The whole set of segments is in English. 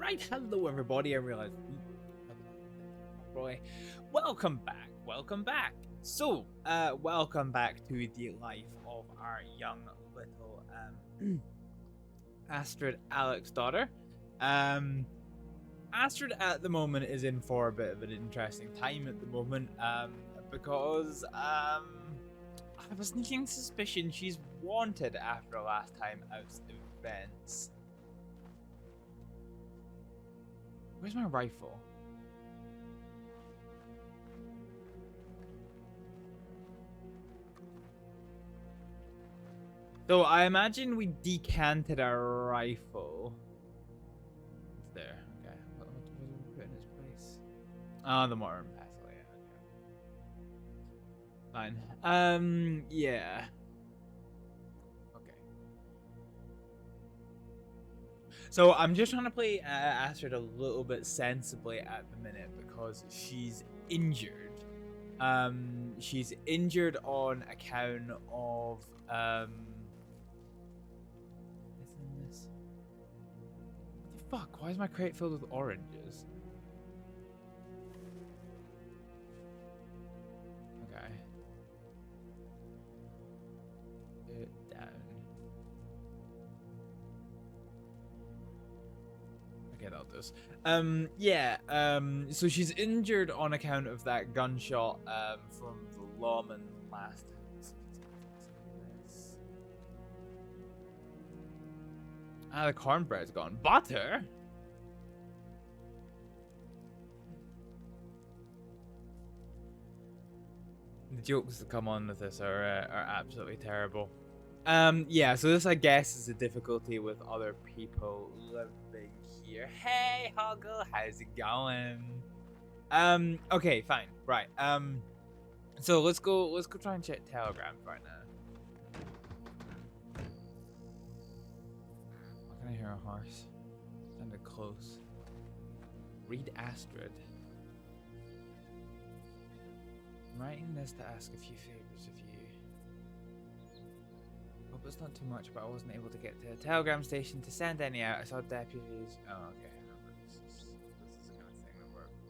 Right, hello everybody. I realized. Roy, welcome back. Welcome back. So, welcome back to the life of our young little Astrid Aleksdóttir. Astrid at the moment is in for a bit of an interesting time at the moment, because I have a sneaking suspicion she's wanted after last time out's events. Where's my rifle? So I imagine we decanted our rifle. It's there. Okay. What was we put in its place? Oh, the modern pestle. Yeah. Fine. Yeah. Okay. So I'm just trying to play Astrid a little bit sensibly at the minute because she's injured. She's injured on account of Fuck, why is my crate filled with oranges? Okay. Put it down. Okay, that'll do. So she's injured on account of that gunshot from the lawman last time. Ah, the cornbread's gone. Butter? The jokes that come on with this are absolutely terrible. Yeah, so this, I guess, is the difficulty with other people living here. Hey, Hoggle, how's it going? Okay, fine. Right. So let's go try and check telegrams right now. I hear a horse. Sounded close. Read Astrid. I'm writing this to ask a few favors of you. Hope it's not too much, but I wasn't able to get to a telegram station to send any out. I saw deputies. Oh, okay. This is the kind of thing that works.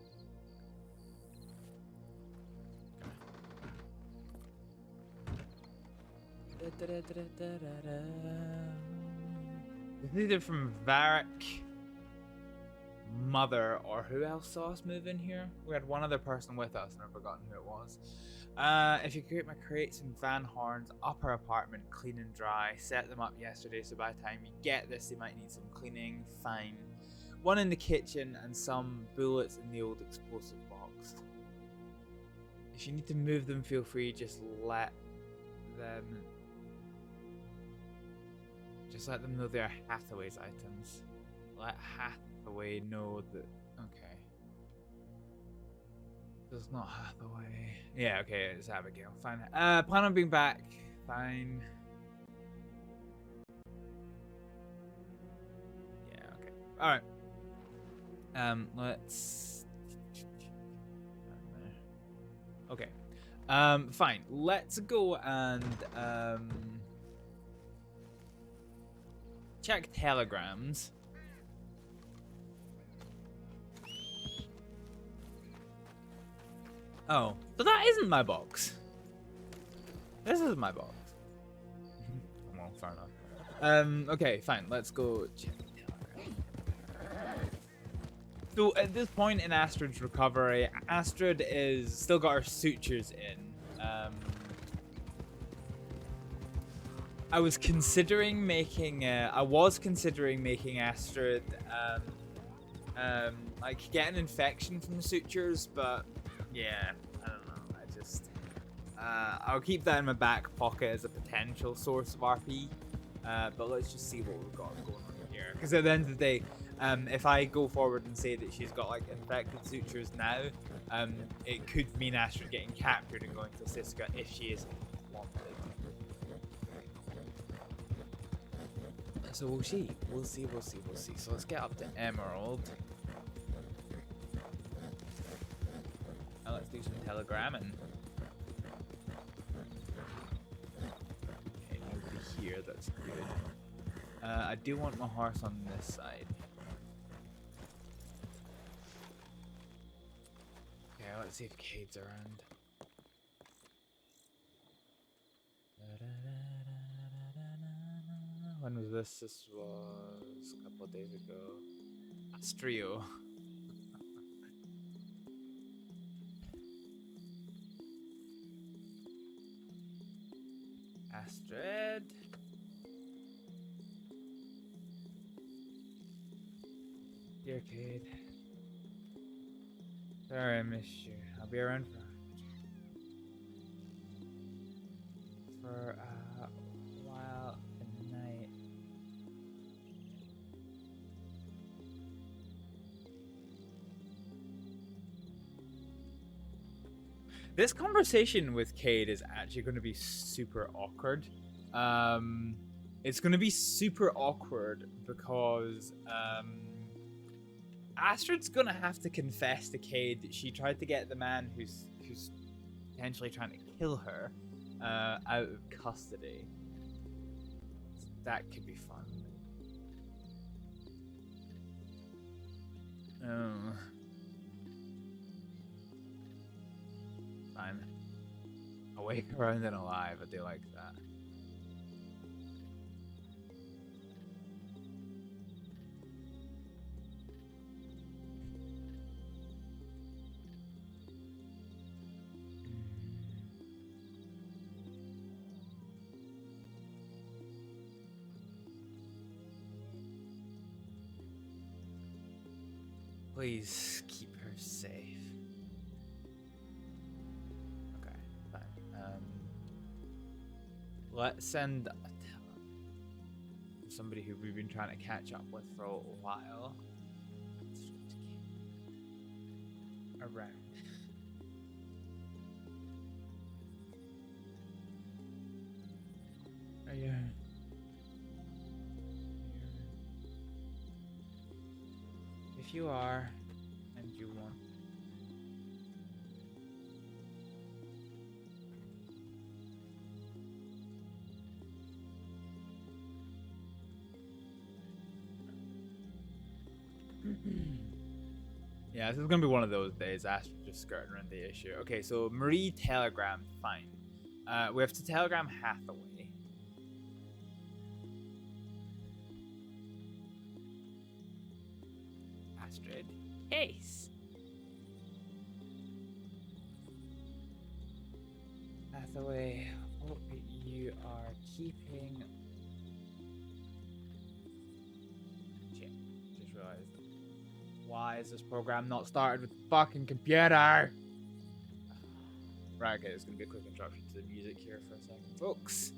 It's either from Varek, Mother, or who else saw us move in here? We had one other person with us, and I've forgotten who it was. If you create my crates and van horns, upper apartment, clean and dry. Set them up yesterday, so by the time you get this, they might need some cleaning. Fine. One in the kitchen and some bullets in the old explosive box. If you need to move them, feel free. Just let them know they're Hathaway's items. Let Hathaway know that. Okay. It's not Hathaway. Yeah, okay, it's Abigail. Fine. Plan on being back. Fine. Yeah, okay. Alright. Let's. Okay. Fine. Let's go and check telegrams. Oh, so that isn't my box. This is my box. Well, fair enough. Okay, fine. Let's go check telegrams. So at this point in Astrid's recovery, Astrid is still got her sutures in. I was considering making Astrid like get an infection from the sutures, but yeah, I don't know. I'll keep that in my back pocket as a potential source of RP. But let's just see what we've got going on here. Because at the end of the day, if I go forward and say that she's got like infected sutures now, it could mean Astrid getting captured and going to Siska if she isn't wanted. So we'll see. So let's get up to Emerald. Now let's do some telegramming. Okay, nobody here, that's good. I do want my horse on this side. let's see if Cade's around. When was this? This was a couple of days ago. Astrið. Astrид. Dear Cade. Sorry I missed you. I'll be around for a while in the night. This conversation with Cade is actually going to be super awkward. It's going to be super awkward because Astrid's going to have to confess to Cade that she tried to get the man who's potentially trying to kill her out of custody. That could be fun. Oh. Fine. Awake, around, and alive. I do like that. Please keep her safe. Okay, fine. Let's send somebody who we've been trying to catch up with for a while. Around. Oh yeah. If you are, and you want. Yeah, this is gonna be one of those days. Astrid just skirting around the issue. Okay, so Marie telegrammed. Fine. We have to telegram Hathaway. Astrid. Case. Hathaway, hope you are keeping. Shit, just realized. Why is this program not started with the fucking computer? Right, okay, there's gonna be a quick interruption to the music here for a second, folks.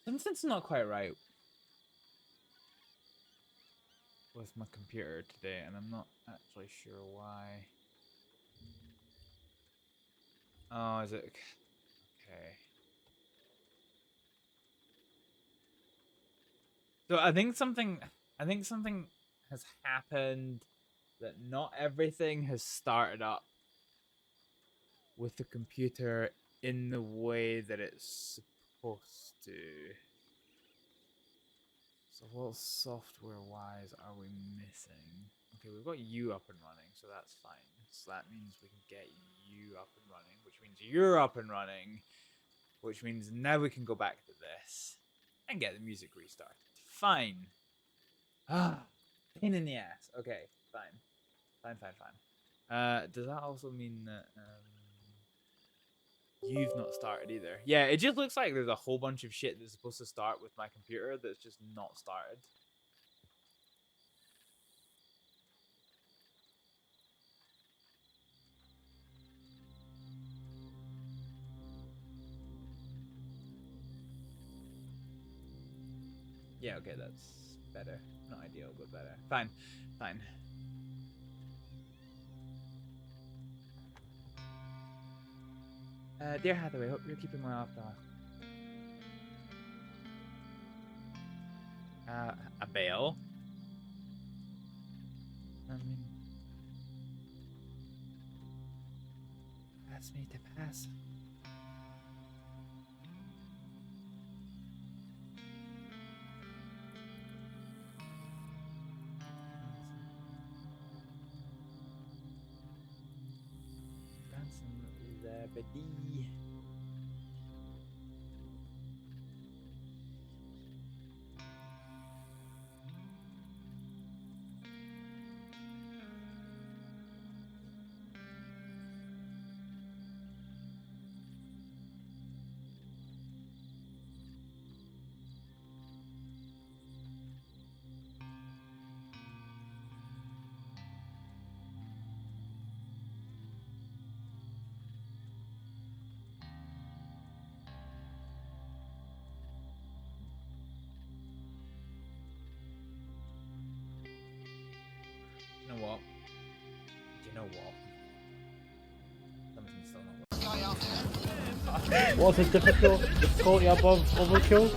Something's not quite right with my computer today, and I'm not actually sure why. Oh, is it? Okay. So I think something has happened that not everything has started up with the computer in the way that it's supposed to. So what software-wise are we missing? Okay, we've got you up and running, so that's fine. So that means we can get you up and running, which means you're up and running, which means now we can go back to this and get the music restarted. Fine. Ah, pain in the ass. Okay, fine. Fine. Does that also mean that you've not started either? Yeah, it just looks like there's a whole bunch of shit that's supposed to start with my computer that's just not started. Yeah, okay, that's better. Not ideal, but better. Fine. Dear Hathaway, hope you're keeping well off the... a bail? I mean... That's me to pass. Bibbidi. You know what? Do you know what? Something's still not working. What's the difficulty above overkill?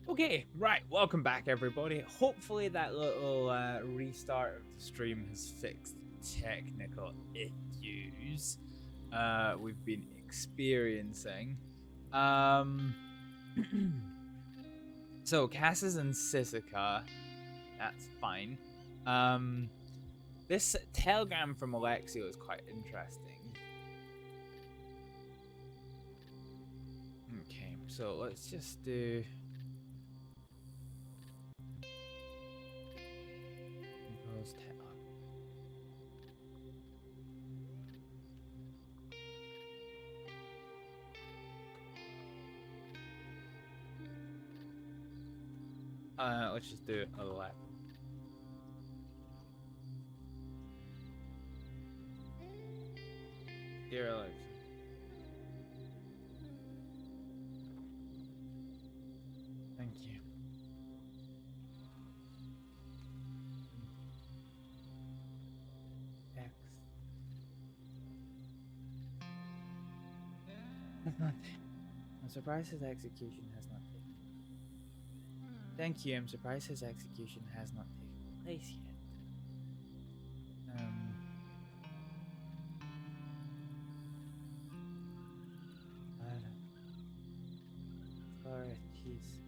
Okay, right, welcome back everybody. Hopefully that little restart of the stream has fixed technical issues we've been experiencing. So Cassis and Sisika, that's fine. This telegram from Alexio is quite interesting. Okay, so let's just do... let's just do 11. Dear Alexa. Thank you. X. That's not it. I'm surprised his execution has not taken. Thank you, I'm surprised his execution has not taken place yet. keys.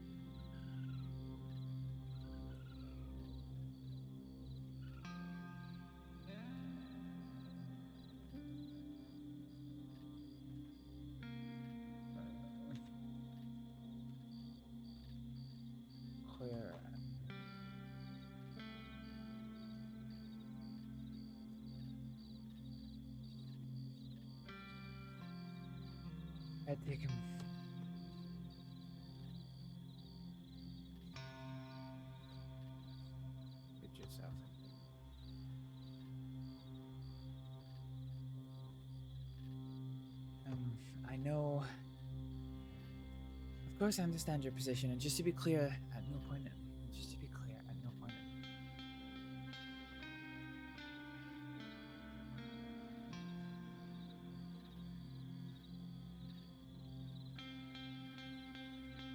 Clear. I take him. Get yourself. I know. Of course, I understand your position, and just to be clear, at no point. Just to be clear, at no point.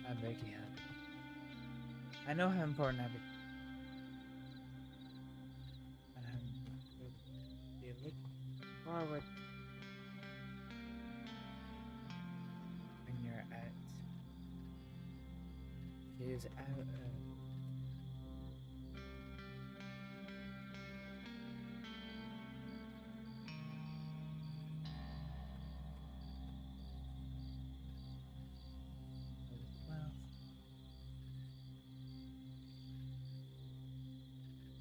I'm very happy. I know how important I become. And I'm looking forward when you're out. She's out.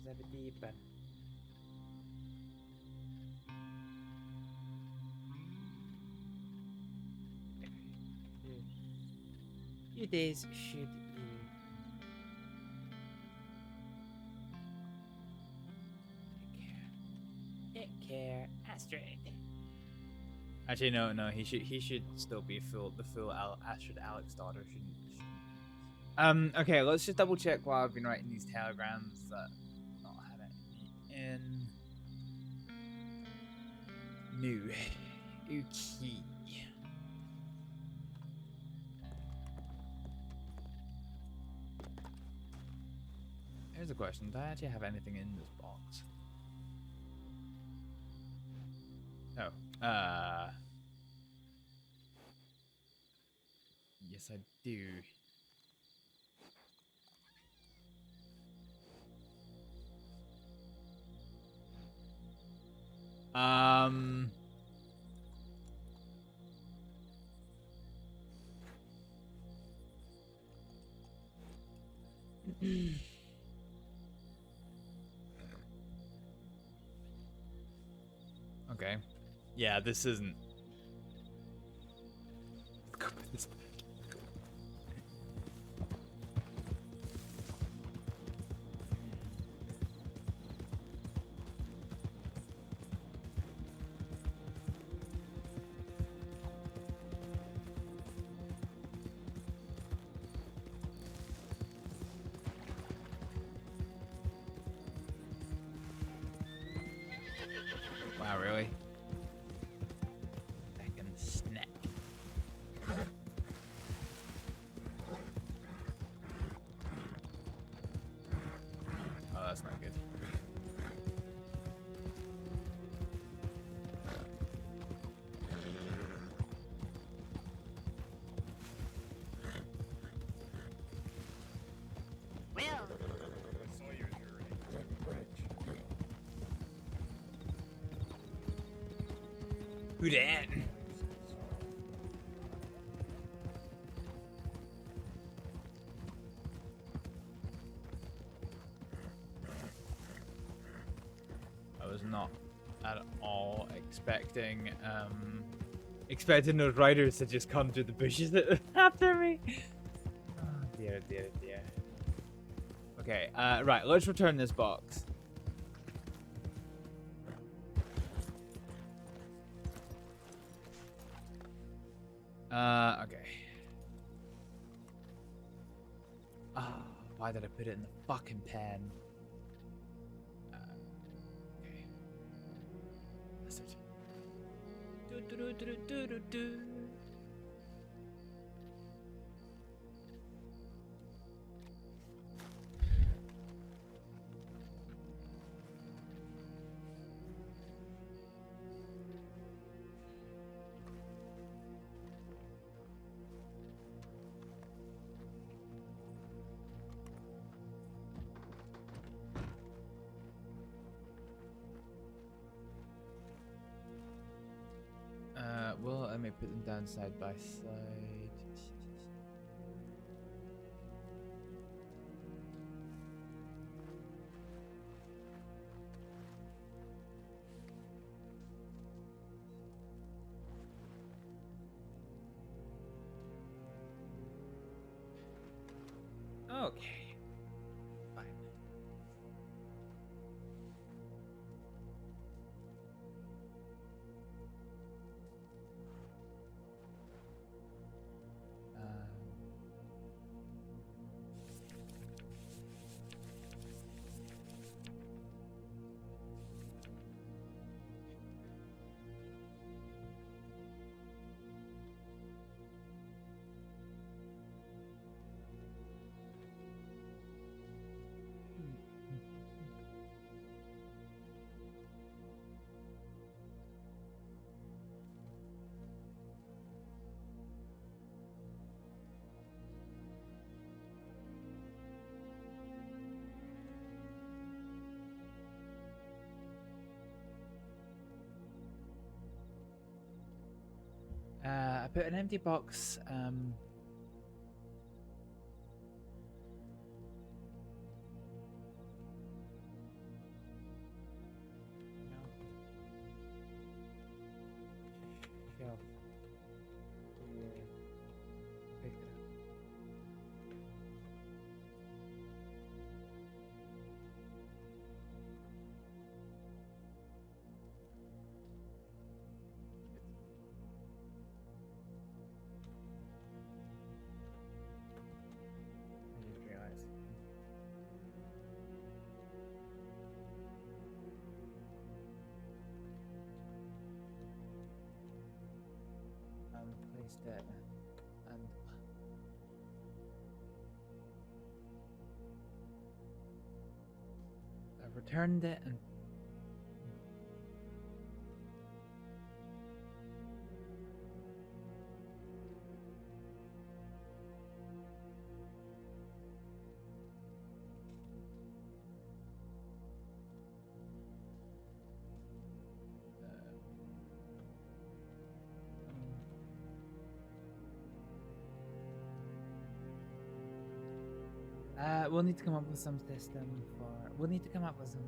Zabadiba. Few days should you take care, Astrid. Actually, no. He should still be the full Astrid Aleksdóttir. Shouldn't. Okay, let's just double check while I've been writing these telegrams that I've not had it in. New. Okay. Here's a question. Do I actually have anything in this box? Oh. Yes, I do. Okay. Yeah, this isn't. Let's go put this back. Wow, really? I can snack. Oh, that's not good. Who dat? I was not at all expecting those riders to just come through the bushes after me. Oh, dear. Okay, right, let's return this box. Okay. Ah, why did I put it in the fucking pen? Okay. That's it. Do. Well, let me put them down side by side. Okay. Fine. I put an empty box. No. Shelf. Yeah. Picked it up. I just realized. Placed it and I returned it and we'll need to come up with some system for. We'll need to come up with some.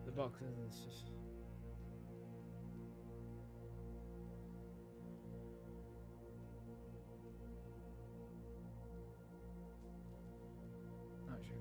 The boxes is just. Not sure.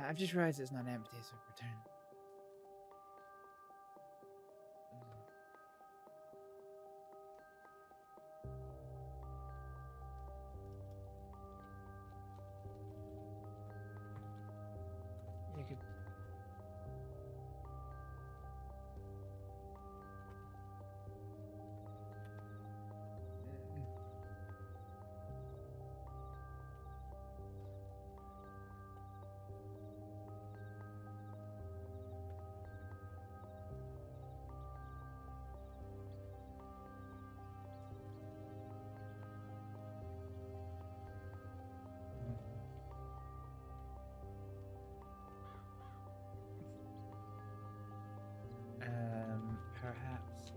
I've just realized it's not empty, so return. You could. Perhaps.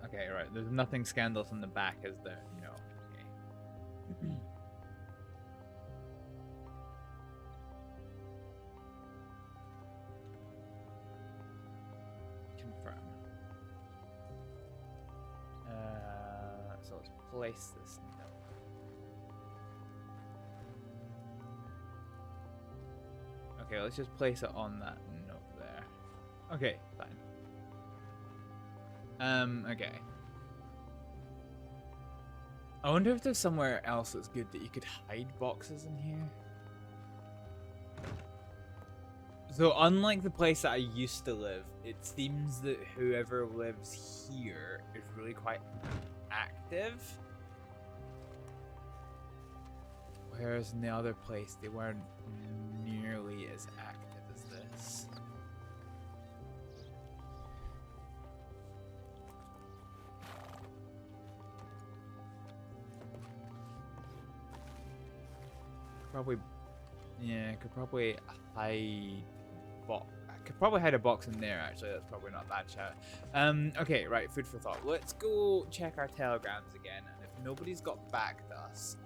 Okay, right. There's nothing scandalous in the back, is there? No. Okay. Confirm. place this note? Okay, let's just place it on that note there. Okay, fine. Okay. I wonder if there's somewhere else that's good that you could hide boxes in here. So unlike the place that I used to live, it seems that whoever lives here is really quite active. Whereas in the other place, they weren't nearly as active as this. Probably, yeah, could probably hide box. I could probably hide a box in there. Actually, that's probably not bad shout. Okay, right. Food for thought. Let's go check our telegrams again, and if nobody's got back to us,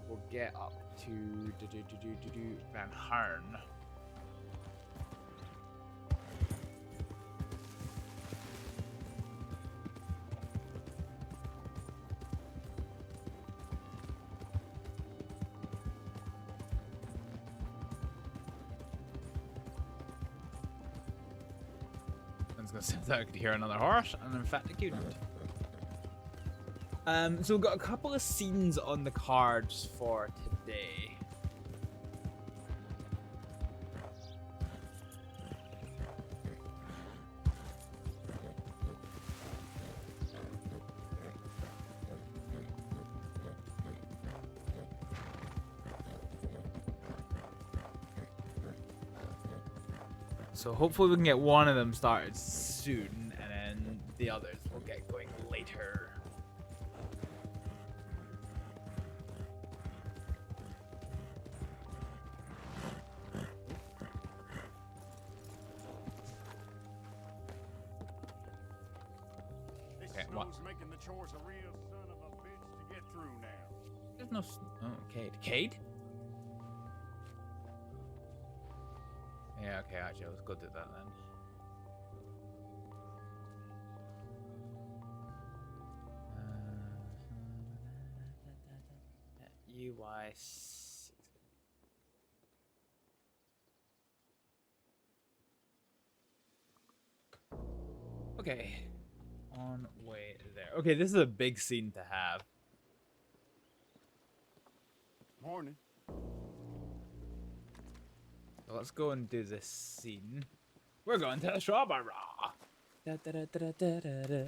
we'll get up to Van Harn. Since I could hear another horse, and in fact I couldn't. So we've got a couple of scenes on the cards for today. So hopefully we can get one of them started soon, and then the others will get going later. Okay, snow's making the chores a real son of a bitch to get through now. There's no Cade. Cade? Yeah, okay, actually, let's go do that then. UI6. Okay, on way there. Okay, this is a big scene to have. Morning. So let's go and do this scene. We're going to the strawberry. Da, da, da, da, da, da, da.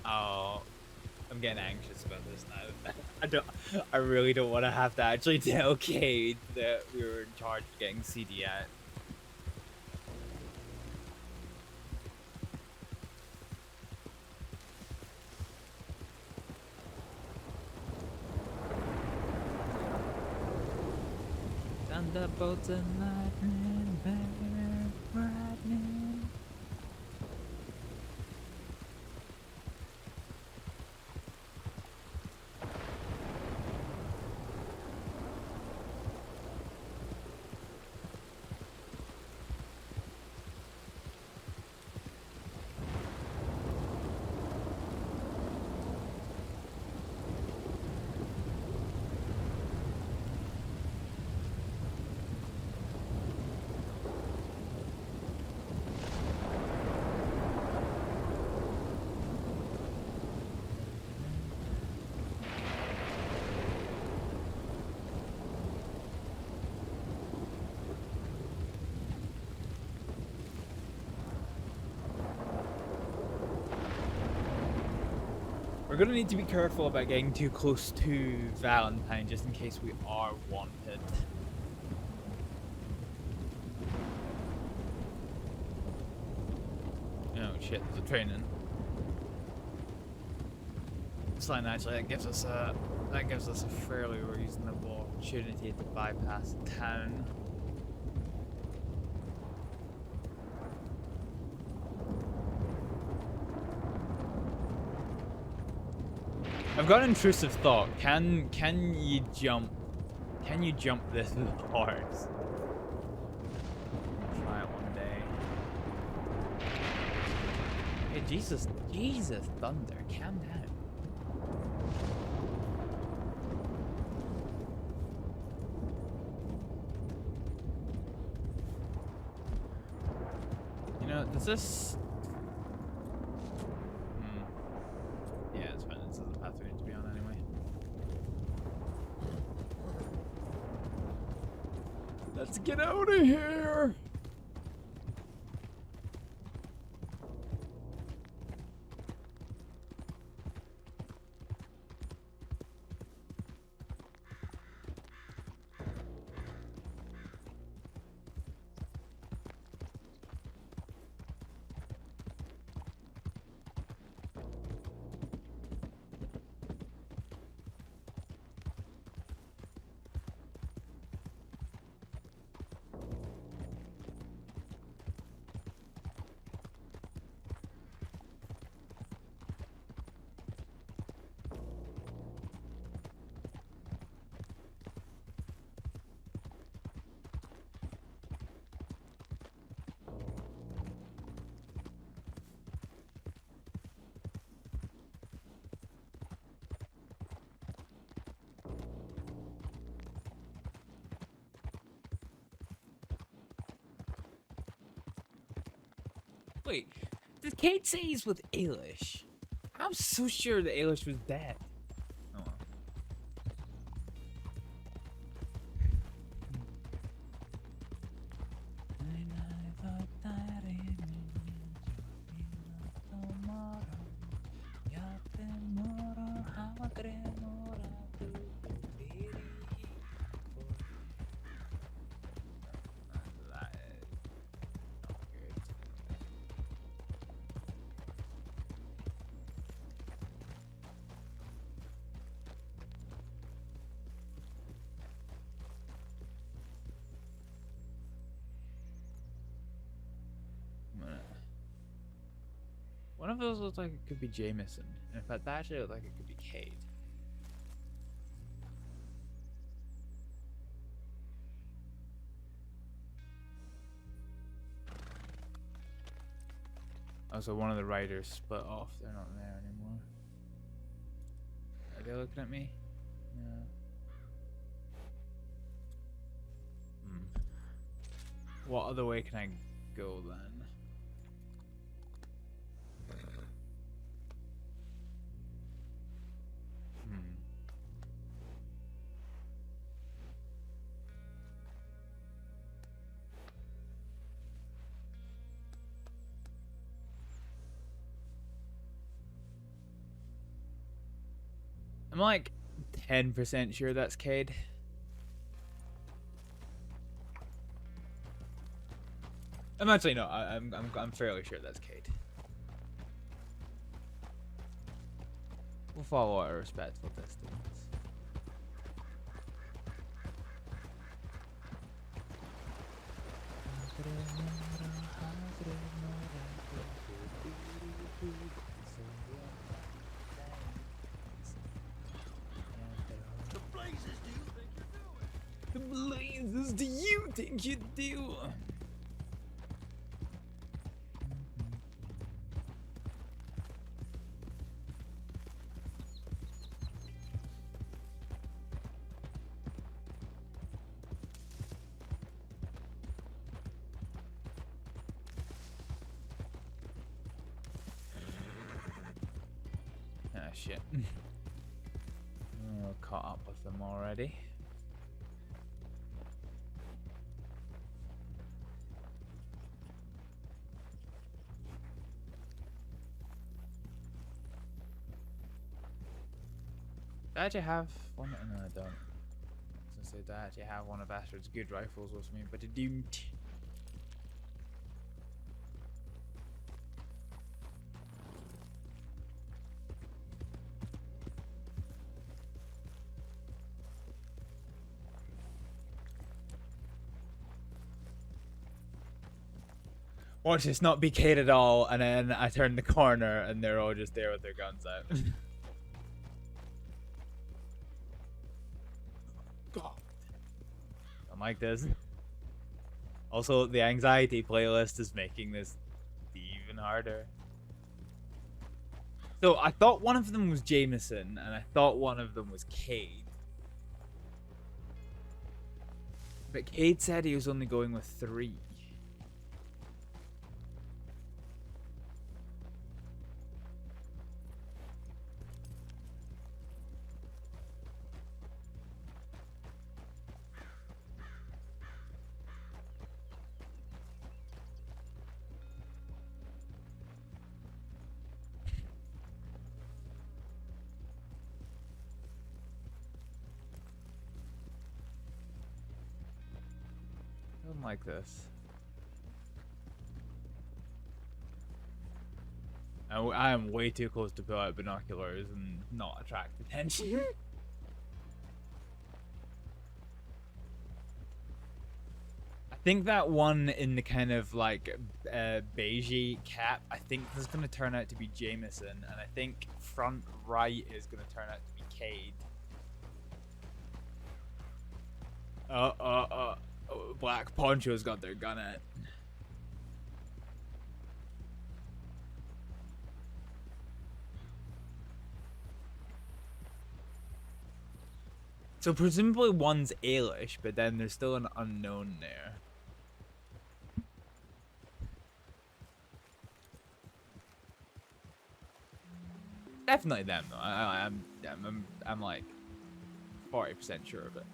Oh, I'm getting anxious about this now. I really don't want to have to actually tell Cade that we were in charge of getting CD out. Thunderbolts and lightning, lightning. We're gonna need to be careful about getting too close to Valentine, just in case we are wanted. Oh shit, there's a train in. It's fine actually, that gives us a fairly reasonable opportunity to bypass town. I've got an intrusive thought. Can you jump this with horse? Try it one day. Hey, Jesus, thunder, calm down. You know, does this? Yeah, it's fine. This is the path we need to be on anyway. Let's get out of here. Wait, did Kate say he's with Ailish? I'm so sure that Ailish was dead. Oh well. One of those looks like it could be Jameson. And in fact, that actually looks like it could be Cade. Oh, so one of the riders split off. They're not there anymore. Are they looking at me? No. What other way can I go then? I'm like 10% sure that's Cade. I'm actually no. I'm fairly sure that's Cade. We'll follow at a respectful distance. The blazes do you think you do? Ah, shit. Oh, caught up with them already. Do I actually have one? No, I don't. I was gonna say, do I actually have one of Astrid's good rifles with me, but I don't. Watch this not be Kate at all, and then I turn the corner and they're all just there with their guns out. God. I'm like this. Also, the anxiety playlist is making this even harder. So I thought one of them was Jameson, and I thought one of them was Cade. But Cade said he was only going with 3. Like this. I am way too close to pull out binoculars and not attract attention. I think that one in the kind of like beigey cap, I think this is going to turn out to be Jameson, and I think front right is going to turn out to be Cade. Black Poncho's got their gun at. So presumably one's Ailish, but then there's still an unknown there. Definitely them though. I'm like 40% sure of it.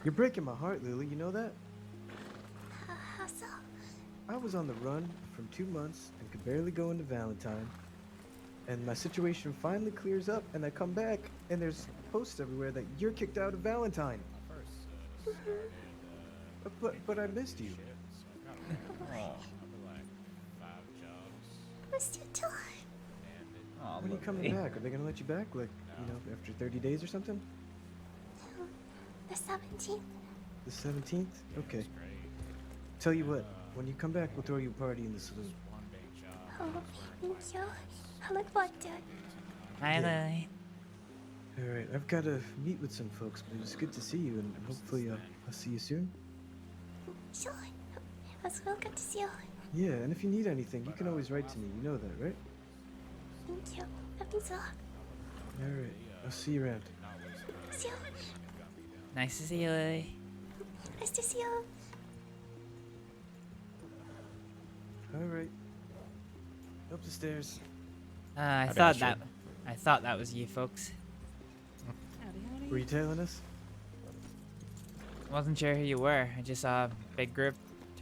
You're breaking my heart, Lily, you know that? How so? I was on the run from 2 months and could barely go into Valentine. And my situation finally clears up and I come back and there's posts everywhere that you're kicked out of Valentine. But I missed you. Missed you too. When are you coming back? Are they gonna let you back? Like, you know, after 30 days or something? The 17th. The 17th? Okay. Tell you what, when you come back, we'll throw you a party in the saloon. Oh, thank you. I look forward to it. Hi, Lily. Alright, I've got to meet with some folks, but it's good to see you, and hopefully I'll see you soon. Sure. It was real good to see you. Yeah, and if you need anything, you can always write to me. You know that, right? Thank you. That means a lot. Alright, I'll see you around. See you. Nice to see you, Lily. Nice to see you. Alright. Up the stairs. I thought that was you folks. Were you tailing us? Wasn't sure who you were. I just saw a big group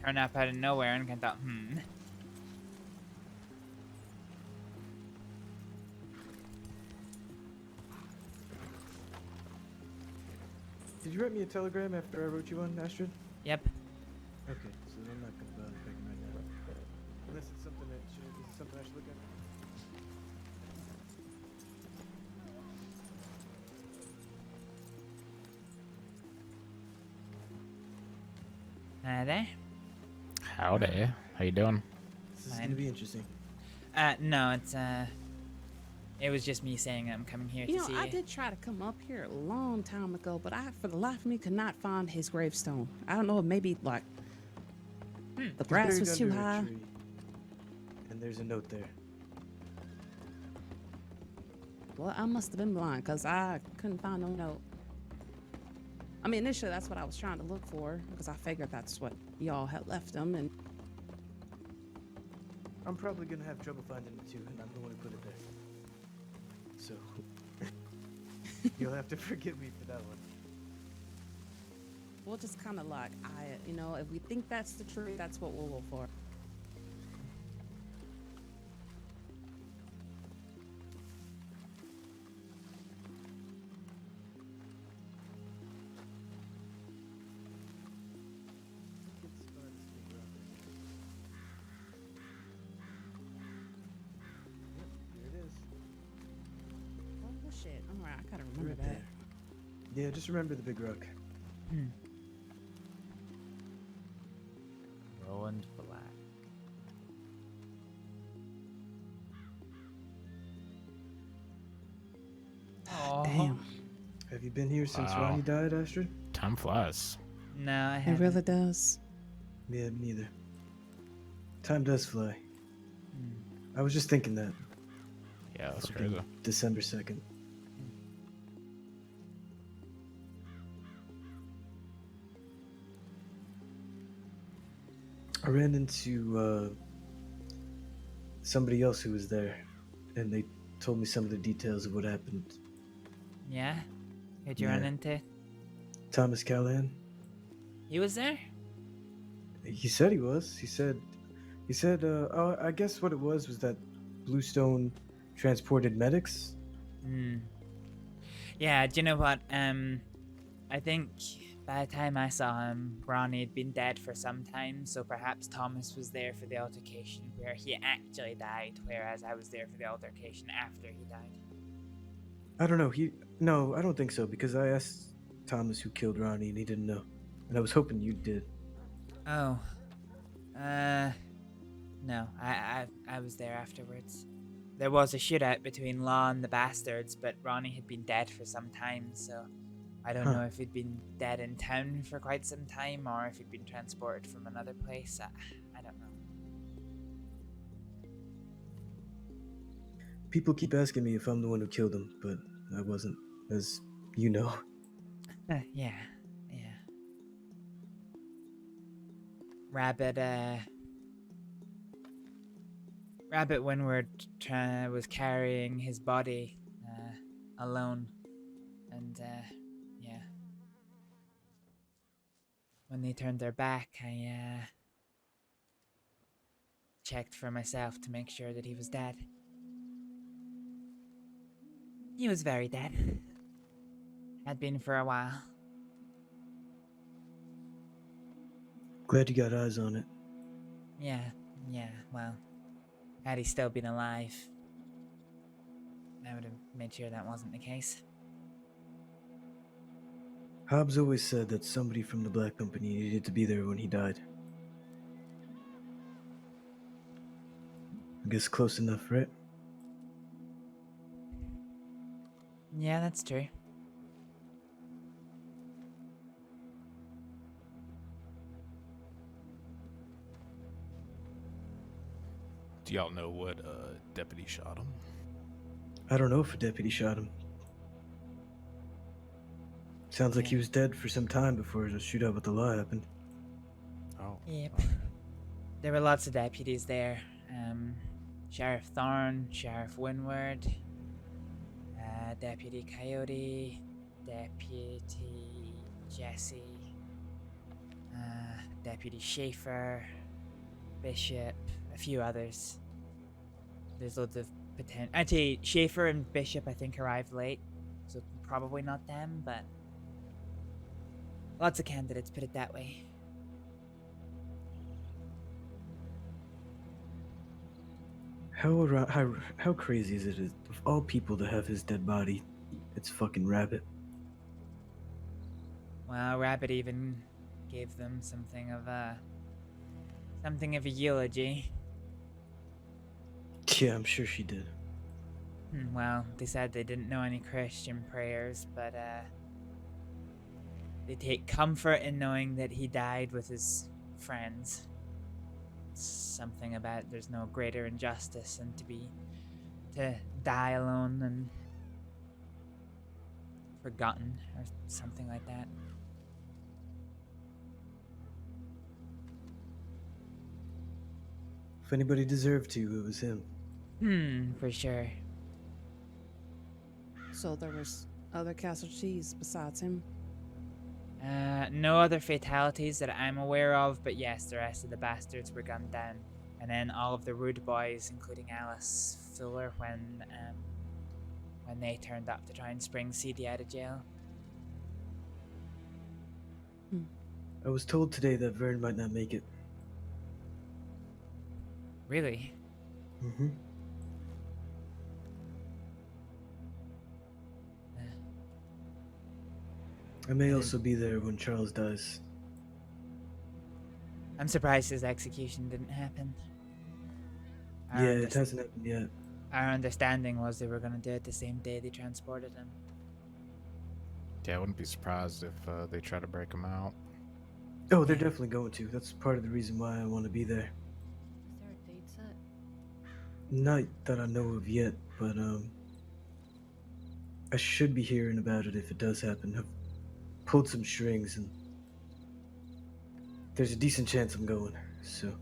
turn up out of nowhere and I thought, Did you write me a telegram after I wrote you one, Astrид? Yep. Okay, so I'm not gonna bother checking right now. Unless it's something that is something I should look at. Hi there. Howdy. How you doing? This is gonna be interesting. No, it was just me saying I'm coming here to see you. I did try to come up here a long time ago, but I, for the life of me, could not find his gravestone. I don't know, maybe, like, the grass Buried was too under a high. tree. And there's a note there. Well, I must have been blind, because I couldn't find no note. I mean, initially, that's what I was trying to look for, because I figured that's what y'all had left him, and... I'm probably gonna have trouble finding it too, and I'm the one who put it there. So, you'll have to forgive me for that one. We'll just kind of like, if we think that's the truth, that's what we'll go for. Oh shit! All right, I gotta remember Right that. there. Yeah, just remember the big rock. Roland Black. Oh, Damn, Have you been here since Wow. Ronnie died, Astrид? Time flies. no, I it haven't. really does. Yeah, me neither. Time does fly. Hmm. I was just thinking that. Yeah, that's Fucking crazy. December 2nd. I ran into somebody else who was there, and they told me some of the details of what happened. Yeah? Who'd you run Yeah. into? Thomas Callahan. He was there? He said he was. He said, oh, I guess what it was that Bluestone transported medics. Hmm. Yeah, do you know what? I think by the time I saw him, Ronnie had been dead for some time, so perhaps Thomas was there for the altercation where he actually died, whereas I was there for the altercation after he died. I don't know. No, I don't think so, because I asked Thomas who killed Ronnie, and he didn't know. And I was hoping you did. Oh. No, I was there afterwards. There was a shootout between Law and the Bastards, but Ronnie had been dead for some time, so I don't know if he'd been dead in town for quite some time or if he'd been transported from another place. I don't know. People keep asking me if I'm the one who killed him, but I wasn't, as you know. Yeah. Rabbit Windward was carrying his body alone, and yeah. When they turned their back, I checked for myself to make sure that he was dead. He was very dead. Had been for a while. Glad you got eyes on it. Yeah, well, had he still been alive, I would have made sure that wasn't the case. Hobbs always said that somebody from the Black Company needed to be there when he died. I guess close enough, right? Yeah, that's true. Do y'all know what deputy shot him? I don't know if a deputy shot him. Sounds like he was dead for some time before the shootout with the law happened. Oh. Yep. okay. There were lots of deputies there. Sheriff Thorne, Sheriff Windward, Deputy Coyote, Deputy Jesse, Deputy Schaefer, Bishop, a few others. There's loads of potential. Actually, Schaefer and Bishop I think arrived late, so probably not them, but lots of candidates, put it that way. How crazy is it of all people to have his dead body? It's fucking Rabbit. Well, Rabbit even gave them something of a eulogy. Yeah, I'm sure she did. Well, they said they didn't know any Christian prayers, but they take comfort in knowing that he died with his friends. Something about there's no greater injustice than to die alone and forgotten or something like that. If anybody deserved to, it was him. For sure. So there was other casualties besides him? No other fatalities that I'm aware of, but yes, the rest of the bastards were gunned down. And then all of the rude boys, including Alice Fuller, when they turned up to try and spring CD out of jail. I was told today that Vern might not make it. Really? Mm-hmm. I may also be there when Charles dies. I'm surprised his execution didn't happen. Yeah, it hasn't happened yet. Our understanding was they were going to do it the same day they transported him. Yeah, I wouldn't be surprised if they try to break him out. Oh, they're definitely going to. That's part of the reason why I want to be there. Is there a date set? Not that I know of yet, but I should be hearing about it if it does happen. I've pulled some strings and there's a decent chance I'm going, so.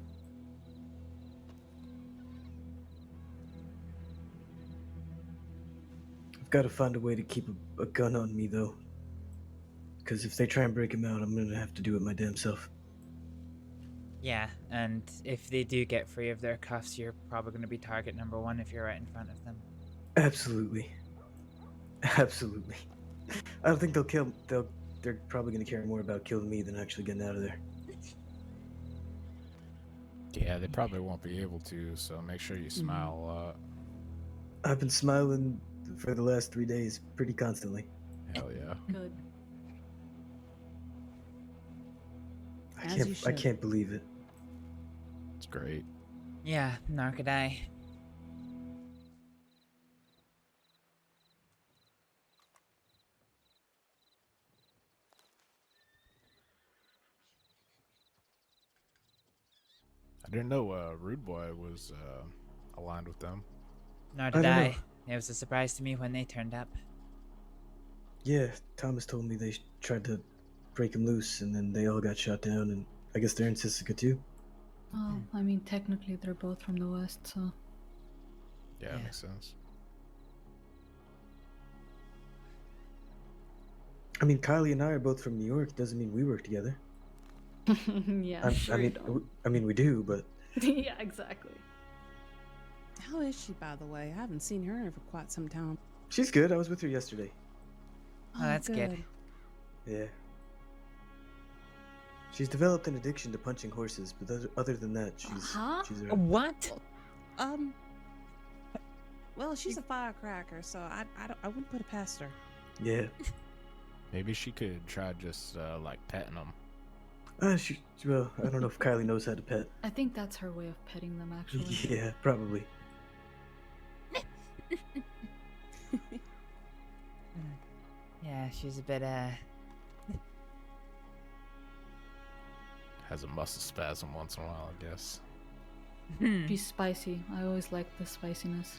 I've got to find a way to keep a gun on me, though. Because if they try and break him out, I'm going to have to do it my damn self. Yeah, and if they do get free of their cuffs, you're probably going to be target number one if you're right in front of them. Absolutely. Absolutely. I don't think they're probably going to care more about killing me than actually getting out of there. Yeah, they probably won't be able to, so make sure you smile a lot. I've been smiling for the last 3 days pretty constantly. Hell yeah. Good. As you I can't believe it. It's great. Yeah, nor could I. I didn't know Rude Boy was aligned with them. Nor I did don't I. know. It was a surprise to me when they turned up. Yeah, Thomas told me they tried to break him loose and then they all got shot down, and I guess they're in Sisika too. Well, I mean, technically they're both from the West, so. Yeah, Yeah. that makes sense. I mean, Kylie and I are both from New York. Doesn't mean we work together. Yeah, sure. I mean, we do, but Yeah, exactly. How is she, by the way? I haven't seen her for quite some time. she's good. I was with her yesterday. Oh, that's good. Yeah. She's developed an addiction to punching horses, but other than that, she's alright. What? Well, she's a firecracker, so I wouldn't put it past her. Yeah. Maybe she could try just like petting them. Well, I don't know if Kylie knows how to pet. I think that's her way of petting them, actually. Yeah, probably. Yeah, she's a bit, Has a muscle spasm once in a while, I guess. She's spicy. I always like the spiciness.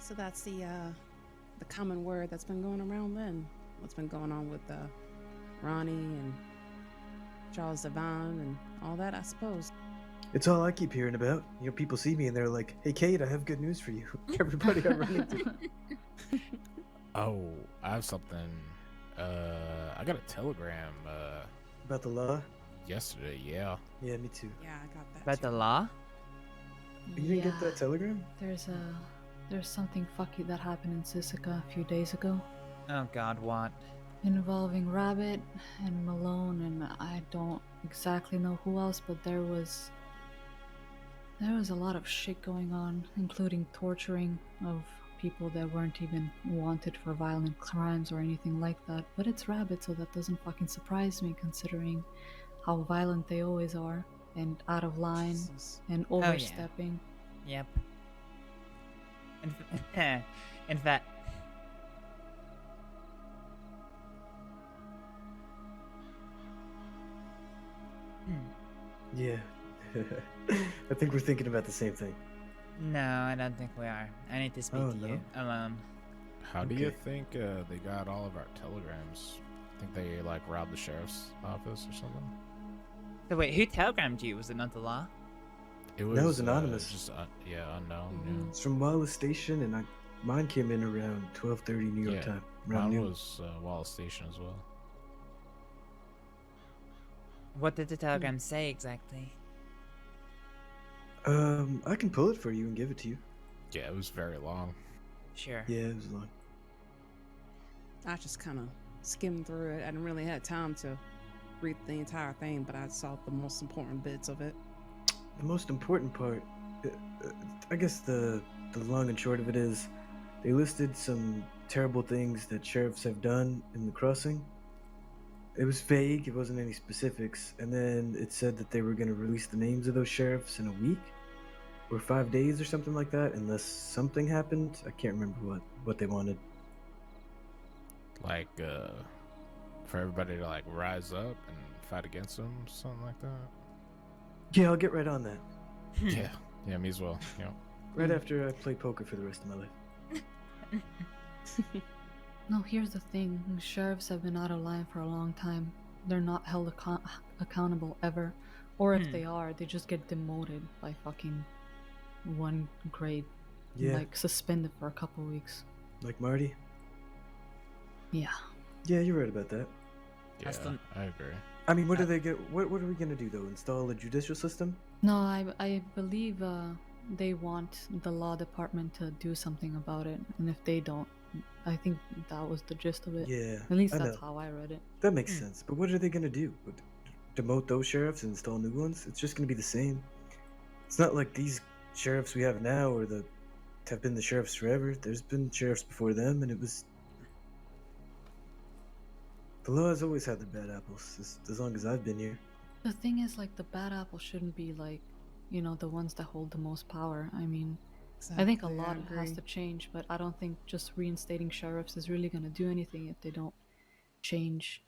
So that's the common word that's been going around then. What's been going on with Ronnie and Charles Devine and all that, I suppose. It's all I keep hearing about. You know, people see me and they're like, "Hey, Kate, I have good news for you." Everybody I run into. Oh, I have something. I got a telegram About the law? yesterday. Yeah. Yeah, me too. Yeah, I got that. about the law? You didn't get that telegram? There's something fucky that happened in Sisika a few days ago, Oh god, what? involving Rabbit and Malone, and I don't exactly know who else, but there was a lot of shit going on, including torturing of people that weren't even wanted for violent crimes or anything like that. But it's Rabbit, so that doesn't fucking surprise me, considering how violent they always are and out of line Jesus. and yeah. overstepping. Yep. In fact, Yeah. I think we're thinking about the same thing. no, I don't think we are. I need to speak Oh, to no? you alone. How do you Okay. think they got all of our telegrams? Think they like robbed the sheriff's office or something? So wait, who telegrammed you? Was it not the law? It That was anonymous. Just unknown. Mhm. It's from Wallace Station, and mine came in around 12:30 New York Yeah, time. Yeah, Around mine noon. was Wallace Station as well. What did the telegram say exactly? I can pull it for you and give it to you. Yeah, it was very long. Sure. Yeah, it was long. I just kind of skimmed through it. I didn't really have time to read the entire thing, but I saw the most important bits of it. The most important part, I guess the long and short of it is, they listed some terrible things that sheriffs have done in the crossing. It was vague, it wasn't any specifics, and then it said that they were going to release the names of those sheriffs in a week or 5 days or something like that, unless something happened. I can't remember what they wanted. Like, for everybody to like rise up and fight against them, something like that. Yeah, I'll get right on that. Yeah, me as well. Yeah. Right after I play poker for the rest of my life. No, here's the thing. Sheriffs have been out of line for a long time. They're not held accountable ever. Or if they are, they just get demoted by fucking 1 grade. Yeah, Like, suspended for a couple weeks. like Marty. Yeah. Yeah, you're right about that. Yeah, still- I agree. I mean, what do they get? What are we gonna do though? Install a judicial system? No, I believe they want the law department to do something about it. And if they don't, I think that was the gist of it. Yeah, At least I that's know. how I read it. That makes sense. But what are they gonna do? Demote those sheriffs and install new ones? It's just gonna be the same. It's not like these sheriffs we have now or have been the sheriffs forever. There's been sheriffs before them, and it was. The law has always had the bad apples, as long as I've been here. The thing is, like, the bad apple shouldn't be, like, you know, the ones that hold the most power. I mean, I think a Exactly, lot has agree. to change, but I don't think just reinstating sheriffs is really going to do anything if they don't change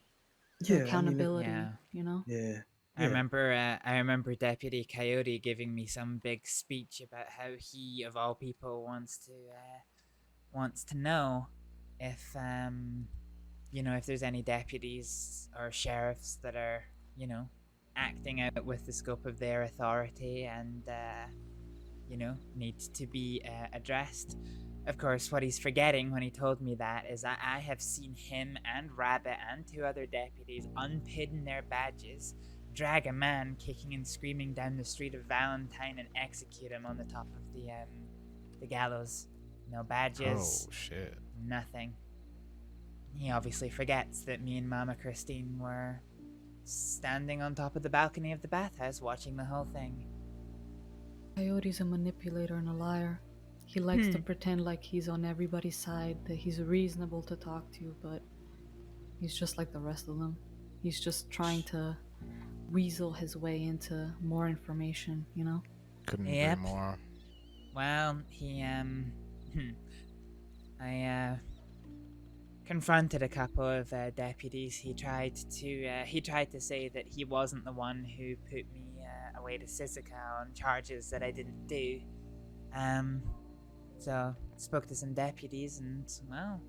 the Yeah, accountability, Yeah. you know? Yeah. I remember Deputy Coyote giving me some big speech about how he, of all people, wants to know if if there's any deputies or sheriffs that are acting out with the scope of their authority and need to be addressed. Of course, what he's forgetting when he told me that is that I have seen him and Rabbit and 2 other deputies unpin their badges, drag a man kicking and screaming down the street of Valentine and execute him on the top of the gallows. No badges, Oh shit. nothing. He obviously forgets that me and Mama Christine were standing on top of the balcony of the bathhouse watching the whole thing. Coyote's a manipulator and a liar. He likes to pretend like he's on everybody's side, that he's reasonable to talk to, but he's just like the rest of them. He's just trying to weasel his way into more information, you know? Couldn't Yep. agree more. Well, I confronted a couple of deputies. He tried to say that he wasn't the one who put me away to Sisika on charges that I didn't do. So spoke to some deputies, and well,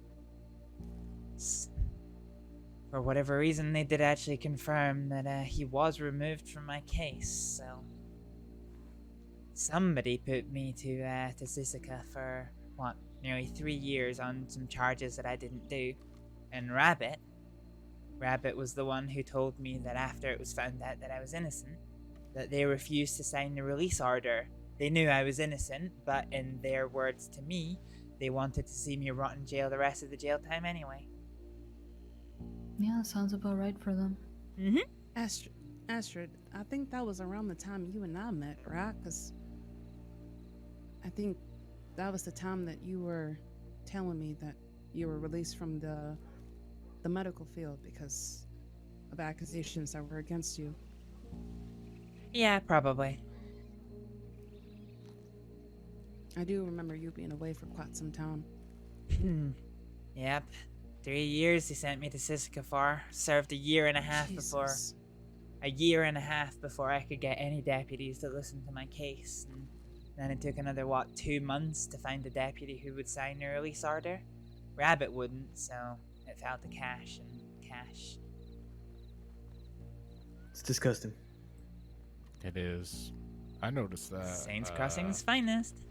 for whatever reason, they did actually confirm that he was removed from my case. So somebody put me to Sisika for nearly 3 years on some charges that I didn't do. And Rabbit was the one who told me that after it was found out that I was innocent, that they refused to sign the release order. They knew I was innocent, but in their words to me, they wanted to see me rot in jail the rest of the jail time anyway. Yeah, sounds about right for them. Astrid, I think that was around the time you and I met, right? Because I think that was the time that you were telling me that you were released from the medical field because of accusations that were against you. Yeah, probably. I do remember you being away for quite some time. Yep. 3 years they sent me to Sisika for. Served a year and a half before I could get any deputies to listen to my case. And then it took another 2 months to find a deputy who would sign the release order. Rabbit wouldn't, so it fell to Cash. It's disgusting. It is. I noticed that. Saints Crossing's finest.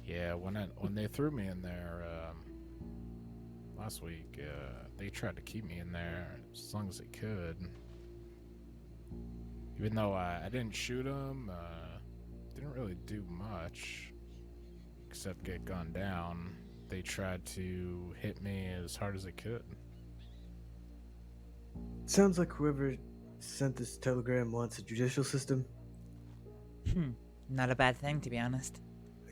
Yeah, when they threw me in there last week, they tried to keep me in there as long as they could. Even though I didn't shoot them, didn't really do much except get gunned down. They tried to hit me as hard as they could. Sounds like whoever sent this telegram wants a judicial system. Not a bad thing, to be honest.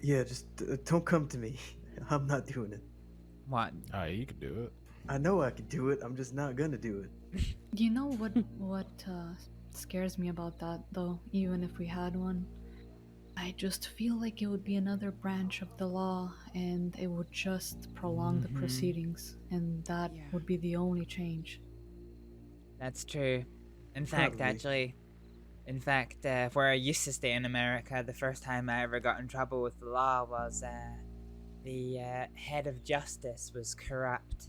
Yeah, just don't come to me. I'm not doing it. What? You could do it. I know I could do it. I'm just not gonna do it. You know what scares me about that, though, even if we had one? I just feel like it would be another branch of the law, and it would just prolong the proceedings, and that would be the only change. That's true. In fact, Probably. where I used to stay in America, the first time I ever got in trouble with the law was the head of justice was corrupt,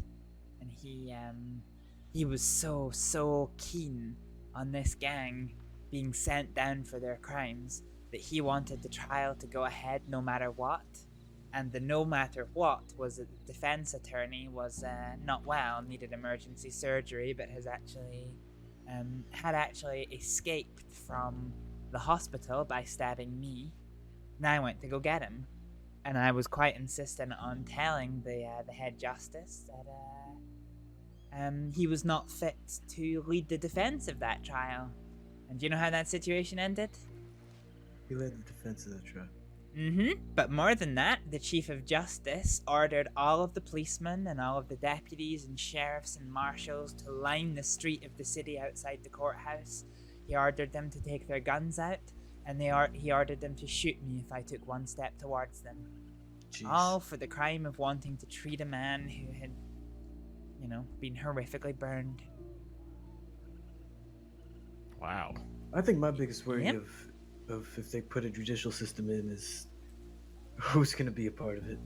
and he was so keen on this gang being sent down for their crimes that he wanted the trial to go ahead no matter what. And the no matter what was that the defense attorney was not well, needed emergency surgery, but had actually escaped from the hospital by stabbing me. And I went to go get him, and I was quite insistent on telling the head justice that he was not fit to lead the defense of that trial. And do you know how that situation ended? He led the defense of the trial. But more than that, the Chief of Justice ordered all of the policemen and all of the deputies and sheriffs and marshals to line the street of the city outside the courthouse. He ordered them to take their guns out, and he ordered them to shoot me if I took one step towards them. Jeez. All for the crime of wanting to treat a man who had, been horrifically burned. Wow. I think my biggest worry Yep. of if they put a judicial system in is who's going to be a part of it.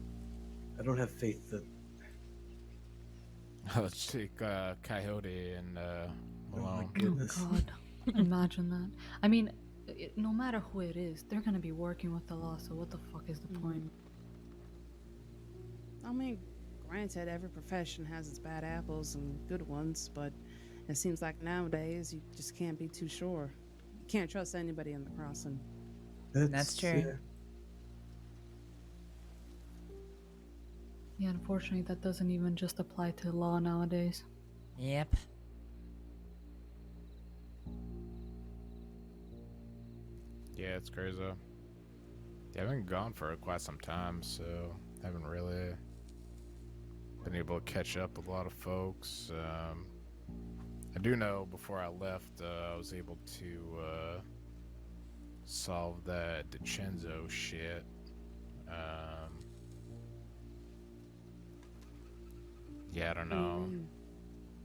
I don't have faith that. Let's take Coyote and Oh my Malone. goodness. Oh God, imagine that. I mean, no matter who it is, they're gonna be working with the law, so what the fuck is the point? I mean, granted, every profession has its bad apples and good ones, but it seems like nowadays you just can't be too sure. You can't trust anybody in the crossing. That's true. Yeah, unfortunately, that doesn't even just apply to law nowadays. Yep. Yeah, it's crazy. Yeah, I've been gone for quite some time, so haven't really been able to catch up with a lot of folks. I do know before I left, I was able to solve that DiCenzo shit. Yeah, I don't know.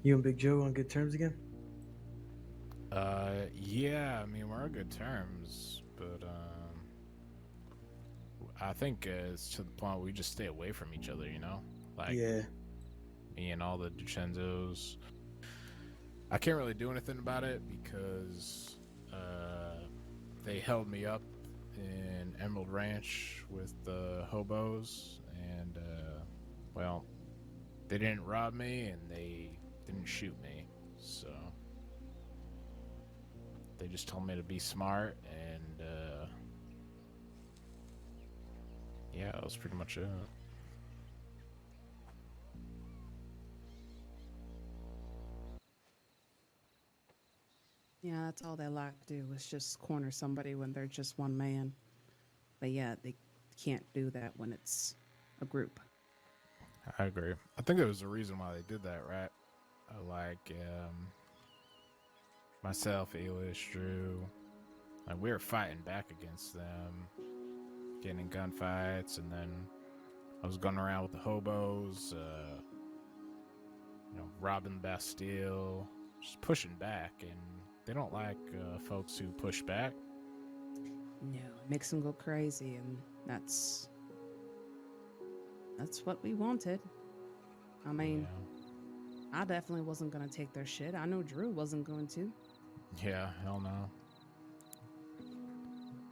You and Big Joe on good terms again? Yeah, I mean, we're on good terms, but, I think it's to the point where we just stay away from each other, you know? Like, Yeah. me and all the DiCenzos. I can't really do anything about it because, they held me up in Emerald Ranch with the hobos, and, well, they didn't rob me and they didn't shoot me, so they just told me to be smart, and yeah, that was pretty much it. Yeah, that's all they like to do is just corner somebody when they're just one man. But yeah, they can't do that when it's a group. I agree. I think there was a reason why they did that, right? Like, myself, Elish, Drew, like, we were fighting back against them, getting in gunfights, and then I was going around with the hobos, robbing the Bastille, just pushing back, and they don't like folks who push back. No, it makes them go crazy, and that's what we wanted. I mean, I definitely wasn't gonna take their shit. I know Drew wasn't going to. Yeah, hell no.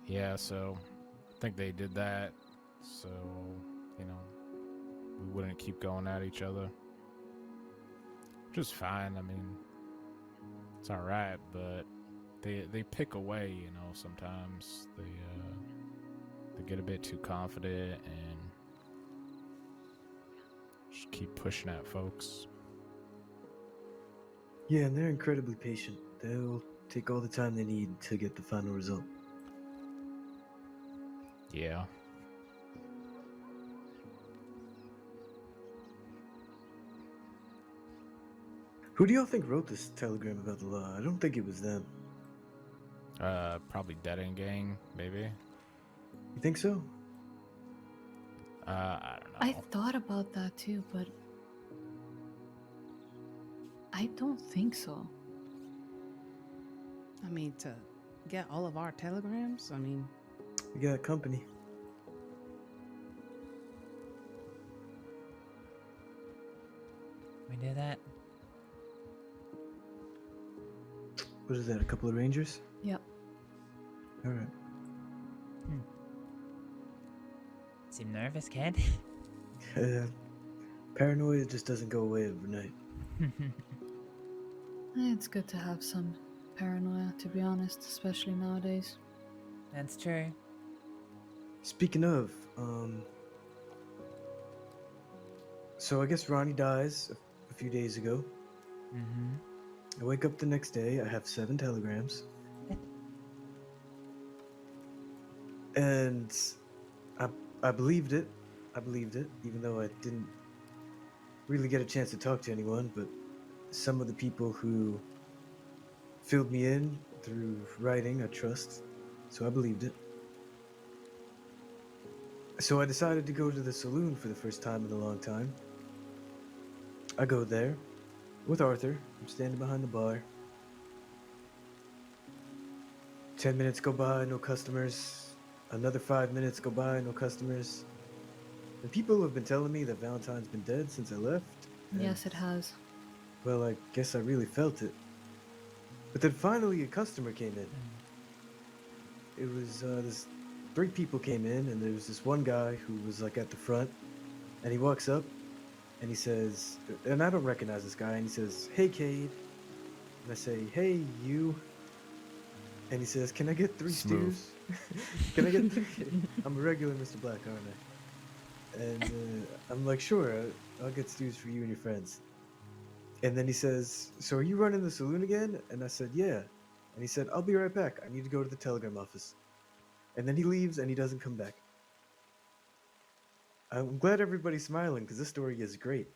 Yeah, so I think they did that so, you know, we wouldn't keep going at each other. Just fine. I mean, it's all right, but they pick away, you know. Sometimes they get a bit too confident and just keep pushing at folks. Yeah, and they're incredibly patient. They'll take all the time they need to get the final result. Yeah. Who do y'all think wrote this telegram about the law? I don't think it was them. Probably Dead End Gang, maybe. You think so? I don't know. I thought about that too, but I don't think so. I mean, to get all of our telegrams? I mean, We got company. We did that. What is that, a couple of rangers? Yep. Alright. Seem nervous, kid? Paranoia just doesn't go away overnight. It's good to have some paranoia, to be honest, especially nowadays. That's true. Speaking of, so I guess Ronnie dies a few days ago. Mm-hmm. I wake up the next day, I have 7 telegrams. And I believed it. I believed it, even though I didn't really get a chance to talk to anyone, but some of the people who filled me in through writing, I trust. So I believed it. So I decided to go to the saloon for the first time in a long time. I go there with Arthur. I'm standing behind the bar. 10 minutes go by, no customers. Another 5 minutes go by, no customers. And people have been telling me that Valentine's been dead since I left. Yes, it has. Well, I guess I really felt it. But then finally a customer came in. It was, this 3 people came in, and there was this one guy who was like at the front. And he walks up, and he says, and I don't recognize this guy, and he says, "Hey, Cade." And I say, "Hey, you." And he says, "Can I get 3 Smooth. stews?" Can I get 3? I'm a regular Mr. Black, aren't I? And I'm like, "Sure, I'll get stews for you and your friends." And then he says, "So are you running the saloon again?" And I said, "Yeah." And he said, "I'll be right back. I need to go to the telegram office." And then he leaves and he doesn't come back. I'm glad everybody's smiling because this story is great.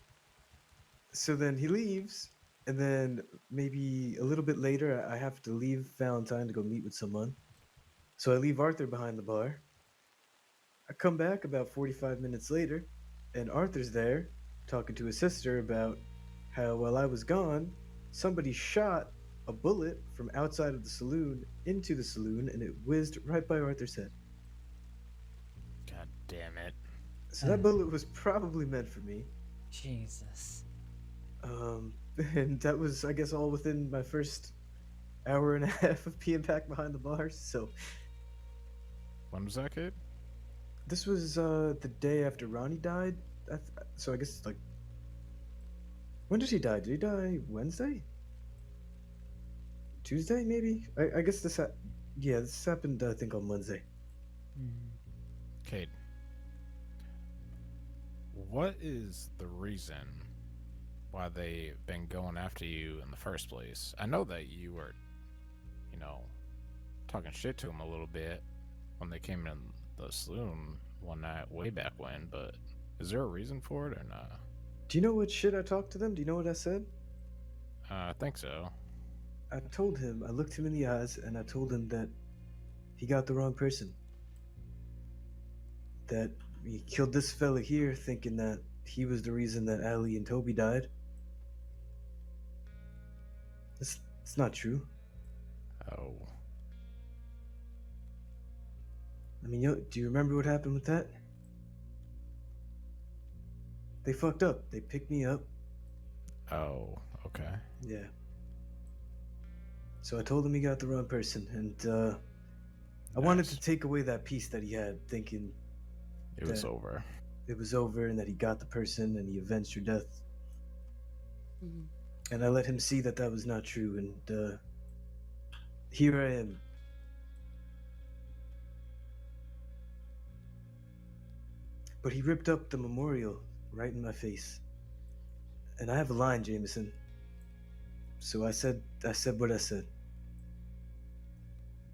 So then he leaves, and then maybe a little bit later, I have to leave Valentine to go meet with someone. So I leave Arthur behind the bar. I come back about 45 minutes later, and Arthur's there talking to his sister about how while I was gone, somebody shot a bullet from outside of the saloon into the saloon, and it whizzed right by Arthur's head. God damn it. So that bullet was probably meant for me. Jesus. And that was, I guess, all within my first hour and a half of being back behind the bars. So When was that, kid? this was the day after Ronnie died. So I guess, like, when did he die? Did he die Wednesday? Tuesday, maybe? I guess this happened, I think, on Wednesday. Kate, what is the reason why they've been going after you in the first place? I know that you were, you know, talking shit to them a little bit when they came in the saloon one night way back when, but is there a reason for it or not? Do you know what shit I talked to them? Do you know what I said? I think so. I told him, I looked him in the eyes, and I told him that he got the wrong person. That he killed this fella here thinking that he was the reason that Allie and Toby died. It's not true. Oh. I mean, do you remember what happened with that? They fucked up. They picked me up. Oh, okay. Yeah. So I told him he got the wrong person, and I wanted Nice. to take away that peace that he had, thinking It was that over. it was over and that he got the person and he avenged her death. Mhm. And I let him see that that was not true, and here I am. But he ripped up the memorial right in my face. And I have a line, Jameson. So I said what I said.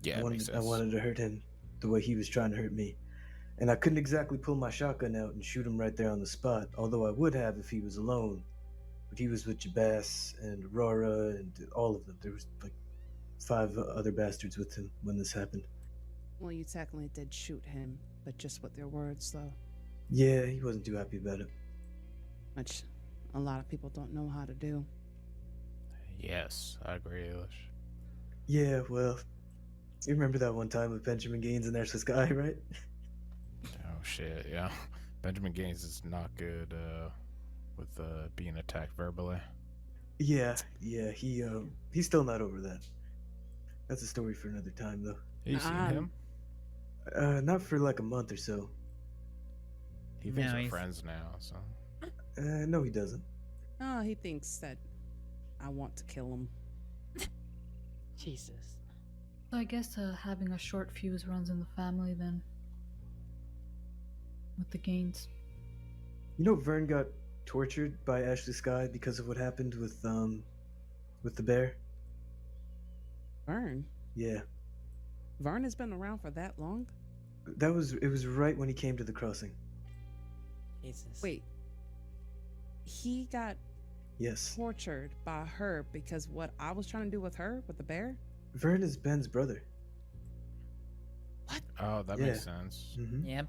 Yeah, it makes I sense. wanted to hurt him the way he was trying to hurt me. And I couldn't exactly pull my shotgun out and shoot him right there on the spot, although I would have if he was alone. But he was with Jabas and Aurora and all of them. There was like 5 other bastards with him when this happened. Well, you technically did shoot him, but just with your words, though, Yeah, he wasn't too happy about it. which a lot of people don't know how to do. Yes, I agree, Elish. Yeah, well, you remember that one time with Benjamin Gaines and There's This Guy, right? Oh shit, yeah. Benjamin Gaines is not good with being attacked verbally. Yeah, he's still not over that. That's a story for another time, though. You seen him? Not for like a month or so. He thinks No, we're he's- friends now, so. No, he doesn't. Oh, he thinks that I want to kill him. Jesus. So I guess having a short fuse runs in the family then. With the Gaines. You know, Vern got tortured by Ashley Sky because of what happened with the bear. Vern? Yeah, Vern has been around for that long? it was right when he came to the crossing. Jesus. Wait. He got Yes, tortured by her because what I was trying to do with her, with the bear? Vern is Ben's brother. Oh, that Yeah. makes sense. Yep.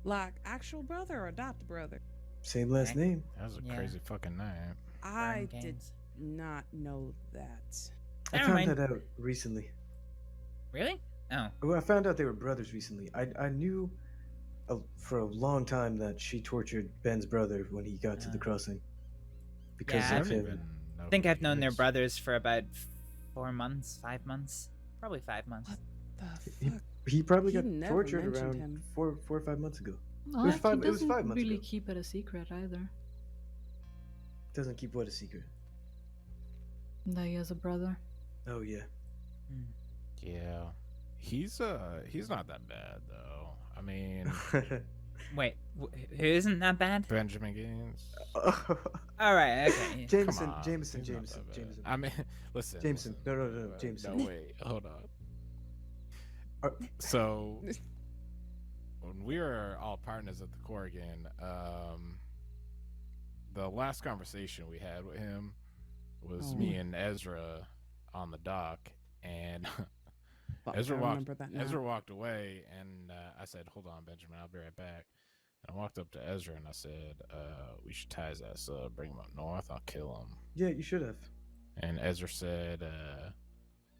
Like, actual brother or adopted brother? Same last Okay. name. That was a Yeah. crazy fucking name. I Vern did Gaines. not know that. I Never found mind. that out recently. Really? Oh. Well, I found out they were brothers recently. I knew for a long time that she tortured Ben's brother when he got to the crossing because Yeah, I of don't him. even know I think who I've he known their is. brothers for about 4 months, 5 months. Probably 5 months. What the He- fuck? He probably He got never tortured mentioned around him. 4 or 5 months ago. Oh, was he five- it was doesn't 5 months really ago. keep it a secret either. Doesn't keep what a secret. That he has a brother. Oh yeah. Yeah. He's not that bad though. I mean, Wait, who isn't that bad? Benjamin Gaines. All right, okay. Jameson, Come on, Jameson, he's not Jameson, that bad. Jameson. I mean, listen. Jameson. listen. No, Jameson. No, wait, hold on. Uh, So, when we were all partners at the Corrigan, the last conversation we had with him was me and Ezra on the dock, and Fuck, Ezra I walked. remember that now. Ezra walked away, and I said, "Hold on, Benjamin, I'll be right back." And I walked up to Ezra and I said, "We should tie his ass up, bring him up north. I'll kill him." Yeah, you should have. And Ezra said,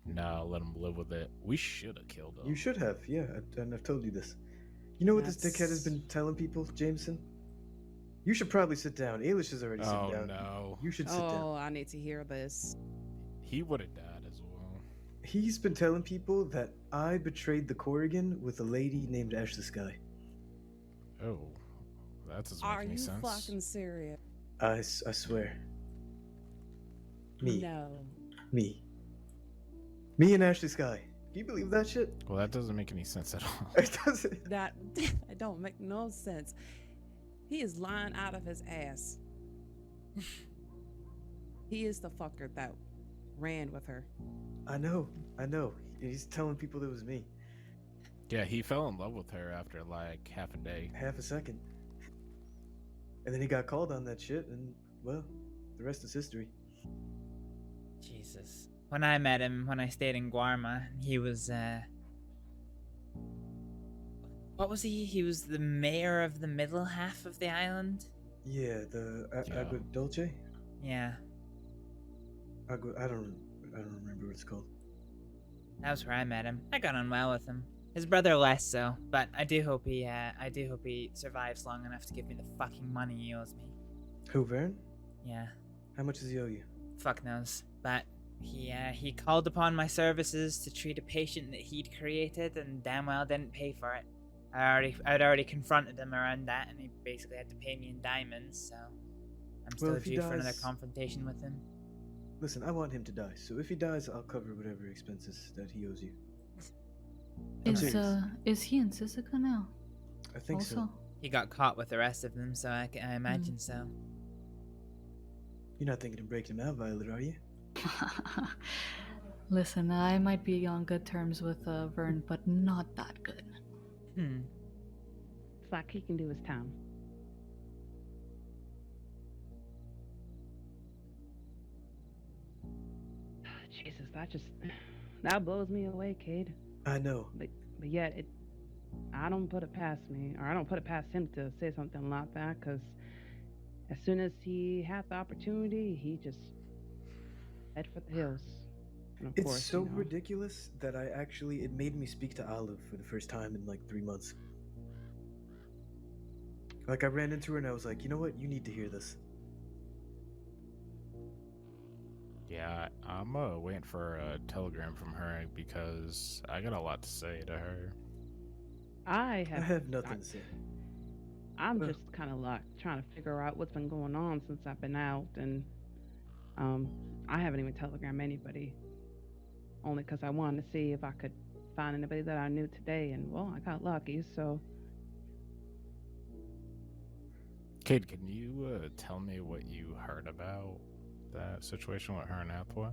"No, let him live with it. We should have killed him." You should have. Yeah, and I've told you this. You know what this dickhead has That's- been telling people, Jameson? You should probably sit down. Ailish is already Oh sitting down. no, You should sit Oh, down. I need to hear this. he would have died as well. He's been telling people that I betrayed the Corrigan with a lady named Ashley Sky. Oh, that doesn't Are make any you sense. fucking serious? I swear. Me. No. Me. Me and Ashley Sky. Do you believe that shit? Well, that doesn't make any sense at all. It doesn't. That it don't make no sense. He is lying out of his ass. He is the fucker that ran with her. I know. He's telling people it was me. Yeah, he fell in love with her after like half a day. Half a second. And then he got called on that shit, and, well, the rest is history. Jesus. When I met him, when I stayed in Guarma, he was, what was he? He was the mayor of the middle half of the island? Yeah, the Yeah. Agua Dulce? Yeah, I don't remember what it's called. that was where I met him. I got on well with him. His brother less so, but I do hope he survives long enough to give me the fucking money he owes me. Who, Vern? Yeah, How much does he owe you? fuck knows. But He called upon my services to treat a patient that he'd created, and damn well didn't pay for it. I'd already confronted him around that, and he basically had to pay me in diamonds. So I'm still if he due for another dies- confrontation with him. Listen, I want him to die, so if he dies, I'll cover whatever expenses that he owes you. I'm Is serious. is he in Sisika now? I think Also, so. He got caught with the rest of them, so I imagine so. You're not thinking of breaking him out, Violet, are you? listen, I might be on good terms with Vern, but not that good. It's like he can do his time. Jesus, that blows me away, Cade. I know. But yet I don't put it past me, or I don't put it past him to say something like that, because as soon as he had the opportunity, he just head for the hills. And of It's course, so you know, ridiculous that it made me speak to Olive for the first time in like 3 months. Like, I ran into her and I was like, you know what? You need to hear this. Yeah, I'm waiting for a telegram from her because I got a lot to say to her. I have nothing to say. I'm just kind of like trying to figure out what's been going on since I've been out, and I haven't even telegrammed anybody, only because I wanted to see if I could find anybody that I knew today, and well, I got lucky, so. Kate, can you tell me what you heard about that situation with her and Athwa?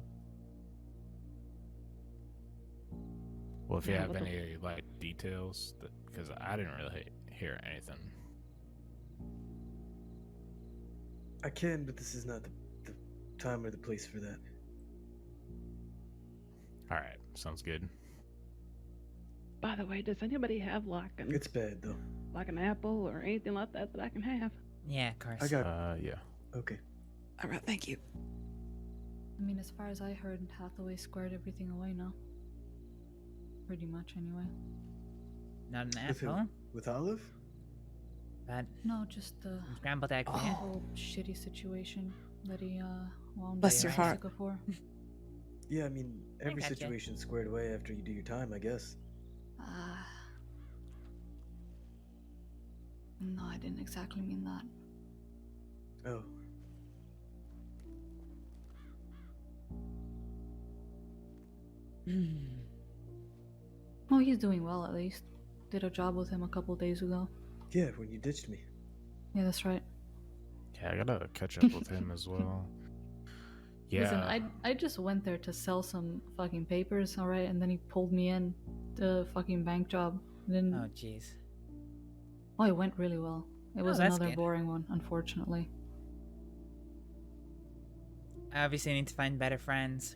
Well, if you Yeah, have what the- any like details, because I didn't really hear anything. I can, but this is not the time or the place for that. All right, sounds good. By the way, does anybody have like It's bad, though. an apple or anything like that I can have? Yeah, of course. I got... Yeah. Okay. All right, thank you. I mean, as far as I heard, Hathaway squared everything away now. Pretty much, anyway. Not an With who? apple, With Olive? but No, just the scrambled egg. for you. whole shitty situation that he wound Bless up your in heart. Jessica for. Yeah, I mean, every gotcha. situation's squared away after you do your time, I guess. No, I didn't exactly mean that. Oh. Oh, he's doing well at least. Did a job with him a couple days ago. Yeah, when you ditched me. Yeah, that's right. Yeah, I gotta catch up with him as well. Yeah. Listen, I just went there to sell some fucking papers, alright, and then he pulled me in the fucking bank job. Then Oh, jeez. oh, it went really well. It was that's another good. boring one, unfortunately. I obviously need to find better friends.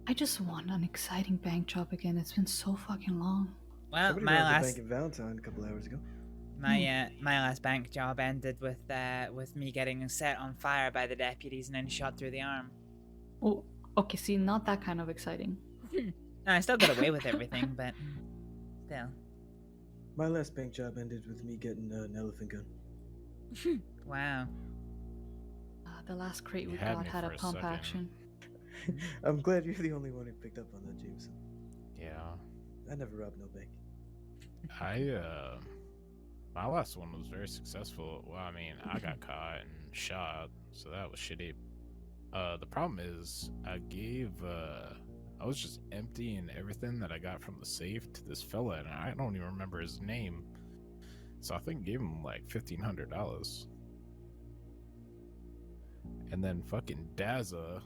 I just want an exciting bank job again. It's been so fucking long. Well, Somebody my robbed the last bank in Valentine a couple hours ago. my last bank job ended with me getting set on fire by the deputies and then shot through the arm. Oh, okay, see, not that kind of exciting. No, I still got away with everything, but still. My last bank job ended with me getting an elephant gun. Wow. The last crate You we had got me had a for a pump second. action. I'm glad you're the only one who picked up on that, Jameson. Yeah. I never robbed no bank. My last one was very successful. Well, I mean, I got caught and shot, so that was shitty. The problem is, I was just emptying everything that I got from the safe to this fella, and I don't even remember his name. So I think I gave him like $1,500. And then fucking Dazza,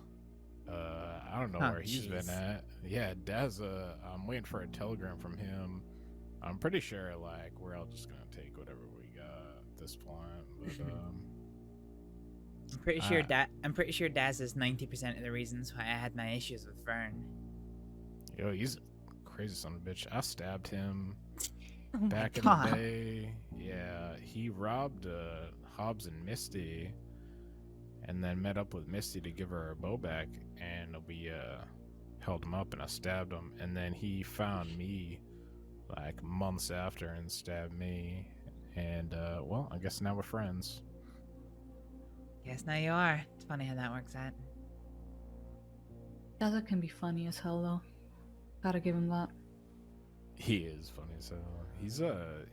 I don't know Oh, where he's been jeez. at. Yeah, Dazza, I'm waiting for a telegram from him. I'm pretty sure, like, we're all just gonna take whatever we got at this point. But, I'm pretty sure Daz is 90% of the reasons why I had my issues with Vern. yo, he's a crazy son of a bitch. I stabbed him Oh my back in God. the day. Yeah, he robbed Hobbs and Misty, and then met up with Misty to give her bow back, and we held him up, and I stabbed him, and then he found me like months after and stabbed me, and well, I guess now we're friends. Guess now you are. It's funny how that works out. Daza can be funny as hell though. Gotta give him that. He is funny as hell.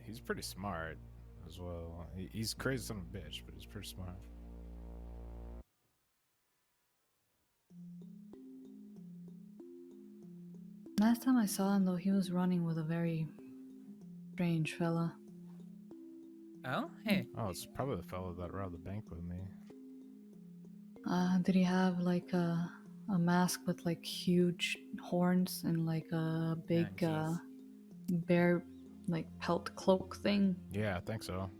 He's pretty smart as well. He's crazy son of a bitch, but he's pretty smart. Last time I saw him though, he was running with a very strange fella. Oh, hey. Oh, it's probably the fellow that robbed the bank with me. Did he have like a mask with like huge horns and like a big jeez. bear like pelt cloak thing? Yeah, I think so.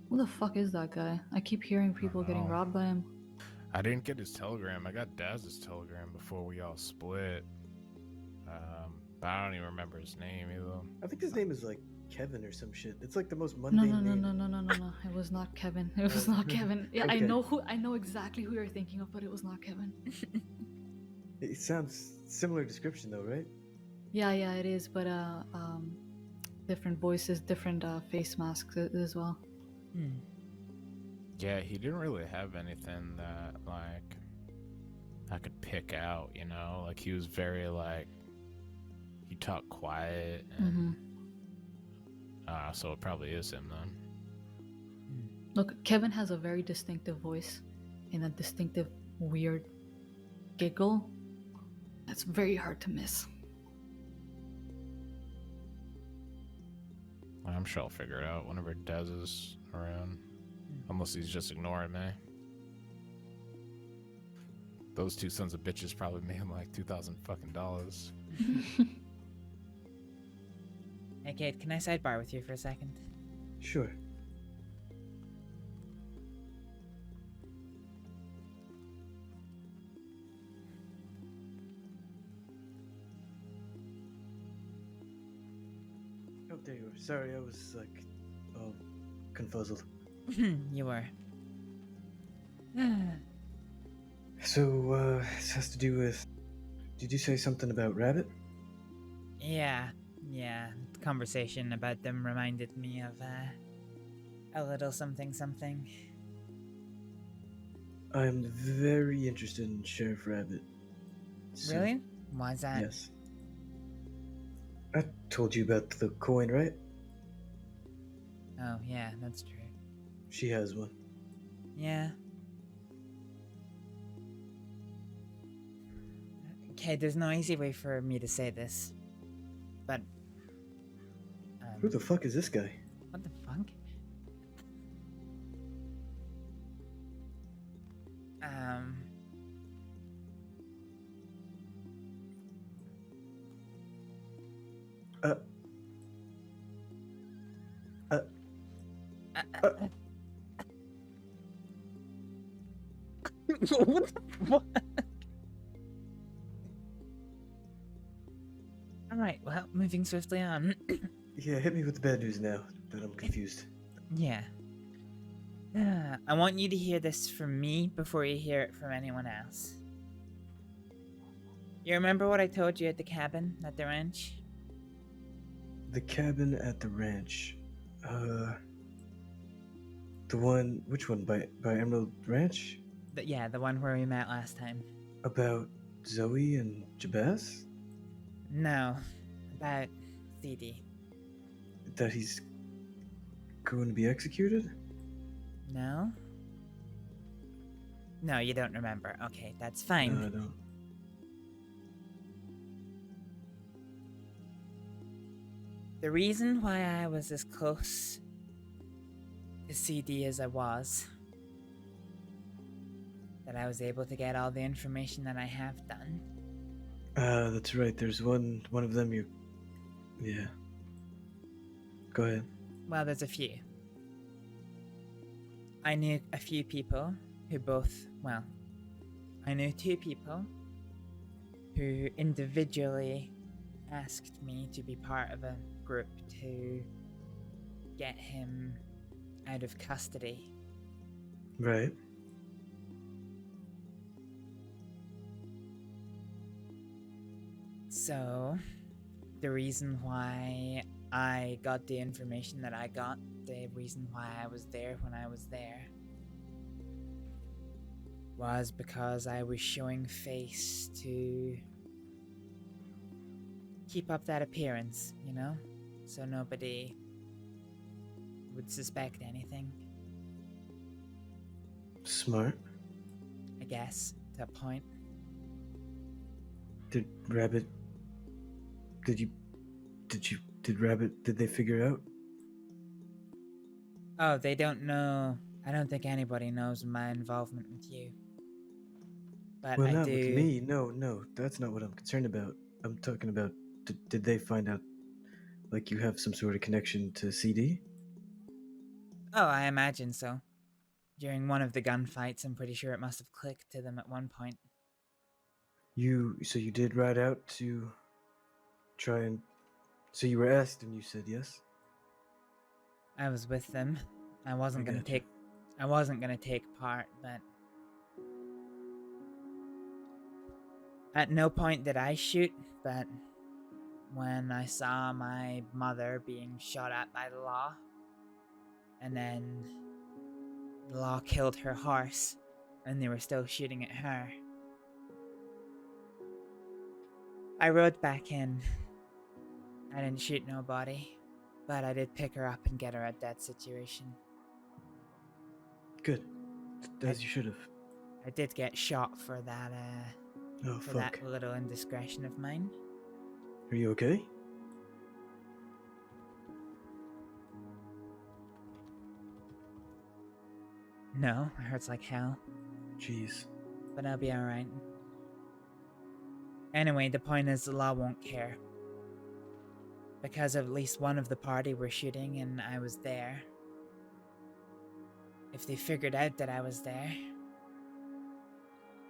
Who the fuck is that guy? I keep hearing people getting know. robbed by him. I didn't get his telegram. I got Daz's telegram before we all split. But I don't even remember his name either. I think his name is like Kevin or some shit. It's like the most No, mundane no, no, name. no. It was not Kevin. It was not Kevin. Yeah, Okay. I know exactly who you're thinking of, but it was not Kevin. It sounds similar description though, right? Yeah, it is, but different voices, different face masks as well. Yeah, he didn't really have anything that like I could pick out, you know? Like he was very like he talked quiet and so it probably is him then. Look, Kevin has a very distinctive voice and a distinctive weird giggle. That's very hard to miss. I'm sure I'll figure it out whenever Dez is around. Unless he's just ignoring me. Those two sons of bitches probably made him like $2,000 fucking dollars. Hey, Kate, can I sidebar with you for a second? Sure. Oh, there you are. Sorry, I was like, oh, confuzzled. You were. So, this has to do with. Did you say something about Rabbit? Yeah. The conversation about them reminded me of a little something. I'm very interested in Sheriff Rabbit. So- Really? Why's that? Yes. I told you about the coin, right? Oh, yeah, that's true. She has one. Yeah. Okay, there's no easy way for me to say this, but Who the fuck is this guy? what the fuck? What the fuck? Alright, well, moving swiftly on. Yeah, hit me with the bad news now, that I'm confused. Yeah. I want you to hear this from me before you hear it from anyone else. You remember what I told you at the cabin at the ranch? The cabin at the ranch. The one, which one? By Emerald Ranch? Yeah, the one where we met last time. About Zoe and Jabaz? No, about CD. That he's going to be executed? No? No, you don't remember. Okay, that's fine. No, I don't. The reason why I was as close to CD as I was, that I was able to get all the information that I have done. That's right. There's one of them you... Yeah. Go ahead. Well, there's a few. I knew a few people who both, well, I knew two people who individually asked me to be part of a group to get him out of custody. Right. So, the reason why I got the information that I got, the reason why I was there when I was there, was because I was showing face to keep up that appearance, you know? So nobody would suspect anything, Smart. I guess, to a point. Did Rabbit... Did they figure out? Oh, they don't know. I don't think anybody knows my involvement with you. But Well, I not do. with me. No, that's not what I'm concerned about. I'm talking about, did they find out, like, you have some sort of connection to CD? Oh, I imagine so. During one of the gunfights, I'm pretty sure it must have clicked to them at one point. So you did ride out to try and... So you were asked and you said yes? I was with them. I wasn't gonna gotcha. take part, but at no point did I shoot, but when I saw my mother being shot at by the law, and then the law killed her horse, and they were still shooting at her, I rode back in. I didn't shoot nobody, but I did pick her up and get her out of that situation. Good. As you should have. I did get shot for that, Oh, for fuck. that little indiscretion of mine. Are you okay? No, it hurts like hell, Jeez. but I'll be alright. Anyway, the point is the law won't care. Because at least one of the party were shooting and I was there. If they figured out that I was there,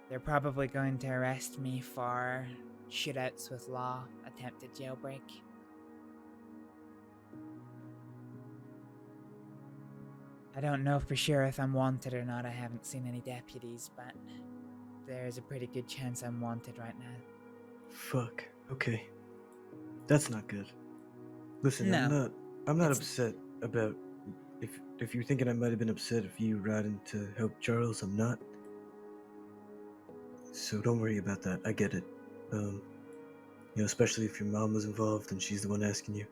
they're probably going to arrest me for shootouts with law, attempted jailbreak. I don't know for sure if I'm wanted or not. I haven't seen any deputies, but there's a pretty good chance I'm wanted right now. Fuck. Okay. That's not good. Listen, No. I'm not upset about... If you're thinking I might have been upset if you riding to help Charles, I'm not. So don't worry about that. I get it. You know, especially if your mom was involved and she's the one asking you.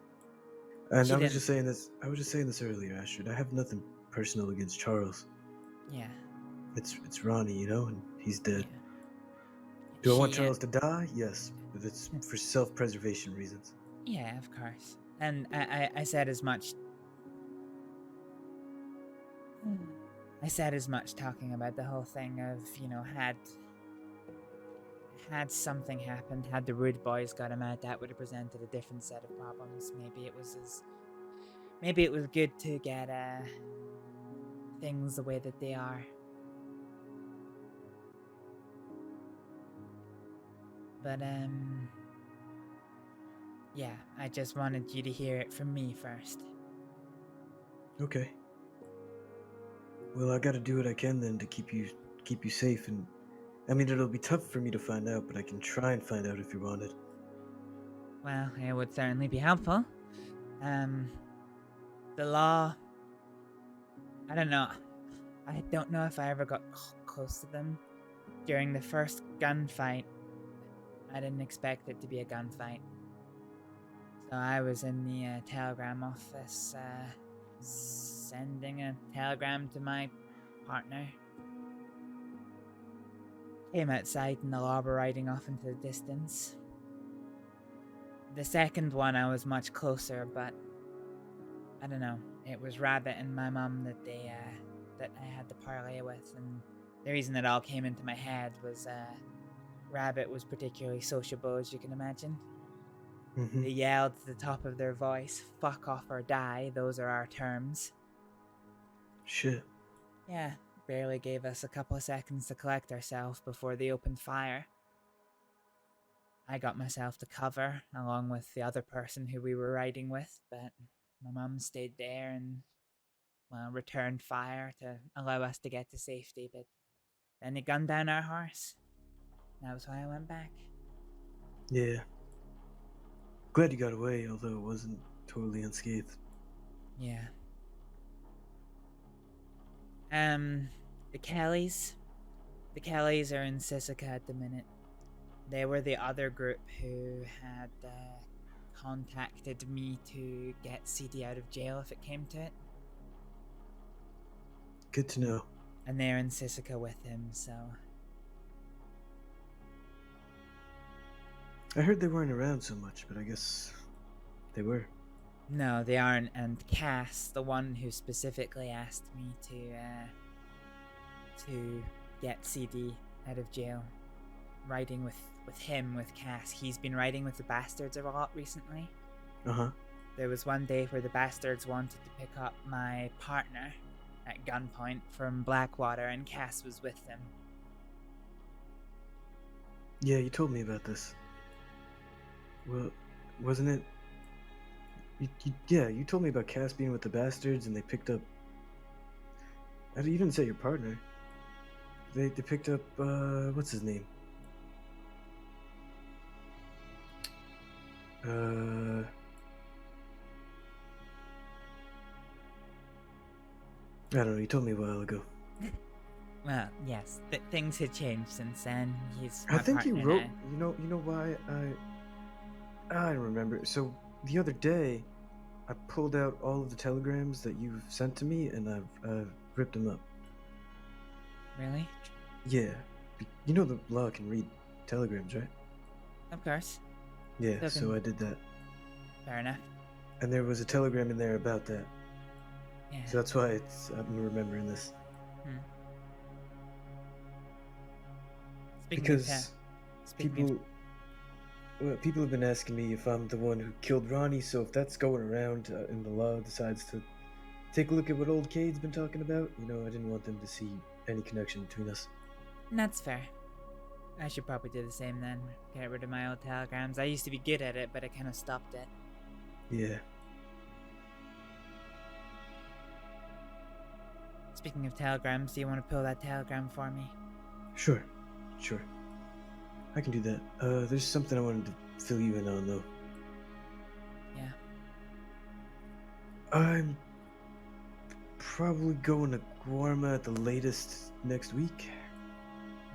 And She I was didn't. just saying this. I was just saying this earlier, Astrid. I have nothing personal against Charles. Yeah. It's Ronnie, you know, and he's Yeah. dead. Do I want She, Charles to die? Yes, but it's for self-preservation reasons. Yeah, of course. And I said as much. I said as much talking about the whole thing of, you know, had something happened, had the rude boys got him out, that would have presented a different set of problems. Maybe it was good to get things the way that they are. But yeah, I just wanted you to hear it from me first. Okay. Well, I gotta do what I can then to keep you safe, and I mean it'll be tough for me to find out, but I can try and find out if you're wanted. Well, it would certainly be helpful. The law, I don't know. I don't know if I ever got close to them. During the first gunfight, I didn't expect it to be a gunfight. So I was in the telegram office, sending a telegram to my partner. Came outside and the law were riding off into the distance. The second one I was much closer, but I don't know. It was Rabbit and my mum that I had to parlay with, and the reason it all came into my head was Rabbit was particularly sociable, as you can imagine. Mm-hmm. They yelled at the top of their voice, "Fuck off or die," those are our terms. Shit. Yeah, barely gave us a couple of seconds to collect ourselves before they opened fire. I got myself to cover, along with the other person who we were riding with, but my mum stayed there and, well, returned fire to allow us to get to safety, but then they gunned down our horse. That was why I went back. Yeah. Glad you got away, although it wasn't totally unscathed. Yeah. The Kellys are in Sisika at the minute. They were the other group who had contacted me to get CD out of jail if it came to it. Good to know. And they're in Sisika with him, so... I heard they weren't around so much, but I guess they were. No, they aren't, and Cass, the one who specifically asked me to get CD out of jail, riding with him, with Cass. He's been riding with the Bastards a lot recently. Uh-huh. There was one day where the Bastards wanted to pick up my partner at gunpoint from Blackwater, and Cass was with them. Yeah, you told me about this. Well, wasn't it... you told me about Cass being with the Bastards, and they picked up... You didn't say your partner. They picked up, what's his name? I don't know, you told me a while ago. Well, yes, things had changed since then. He's I my think you partner wrote, now. you know why I remember. So, the other day, I pulled out all of the telegrams that you've sent to me, and I've ripped them up. Really? Yeah. You know the law can read telegrams, right? Of course. Yeah, Doesn't- so I did that. Fair enough. And there was a telegram in there about that. Yeah. So that's why I'm remembering this. Speaking Because of speaking of- people have been asking me if I'm the one who killed Ronnie, so if that's going around and the law decides to take a look at what old Cade's been talking about, I didn't want them to see any connection between us. That's fair. I should probably do the same then. Get rid of my old telegrams. I used to be good at it, but I kind of stopped it. Yeah. Speaking of telegrams, do you want to pull that telegram for me? Sure. I can do that. There's something I wanted to fill you in on, though. Yeah. I'm probably going to Guarma at the latest next week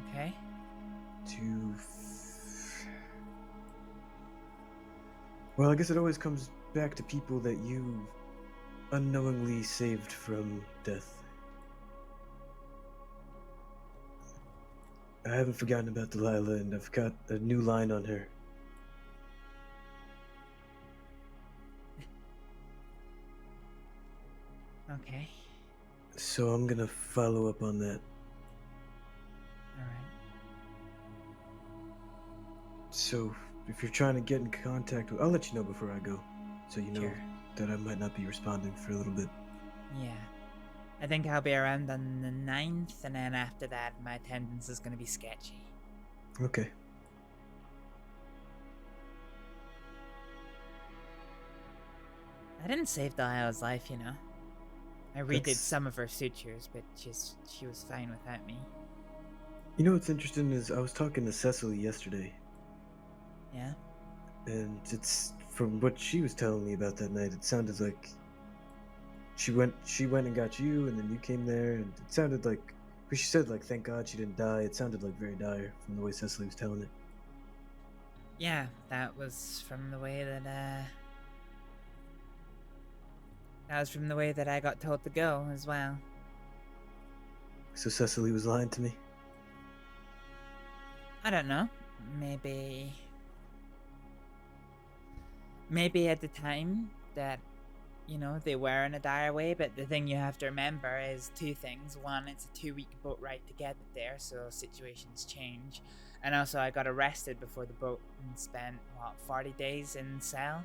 Okay. to... Well, I guess it always comes back to people that you unknowingly saved from death. I haven't forgotten about Delilah, and I've got a new line on her. Okay. So I'm gonna follow up on that. Alright. So if you're trying to get in contact with... I'll let you know before I go, so you know Sure. that I might not be responding for a little bit. Yeah. I think I'll be around on the 9th, and then after that, my attendance is going to be sketchy. Okay. I didn't save Delilah's life, I redid That's- some of her sutures, but she was fine without me. You know what's interesting is I was talking to Cecily yesterday, Yeah? and it's from what she was telling me about that night. It sounded like she went and got you, and then you came there, and it sounded like, because she said like, thank God she didn't die. It sounded like very dire from the way Cecily was telling it. Yeah, that was from the way that I got told to go as well. So Cecily was lying to me. I don't know. Maybe at the time that, they were in a dire way, but the thing you have to remember is two things. One, it's a 2-week boat ride to get there, so situations change. And also, I got arrested before the boat and spent, 40 days in cell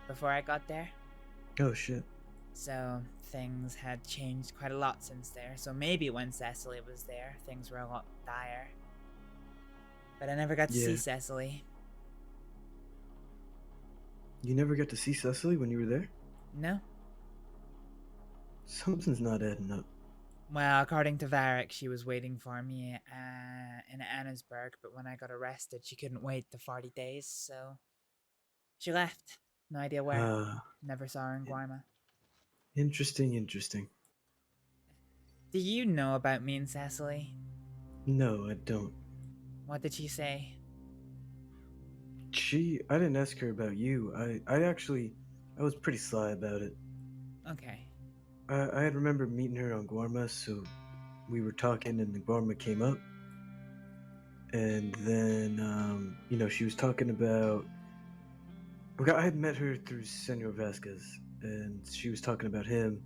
before I got there. Oh shit. So things had changed quite a lot since there. So maybe when Cecily was there, things were a lot dire. But I never got to see Yeah. Cecily. You never got to see Cecily when you were there? No. Something's not adding up. Well, according to Varek, she was waiting for me in Annesburg, but when I got arrested, she couldn't wait the 40 days, so she left. No idea where. Ah, Never saw her in Guarma. interesting. Do you know about me and Cecily? No, I don't. What did she say? I didn't ask her about you. I was pretty sly about it. Okay. I had remembered meeting her on Guarma, so we were talking and the Guarma came up. And then, she was talking about... I had met her through Senor Vasquez, and she was talking about him.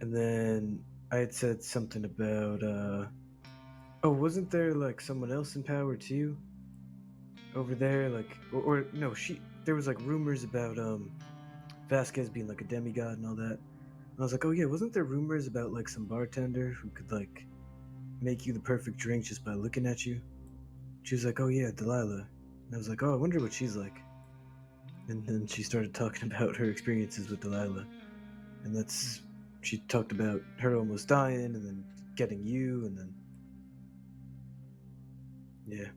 And then I had said something about, oh, wasn't there, like, someone else in power, too? Over there, like... Or no, there was, like, rumors about, Vasquez being, like, a demigod and all that. And I was like, oh, yeah, wasn't there rumors about, like, some bartender who could, like, make you the perfect drink just by looking at you? She was like, oh, yeah, Delilah. And I was like, oh, I wonder what she's like. And then she started talking about her experiences with Delilah. And she talked about her almost dying and then getting you and then... Yeah.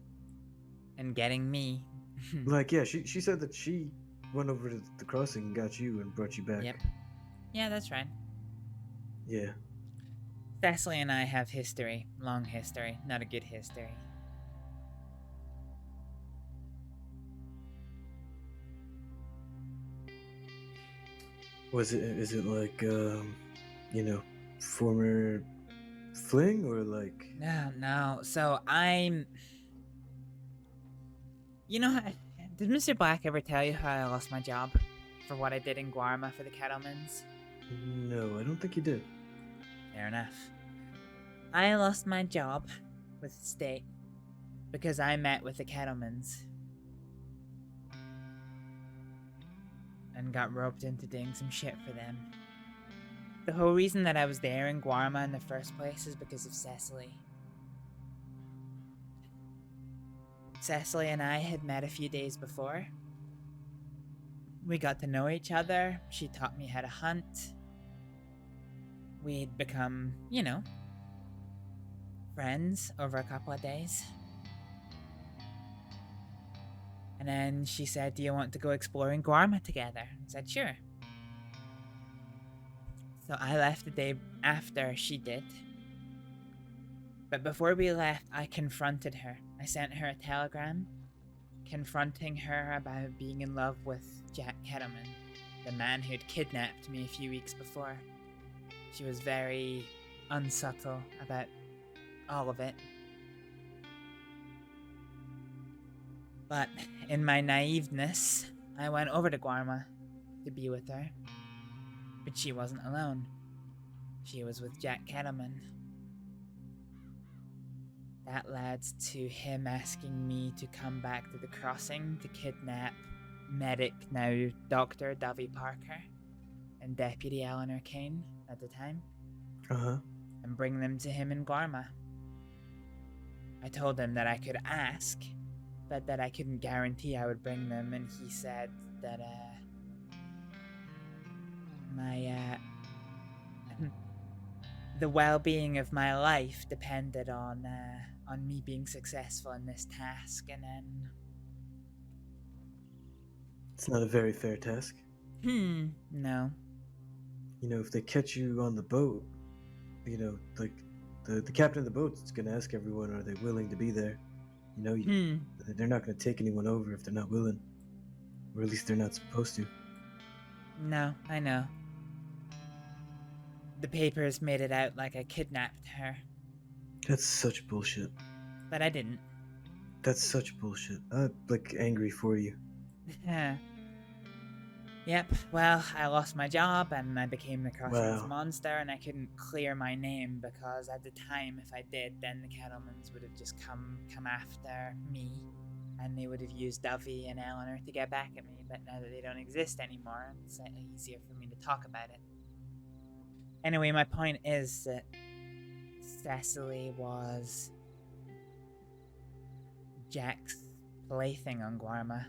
And getting me. Like, yeah, she said that she went over to the crossing and got you and brought you back. Yep. Yeah, that's right. Yeah. Cecily and I have history. Long history. Not a good history. Is it like, former fling or like... No. So I'm... You know, did Mr. Black ever tell you how I lost my job? For what I did in Guarma for the Kettlemans? No, I don't think you did. Fair enough. I lost my job with the state because I met with the Kettlemans and got roped into doing some shit for them. The whole reason that I was there in Guarma in the first place is because of Cecily. Cecily and I had met a few days before. We got to know each other. She taught me how to hunt. We'd become, friends over a couple of days. And then she said, do you want to go exploring Guarma together? I said, sure. So I left the day after she did. But before we left, I confronted her. I sent her a telegram confronting her about being in love with Jack Kettleman, the man who'd kidnapped me a few weeks before. She was very unsubtle about all of it. But in my naiveness, I went over to Guarma to be with her. But she wasn't alone. She was with Jack Kettleman. That led to him asking me to come back to the crossing to kidnap medic, now Dr. Davy Parker, and Deputy Eleanor Kane at the time. And bring them to him in Guarma. I told him that I could ask, but that I couldn't guarantee I would bring them, and he said that, the well-being of my life depended on me being successful in this task, and then... It's not a very fair task. No. If they catch you on the boat, like, the captain of the boat is going to ask everyone, are they willing to be there? They're not going to take anyone over if they're not willing. Or at least they're not supposed to. No, I know. The papers made it out like I kidnapped her. That's such bullshit. But I didn't. That's such bullshit. I'm, angry for you. Yep, well, I lost my job and I became the Crossings Wow. monster, and I couldn't clear my name because at the time, if I did, then the Kettlemans would have just come after me, and they would have used Duffy and Eleanor to get back at me. But now that they don't exist anymore, it's slightly easier for me to talk about it. Anyway, my point is that Cecily was Jack's plaything on Guarma.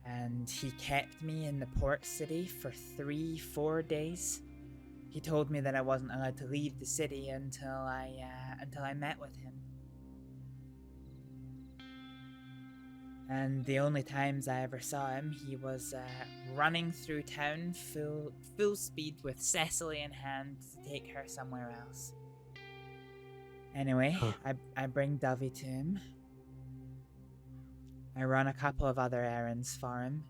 And he kept me in the port city for 3-4 days. He told me that I wasn't allowed to leave the city until I met with him. And the only times I ever saw him, he was running through town full speed with Cecily in hand to take her somewhere else. Anyway, I bring Dovey to him. I run a couple of other errands for him,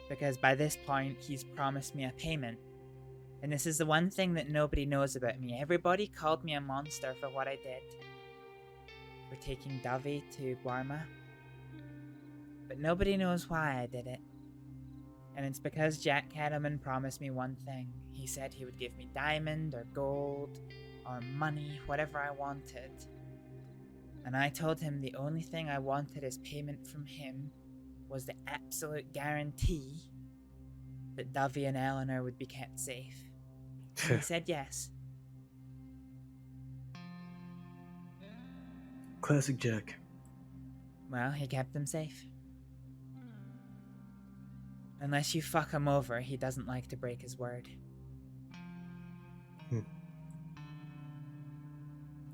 because by this point he's promised me a payment. And this is the one thing that nobody knows about me. Everybody called me a monster for what I did. For taking Dovey to Guarma. But nobody knows why I did it. And it's because Jack Kettleman promised me one thing. He said he would give me diamond or gold or money, whatever I wanted. And I told him the only thing I wanted as payment from him was the absolute guarantee that Dovey and Eleanor would be kept safe. And he said yes. Classic Jack. Well, he kept them safe. Unless you fuck him over, he doesn't like to break his word.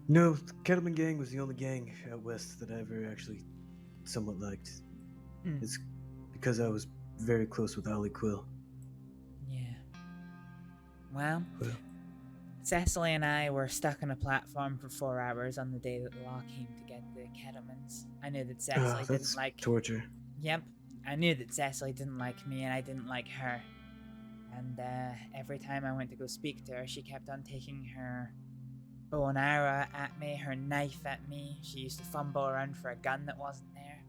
No, the Kettleman gang was the only gang out west that I ever actually somewhat liked. It's because I was very close with Ollie Quill. Yeah. Well, Cecily and I were stuck on a platform for 4 hours on the day that the law came to get the Kettlemans. I knew that Cecily didn't like... torture. Yep. I knew that Cecily didn't like me and I didn't like her. And every time I went to go speak to her, she kept on taking her bow and arrow at me, her knife at me. She used to fumble around for a gun that wasn't there.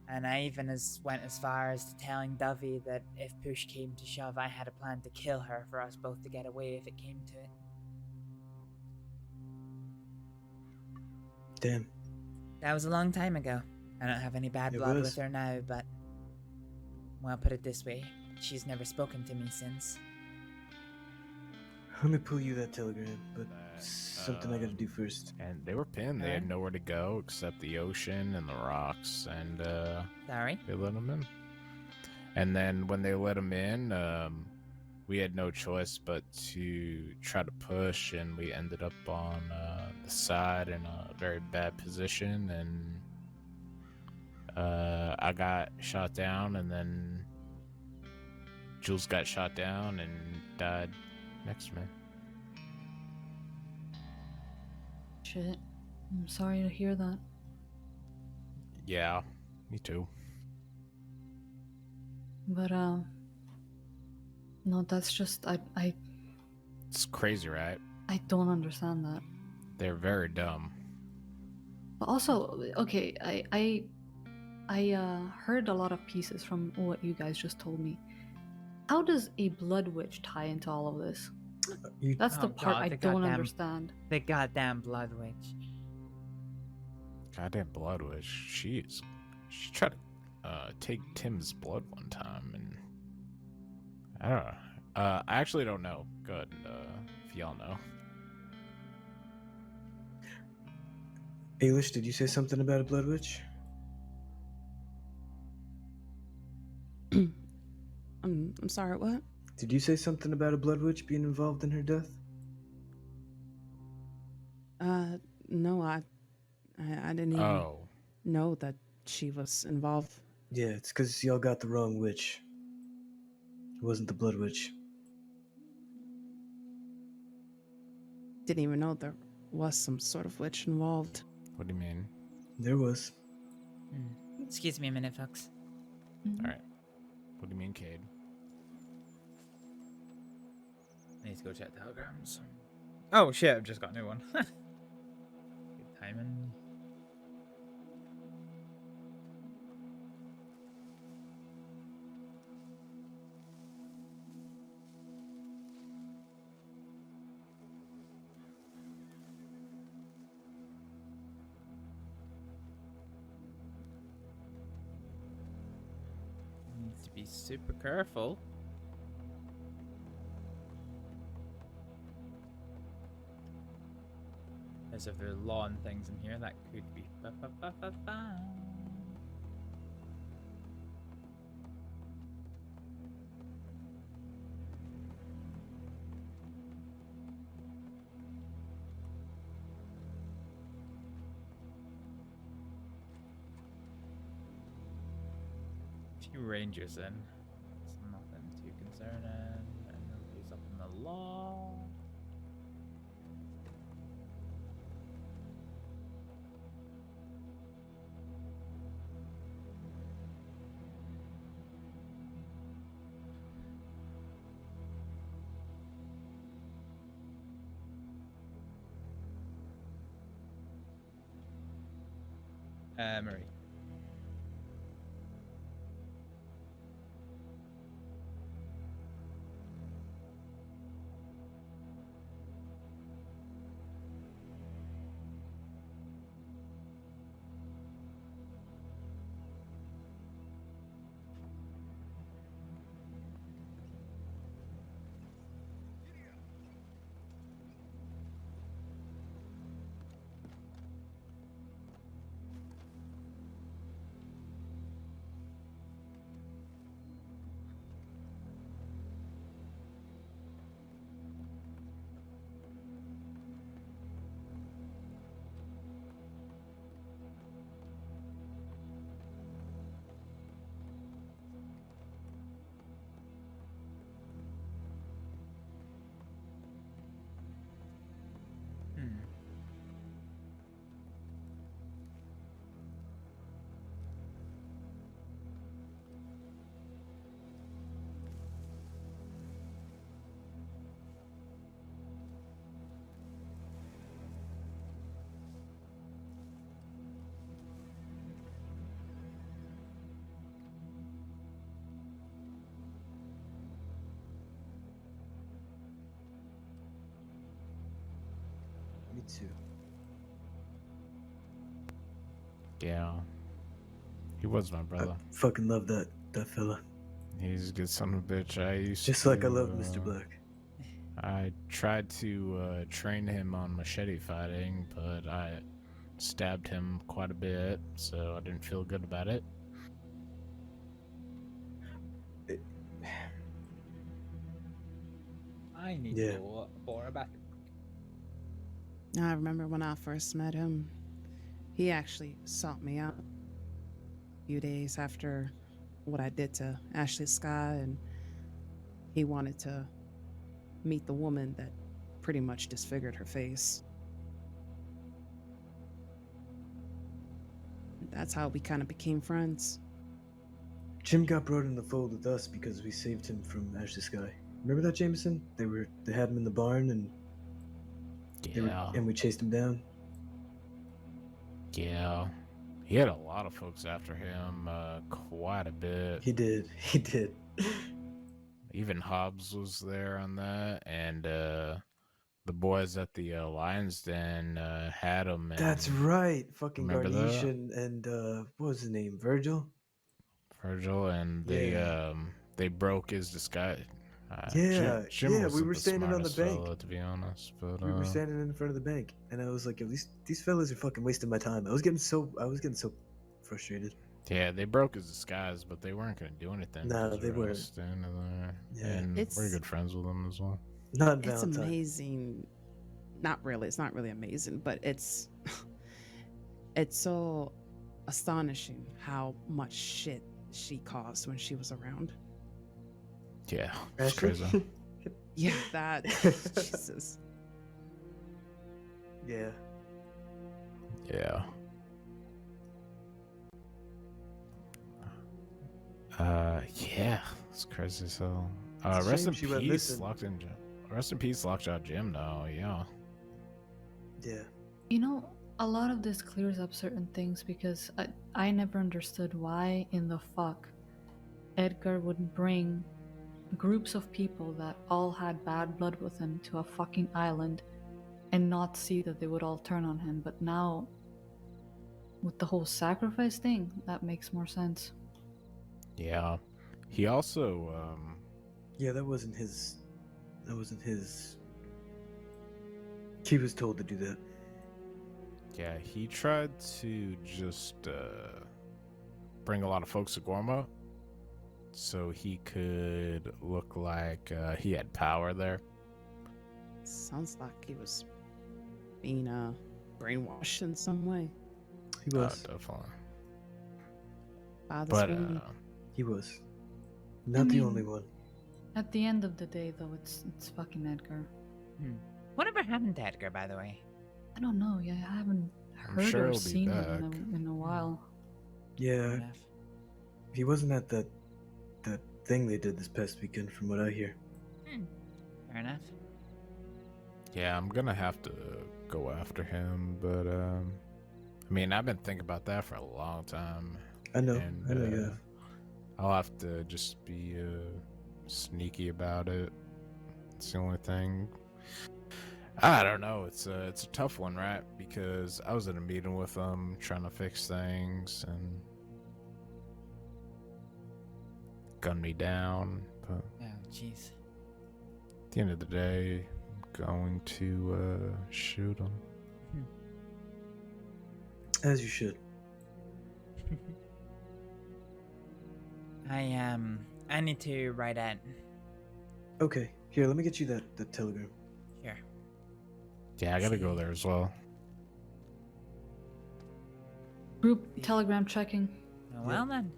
And I even went as far as to telling Dovey that if push came to shove, I had a plan to kill her for us both to get away if it came to it. Damn. That was a long time ago. I don't have any bad blood with her now, but... Well, put it this way. She's never spoken to me since. Let me pull you that telegram, but something I gotta do first. And they were pinned. They had nowhere to go except the ocean and the rocks, and Sorry? they let them in. And then when they let them in, we had no choice but to try to push, and we ended up on the side in a very bad position, and I got shot down, and then Jules got shot down and died next to me. Shit. I'm sorry to hear that. Yeah, me too. But, no, that's just, I It's crazy, right? I don't understand that. They're very dumb. But also, okay, I heard a lot of pieces from what you guys just told me. How does a blood witch tie into all of this? That's the part I don't understand. The goddamn blood witch. Goddamn blood witch. She tried to take Tim's blood one time, and I don't know. I actually don't know. Good, if y'all know. Ailish, did you say something about a blood witch? I'm sorry, what? Did you say something about a blood witch being involved in her death? No, I didn't even know that she was involved. Yeah, it's because y'all got the wrong witch. It wasn't the blood witch. Didn't even know there was some sort of witch involved. What do you mean? There was. Excuse me a minute, folks. Alright. What do you mean, Cade? I need to go check telegrams. Oh shit, I've just got a new one. Good timing. Needs to be super careful. As if there's law and things in here, that could be few rangers in. It's nothing too concerning. And nobody's up in the law. Marie. Hmm. Me too. Yeah. He was my I brother. fucking love that fella. He's a good son of a bitch. I used Just to, like I love Mr. Black. I tried to train him on machete fighting, but I stabbed him quite a bit, so I didn't feel good about it. I need Yeah. to go for a bathroom. I remember when I first met him, he actually sought me out a few days after what I did to Ashley Sky, and he wanted to meet the woman that pretty much disfigured her face. That's how we kind of became friends. Jim got brought in the fold with us because we saved him from Ashley Sky. Remember that, Jameson? They had him in the barn and Yeah. and we chased him down. Yeah. He had a lot of folks after him, quite a bit. He did. Even Hobbs was there on that, and the boys at the Lions Den had him. And That's right. Fucking remember Garnish that? and what was his name? Virgil? Virgil, and they broke his disguise. Yeah, Jim yeah, we wasn't were the standing on the smartest bank. fella, to be honest, but We were standing in front of the bank, and I was like, "Yo, these fellas are fucking wasting my time." I was getting so frustrated. yeah, they broke his disguise, but they weren't gonna do anything. No, because they we were all weren't. standing there, Yeah. and we're It's- good friends with them as well. Not in It's Valentine. amazing. Not really. It's not really amazing, but it's it's so astonishing how much shit she caused when she was around. Yeah, it's Ashley? crazy. Yeah, that Jesus. Yeah. Yeah. Yeah, it's crazy as hell. It's a Rest shame in she went peace, missing. Rest in peace, Lockjaw Jim. Though, yeah. Yeah. You know, a lot of this clears up certain things because I never understood why in the fuck Edgar would bring groups of people that all had bad blood with him to a fucking island and not see that they would all turn on him. But now, with the whole sacrifice thing, that makes more sense. Yeah. He also, Yeah, that wasn't his. He was told to do that. yeah, he tried to just bring a lot of folks to Gorma so he could look like he had power there. Sounds like he was being brainwashed in some way He was. Definitely. by this But woman. He was. Not the mean- only one. At the end of the day, though, it's fucking Edgar. Whatever happened to Edgar, by the way? I don't know. Yeah, I haven't I'm heard sure or he'll be seen back. him in a while. Yeah, Enough. he wasn't at that thing they did this past weekend, from what I hear. Fair enough. yeah, I'm gonna have to go after him, but I mean, I've been thinking about that for a long time. I know. And, I know you have. I'll have to just be sneaky about it. It's the only thing. I don't know. It's a tough one, right? Because I was in a meeting with them trying to fix things and gunned me down. But Oh, jeez. at the end of the day, I'm going to shoot them. As you should. I need to write in. Okay, here, let me get you the telegram. Here. Yeah, I gotta go there as well. Group telegram checking. Oh, well then.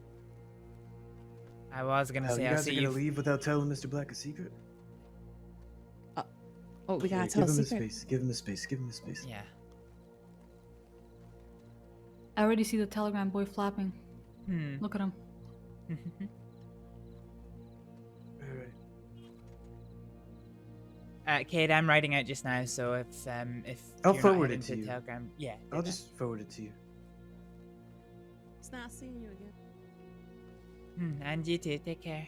I was gonna You say I'll guys see are you. gonna leave without telling Mr. Black a secret? Oh, we Yeah, gotta tell give a him secret. his space. Give him his space. Give him his space. Yeah. I already see the telegram boy flapping. Hmm. Look at him. Alright. Kate, I'm writing out just now, so if I'll you're not forward heading it to you. Telegram, yeah. do I'll that. just forward it to you. It's not seeing you again. And you too. Take care.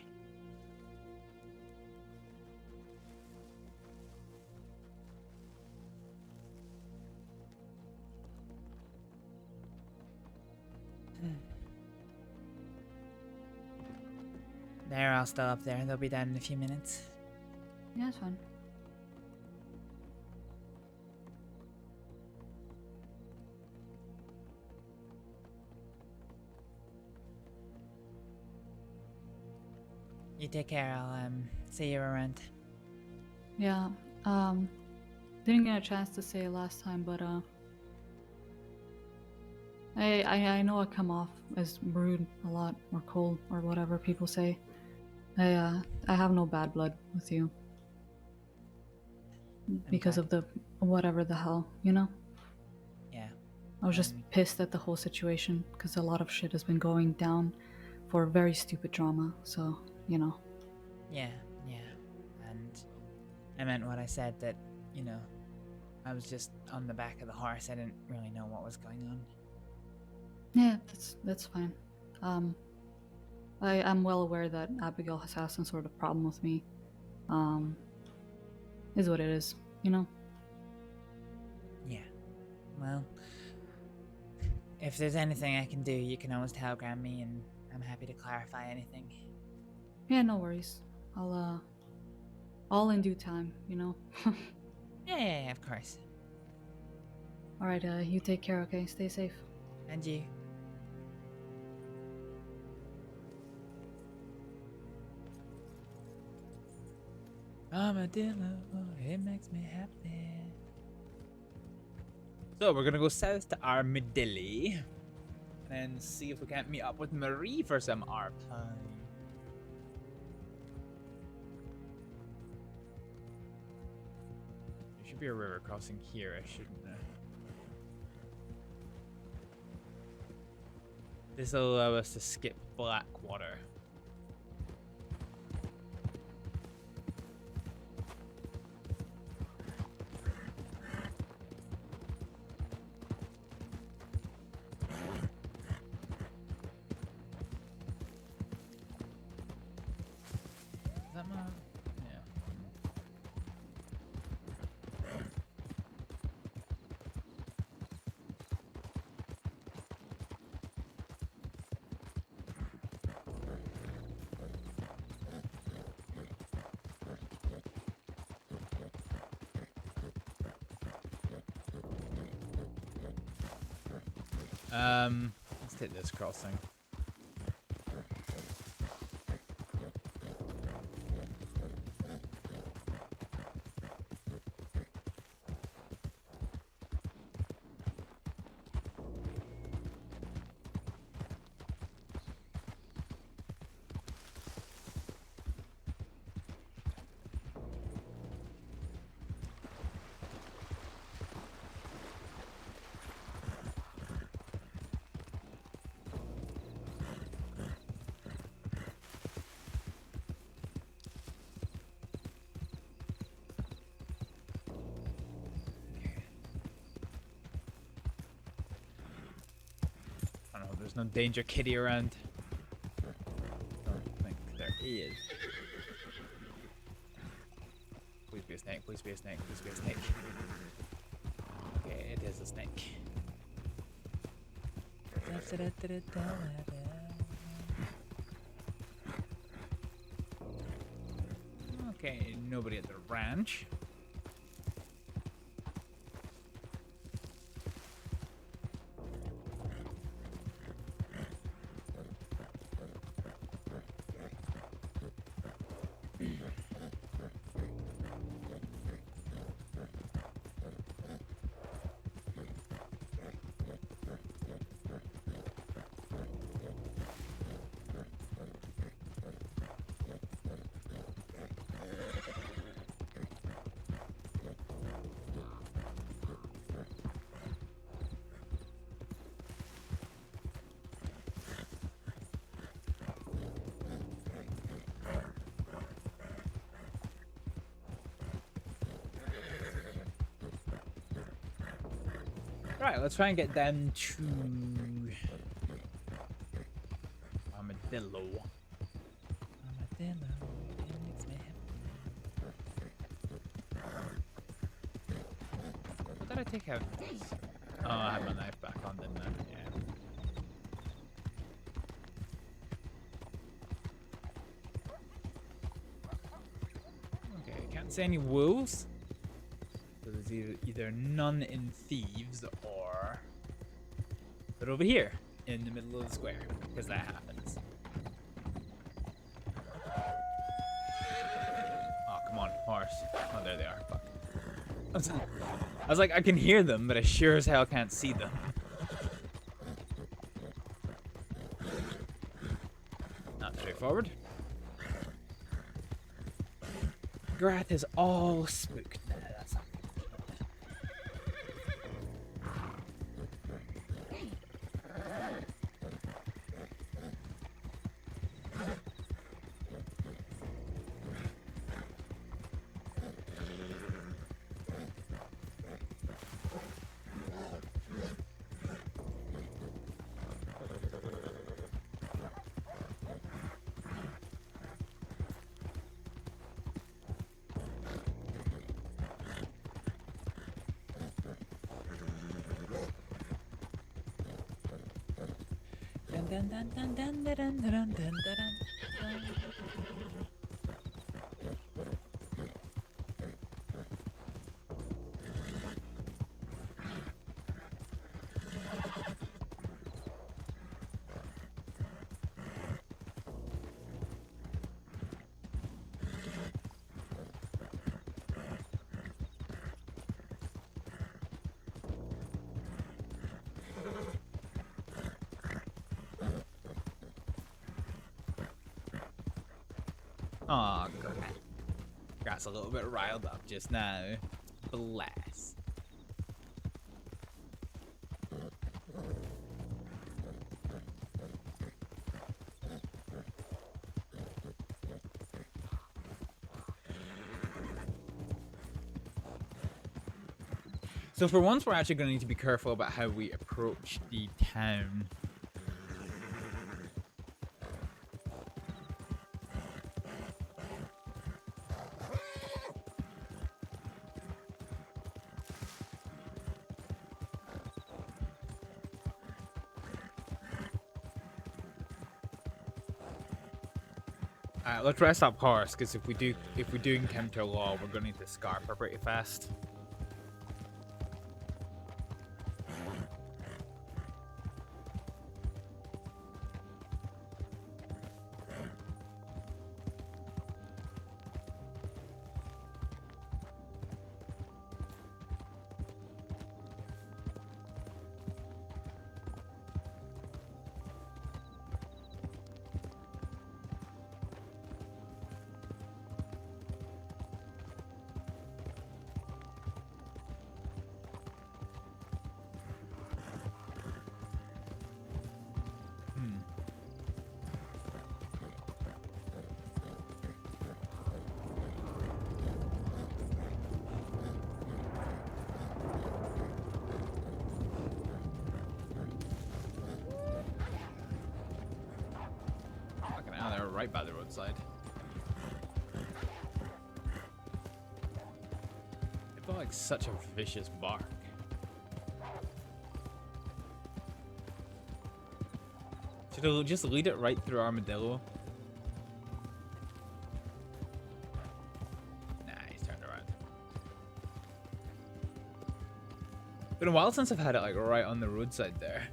They're all still up there. They'll be done in a few minutes. Yeah, it's fine. You take care. I'll see you around. Yeah. Didn't get a chance to say it last time, but I know I come off as rude a lot or cold or whatever people say. I have no bad blood with you because glad. of the whatever the hell, you know. Yeah. I was just Um, pissed at the whole situation because a lot of shit has been going down for very stupid drama. So you know. Yeah. And I meant what I said, that, you know, I was just on the back of the horse. I didn't really know what was going on. Yeah, that's fine. I'm well aware that Abigail has had some sort of problem with me. Is what it is, you know? Yeah. Well, if there's anything I can do, you can always telegram me, and I'm happy to clarify anything. Yeah, no worries. All in due time, you know? Yeah, of course. Alright, you take care, okay? Stay safe. And you. Armadillo, it makes me happy. So we're gonna go south to Armadillo and see if we can't meet up with Marie for some ARP time. There should be a river crossing here, I shouldn't there? This will allow us to skip Blackwater. Is that my... Yeah. Let's take this crossing. there's no danger kitty around. Don't think there is. Please be a snake, please be a snake, please be a snake. Okay, it is a snake. Okay, nobody at the ranch. Right, let's try and get down to Armadillo. Armadillo, it makes me happy. What did I take out? Oh, I had my knife back on, didn't I? Yeah. Okay, can't see any wolves. So there's either none in Thieves or they're over here in the middle of the square, because that happens. Oh, come on, horse. Oh, there they are. Fuck. I was like, I can hear them, but I sure as hell can't see them. Not straightforward. Grath is all spooked. That's not dun dun dun dun dun dun dun dun dun. Aw, oh, Grass a little bit riled up just now. Bless. So for once, we're actually going to need to be careful about how we approach the town. Let's rest up horse, because if we do encounter law, we're gonna need to scarp her pretty fast. right by the roadside. It felt like such a vicious bark. Should I just lead it right through Armadillo? Nah, he's turned around. Been a while since I've had it like right on the roadside there.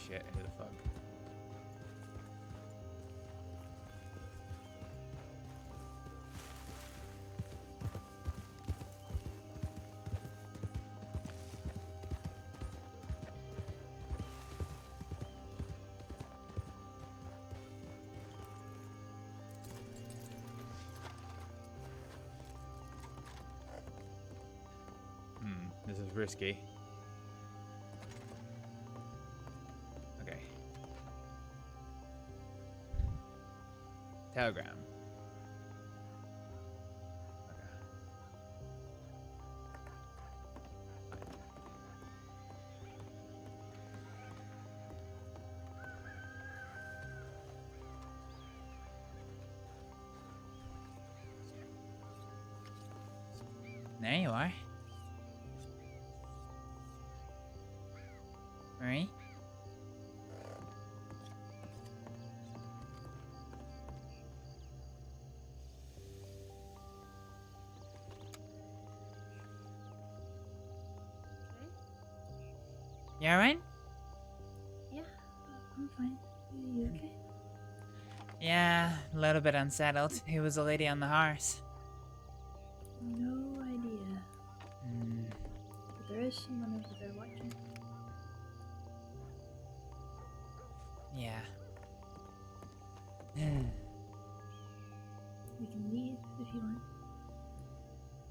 Shit, who the fuck? This is risky. Okay. Telegram. Okay. There you are. Right? You alright? Yeah, I'm fine. Are you okay? Yeah, a little bit unsettled. Who was the lady on the horse? No idea. But there is someone over there watching. Yeah. We can leave if you want.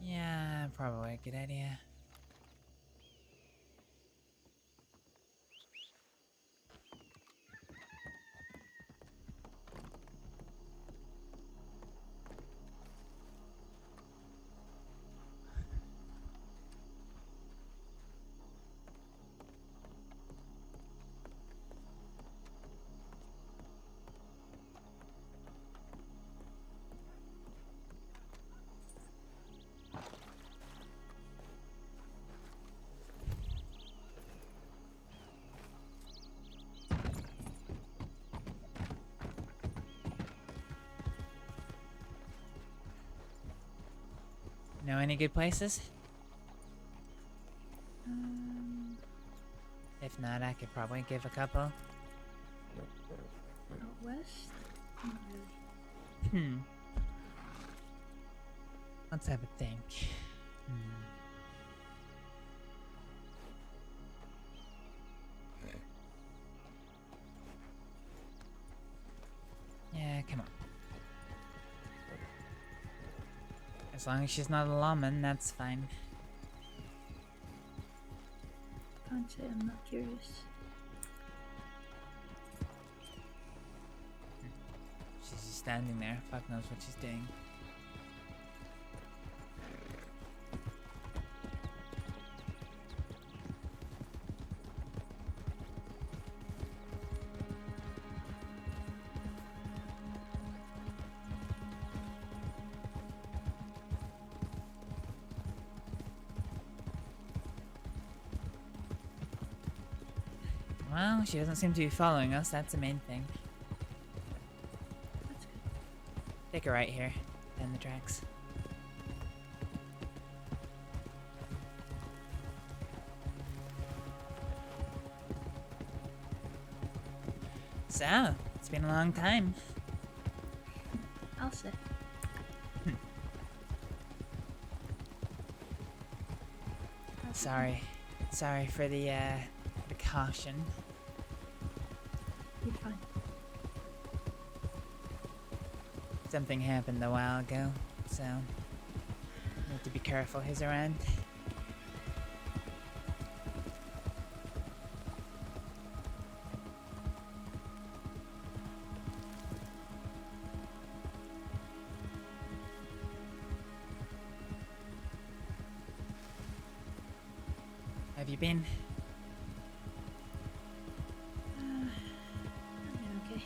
Yeah, probably a good idea. Know any good places? If not, I could probably give a couple. Out west? Not really. Let's have a think. Yeah, come on. As long as she's not a lawman, that's fine. Can't say I'm not curious. She's just standing there. Fuck knows what she's doing. Well, she doesn't seem to be following us. That's the main thing. That's good. Take her right here. Down the tracks. So, it's been a long time. I'll say. Sorry. Sorry for the caution. You're fine. Something happened a while ago, so need to be careful who's around. Have you been? I've been okay.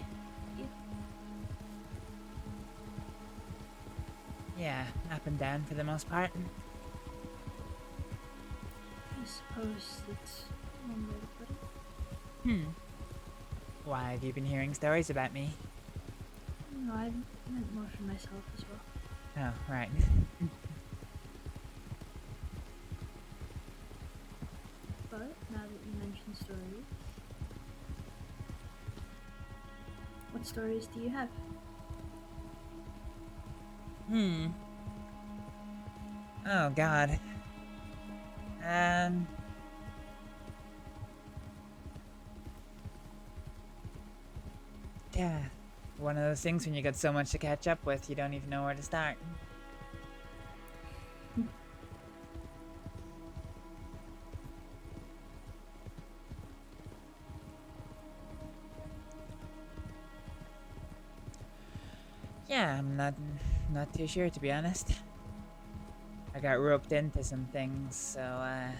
You? Yeah, up and down for the most part. I suppose that's one way to put it. Why have you been hearing stories about me? No, I meant more for myself as well. Oh, right. But now that you mention stories, what stories do you have? Oh God. Yeah. One of those things when you got so much to catch up with, you don't even know where to start. Yeah, I'm not too sure, to be honest. I got roped into some things, so I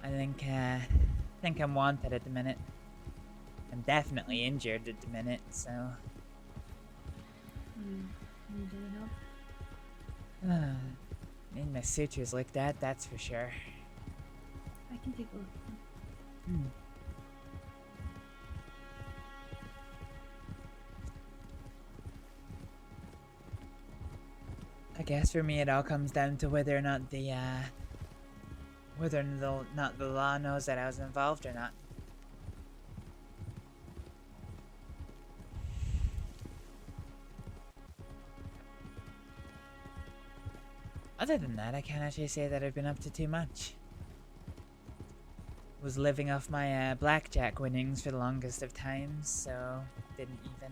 think I'm wanted at the minute. I'm definitely injured at the minute, so Need any help? need my sutures looked at, that's for sure. I can take a look. I guess for me it all comes down to whether or not whether or not the law knows that I was involved or not. Other than that, I can't actually say that I've been up to too much. Was living off my blackjack winnings for the longest of times, so didn't even,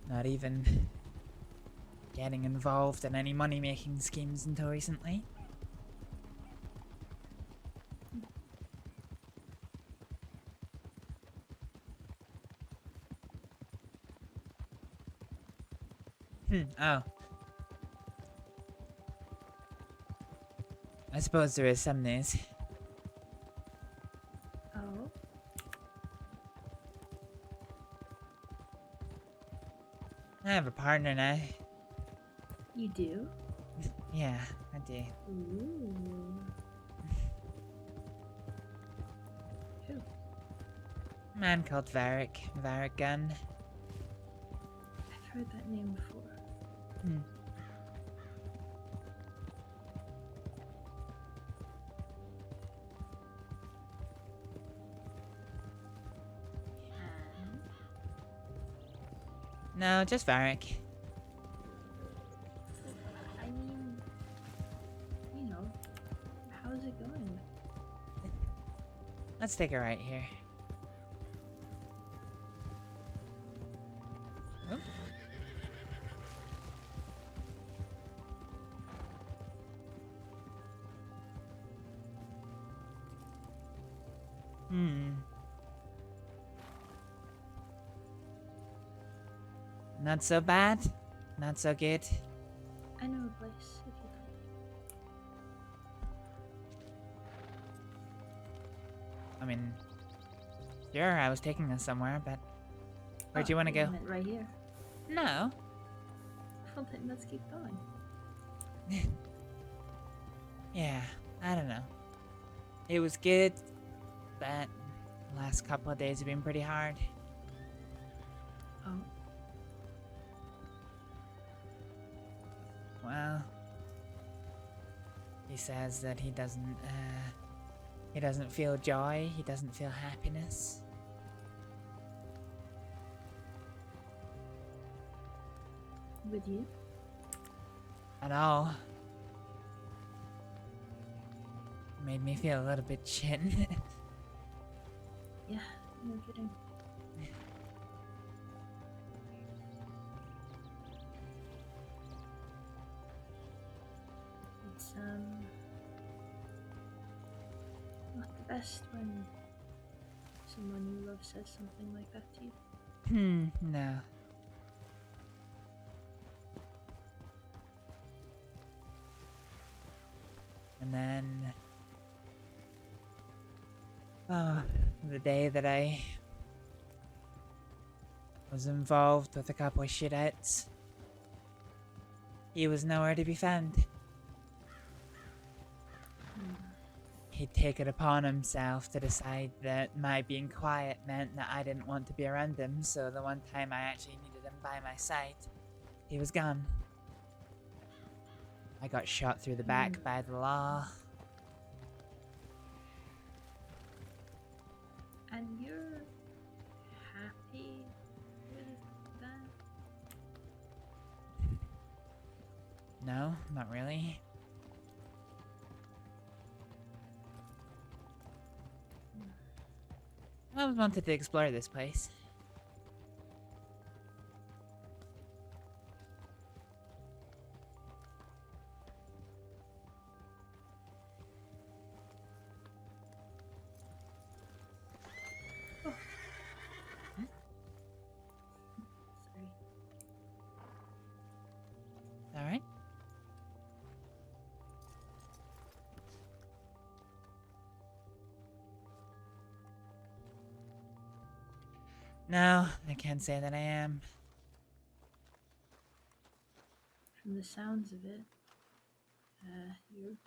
not even getting involved in any money-making schemes until recently. Oh. I suppose there is some news. Oh? I have a partner now. You do? Yeah, I do. Ooh. Who? A man called Varek Gun. I've heard that name before. No, just Varek. I mean, you know, how's it going? Let's take a right here. Oh. Not so bad, not so good. I know a place if you like. I mean, sure, I was taking us somewhere, but where'd you want to go? Meant right here. No. Well, then let's keep going. Yeah, I don't know. It was good, but the last couple of days have been pretty hard. Oh. Well, he says that he doesn't feel joy, he doesn't feel happiness. With you? At all. made me feel a little bit shit. Yeah, no kidding. It's not the best when someone you love says something like that to you. No. And then, the day that I was involved with a couple of shitheads, he was nowhere to be found. He'd taken upon himself to decide that my being quiet meant that I didn't want to be around him, so the one time I actually needed him by my side, he was gone. I got shot through the back by the law. And you're happy with that? No, not really. I always wanted to explore this place. Sorry. Alright. No, I can't say that I am. From the sounds of it, you're...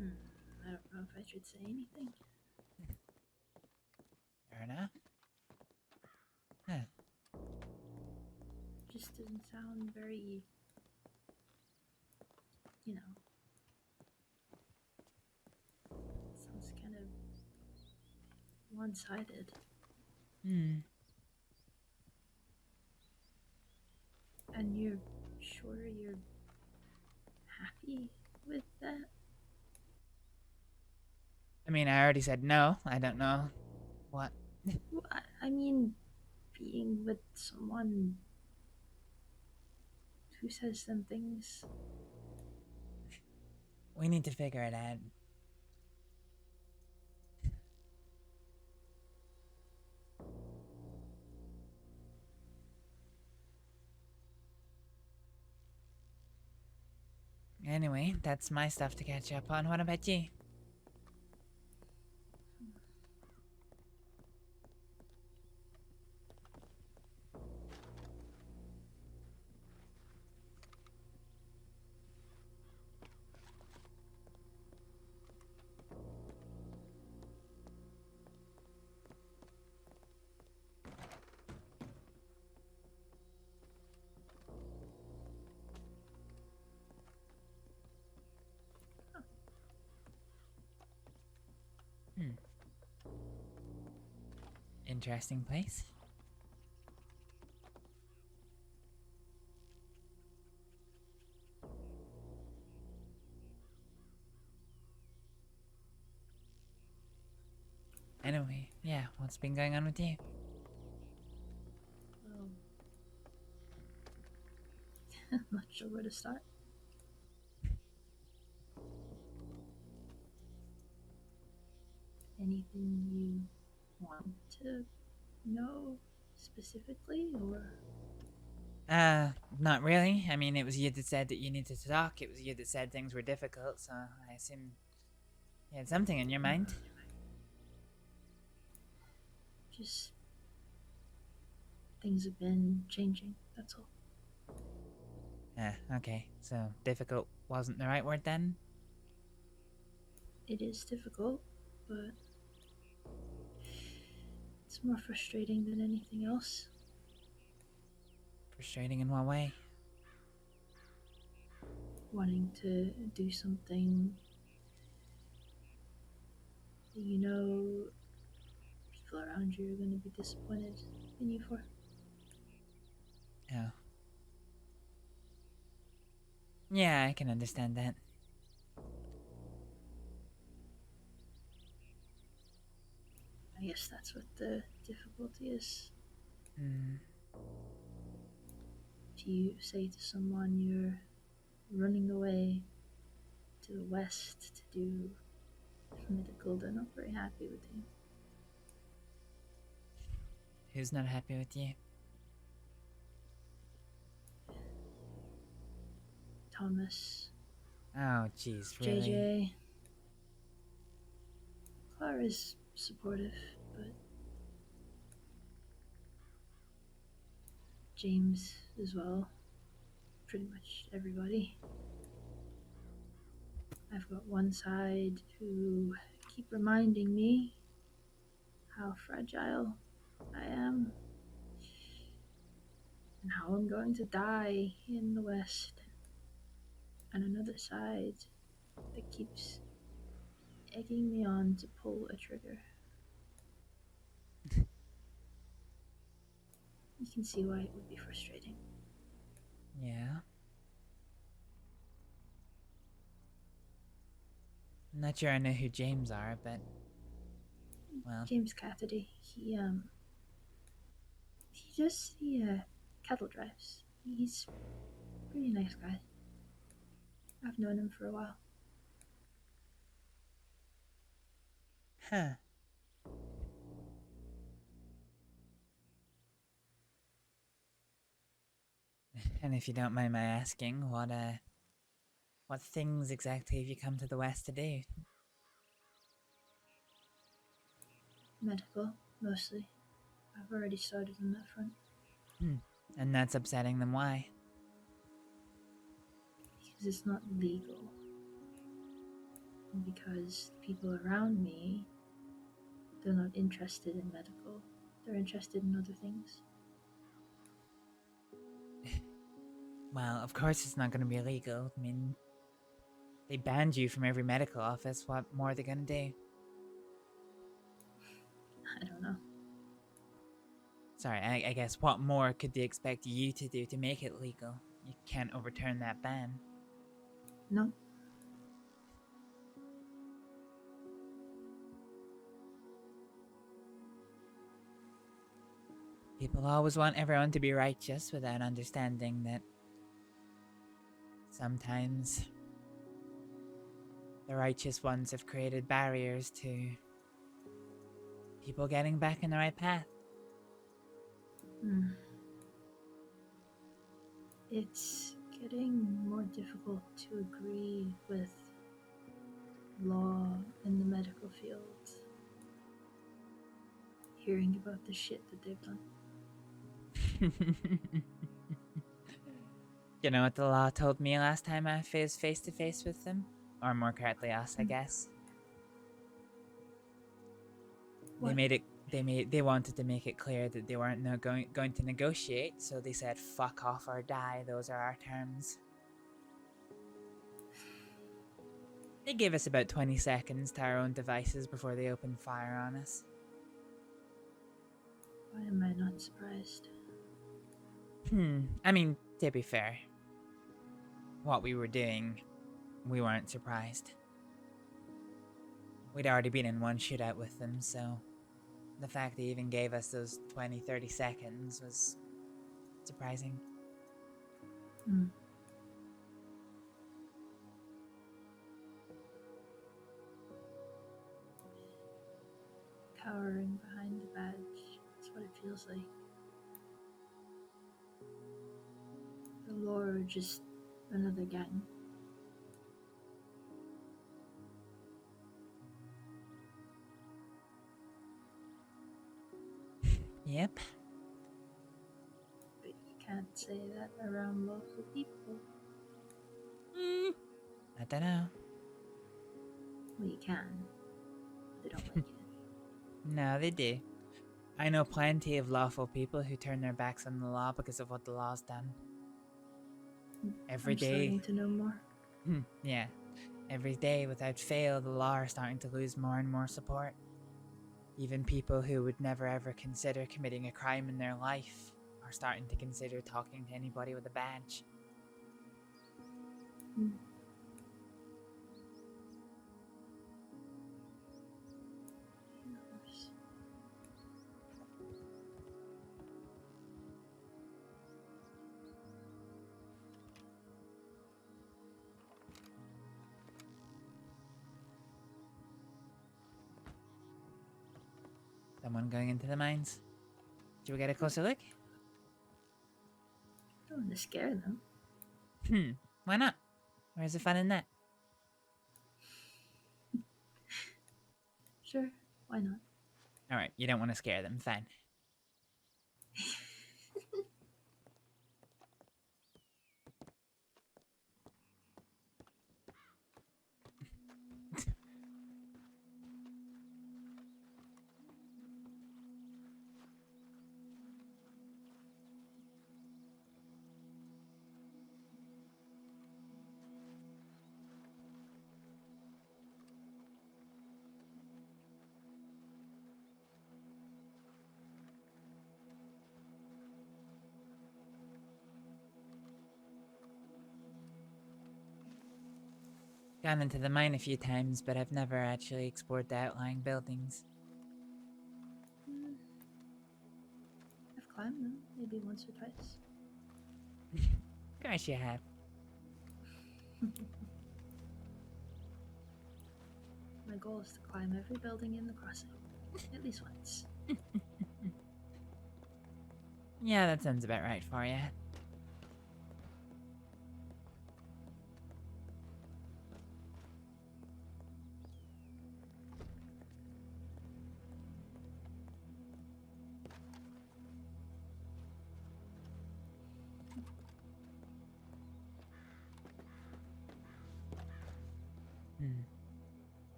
I don't know if I should say anything. Fair enough. Huh. Just doesn't sound very, you know. It sounds kind of one-sided. And you're sure you're happy with that? I mean, I already said no. I don't know what. Well, I mean, being with someone who says some things. We need to figure it out. Anyway, that's my stuff to catch up on. What about you? Interesting place. Anyway, yeah, what's been going on with you? I'm not sure where to start. Anything you want to know specifically, or? Not really. I mean, it was you that said that you needed to talk. It was you that said things were difficult, so I assume you had something in your mind. Just things have been changing, that's all. Okay. So difficult wasn't the right word then? It is difficult, but it's more frustrating than anything else. Frustrating in what way? Wanting to do something that you know people around you are going to be disappointed in you for. Oh. Yeah, I can understand that. guess that's what the difficulty is. Hmm. If you say to someone you're running away to the west to do medical, they're not very happy with you. Who's not happy with you? Thomas, Oh, jeez, really? JJ. Clara's supportive, but James as well. Pretty much everybody. I've got one side who keep reminding me how fragile I am and how I'm going to die in the West. And another side that keeps egging me on to pull a trigger. You can see why it would be frustrating. Yeah. I'm not sure I know who James are, but well. James Cassidy, he cattle drives. He's a pretty nice guy. I've known him for a while. Huh. And if you don't mind my asking, what things exactly have you come to the West to do? Medical, mostly. I've already started on that front. And that's upsetting them, why? Because it's not legal. And because people around me, they're not interested in medical. They're interested in other things. Well, of course it's not going to be illegal. I mean, they banned you from every medical office. What more are they going to do? I don't know. Sorry, I guess what more could they expect you to do to make it legal? You can't overturn that ban. No. People always want everyone to be righteous without understanding that sometimes the righteous ones have created barriers to people getting back in the right path. It's getting more difficult to agree with law in the medical field. Hearing about the shit that they've done. You know what the law told me last time I was face to face with them? Or more correctly us, I guess. What? They wanted to make it clear that they weren't going to negotiate, so they said fuck off or die, those are our terms. They gave us about 20 seconds to our own devices before they opened fire on us. Why am I not surprised? I mean, to be fair, what we were doing, we weren't surprised. We'd already been in one shootout with them, so the fact they even gave us those 20-30 seconds was surprising. Cowering behind the badge. That's what it feels like. The law or just another gang. Yep. But you can't say that around local people. I don't know. Well, you can. They don't like it. No, they do. I know plenty of lawful people who turn their backs on the law because of what the law's done. Every I'm day. starting to know more. Yeah. Every day, without fail, the law are starting to lose more and more support. Even people who would never ever consider committing a crime in their life are starting to consider talking to anybody with a badge. Someone going into the mines. Should we get a closer look? I don't want to scare them. Why not? Where's the fun in that? Sure, why not? Alright, you don't want to scare them, fine. Gone into the mine a few times, but I've never actually explored the outlying buildings. I've climbed them, maybe once or twice. Of course you have. My goal is to climb every building in the crossing. At least once. Yeah, that sounds about right for you.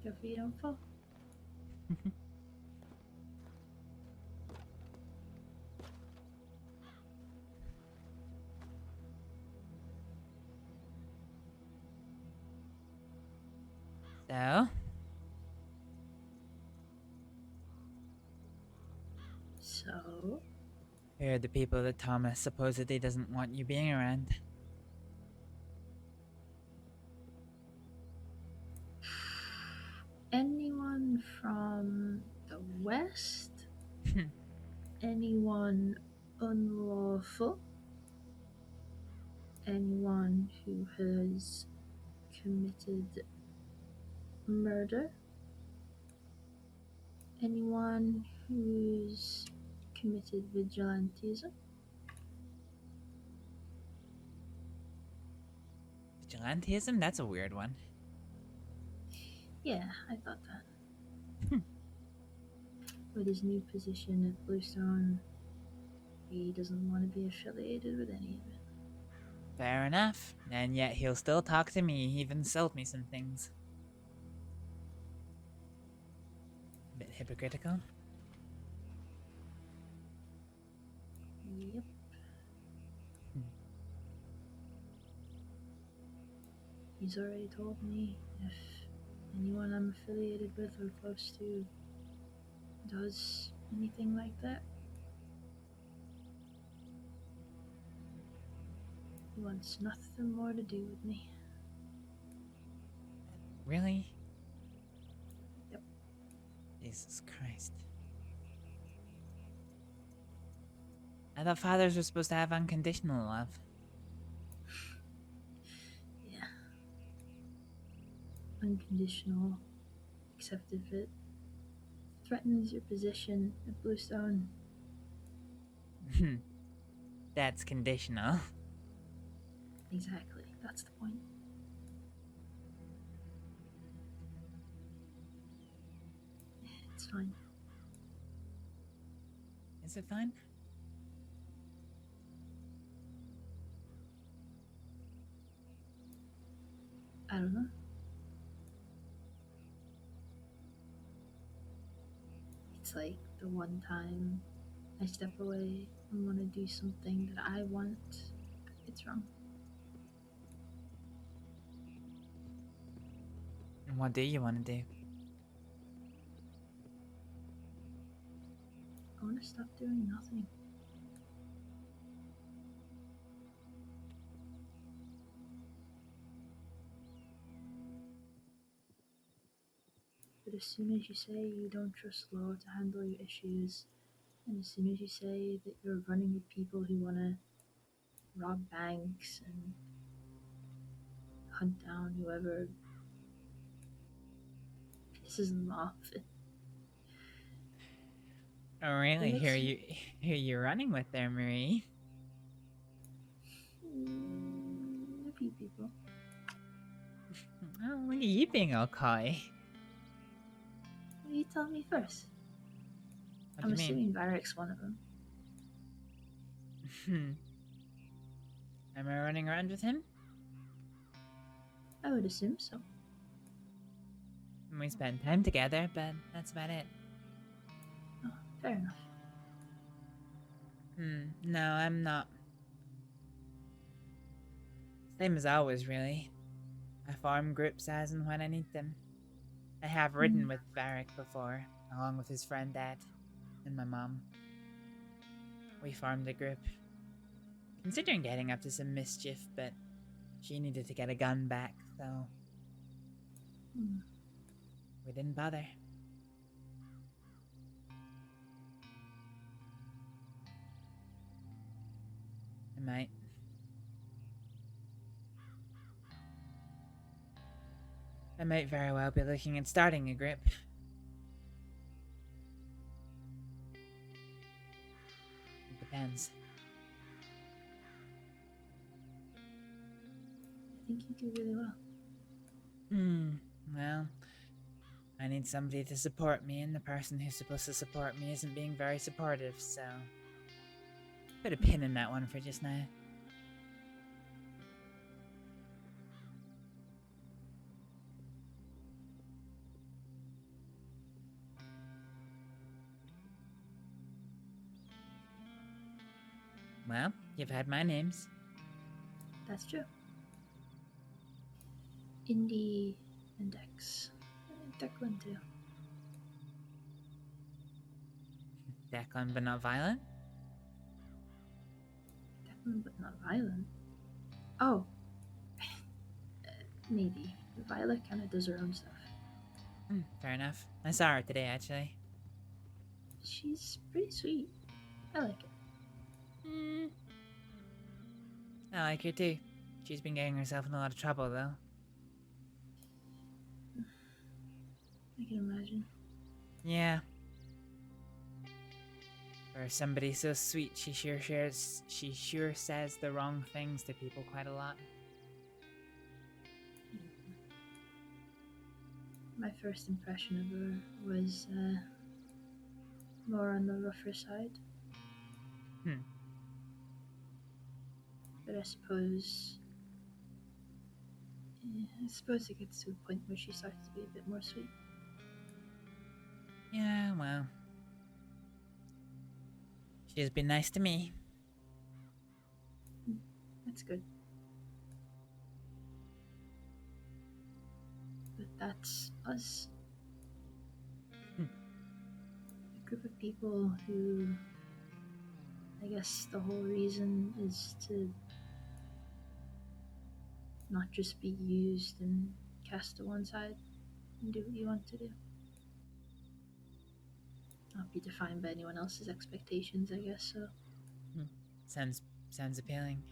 Careful you don't fall. So? So? Who are the people that Thomas supposedly doesn't want you being around? Anyone from the west? Anyone unlawful? Anyone who has committed murder? Anyone who's committed vigilantism? Vigilantism? That's a weird one. Yeah, I thought that. With his new position at Bluestone, he doesn't want to be affiliated with any of it. Fair enough. And yet he'll still talk to me. He even sold me some things. A bit hypocritical. Yep. He's already told me if anyone I'm affiliated with or close to does anything like that, he wants nothing more to do with me. Really? Yep. Jesus Christ. I thought fathers were supposed to have unconditional love. Yeah. Unconditional, except if it threatens your position at Bluestone. That's conditional. Exactly, that's the point. It's fine. Is it fine? I don't know. It's like the one time I step away and want to do something that I want, it's wrong. And what do you want to do? I want to stop doing nothing. But as soon as you say you don't trust law to handle your issues, and as soon as you say that you're running with people who want to rob banks and hunt down whoever This isn't my outfit. Oh, really? It makes Who you running with there, Marie? A few people. Oh, look at you being all coy. Will you tell me first? What I'm do you assuming Varek's one of them. mean? Am I running around with him? I would assume so. We spend time together, but that's about it. Oh, fair enough. No, I'm not. Same as always, really. I form groups as and when I need them. I have ridden with Varek before, along with his friend Dad and my mom. We formed a group. Considering getting up to some mischief, but she needed to get a gun back, so we didn't bother. I might very well be looking at starting a group. It depends. I think you do really well. Well, I need somebody to support me, and the person who's supposed to support me isn't being very supportive, so put a pin in that one for just now. Well, you've had my names. That's true. Indy and Dex. Declan too. Declan, but not violent? Declan but not violent. Oh. Maybe. Violet kind of does her own stuff. Fair enough. I saw her today, actually. She's pretty sweet. I like it. I like her too. She's been getting herself in a lot of trouble, though. I can imagine. Yeah. For somebody so sweet, she sure says the wrong things to people quite a lot. My first impression of her was more on the rougher side. But I suppose it gets to a point where she starts to be a bit more sweet. Yeah, well. She's been nice to me. That's good. But that's us. A group of people who, I guess the whole reason is to not just be used and cast to one side and do what you want to do. Not be defined by anyone else's expectations, I guess, so. Sounds appealing.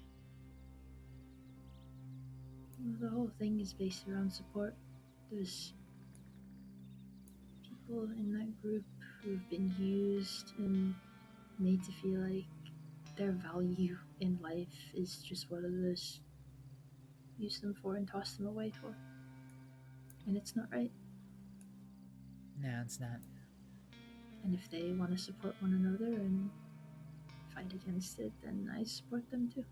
The whole thing is based around support. There's people in that group who've been used and made to feel like their value in life is just what others use them for and toss them away for. And it's not right. No, it's not. And if they want to support one another and fight against it, then I support them too.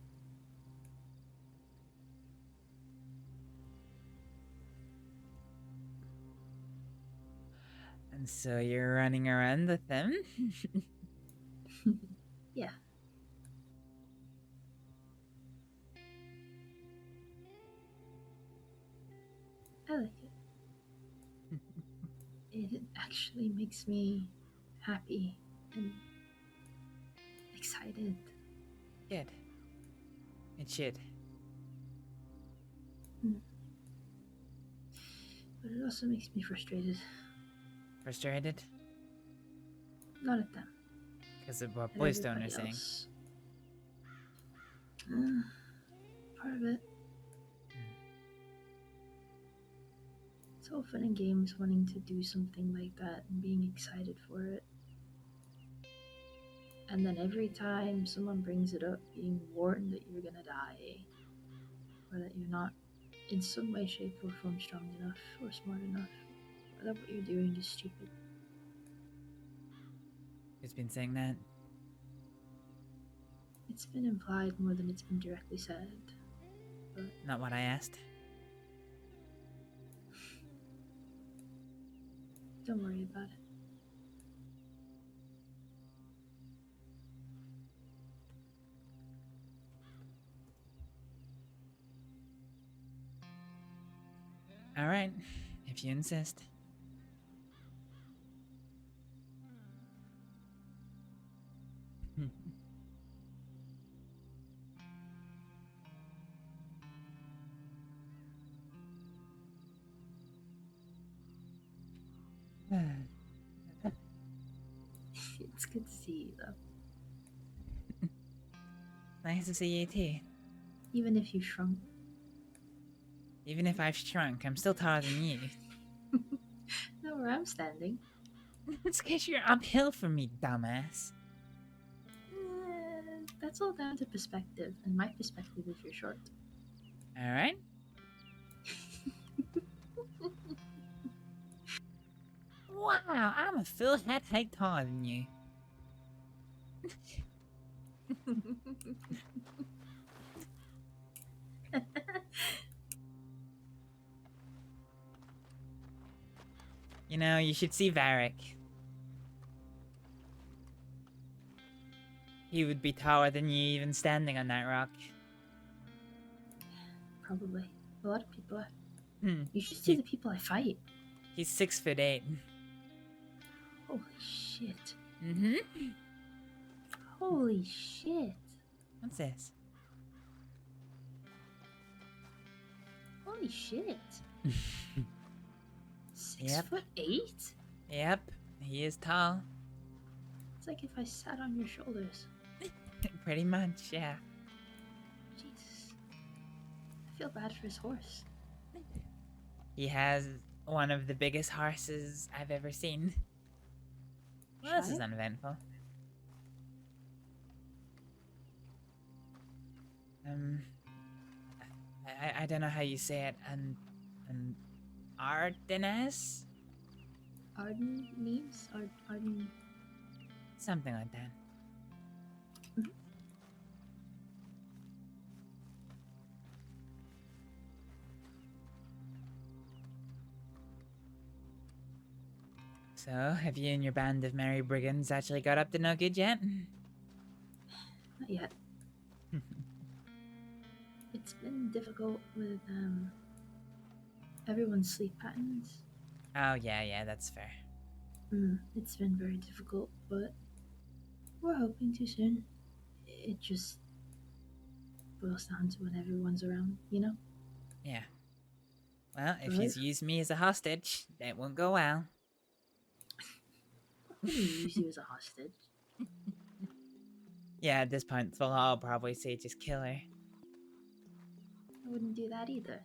And so you're running around with them? Yeah. I like it. It actually makes me happy and excited. Good. It should. But it also makes me frustrated. Frustrated? Not at them. Because of what At Boystone everybody is saying. else. Part of it. It's all fun and games wanting to do something like that and being excited for it. And then every time someone brings it up, being warned that you're gonna die, or that you're not in some way, shape, or form strong enough or smart enough, or that what you're doing is stupid. Who's been saying that? It's been implied more than it's been directly said, but Not what I asked. don't worry about it. Alright, if you insist. It's good to see you, though. Nice to see you too. Even if you shrunk. Even if I've shrunk, I'm still taller than you. Know where I'm standing. It's because you're uphill from me, dumbass. That's all down to perspective, and my perspective is you're short. Alright? Wow, I'm a full head height taller than you. You know, you should see Varek. He would be taller than you even standing on that rock. Probably. A lot of people are. Hmm. You should see the people I fight. He's 6'8". Holy shit. Mm-hmm. Holy shit. What's this? Holy shit. Yep. 6'8"? Yep, he is tall. It's like if I sat on your shoulders. Pretty much, yeah. Jesus. I feel bad for his horse. He has one of the biggest horses I've ever seen. Well, this is uneventful. I don't know how you say it. An Ardennes? Arden memes? Arden. Something like that. So, have you and your band of merry brigands actually got up to no good yet? Not yet. It's been difficult with everyone's sleep patterns. Oh, yeah, that's fair. It's been very difficult, but we're hoping to soon. It just boils down to when everyone's around, you know? Yeah. Well, if Right. he's used me as a hostage, that won't go well. I'm gonna use you as a hostage. Yeah, at this point, they'll all probably say just kill her. I wouldn't do that either.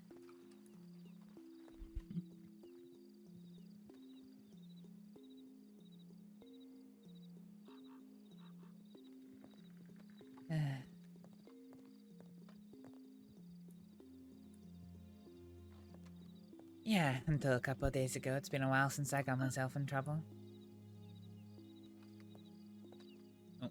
Yeah, until a couple of days ago. It's been a while since I got myself in trouble. Oh.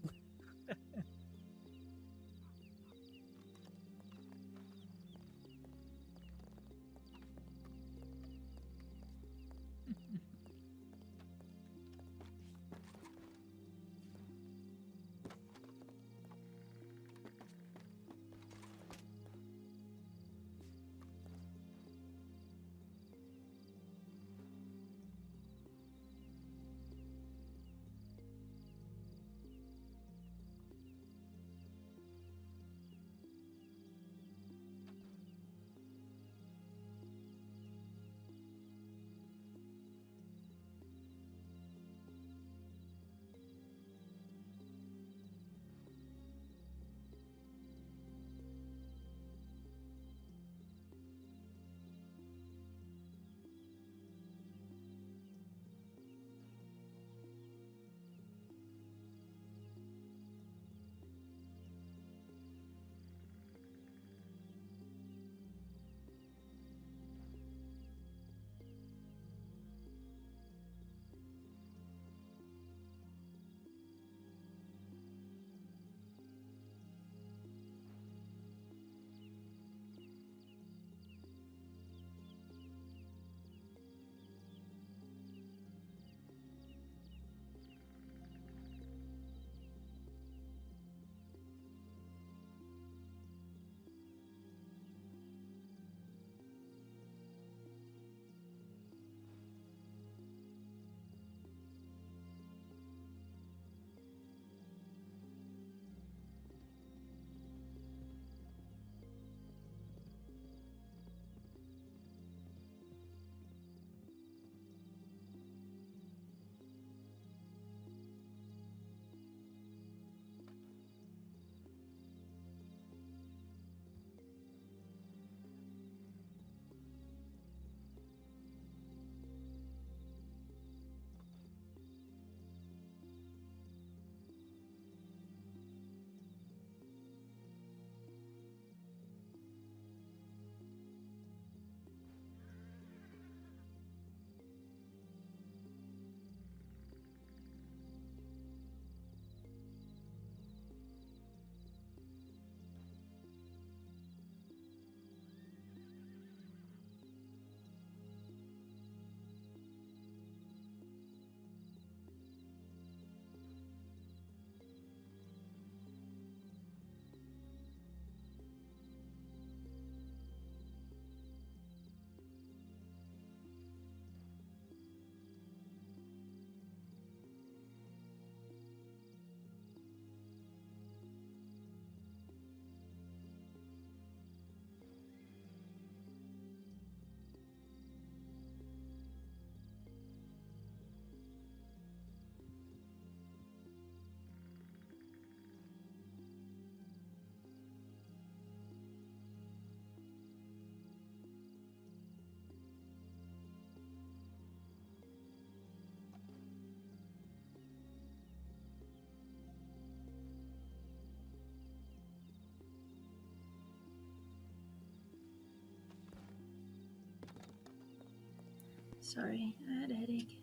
Sorry, I had a headache.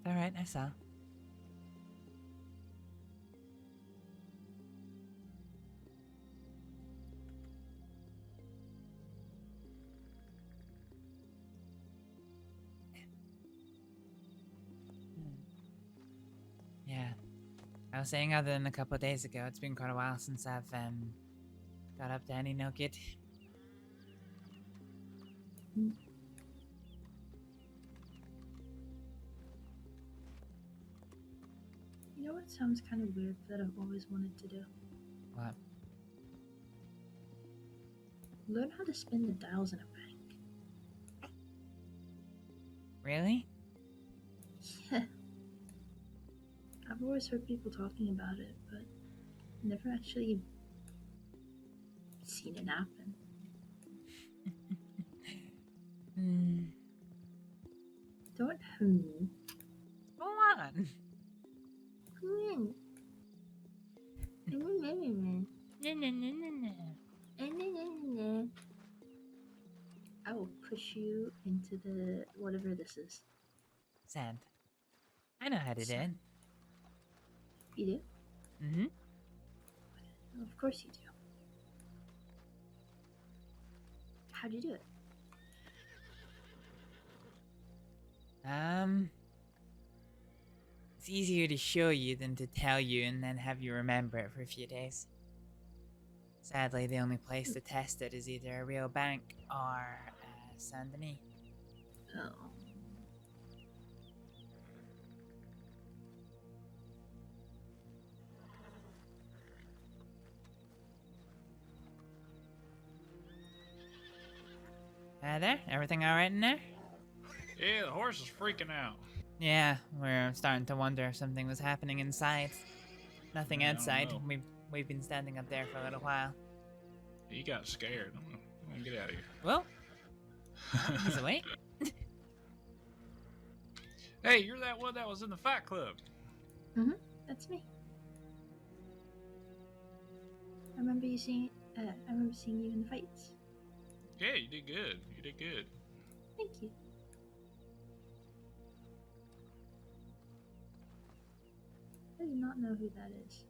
Alright, I saw. Yeah. I was saying, other than a couple of days ago, it's been quite a while since I've got up to any no good. You know what sounds kind of weird that I've always wanted to do? What? Learn how to spin the dials in a bank. Really? Yeah. I've always heard people talking about it, but never actually seen it happen. Don't Go on. I will push you into the whatever this is. Sand. I know how to do it. You do? Mm-hmm. Of course you do. How'd you do it? It's easier to show you than to tell you and then have you remember it for a few days. Sadly, the only place to test it is either a real bank or Saint Denis. Oh. There? Everything alright in there? Yeah, the horse is freaking out. Yeah, we're starting to wonder if something was happening inside. Nothing Yeah, I don't outside. know. We've been standing up there for a little while. He got scared. I'm gonna get out of here. Well, he's awake. Hey, you're that one that was in the fight club. That's me. I remember seeing you in the fights. Yeah, you did good. You did good. Thank you. I do not know who that is.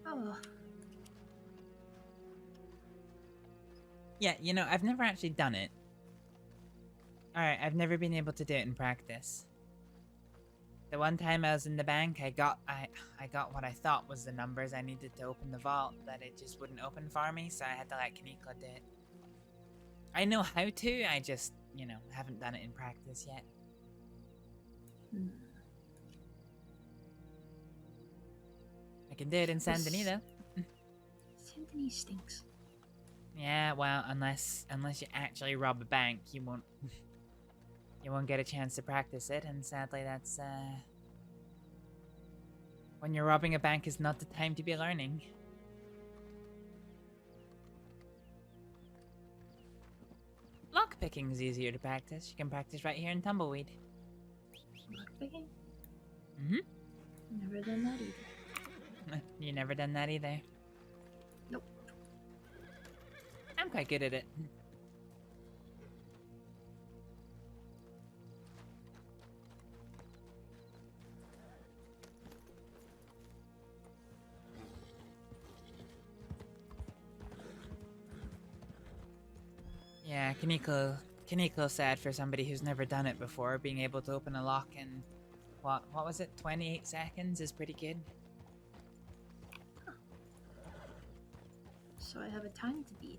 Oh well. Yeah, you know, I've never actually done it. Alright, I've never been able to do it in practice. The one time I was in the bank, I got what I thought was the numbers I needed to open the vault, but it just wouldn't open for me, so I had to let Kaneko do it. I know how to, I just, you know, haven't done it in practice yet. I can do it in Saint Denis though. Saint Denis stinks. Yeah, well, unless you actually rob a bank, you won't get a chance to practice it, and sadly that's when you're robbing a bank is not the time to be learning. Lockpicking is easier to practice. You can practice right here in Tumbleweed. Lockpicking? Mm-hmm. Never done that either. You never done that either? Nope. I'm quite good at it. Yeah, Kaneko's sad for somebody who's never done it before. Being able to open a lock in, what was it, 28 seconds is pretty good. Huh. So I have a time to beat.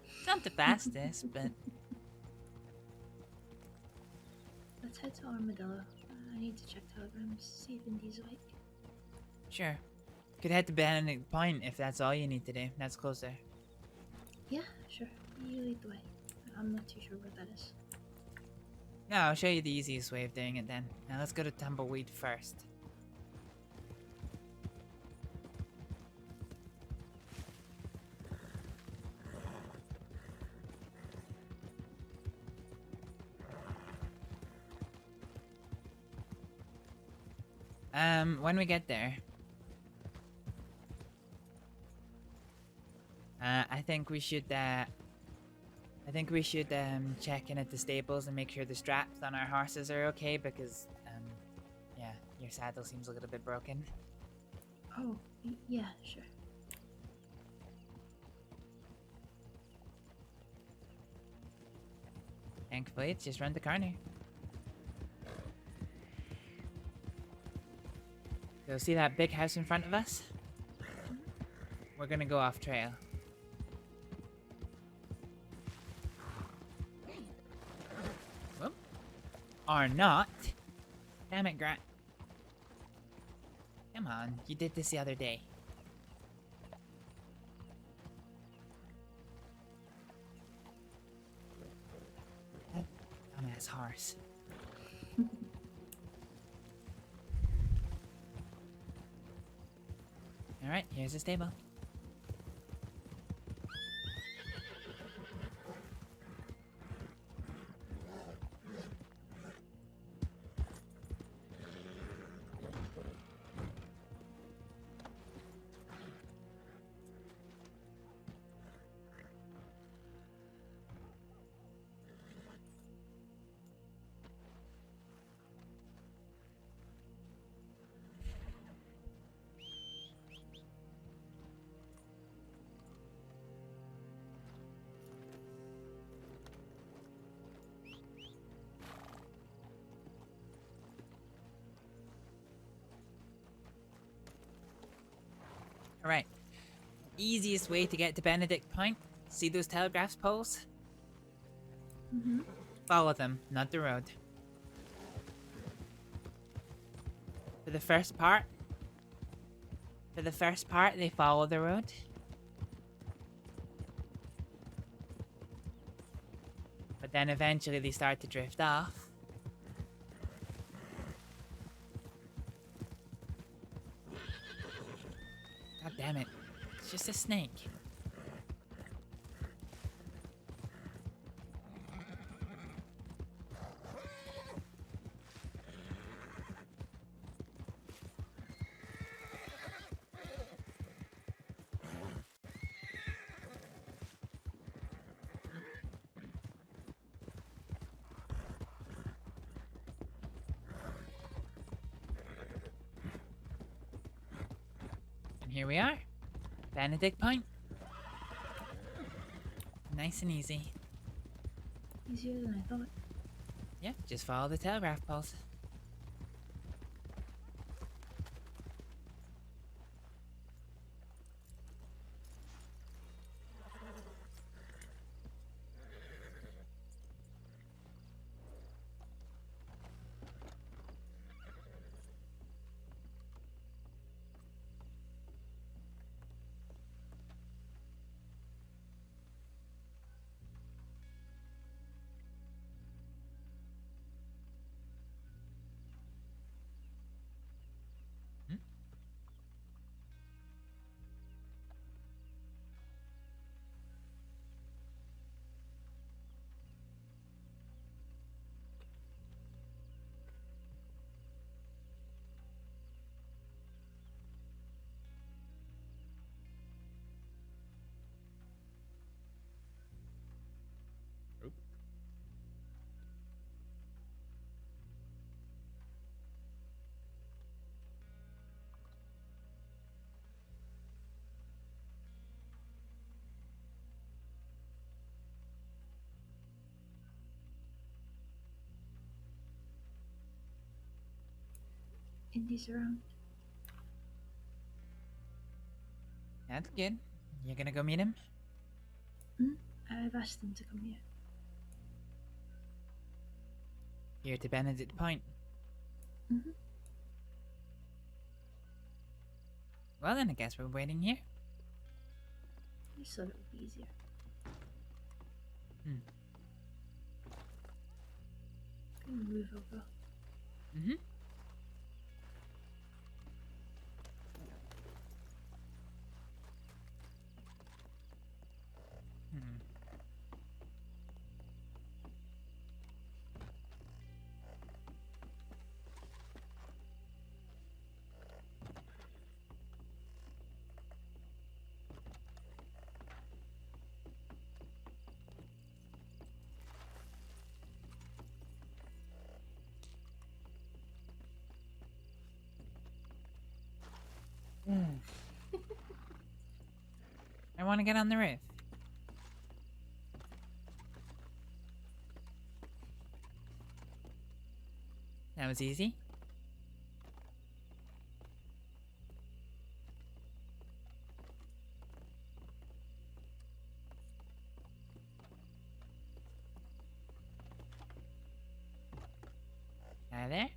It's not the fastest, but... Let's head to Armadillo. I need to check telegrams, see if Indy's awake. Sure. Could head to Bandit Point if that's all you need to do. That's closer. Yeah, sure. You lead the way. I'm not too sure where that is. No, I'll show you the easiest way of doing it then. Now let's go to Tumbleweed first. When we get there, I think we should check in at the stables and make sure the straps on our horses are okay because yeah, your saddle seems a little bit broken. Oh, yeah, sure. Thankfully, it's just round the corner. So see that big house in front of us? We're gonna go off trail. Whoop. Or not. Damn it, Grant. Come on, you did this the other day. That dumbass horse. Alright, here's the stable. Alright. Easiest way to get to Benedict Point. See those telegraph poles? Mm-hmm. Follow them, not the road. For the first part, they follow the road. But then eventually they start to drift off. God damn it. It's just a snake. Here we are. Benedict Point. Nice and easy. Easier than I thought. Yep, just follow the telegraph poles. Indy's around. That's good. You're gonna go meet him? I've asked him to come here. Here to Benedict Point. Mm-hmm. Well then, I guess we're waiting here. I just thought it would be easier. Can we move over? Mm-hmm. I want to get on the roof. That was easy. Out of there.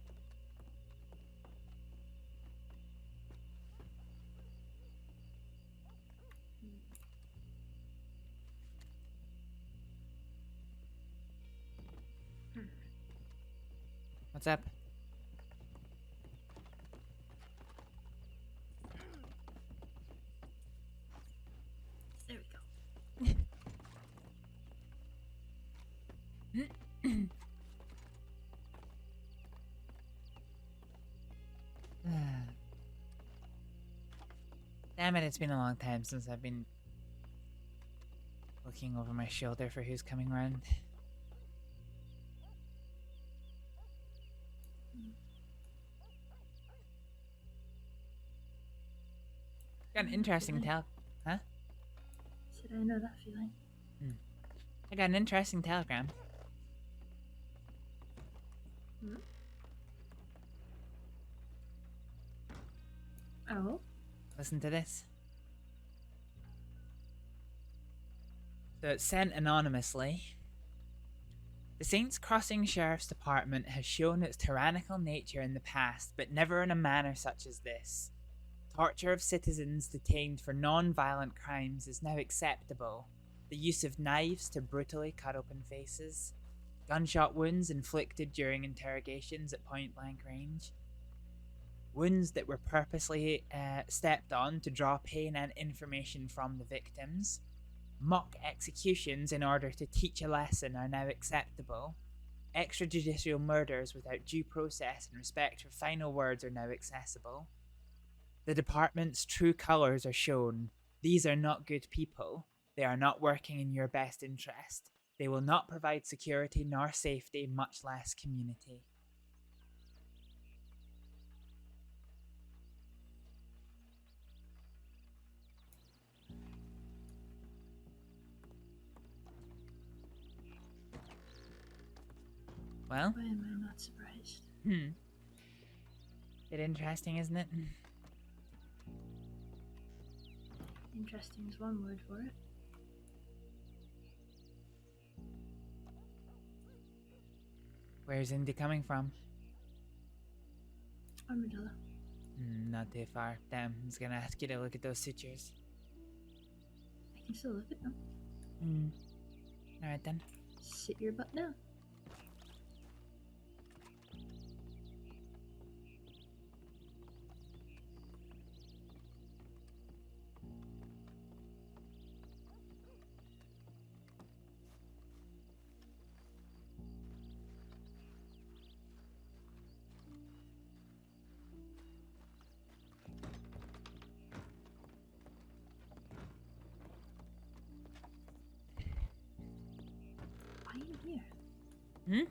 What's up? There we go. Damn it, it's been a long time since I've been looking over my shoulder for who's coming round. Got an interesting huh? Said I know that feeling. I got an interesting telegram. Hmm? Oh? Listen to this. So it's sent anonymously. The Saints Crossing Sheriff's Department has shown its tyrannical nature in the past, but never in a manner such as this. Torture of citizens detained for non-violent crimes is now acceptable. The use of knives to brutally cut open faces. Gunshot wounds inflicted during interrogations at point-blank range. Wounds that were purposely stepped on to draw pain and information from the victims. Mock executions in order to teach a lesson are now acceptable. Extrajudicial murders without due process and respect for final words are now accessible. The department's true colours are shown. These are not good people. They are not working in your best interest. They will not provide security nor safety, much less community. Well? Why am I not surprised? Bit interesting, isn't it? Interesting is one word for it. Where's Indy coming from? Armadillo. Not too far. Damn, I was gonna ask you to look at those sutures. I can still look at them. Alright then. Sit your butt down. Why in here?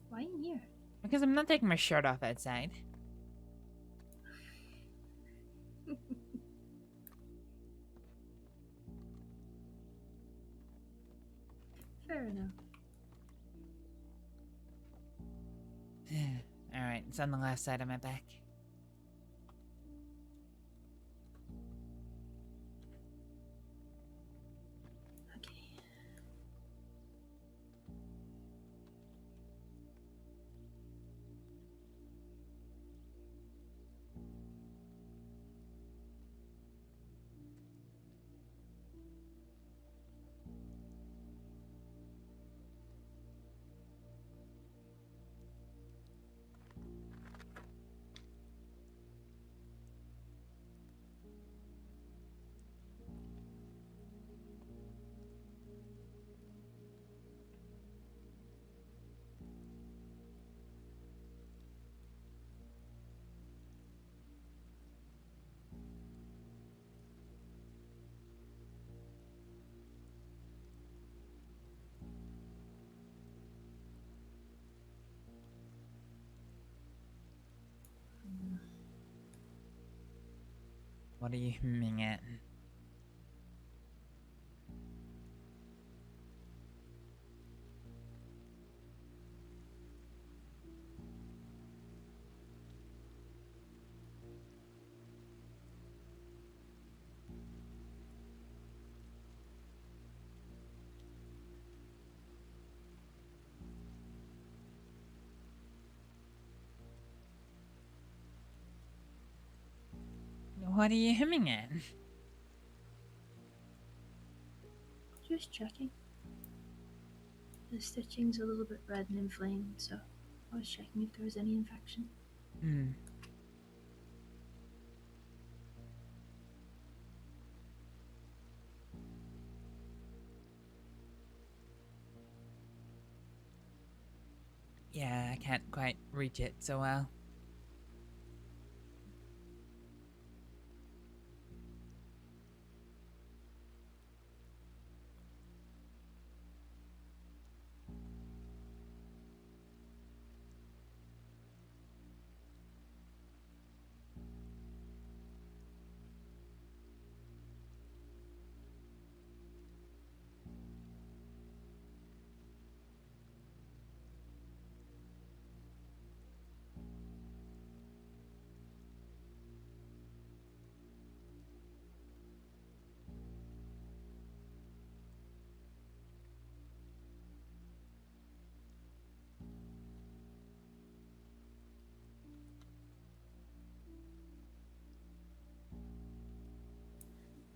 Why in here? Because I'm not taking my shirt off outside. Fair enough. Alright, it's on the left side of my back. Okay. What are you humming at? What are you humming at? Just checking. The stitching's a little bit red and inflamed, so I was checking if there was any infection. Hmm. Yeah, I can't quite reach it so well.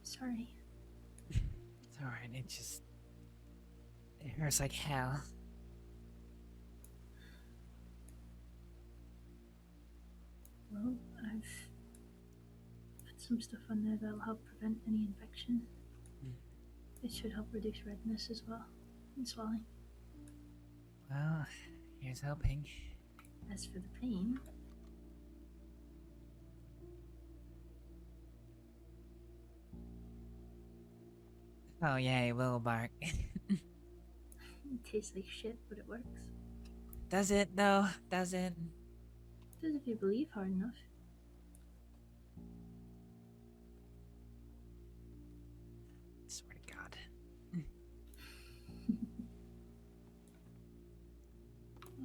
Sorry. It's alright, it hurts like hell. Well, I've put some stuff on there that'll help prevent any infection. It should help reduce redness as well, and swelling. Well, here's hoping. As for the pain, Oh yeah, it will bark. it tastes like shit, but it works. Does it though? Does it? Does if you believe hard enough. Swear to God.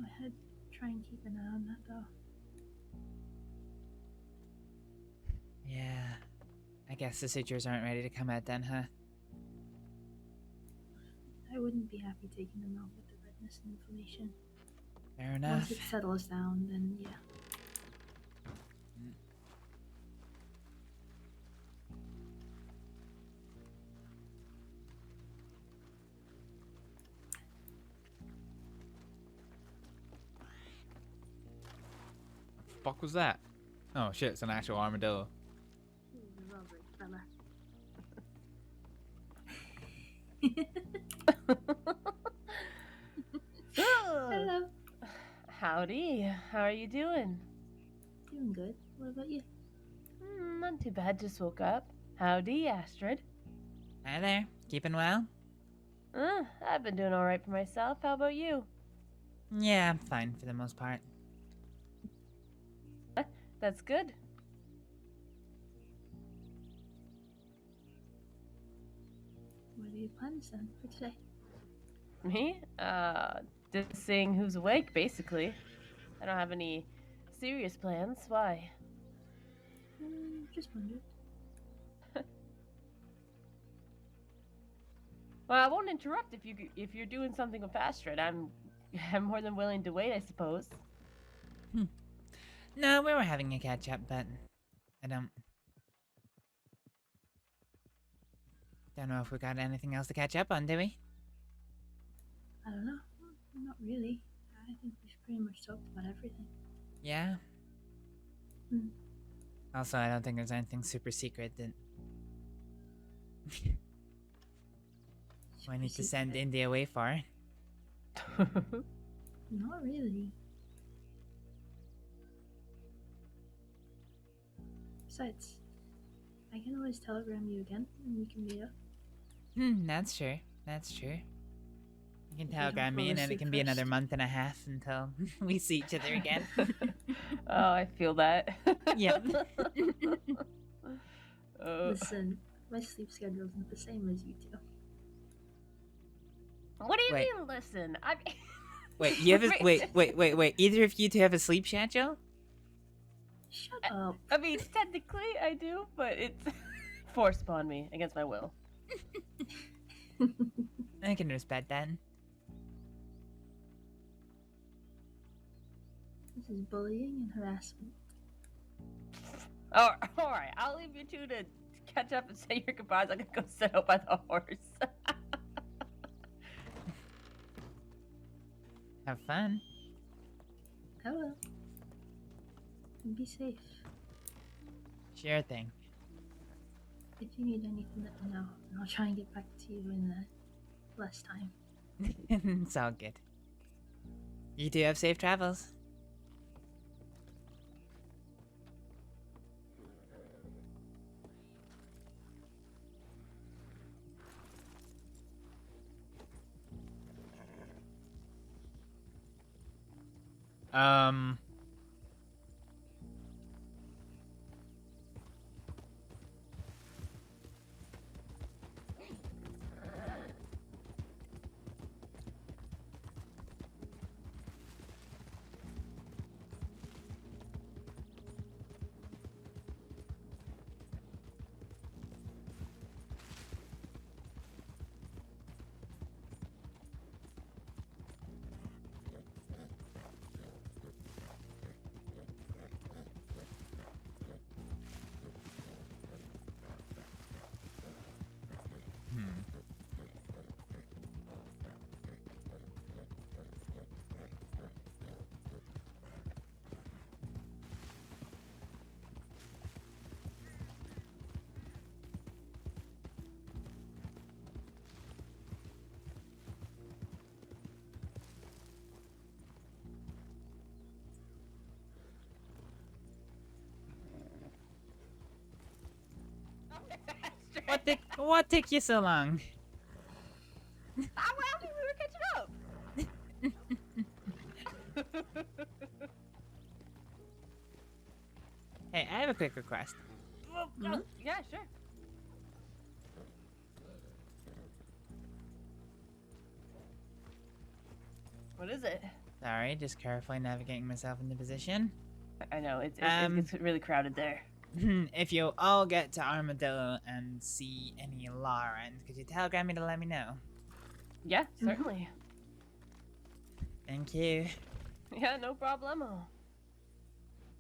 I had try and keep an eye on that though. Yeah. I guess the sutures aren't ready to come out then, huh? I wouldn't be happy taking them out with the redness and inflammation. Fair enough. Once it settles down, then yeah. Fuck was that? Oh shit, it's an actual armadillo. Robert, fella. Hello. Howdy. How are you doing? Doing good. What about you? Not too bad. Just woke up. Howdy, Astrid. Hi there. Keeping well? I've been doing all right for myself. How about you? Yeah, I'm fine for the most part. That's good. What are your plans then for today? Me? Just seeing who's awake, basically. I don't have any serious plans. Why? Just wondered. Well, I won't interrupt if you're doing something with Astrid. I'm more than willing to wait, I suppose. No, we were having a catch up, but I don't know if we got anything else to catch up on, do we? I don't know. Not really. I think we've pretty much talked about everything. Yeah. Hmm. Also, I don't think there's anything super secret that I need to send India away for. Not really. Besides, I can always telegram you again and we can meet up. That's true. That's true. You can If you telegram don't me fall and then it asleep can be another first. month and a half until we see each other again. Oh, I feel that. Yep. Listen, my sleep schedule isn't the same as you two. What do you Wait. mean, listen? I mean... Wait, you have a wait. Either of you two have a sleep schedule? Shut up. I mean, technically I do, but it's forced upon me against my will. I can respect that. This is bullying and harassment. Oh, all right. I'll leave you two to catch up and say your goodbyes. I'm gonna go sit out by the horse. Have fun. I will. And be safe. Sure thing. If you need anything, let me know, and I'll try and get back to you in less time. It's all good. You do have safe travels. What took you so long? I think we were catching up. Hey, I have a quick request. Yeah, sure. What is it? Sorry, just carefully navigating myself into position. I know, it's really crowded there. If you all get to Armadillo and see any law around, could you telegram me to let me know? Yeah, certainly. Thank you. Yeah, no problemo.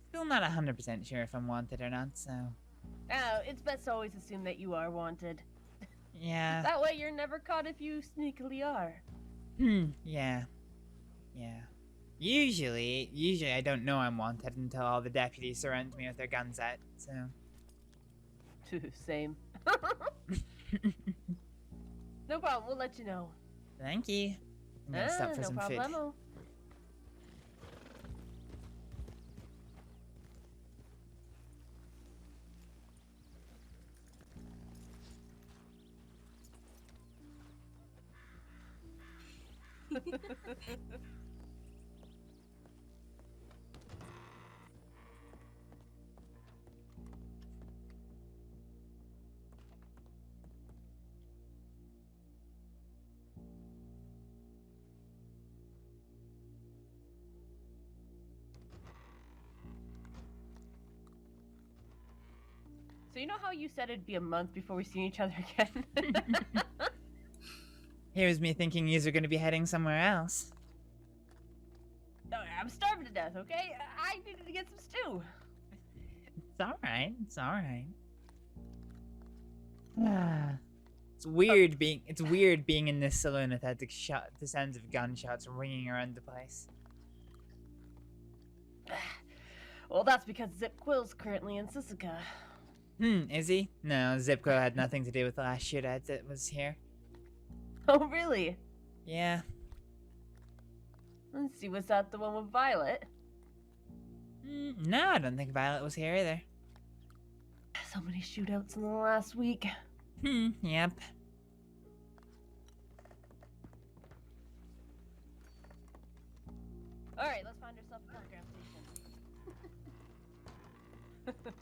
Still not 100% sure if I'm wanted or not, so... It's best to always assume that you are wanted. Yeah. That way you're never caught if you sneakily are. Yeah. Yeah. Usually I don't know I'm wanted until all the deputies surround me with their guns out, so... Same. No problem, we'll let you know. Thank you. I'm gonna stop for no some food. problemo. So you know how you said it'd be a month before we see each other again? Here's me thinking yous are gonna be heading somewhere else. No, I'm starving to death, okay? I needed to get some stew. It's alright, it's alright. It's weird being in this saloon without the sounds of gunshots ringing around the place. Well, that's because Zip Quill's currently in Sisika. Is he? No, Zipco had nothing to do with the last shootout that was here. Oh, really? Yeah. Let's see, was that the one with Violet? No, I don't think Violet was here either. So many shootouts in the last week. Yep. Alright, let's find ourselves a telegram station.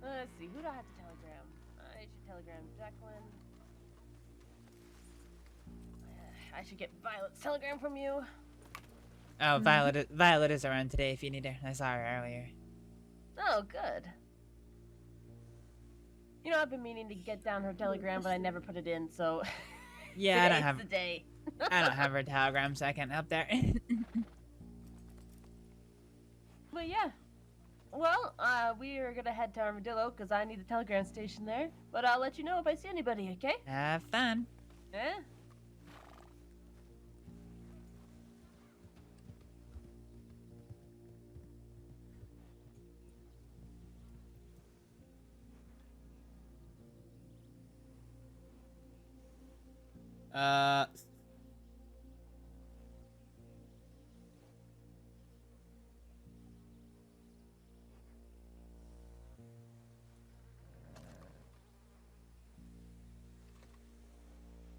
Let's see, who do I have to telegram? I should telegram Declan. I should get Violet's telegram from you. Oh, Violet is around today if you need her. I saw her earlier. Oh, good. You know, I've been meaning to get down her telegram, but I never put it in, so... Yeah, I don't have... the day. I don't have her telegram, so I can't help there. But yeah. Well, we are gonna head to Armadillo because I need the telegram station there. But I'll let you know if I see anybody, okay? Have fun. Eh?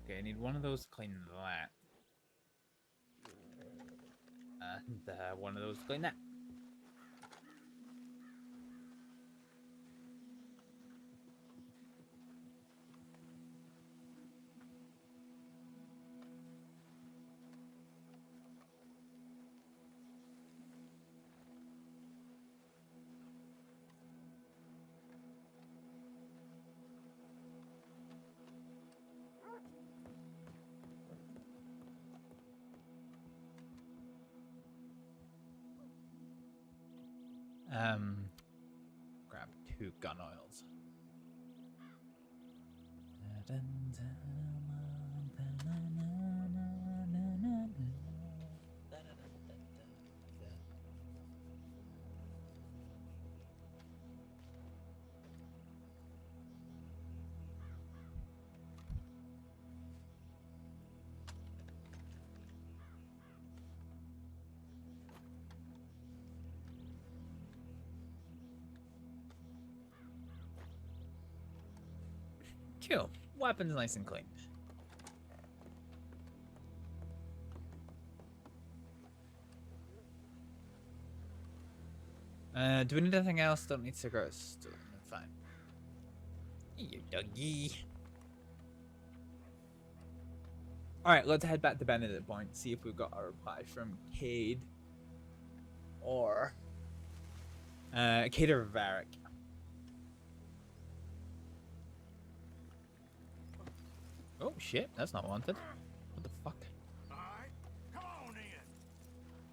Okay, I need one of those to clean that. And one of those to clean that. Grab 2 gun oils. Cool. Weapons nice and clean. Do we need anything else? Don't need cigarettes. Fine. You doggy. Alright, let's head back to Benedict Point, see if we've got a reply from Cade. Or Cade or Varek. Oh shit, that's not wanted. What the fuck? Alright, come on in.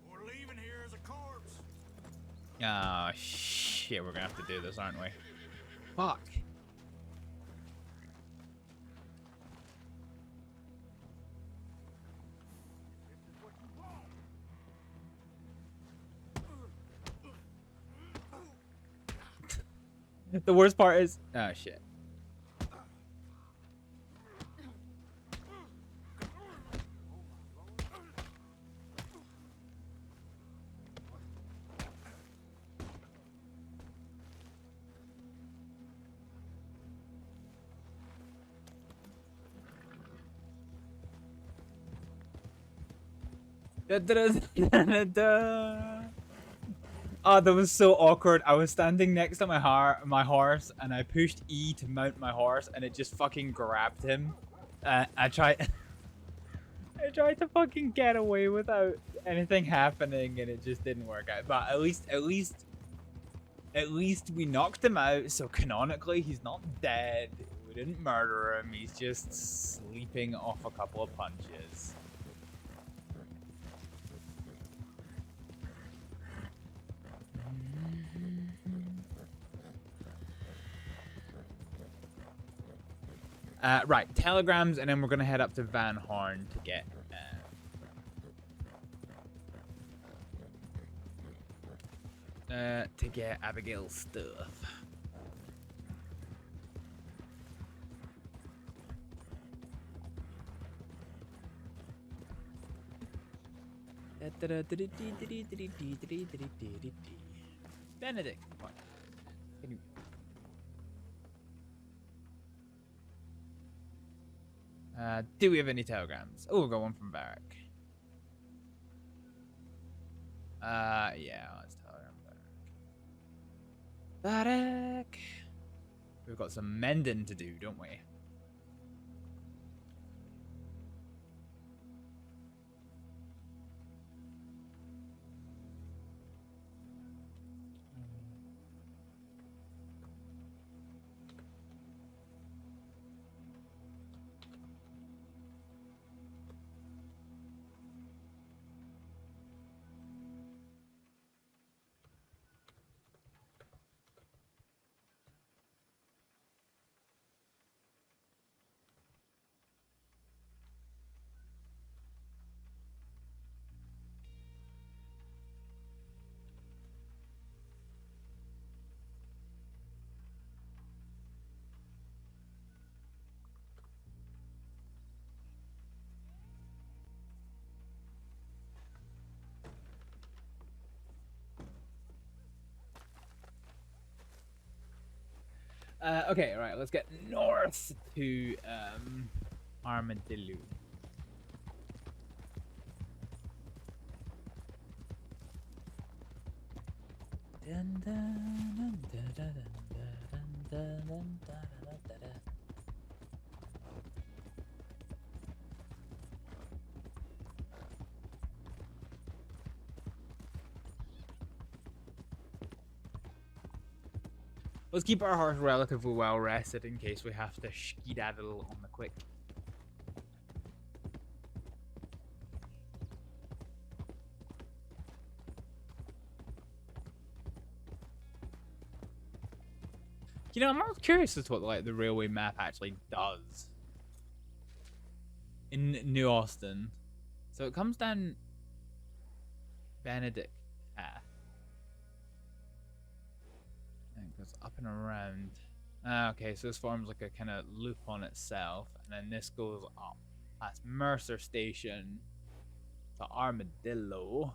We're leaving here as a corpse. Ah, shit, we're gonna have to do this, aren't we? Fuck. The worst part is... Oh, shit. Oh, that was so awkward. I was standing next to my horse, and I pushed E to mount my horse, and it just fucking grabbed him. I tried to fucking get away without anything happening, and it just didn't work out. But at least we knocked him out. So canonically, he's not dead. We didn't murder him. He's just sleeping off a couple of punches. Right, telegrams, and then we're gonna head up to Van Horn to get Abigail's stuff. Benedict. Can you... do we have any telegrams? Oh, we've got one from Varek. Yeah, let's telegram Varek. Varek! We've got some mending to do, don't we? Okay, right. Let's get north to Armadillo. Dun, dun, dun, dun, dun, dun, dun, dun, dun, dun, dun, dun. Let's keep our horse relatively well rested in case we have to skedaddle on the quick. You know, I'm more curious as to what like the railway map actually does in New Austin. So it comes down Benedict path. And it goes up and around. Okay, so this forms like a kind of loop on itself, and then this goes up past Mercer Station to Armadillo.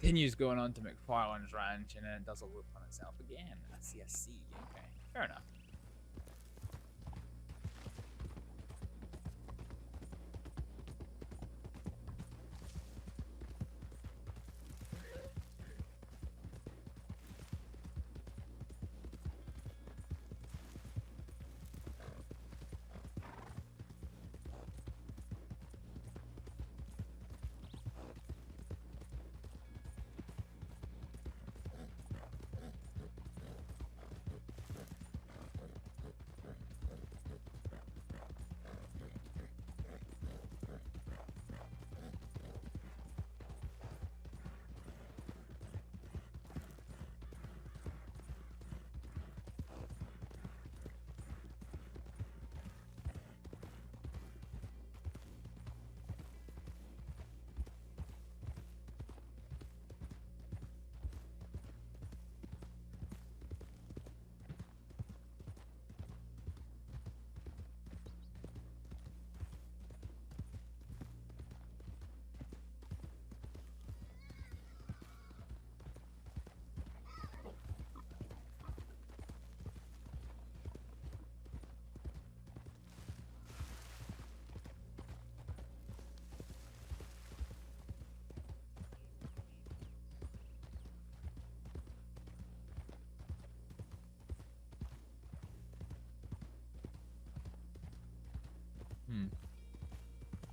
Continues going on to McFarland's Ranch, and then it does a loop on itself again. I see. Okay, fair enough.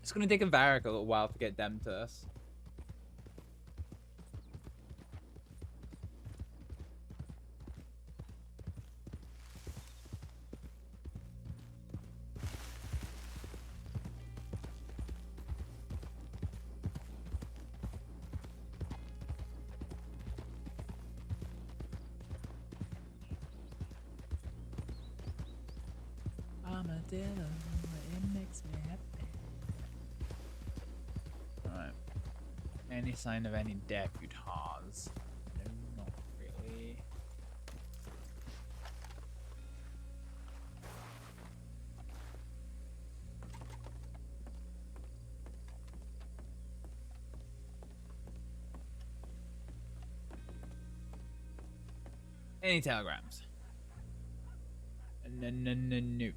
It's gonna take a Varek a little while to get them to us. Armadillo, it makes me happy. Alright. Any sign of any deputies? No, not really. Any telegrams? No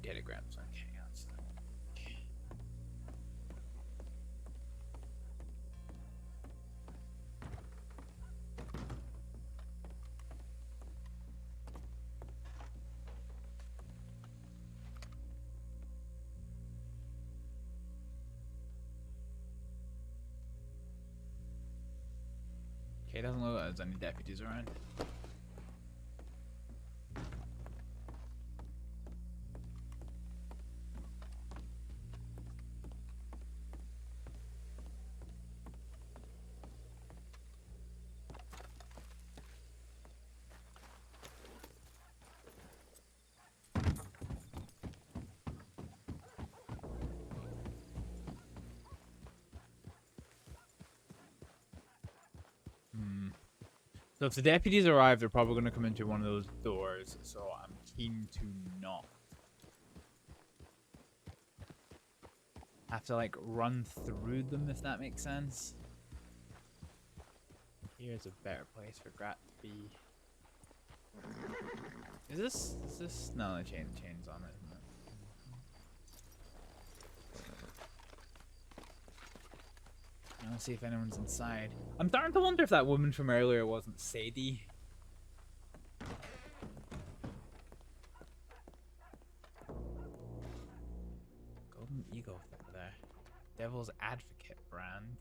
telegrams. Okay, let's look. Okay, doesn't look like there's any deputies around. So if the deputies arrive, they're probably going to come into one of those doors, so I'm keen to not have to like run through them, if that makes sense. Here's a better place for Grat to be. Is this? No, the chain's on it, isn't it? Let's see if anyone's inside. I'm starting to wonder if that woman from earlier wasn't Sadie. Golden Eagle over there. Devil's Advocate brand.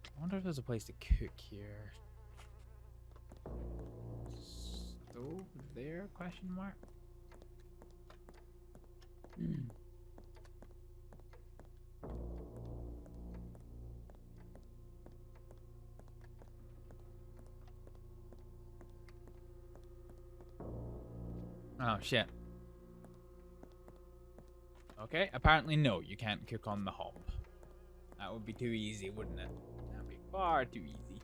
I wonder if there's a place to cook here. Stove there? Question mark. Oh shit. Okay, apparently no, you can't cook on the hob. That would be too easy, wouldn't it? That would be far too easy.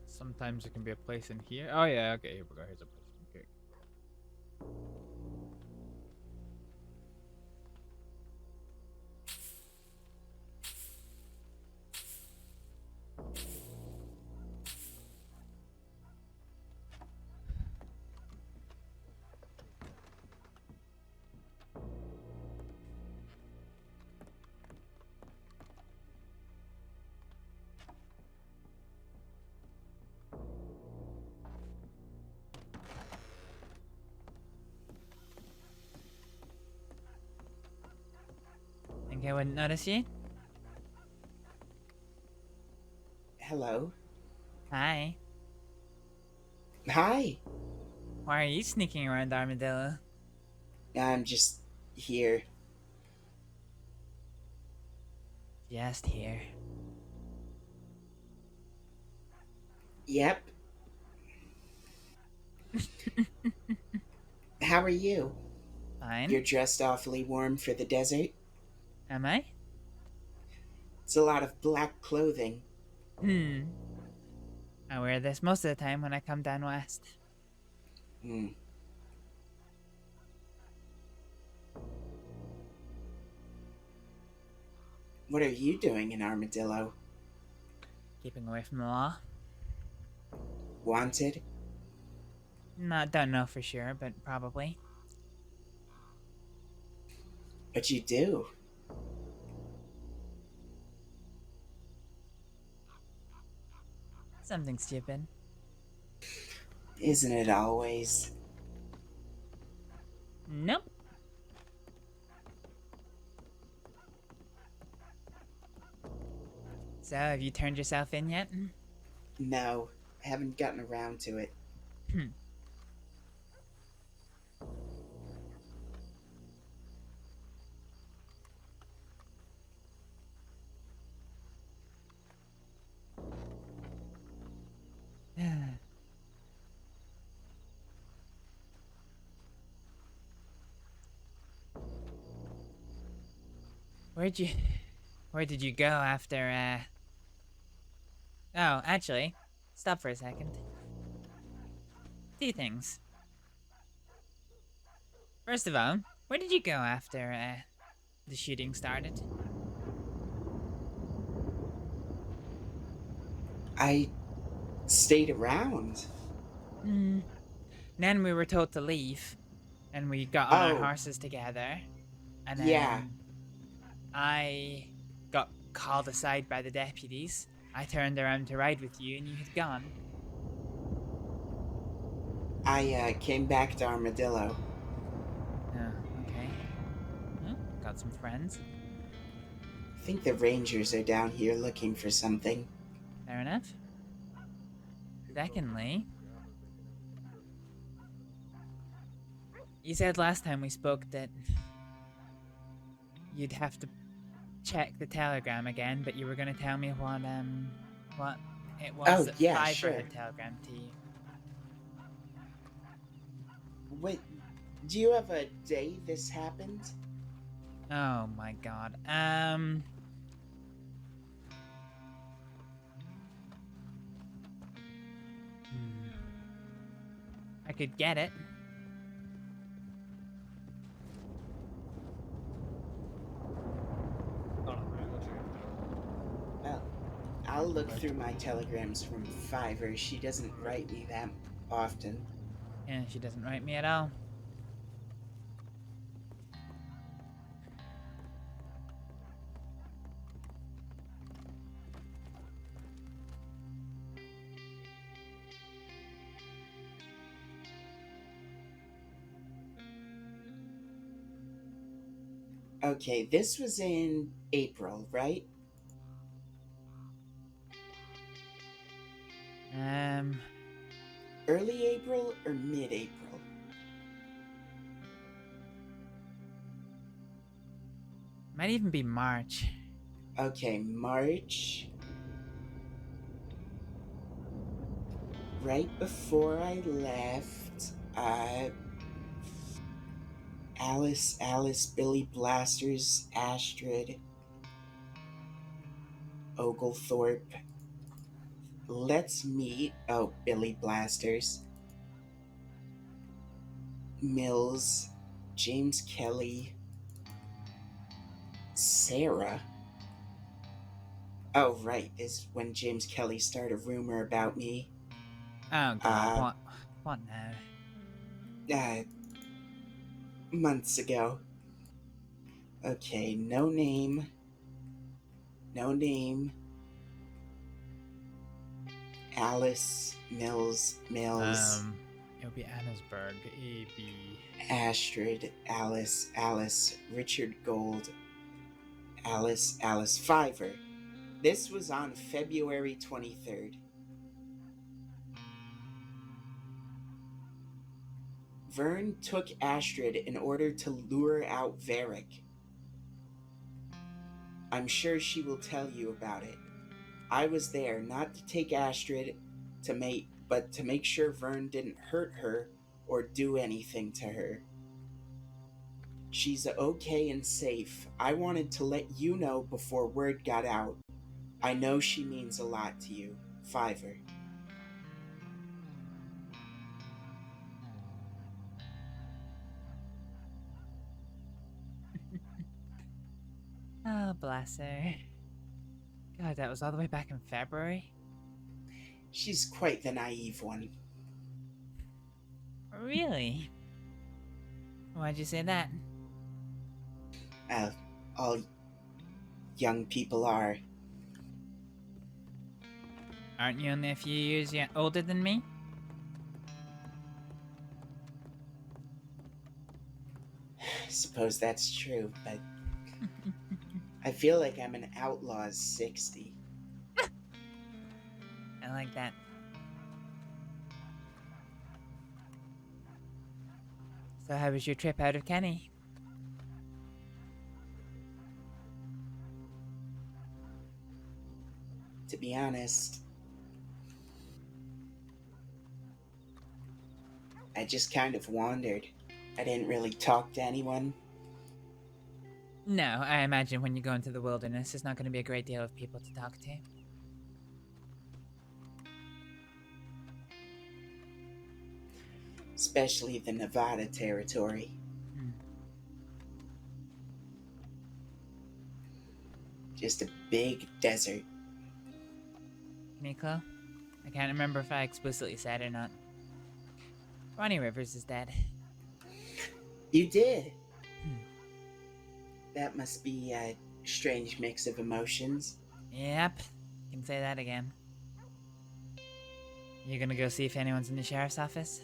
Sometimes it can be a place in here. Oh yeah, okay, here we go. Here's a place we can cook. Think I wouldn't notice you? Hello. Hi. Hi. Why are you sneaking around Armadillo? I'm just here. Just here. Yep. How are you? Fine. You're dressed awfully warm for the desert. Am I? It's a lot of black clothing. I wear this most of the time when I come down west. What are you doing in Armadillo? Keeping away from the law. Wanted? Don't know for sure, but probably. But you do. Something stupid. Isn't it always? Nope. So, have you turned yourself in yet? No, I haven't gotten around to it. Where did you go after, Oh, actually, stop for a second. Two things. First of all, where did you go after, the shooting started? I stayed around. Then we were told to leave, and we got on our horses together, and then I got called aside by the deputies. I turned around to ride with you, and you had gone. I came back to Armadillo. Oh, okay. Well, got some friends. I think the Rangers are down here looking for something. Fair enough. Secondly, you said last time we spoke that you'd have to check the telegram again, but you were gonna tell me what It was Oh, yeah, 5 sure. for the telegram to you. Wait, do you have a day this happened? Oh my god. I could get it. Well, I'll look through my telegrams from Fiverr. She doesn't write me that often. And she doesn't write me at all. Okay, this was in April, right? Early April or mid-April? Might even be March. Okay, March. Right before I left, Alice, Billy Blasters, Astrid, Oglethorpe. Let's meet. Oh, Billy Blasters. Mills, James Kelly, Sarah. Oh, right. This is when James Kelly started a rumor about me. Oh god, what now? Months ago. Okay, no name. No name. Alice, Mills. It'll be Annesburg. A.B. Astrid, Alice, Richard Gold, Alice, Fiverr. This was on February 23rd. Vern took Astrid in order to lure out Varek. I'm sure she will tell you about it. I was there not to take Astrid to mate, but to make sure Vern didn't hurt her or do anything to her. She's okay and safe. I wanted to let you know before word got out. I know she means a lot to you. Fiverr. Oh, bless her. God, that was all the way back in February? She's quite the naive one. Really? Why'd you say that? All young people are. Aren't you only a few years older than me? I suppose that's true, but I feel like I'm an outlaw's 60. I like that. So how was your trip out of Kenny? To be honest, I just kind of wandered. I didn't really talk to anyone. No, I imagine when you go into the wilderness, there's not going to be a great deal of people to talk to. Especially the Nevada territory. Just a big desert. Nico? I can't remember if I explicitly said or not. Ronnie Rivers is dead. You did? That must be a strange mix of emotions. Yep, can say that again. You gonna go see if anyone's in the sheriff's office?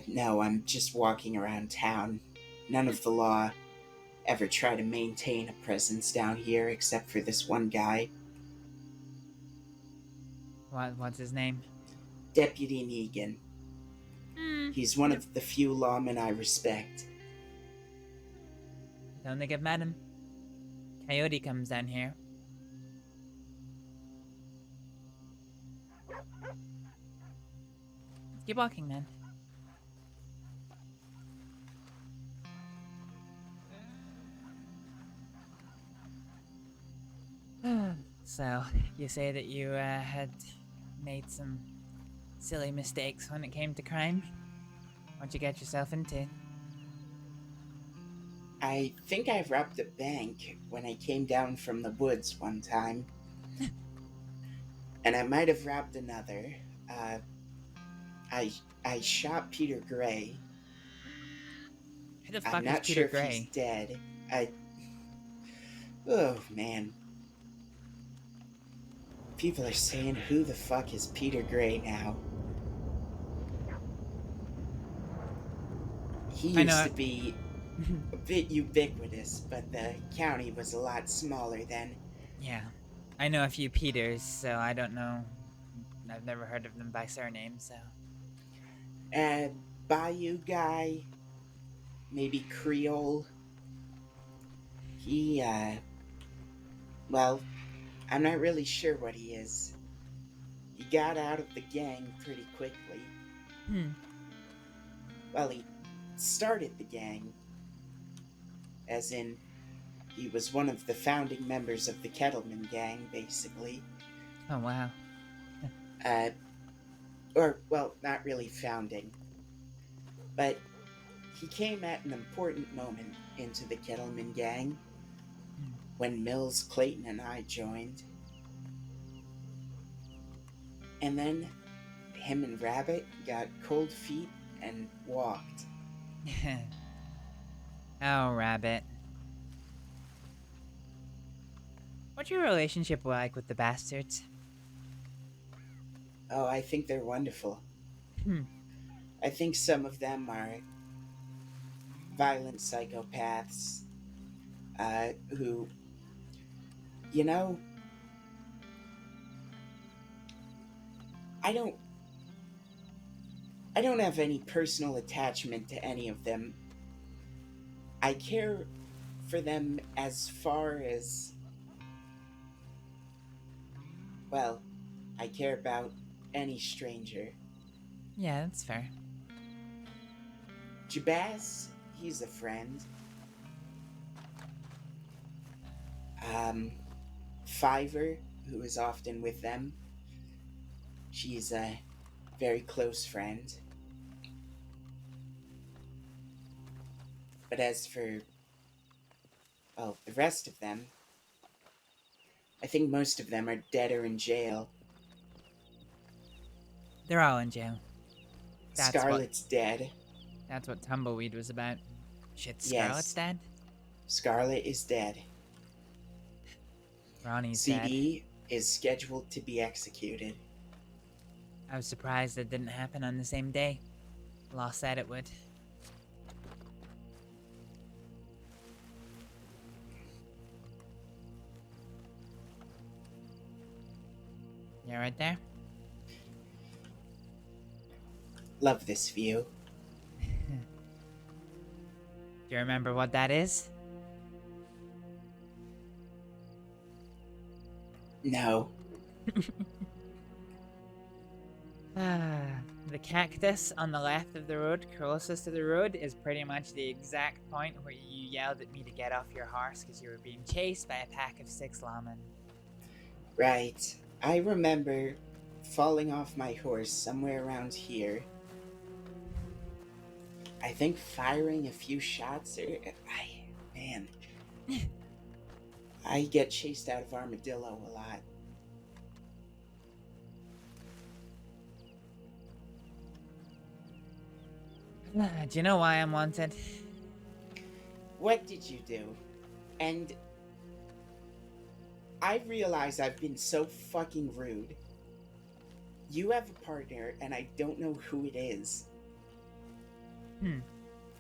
No, I'm just walking around town. None of the law ever try to maintain a presence down here except for this one guy. What's his name? Deputy Negan. He's one of the few lawmen I respect. Don't think I've met him. Coyote comes down here. Keep walking, man. So, you say that you had made some silly mistakes when it came to crime? What'd you get yourself into? I think I robbed a bank when I came down from the woods one time. And I might have robbed another. I shot Peter Gray. Who the fuck I'm is not Peter sure if Gray? he's dead. Oh, man. People are saying, who the fuck is Peter Gray now? He used to be a bit ubiquitous, but the county was a lot smaller then. Yeah. I know a few Peters, so I don't know. I've never heard of them by surname, so. Bayou guy, maybe Creole. He, well, I'm not really sure what he is. He got out of the gang pretty quickly. Well, he started the gang. As in, he was one of the founding members of the Kettleman gang, basically. Oh, wow. Well, not really founding. But he came at an important moment into the Kettleman gang when Mills, Clayton, and I joined. And then him and Rabbit got cold feet and walked. Oh, Rabbit. What's your relationship like with the bastards? Oh, I think they're wonderful. I think some of them are violent psychopaths who, you know, I don't have any personal attachment to any of them. I care for them as far as, well, I care about any stranger. Yeah, that's fair. Jabaz, he's a friend. Fiver, who is often with them, she's a very close friend. But as for, well, the rest of them, I think most of them are dead or in jail. They're all in jail. Scarlett's dead. That's what Tumbleweed was about. Shit, Yes. Scarlett's dead? Scarlett is dead. Ronnie's dead. CD is scheduled to be executed. I was surprised it didn't happen on the same day. Law said it would. You right there? Love this view. Do you remember what that is? No. The cactus on the left of the road, closest to the road, is pretty much the exact point where you yelled at me to get off your horse because you were being chased by a pack of 6 lawmen. Right. I remember falling off my horse somewhere around here. I think firing a few shots. Man. I get chased out of Armadillo a lot. Do you know why I'm wanted? What did you do? And I realize I've been so fucking rude. You have a partner, and I don't know who it is.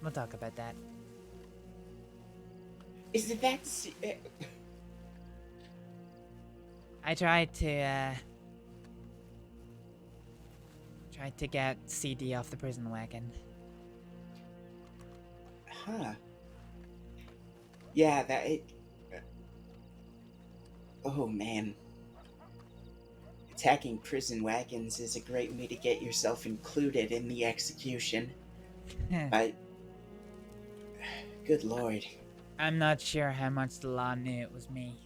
We'll talk about that. Is it that... I tried to get CD off the prison wagon. Huh. Yeah, oh man. It's attacking prison wagons is a great way to get yourself included in the execution. But, good lord. I'm not sure how much the law knew it was me.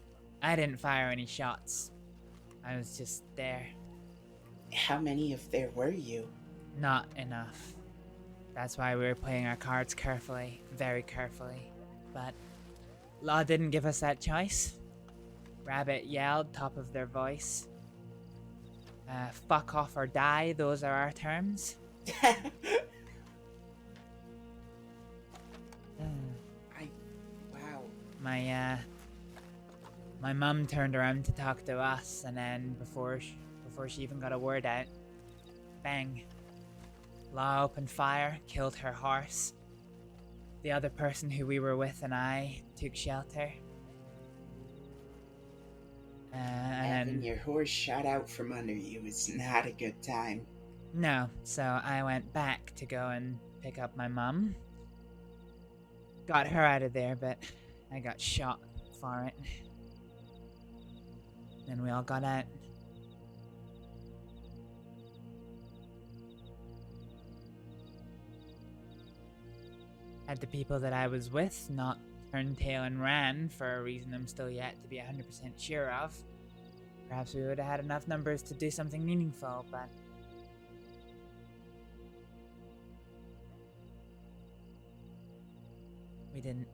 I didn't fire any shots. I was just there. How many of there were you? Not enough. That's why we were playing our cards carefully, very carefully. But law didn't give us that choice. Rabbit yelled top of their voice. Fuck off or die, those are our terms. Wow. My mum turned around to talk to us, and then before she even got a word out, bang. Law opened fire, killed her horse. The other person who we were with and I took shelter. Having your horse shot out from under you is not a good time. No, so I went back to go and pick up my mum. Got her out of there, but I got shot for it. Then we all got out. Had the people that I was with not turned tail and ran for a reason I'm still yet to be 100% sure of, perhaps we would have had enough numbers to do something meaningful, but we didn't.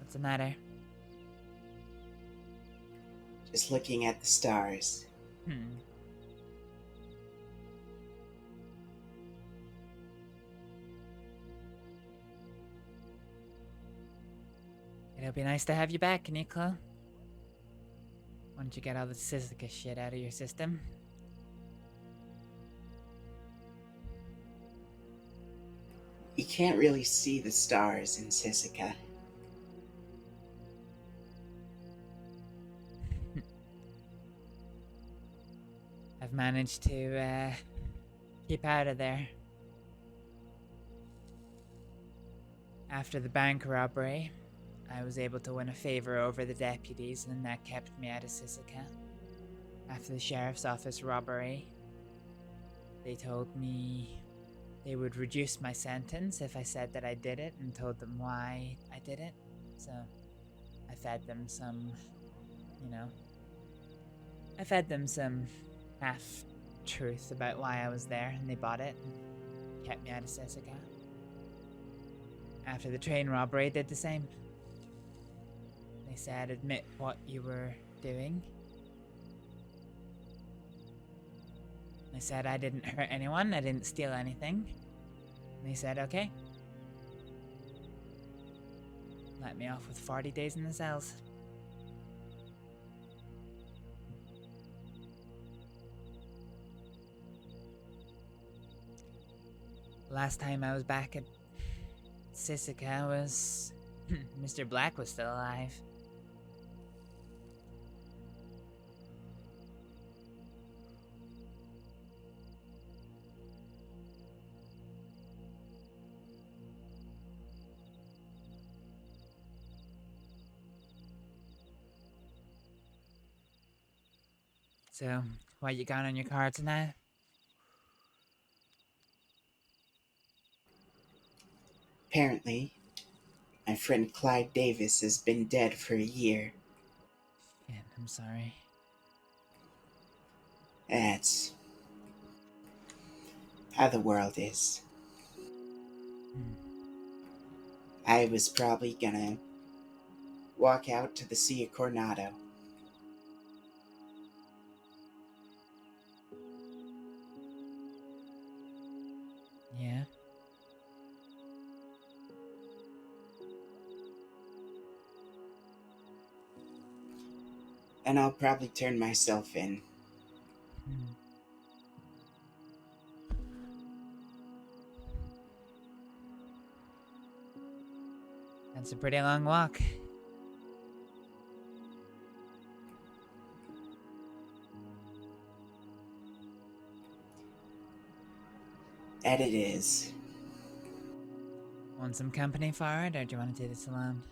What's the matter? Just looking at the stars. It'll be nice to have you back, Nikla. Why don't you get all the Sisika shit out of your system? You can't really see the stars in Sisika. I've managed to keep out of there. After the bank robbery, I was able to win a favor over the deputies, and that kept me out of Sisika. After the sheriff's office robbery, they told me they would reduce my sentence if I said that I did it and told them why I did it. So I fed them some, I fed them some half-truth about why I was there, and they bought it and kept me out of Sisika. After the train robbery, did the same. They said, admit what you were doing. I said I didn't hurt anyone, I didn't steal anything. And they said, okay. Let me off with 40 days in the cells. Last time I was back at Sisika was... Mr. Black was still alive. So, what you got on your cards now? Apparently, my friend Clyde Davis has been dead for a year. Shit, I'm sorry. That's how the world is. I was probably gonna walk out to the Sea of Coronado. Yeah? And I'll probably turn myself in. That's a pretty long walk. That it is. Want some company for it, or do you want to do this alone?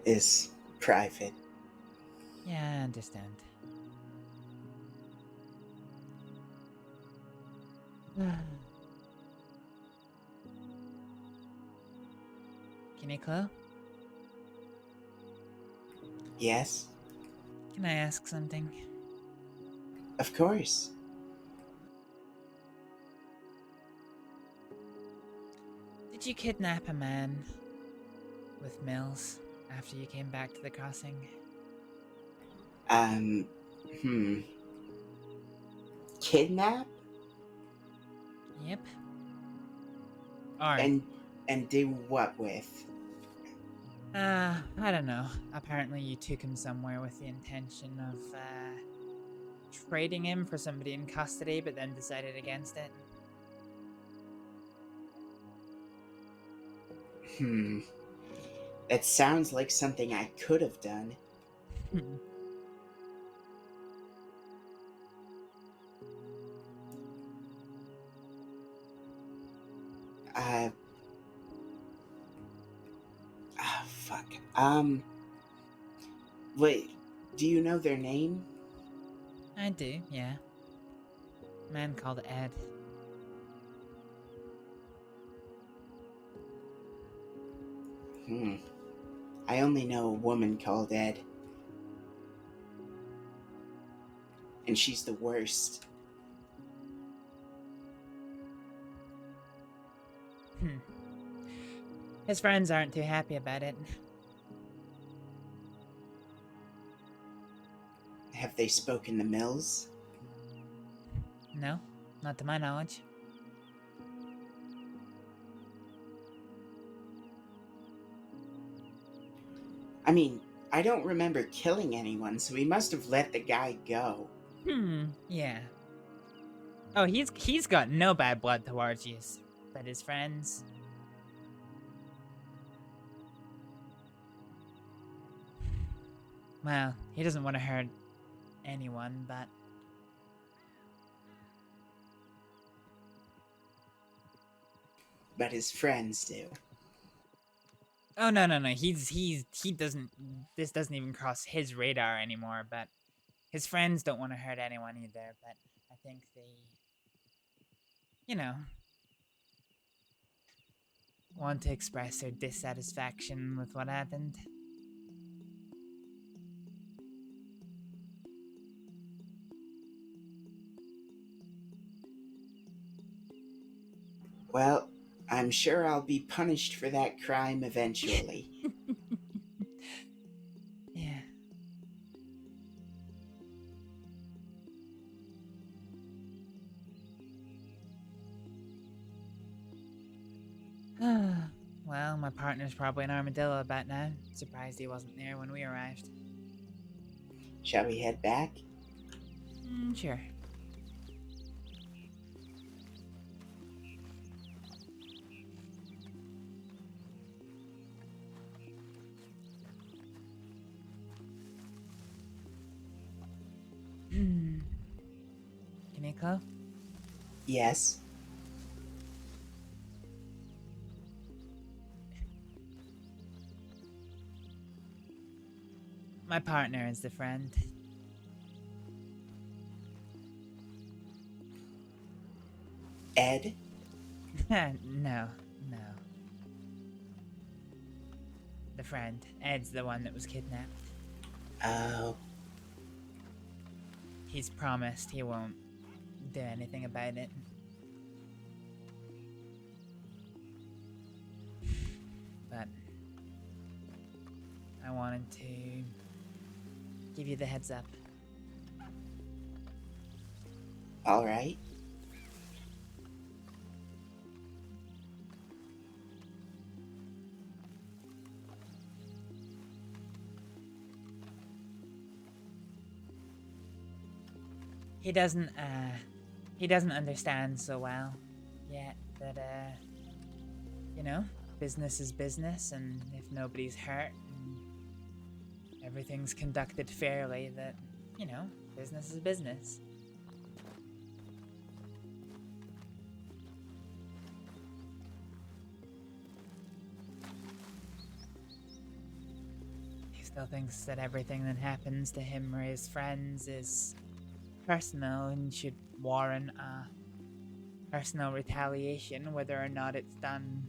Is private. Yeah, I understand. Kineko? Yes, Can I ask something? of course. Did you kidnap a man with Mills after you came back to the crossing? Kidnap? Yep. Alright. And do what with? I don't know. Apparently you took him somewhere with the intention of, trading him for somebody in custody, but then decided against it. That sounds like something I could have done. Fuck. Wait, do you know their name? I do, yeah. A man called Ed. I only know a woman called Ed. And she's the worst. His friends aren't too happy about it. Have they spoken to Mills? No, not to my knowledge. I mean, I don't remember killing anyone, so we must have let the guy go. Yeah. Oh, he's got no bad blood towards you, but his friends. Well, he doesn't want to hurt anyone, but But his friends do. oh no. He doesn't. This doesn't even cross his radar anymore. But his friends don't want to hurt anyone either. But I think they, want to express their dissatisfaction with what happened. Well, I'm sure I'll be punished for that crime eventually. Yeah. Well, my partner's probably an armadillo about now. Surprised he wasn't there when we arrived. Shall we head back? Sure. Kineko? Yes. My partner is the friend. Ed? No. The friend. Ed's the one that was kidnapped. Oh. He's promised he won't do anything about it. But I wanted to give you the heads up. All right. he doesn't understand so well yet that, you know, business is business, and if nobody's hurt and everything's conducted fairly, that, you know, business is business. He still thinks that everything that happens to him or his friends is personal and should warrant a personal retaliation, whether or not it's done,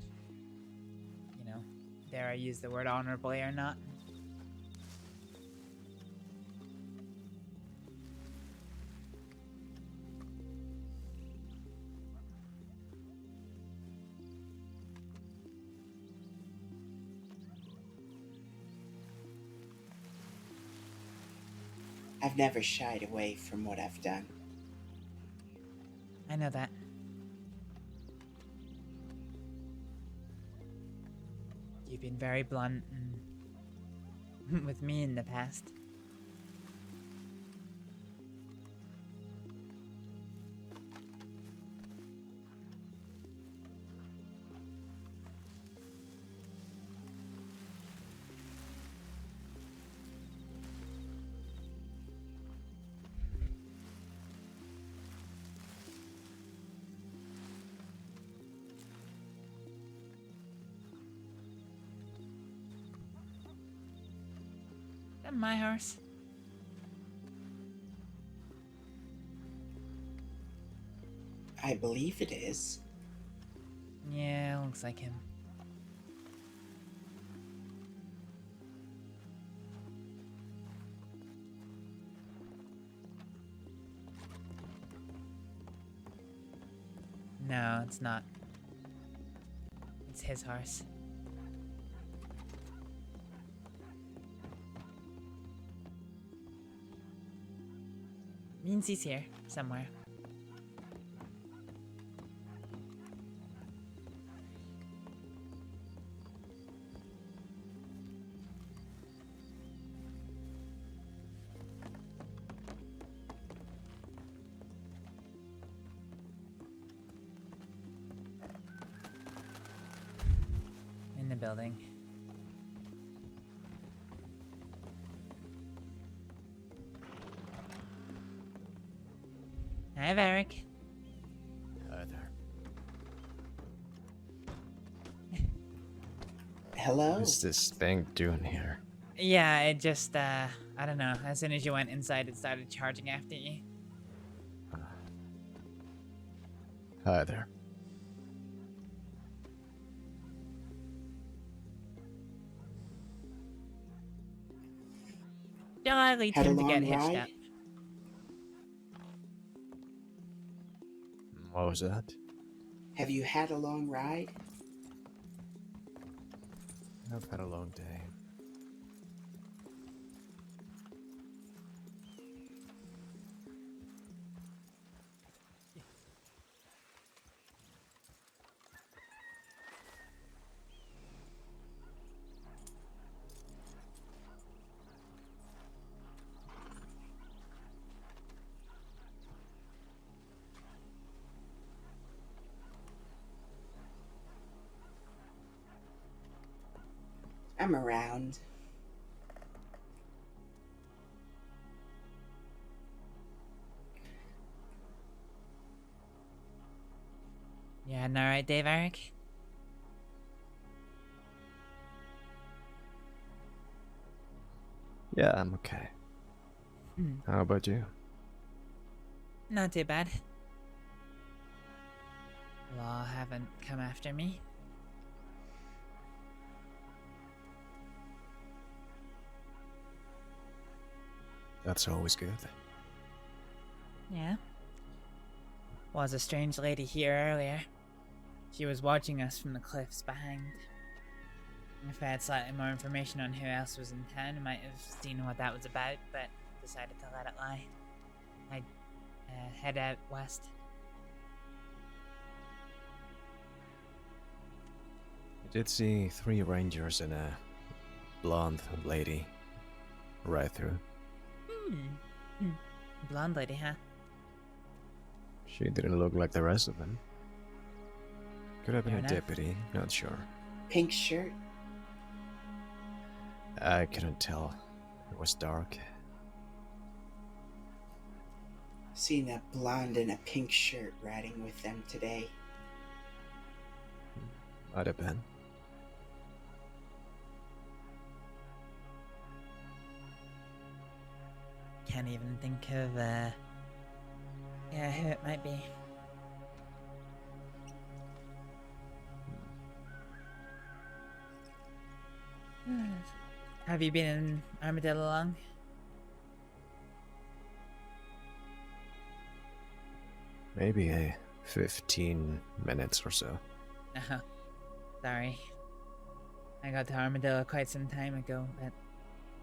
you know, dare I use the word honorably or not. I've never shied away from what I've done. I know that. You've been very blunt and with me in the past. My horse. I believe it is. Yeah, looks like him. No, it's not. It's his horse. Means he's here, somewhere. In the building. Hi, Varek. Hi there. Hello? What's this thing doing here? Yeah, it just, I don't know. As soon as you went inside, it started charging after you. Hi there. Jolly Had a tend to get long hitched ride? up. What was that? Have you had a long ride? I've had a long day. I'm around. You had an alright day, Varek? Yeah, I'm okay. How about you? Not too bad. Law haven't come after me. That's always good. Yeah. Was a strange lady here earlier. She was watching us from the cliffs behind. If I had slightly more information on who else was in town, I might have seen what that was about, but decided to let it lie. I'd head out west. I did see 3 rangers and a blonde lady right through. Blonde lady, huh? She didn't look like the rest of them. Could have been Fair a enough. deputy, not sure. Pink shirt? I couldn't tell. It was dark. Seen a blonde in a pink shirt riding with them today. Might have been. Can't even think of, yeah, who it might be. Have you been in Armadillo long? Maybe 15 minutes or so. Oh, sorry. I got to Armadillo quite some time ago, but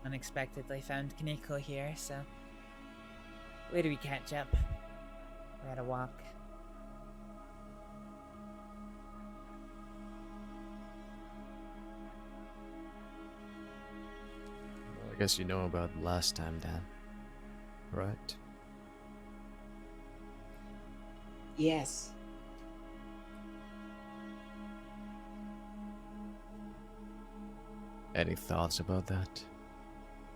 unexpectedly found Kaneko here, so... Where do we catch up? We had a walk. Well, I guess you know about last time, Dan. Right? Yes. Any thoughts about that?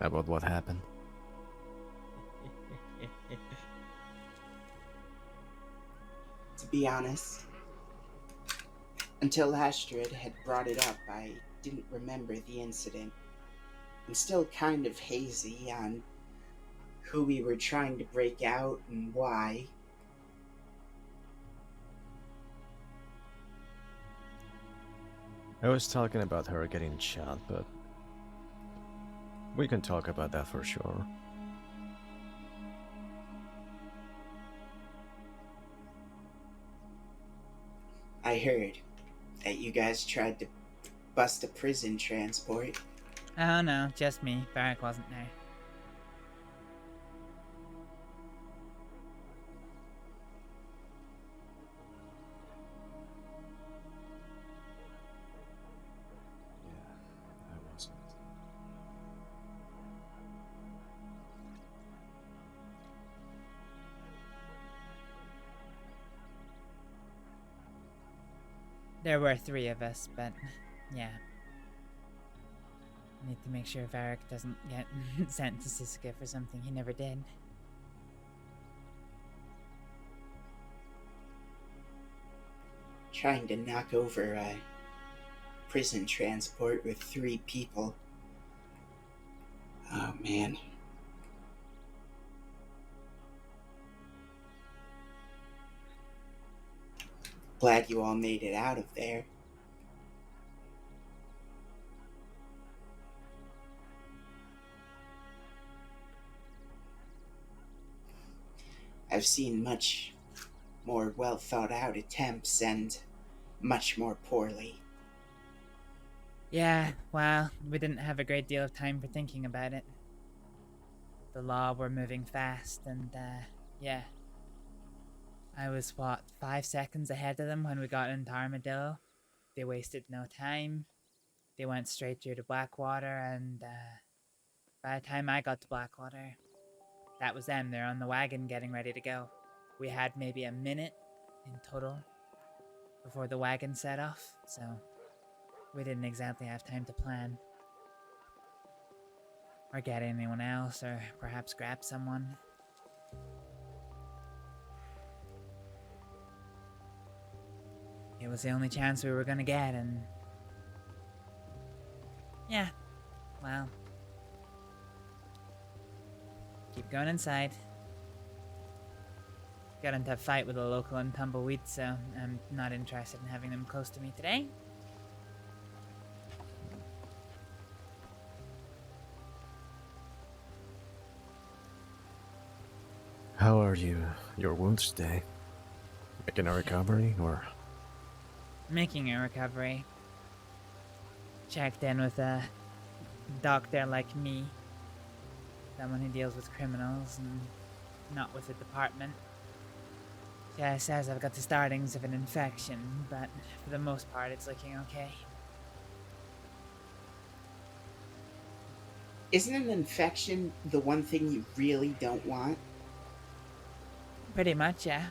About what happened? To be honest, until Astrид had brought it up, I didn't remember the incident. I'm still kind of hazy on who we were trying to break out and why. I was talking about her getting shot, but we can talk about that for sure. I heard that you guys tried to bust a prison transport. Oh no, just me. Varek wasn't there. Yeah, I wasn't. There were 3 of us, but yeah. Need to make sure Varek doesn't get sent to Siska for something he never did. Trying to knock over a prison transport with 3 people. Oh man. Glad you all made it out of there. I've seen much more well thought out attempts and much more poorly. Yeah, well, we didn't have a great deal of time for thinking about it. The law were moving fast, and, yeah. I was, 5 seconds ahead of them when we got into Armadillo. They wasted no time. They went straight through to Blackwater, and, by the time I got to Blackwater, that was them. They're on the wagon getting ready to go. We had maybe a minute in total before the wagon set off, so we didn't exactly have time to plan. Or get anyone else, or perhaps grab someone. It was the only chance we were gonna get, and... yeah, well... keep going inside. Got into a fight with a local in Tumbleweed, so I'm not interested in having them close to me today. How are your wounds today? Making a recovery, or? Making a recovery. Checked in with a doctor like me. Someone who deals with criminals and not with the department. Yeah, says I've got the startings of an infection, but for the most part it's looking okay. Isn't an infection the one thing you really don't want? Pretty much, yeah.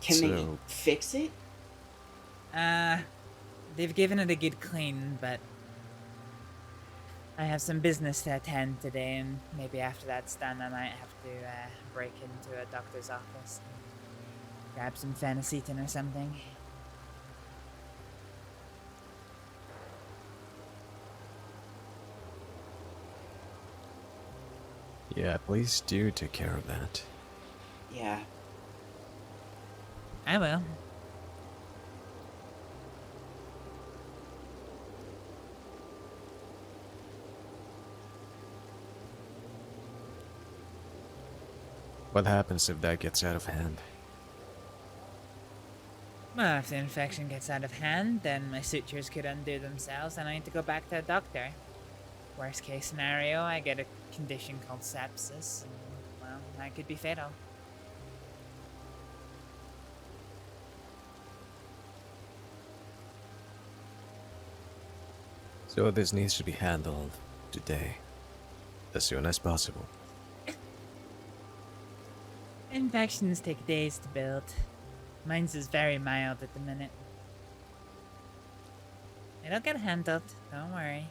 Can they So- fix it? They've given it a good clean, but I have some business to attend today, and maybe after that's done, I might have to break into a doctor's office and grab some phenacetin or something. Yeah, please do take care of that. Yeah. I will. What happens if that gets out of hand? Well, if the infection gets out of hand, then my sutures could undo themselves and I need to go back to a doctor. Worst case scenario, I get a condition called sepsis, and, well, that could be fatal. So this needs to be handled today, as soon as possible. Infections take days to build. Mine's is very mild at the minute. It'll get handled, don't worry.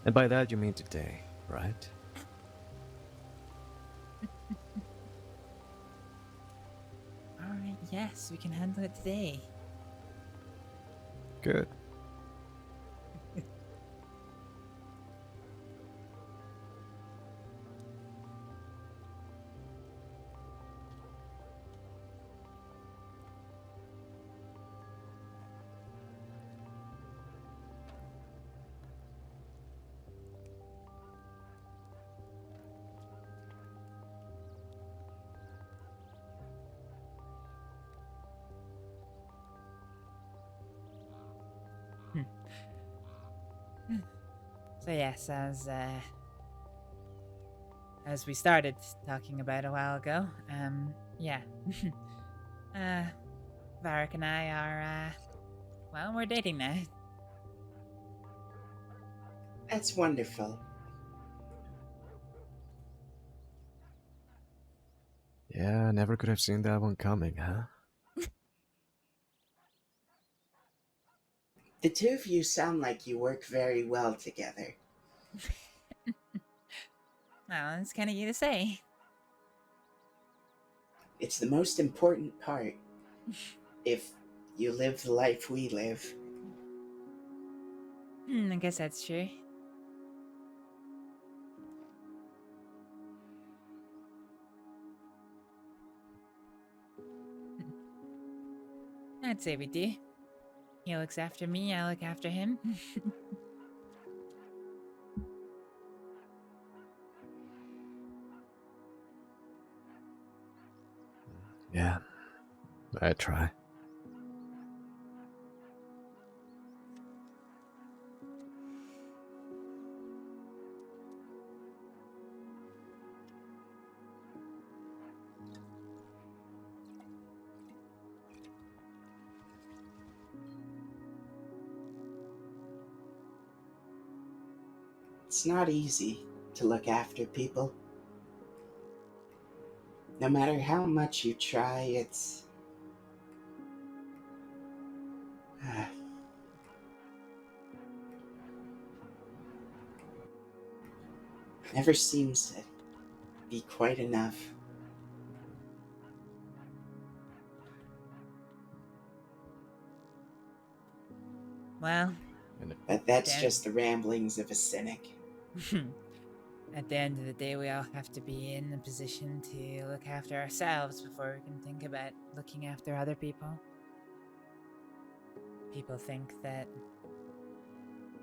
And by that you mean today, right? Alright, yes, we can handle it today. Good. So yes, as we started talking about a while ago, yeah. Varek and I are, well, we're dating now. That's wonderful. Yeah, I never could have seen that one coming, huh? The two of you sound like you work very well together. Well, it's kind of you to say. It's the most important part. If you live the life we live. I guess that's true. I'd say we do. He looks after me, I look after him. Yeah, I try. It's not easy to look after people. No matter how much you try, it's... never seems to be quite enough. Well, But that's Dan- just the ramblings of a cynic. at the end of the day, we all have to be in a position to look after ourselves before we can think about looking after other people. People think that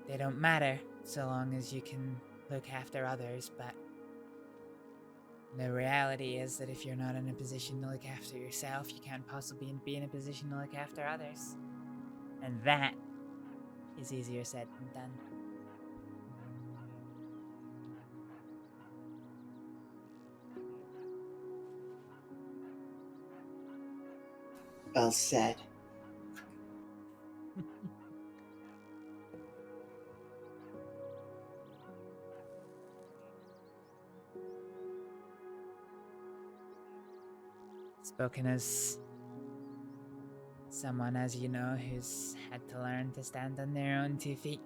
they don't matter so long as you can look after others, but the reality is that if you're not in a position to look after yourself, you can't possibly be in a position to look after others. And that is easier said than done. Well said. Spoken as someone, as you know, who's had to learn to stand on their own 2 feet.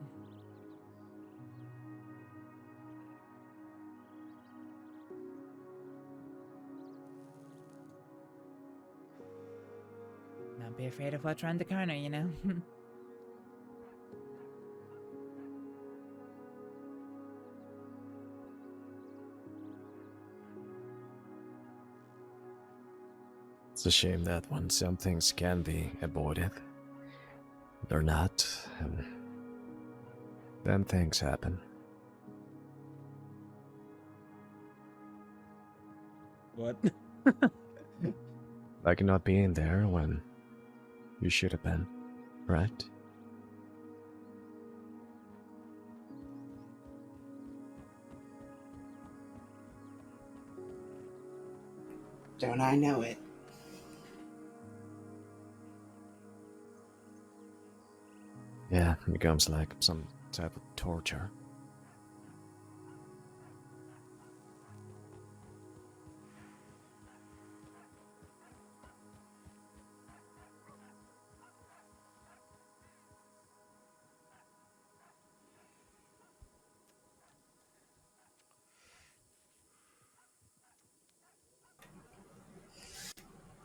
Not be afraid of what's around the corner, you know? It's a shame that when some things can be avoided, they're not, and then things happen. What? Like not being there when you should have been, right? Don't I know it? Yeah, it becomes like some type of torture.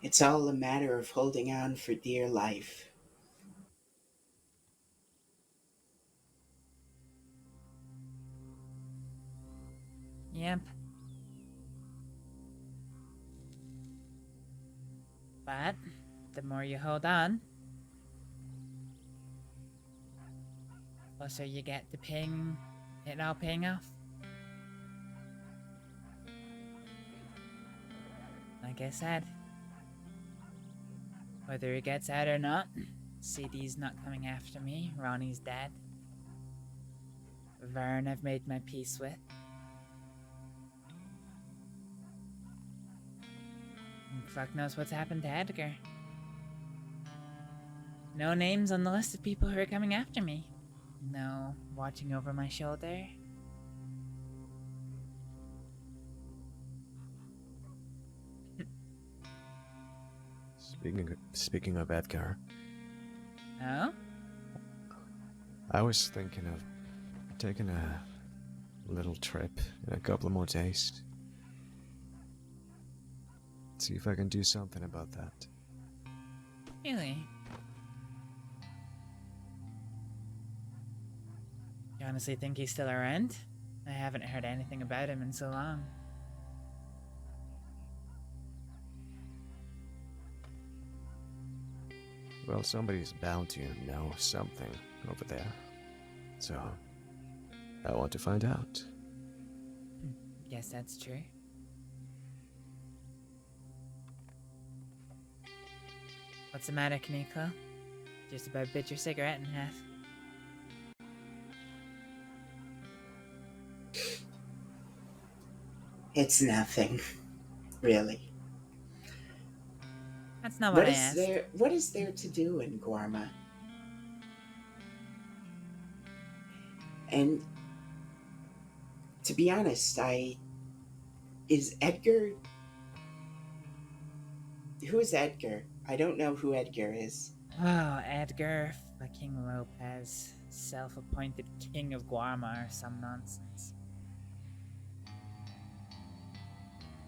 It's all a matter of holding on for dear life. Yep. But the more you hold on, the closer you get to it all paying off. Like I said, whether it gets out or not, CD's not coming after me, Ronnie's dead. Vern I've made my peace with. And fuck knows what's happened to Edgar. No names on the list of people who are coming after me. No watching over my shoulder. Speaking of Edgar, Oh? I was thinking of taking a little trip in a couple of more days. See if I can do something about that. Really? You honestly think he's still around? I haven't heard anything about him in so long. Well, somebody's bound to know something over there. So, I want to find out. Guess that's true. What's the matter, Kaneko? Just about bit your cigarette in half. It's nothing, really. That's not what I is asked. What is there to do in Gorma? And to be honest, is Edgar? Who is Edgar? I don't know who Edgar is. Oh, Edgar fucking Lopez, self-appointed king of Guarma or some nonsense.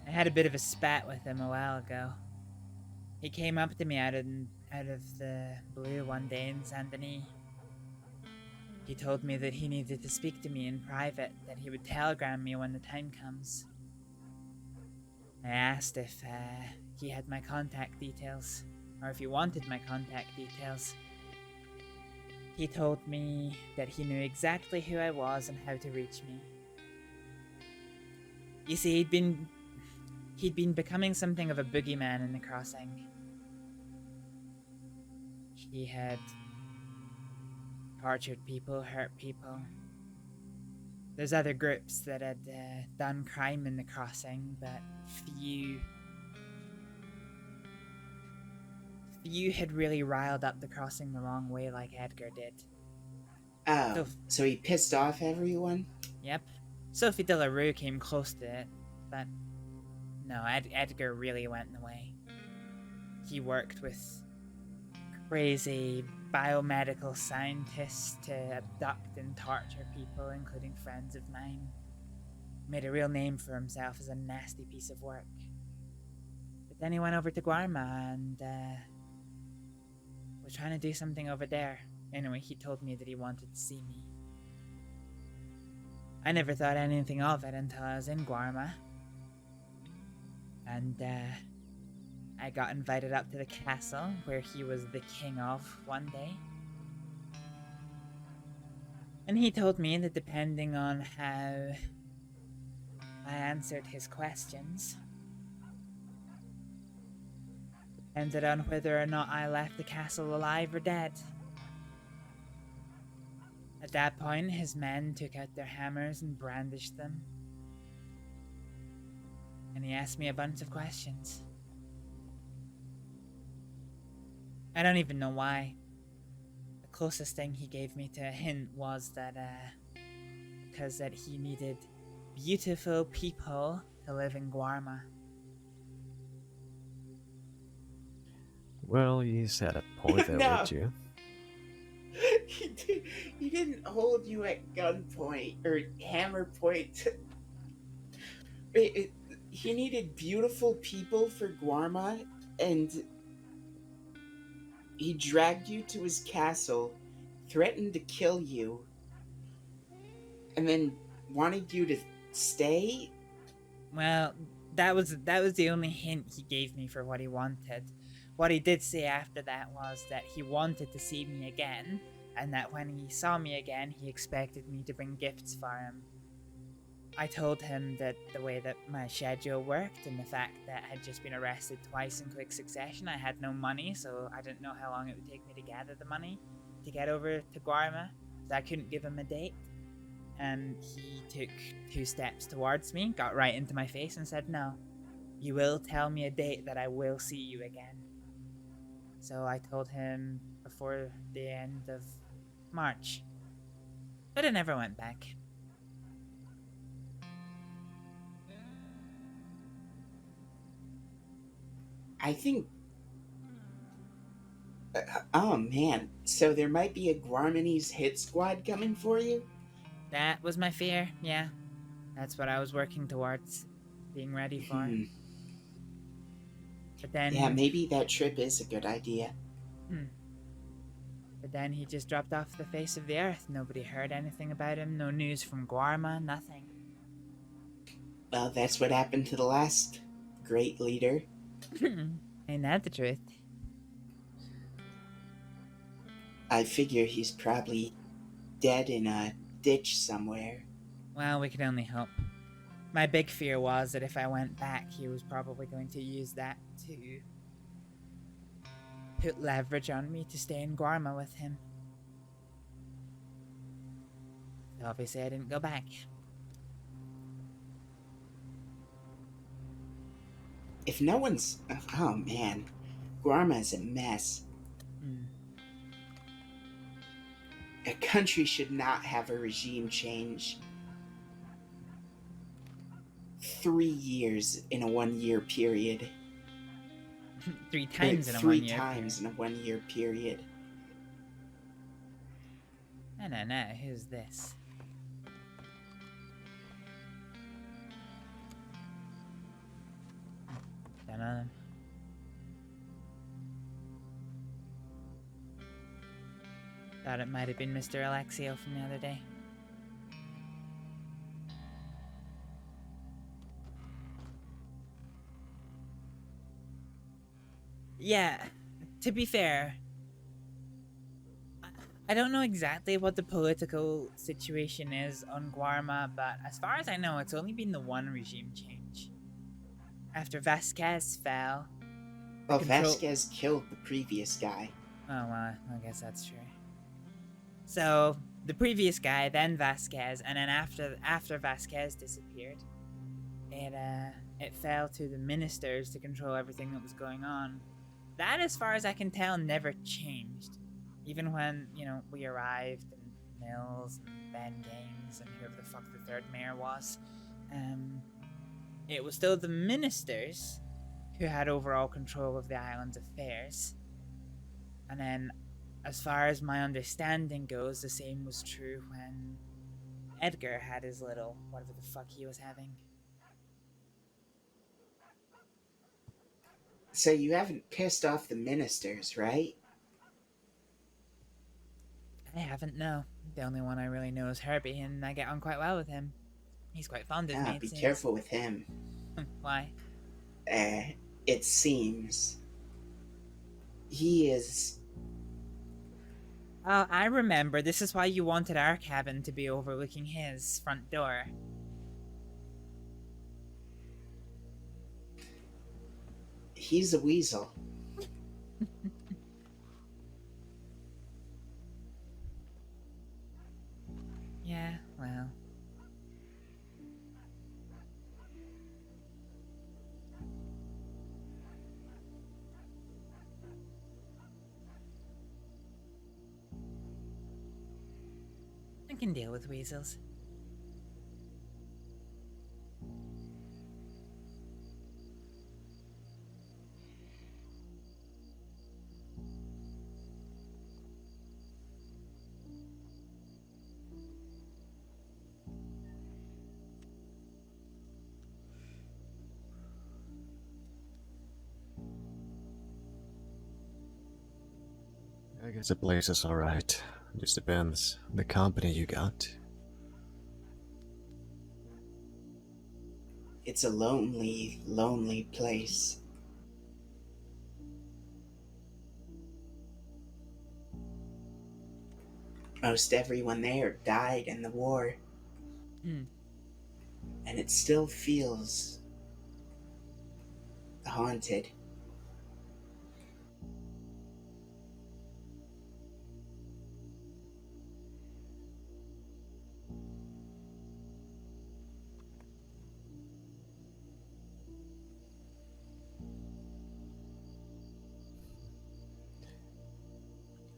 I had a bit of a spat with him a while ago. He came up to me out of the blue one day in Saint Denis. He told me that he needed to speak to me in private, that he would telegram me when the time comes. I asked if he had my contact details, or if he wanted my contact details. He told me that he knew exactly who I was and how to reach me. You see, he'd been becoming something of a boogeyman in the crossing. He had tortured people, hurt people. There's other groups that had done crime in the crossing, but few had really riled up the crossing the wrong way like Edgar did. Oh, so he pissed off everyone? Yep. Sophie de la Rue came close to it, but no, Edgar really went in the way. he worked with crazy biomedical scientists to abduct and torture people, including friends of mine. Made a real name for himself as a nasty piece of work. But then he went over to Guarma and was trying to do something over there. Anyway, he told me that he wanted to see me. I never thought anything of it until I was in Guarma. And I got invited up to the castle where he was the king of one day. And he told me that depending on how I answered his questions, depended on whether or not I left the castle alive or dead. At that point, his men took out their hammers and brandished them. And he asked me a bunch of questions. I don't even know why. The closest thing he gave me to a hint was that, because that he needed beautiful people to live in Guarma. Well, you said a point there, No. would you? He didn't hold you at gunpoint or hammer point. He needed beautiful people for Guarma, and he dragged you to his castle, threatened to kill you, and then wanted you to stay? Well, that was the only hint he gave me for what he wanted. What he did say after that was that he wanted to see me again, and that when he saw me again, he expected me to bring gifts for him. I told him that the way that my schedule worked and the fact that I had just been arrested twice in quick succession, I had no money, so I didn't know how long it would take me to gather the money to get over to Guarma, so I couldn't give him a date. And he took 2 steps towards me, got right into my face and said, "No, you will tell me a date that I will see you again." So I told him before the end of March. But I never went back. I think... oh man, so there might be a Guarmanese hit squad coming for you? That was my fear, yeah. That's what I was working towards, being ready for. But then... yeah, maybe that trip is a good idea. But then he just dropped off the face of the earth. Nobody heard anything about him, no news from Guarma, nothing. Well, that's what happened to the last great leader. Ain't that the truth? I figure he's probably dead in a ditch somewhere. Well, we could only hope. My big fear was that if I went back, he was probably going to use that to put leverage on me to stay in Guarma with him. Obviously, I didn't go back. If no one's... oh man, Guarma's a mess. A country should not have a regime change 3 years in a 1 year period. 3 times in a 1 3 year times in a 1 year period. No, who's this? Don't know them. Thought it might have been Mr. Alexio from the other day. Yeah, to be fair, I don't know exactly what the political situation is on Guarma, but as far as I know, it's only been the one regime change. After Vasquez fell... Well, Vasquez killed the previous guy. Oh, well, I guess that's true. So, the previous guy, then Vasquez, and then after Vasquez disappeared, it fell to the ministers to control everything that was going on. That, as far as I can tell, never changed. Even when, we arrived, and Mills, and Ben Gaines, and whoever the fuck the third mayor was, it was still the ministers who had overall control of the island's affairs. And then, as far as my understanding goes, the same was true when Edgar had his little whatever the fuck he was having. So you haven't pissed off the ministers, right? I haven't, no. The only one I really know is Herbie, and I get on quite well with him. He's quite fond of me, it Be seems. careful with him. Why? It seems he is... Oh, I remember. This is why you wanted our cabin to be overlooking his front door. He's a weasel. Yeah, well. I can deal with weasels. I guess the place is alright. Just depends on the company you got. It's a lonely, lonely place. Most everyone there died in the war. Hmm. And it still feels haunted.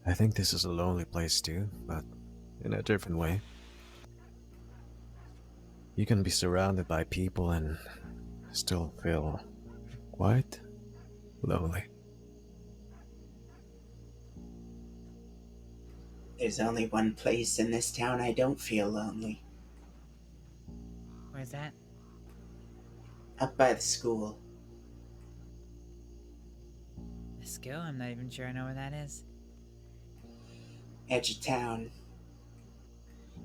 I think this is a lonely place too, but in a different way. You can be surrounded by people and still feel quite lonely. There's only one place in this town I don't feel lonely. Where's that? Up by the school. The school? I'm not even sure I know where that is. Edge of town.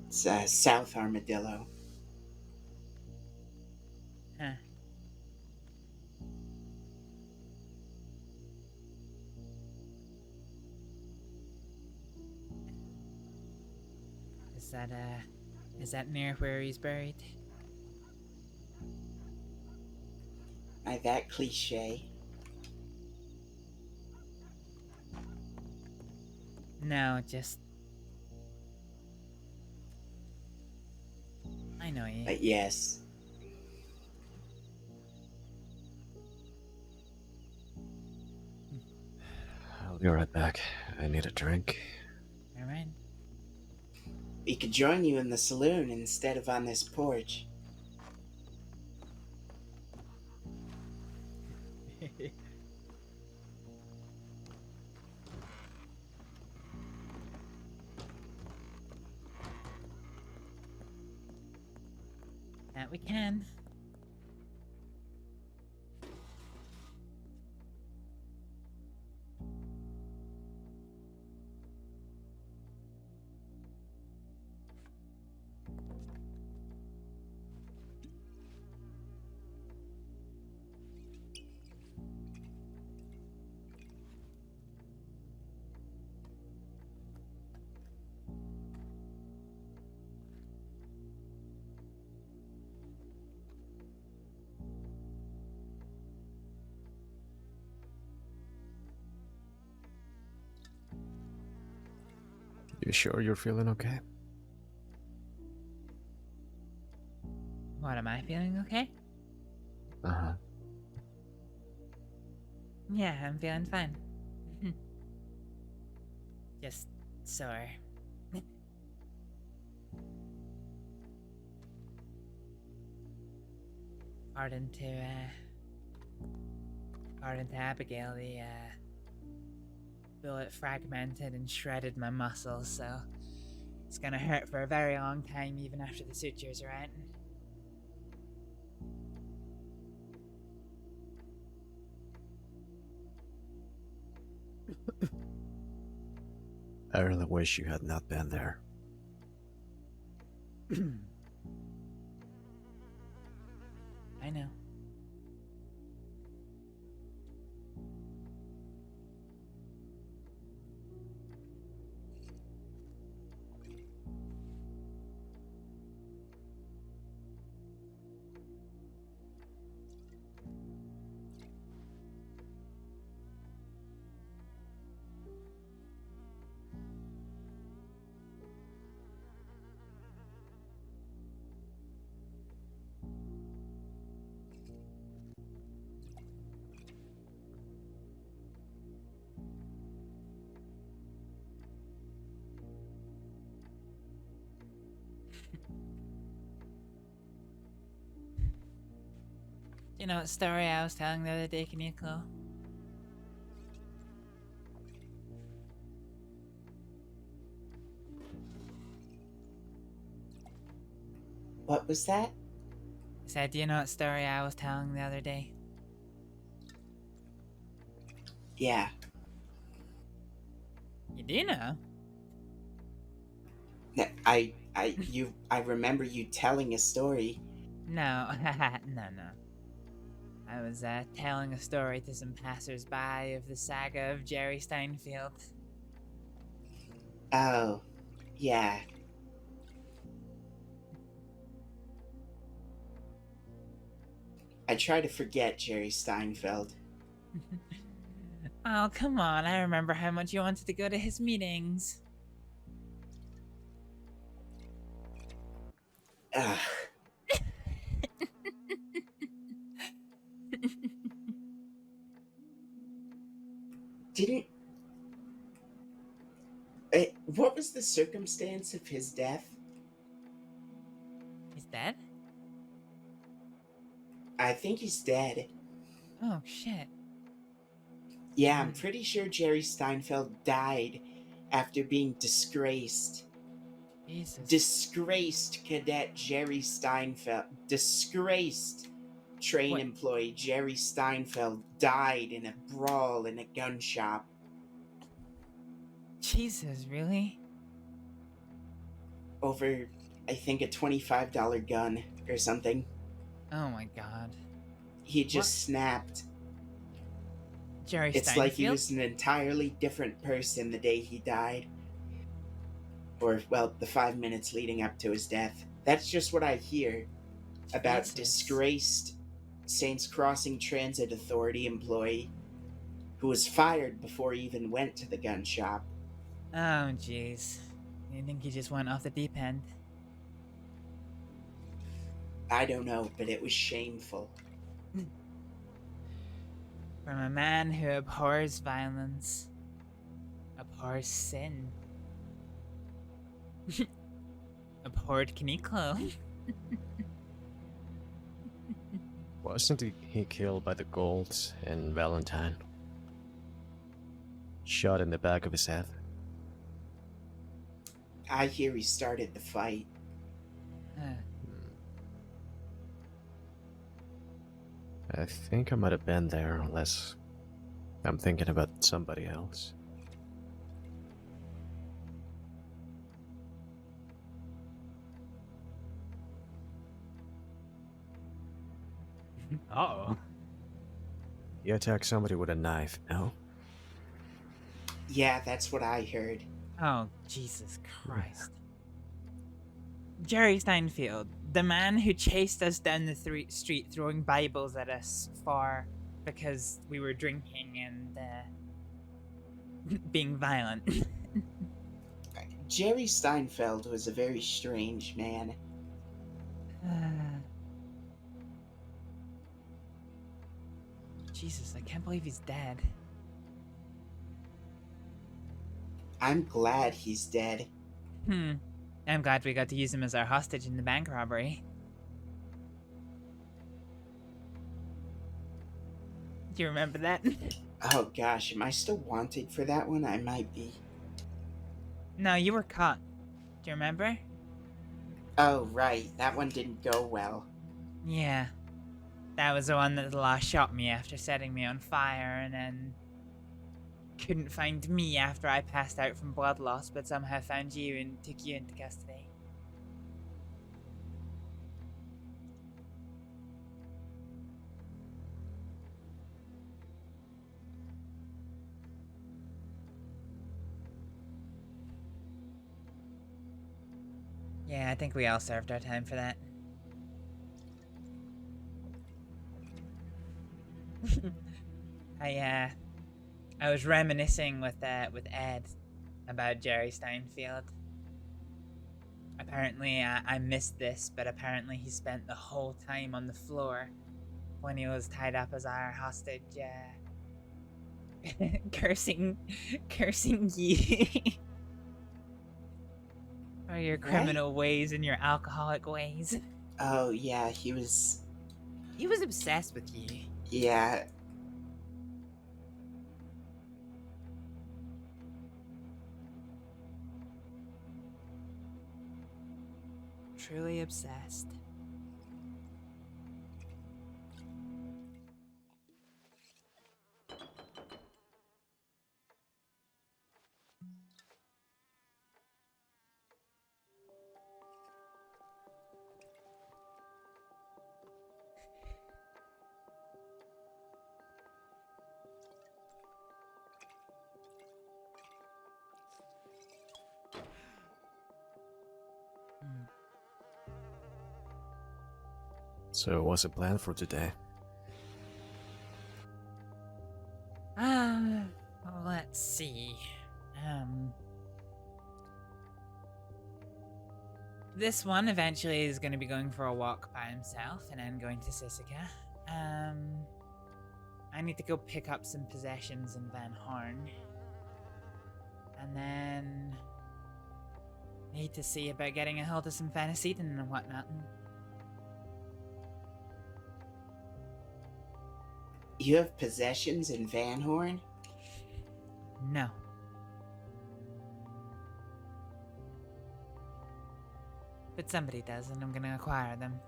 It's South Armadillo. Huh. Is that near where he's buried? By that cliche. No, just... I know you. But yes. I'll be right back. I need a drink. Alright. We could join you in the saloon instead of on this porch. That we can. You sure you're feeling okay? What, am I feeling okay? Uh-huh. Yeah, I'm feeling fine. Just sore. Pardon to According to Abigail, the bullet fragmented and shredded my muscles, so it's gonna hurt for a very long time even after the sutures are out. I really wish you had not been there. I know. You know what story I was telling the other day, Kaneko? What was that? I said, do you know what story I was telling the other day? Yeah. You do know? I remember you telling a story. No, no. I was telling a story to some passers-by of the saga of Jerry Steinfeld. Oh, yeah. I try to forget Jerry Steinfeld. Oh, come on, I remember how much you wanted to go to his meetings. Ugh. What was the circumstance of his death? He's dead? I think he's dead. Oh, shit. Yeah, I'm pretty sure Jerry Steinfeld died after being disgraced. Jesus. Disgraced cadet Jerry Steinfeld. Disgraced train employee Jerry Steinfeld died in a brawl in a gun shop. Jesus, really? Over, I think, a $25 gun or something. Oh my god. He just snapped. Jerry It's Steinfeld? like he was an entirely different person the day he died. Or, well, the 5 minutes leading up to his death. That's just what I hear about disgraced Saints Crossing Transit Authority employee who was fired before he even went to the gun shop. Oh, jeez. You think he just went off the deep end? I don't know, but it was shameful. From a man who abhors violence, abhors sin, abhorred Kaneko. Wasn't he killed by the Golds and Valentine? Shot in the back of his head? I hear he started the fight. I think I might have been there, unless I'm thinking about somebody else. Uh-oh. You attacked somebody with a knife, no? Yeah, that's what I heard. Oh, Jesus Christ. Jerry Steinfeld, the man who chased us down the street throwing Bibles at us because we were drinking and being violent. Jerry Steinfeld was a very strange man. Jesus, I can't believe he's dead. I'm glad he's dead. I'm glad we got to use him as our hostage in the bank robbery. Do you remember that? Oh gosh, am I still wanted for that one? I might be. No, you were caught. Do you remember? Oh, right. That one didn't go well. Yeah. That was the one that the law shot me after setting me on fire, and then couldn't find me after I passed out from blood loss, but somehow found you and took you into custody. Yeah, I think we all served our time for that. I was reminiscing with Ed about Jerry Steinfeld. Apparently, I missed this, but apparently he spent the whole time on the floor when he was tied up as our hostage, cursing you for your criminal ways and your alcoholic ways. Oh, yeah, he was obsessed with you. Yeah. Truly obsessed. So, what's the plan for today? Let's see. This one eventually is going to be going for a walk by himself and then going to Sisika. I need to go pick up some possessions in Van Horn. And then need to see about getting a hold of some Phenacetin and whatnot. You have possessions in Van Horn? No. But somebody does, and I'm gonna acquire them.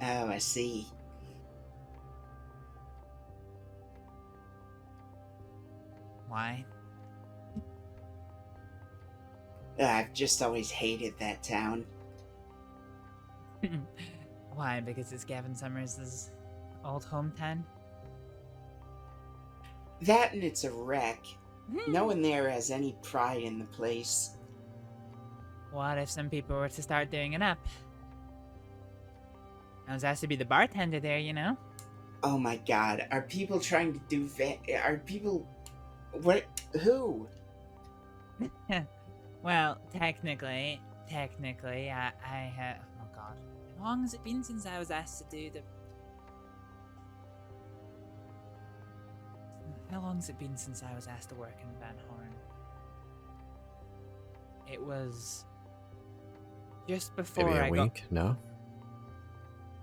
Oh, I see. Why? I've just always hated that town. Why? Because it's Gavin Summers' old hometown? That and it's a wreck. No one there has any pride in the place. What if some people were to start doing it up? I was asked to be the bartender there, you know? Oh my god, are people trying to do are people... What? Who? Well, technically, I have... Oh god. How long has it been since I was asked to do the... How long has it been since I was asked to work in Van Horn? It was... just before Maybe I a got... week? No?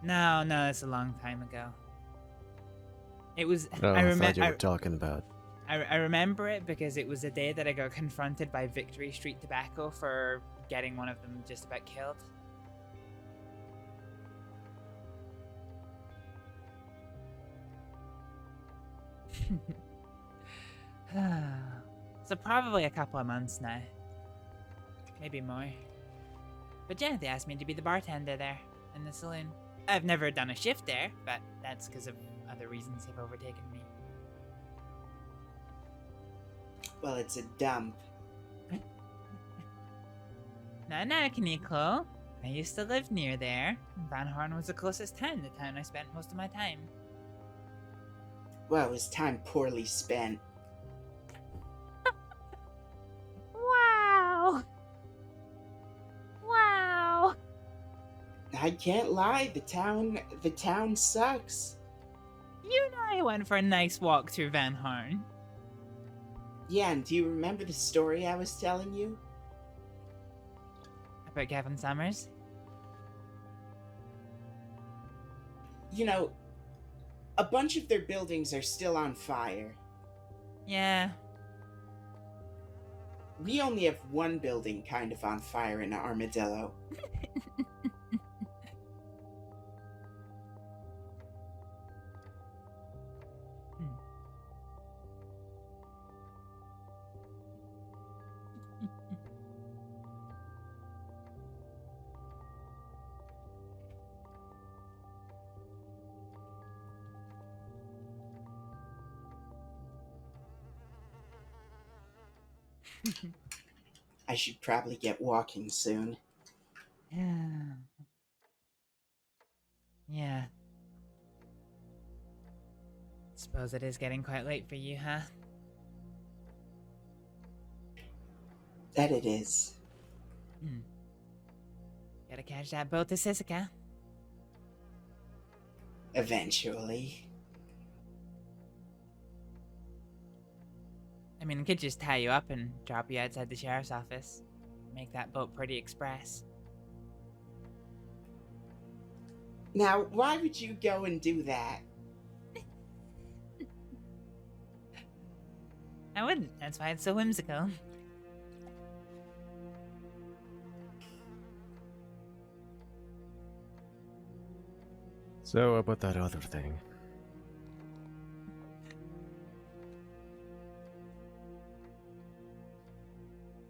No, it's a long time ago. It was... No, I thought you were talking about. I remember it because it was the day that I got confronted by Victory Street Tobacco for getting one of them just about killed. So probably a couple of months now. Maybe more. But yeah, they asked me to be the bartender there in the saloon. I've never done a shift there, but that's because of other reasons have overtaken me. Well, it's a dump. No, Kaneko. I used to live near there. Van Horn was the closest town, the town I spent most of my time. Well, it was time poorly spent. Wow! I can't lie, the town sucks. You know I went for a nice walk through Van Horn. Yeah, and do you remember the story I was telling you? About Gavin Summers? You know, a bunch of their buildings are still on fire. Yeah. We only have one building kind of on fire in Armadillo. I should probably get walking soon. Yeah. Yeah. Suppose it is getting quite late for you, huh? That it is. Gotta catch that boat to Sisika. Eventually. I mean, I could just tie you up and drop you outside the sheriff's office. Make that boat pretty express. Now, why would you go and do that? I wouldn't. That's why it's so whimsical. So about that other thing.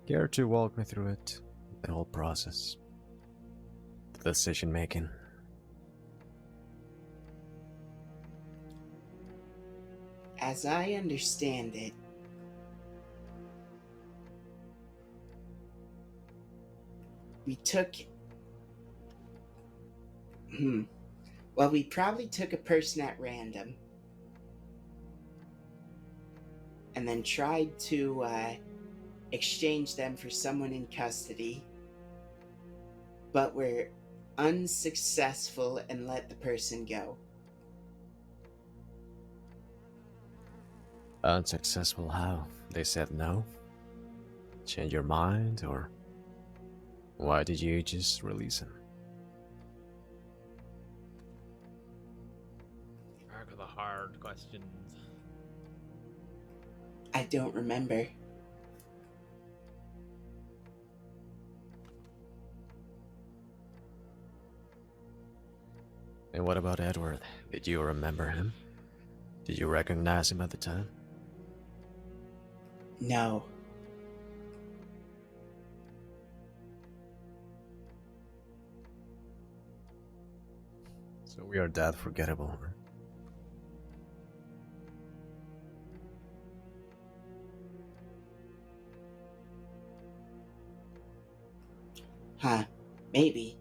Care to walk me through it? The whole process? The decision making? As I understand it, we took... Well, we probably took a person at random. And then tried to, exchange them for someone in custody. But we're unsuccessful and let the person go. Unsuccessful how? They said no? Change your mind, or why did you just release him? Back of the hard questions. I don't remember. And what about Edward? Did you remember him? Did you recognize him at the time? No. So we are that forgettable. Huh. Maybe.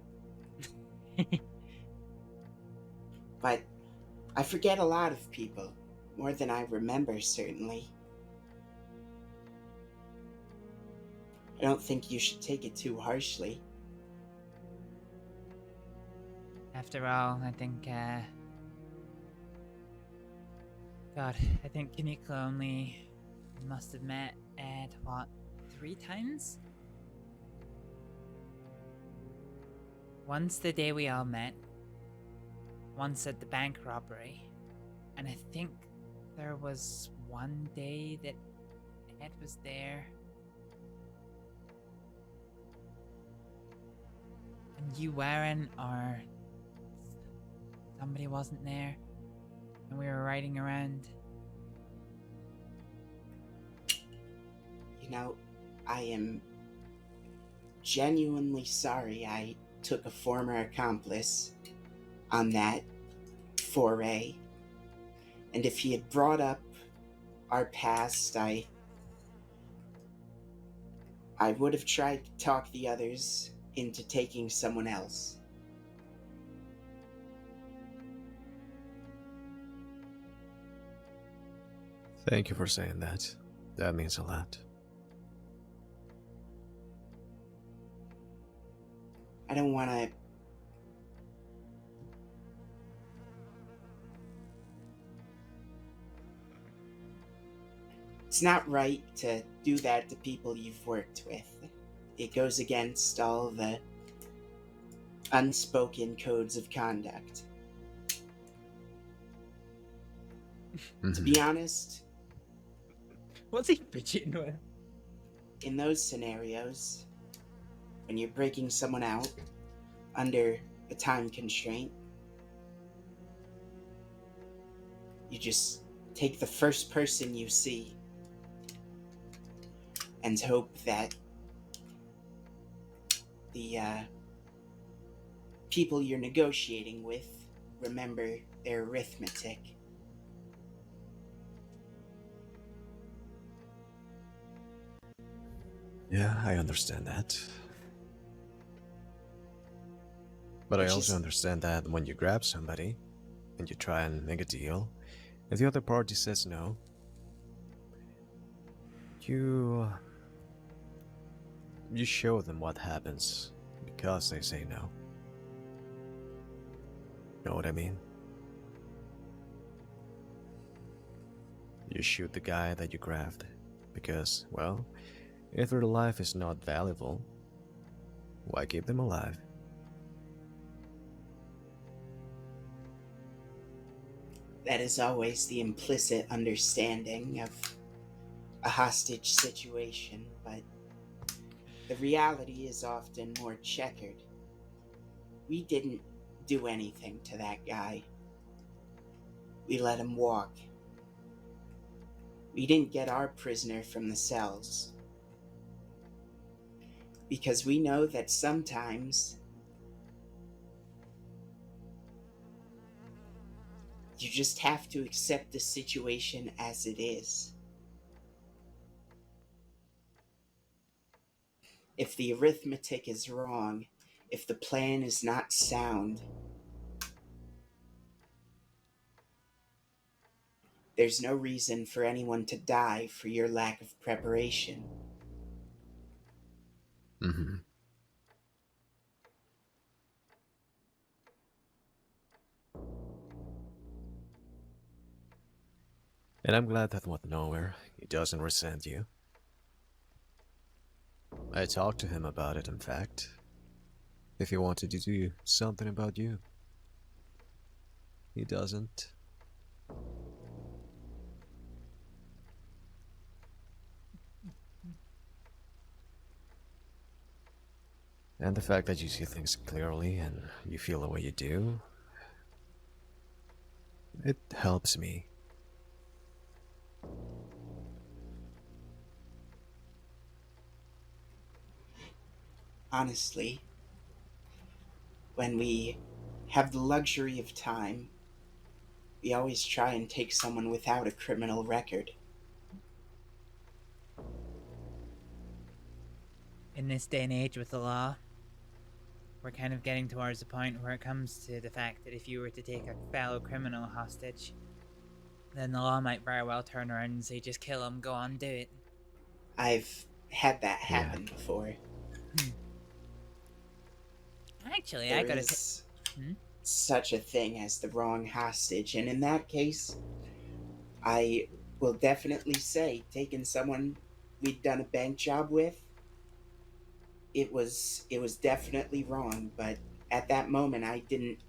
But I forget a lot of people. More than I remember, certainly. I don't think you should take it too harshly. After all, I think, God, I think Kimiko only must have met Ed, what, 3 times? Once the day we all met, once at the bank robbery, and I think there was one day that Ed was there. And you weren't, or somebody wasn't there, and we were riding around. You know, I am genuinely sorry I took a former accomplice on that foray. And if he had brought up our past, I would have tried to talk the others into taking someone else. Thank you for saying that. That means a lot. I don't want to... It's not right to do that to people you've worked with. It goes against all the unspoken codes of conduct. To be honest, What's he fidgeting with? in those scenarios, when you're breaking someone out under a time constraint, you just take the first person you see and hope that the people you're negotiating with remember their arithmetic. Yeah, I understand that. But I also understand that when you grab somebody and you try and make a deal, if the other party says no, you show them what happens because they say no. Know what I mean? You shoot the guy that you grabbed because, well, if their life is not valuable, why keep them alive? That is always the implicit understanding of a hostage situation, but the reality is often more checkered. We didn't do anything to that guy. We let him walk. We didn't get our prisoner from the cells. Because we know that sometimes you just have to accept the situation as it is. If the arithmetic is wrong, if the plan is not sound, there's no reason for anyone to die for your lack of preparation. Mm-hmm. And I'm glad that went nowhere. He doesn't resent you. I talked to him about it, in fact. If he wanted to do something about you. He doesn't. And the fact that you see things clearly and you feel the way you do, it helps me. Honestly, when we have the luxury of time, we always try and take someone without a criminal record. In this day and age with the law, we're kind of getting towards the point where it comes to the fact that if you were to take a fellow criminal hostage, then the law might very well turn around and say, just kill him, go on, do it. I've had that happen before. Actually, There I gotta is such a thing as the wrong hostage, and in that case, I will definitely say taking someone we'd done a bank job with, it was definitely wrong, but at that moment I didn't,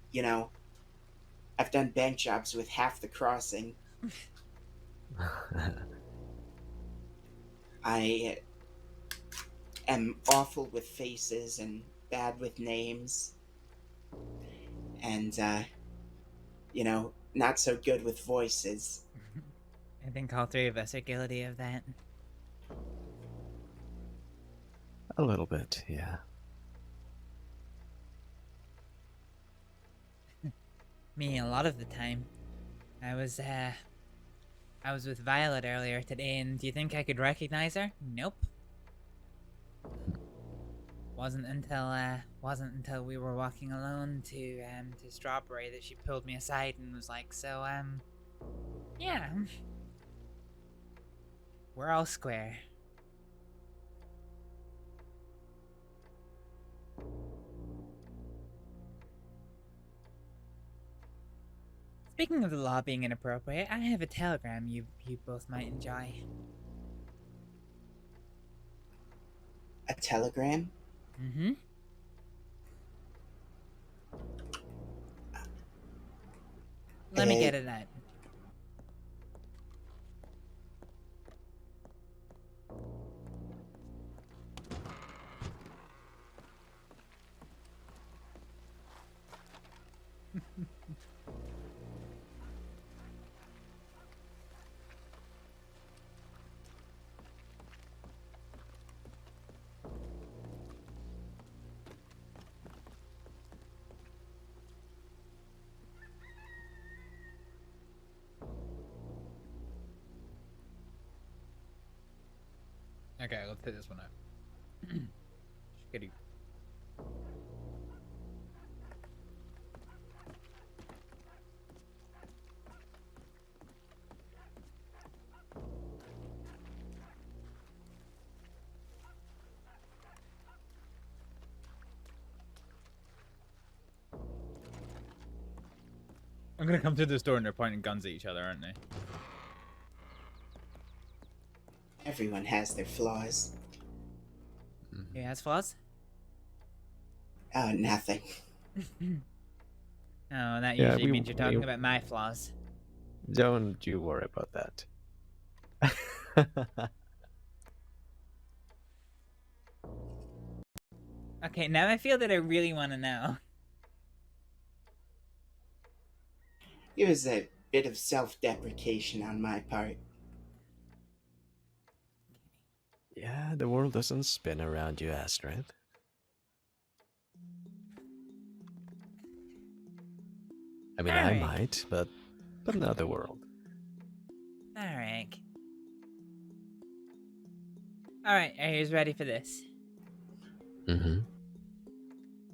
I've done bank jobs with half the crossing. I am awful with faces and bad with names, and not so good with voices. I think all three of us are guilty of that. A little bit, yeah. Me, a lot of the time. I was with Violet earlier today, and do you think I could recognize her? Nope. Wasn't until we were walking alone to Strawberry that she pulled me aside and was like, so, yeah. We're all square. Speaking of the law being inappropriate, I have a telegram you both might enjoy. A telegram? Mm-hmm. Let me get it out. Okay, let's hit this one out. Shitty. I'm gonna come through this door and they're pointing guns at each other, aren't they? Everyone has their flaws. Who has flaws? Oh, nothing. Oh, that Yeah, usually we- means you're talking we- about my flaws. Don't you worry about that. Okay, now I feel that I really want to know. It was a bit of self-deprecation on my part. Yeah, the world doesn't spin around you, Astrид. I mean, I Alright. might, but not the world. Alright. Alright, are you ready for this? Mm-hmm.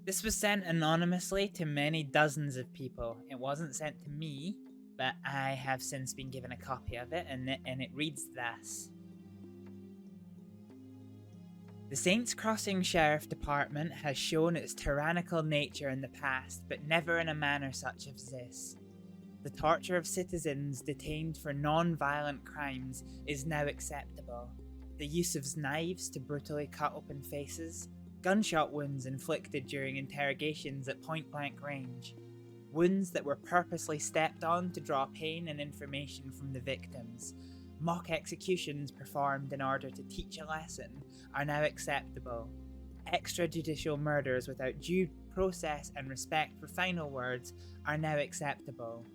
This was sent anonymously to many dozens of people. It wasn't sent to me, but I have since been given a copy of it, and it reads thus. The Saints Crossing Sheriff Department has shown its tyrannical nature in the past, but never in a manner such as this. The torture of citizens detained for non-violent crimes is now acceptable. The use of knives to brutally cut open faces, gunshot wounds inflicted during interrogations at point-blank range, wounds that were purposely stepped on to draw pain and information from the victims, mock executions performed in order to teach a lesson are now acceptable. Extrajudicial murders without due process and respect for final words are now acceptable.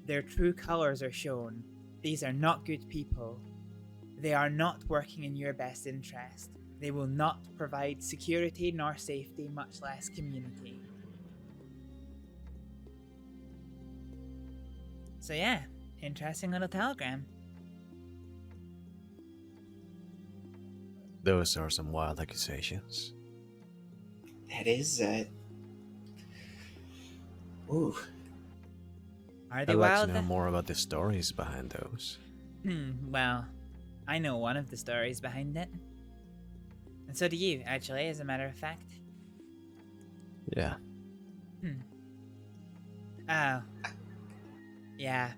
Their true colours are shown. These are not good people. They are not working in your best interest. They will not provide security nor safety, much less community. So yeah, interesting little telegram. Those are some wild accusations. That is, ooh. Are they I'd like wild? to know more about the stories behind those. Well, I know one of the stories behind it. And so do you, actually, as a matter of fact. Yeah. Oh. Yeah,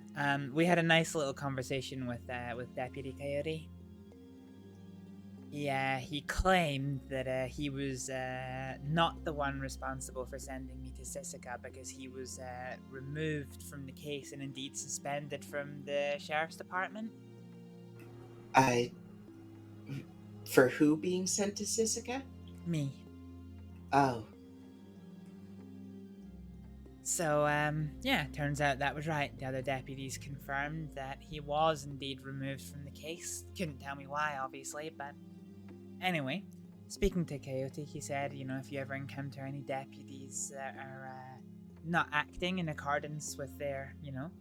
we had a nice little conversation with Deputy Coyote. Yeah, he claimed that he was not the one responsible for sending me to Sisika because he was removed from the case and indeed suspended from the sheriff's department. For who being sent to Sisika? Me. Oh. So, yeah, turns out that was right. The other deputies confirmed that he was indeed removed from the case. Couldn't tell me why, obviously, but... Anyway, speaking to Coyote, he said, you know, if you ever encounter any deputies that are not acting in accordance with their, you know,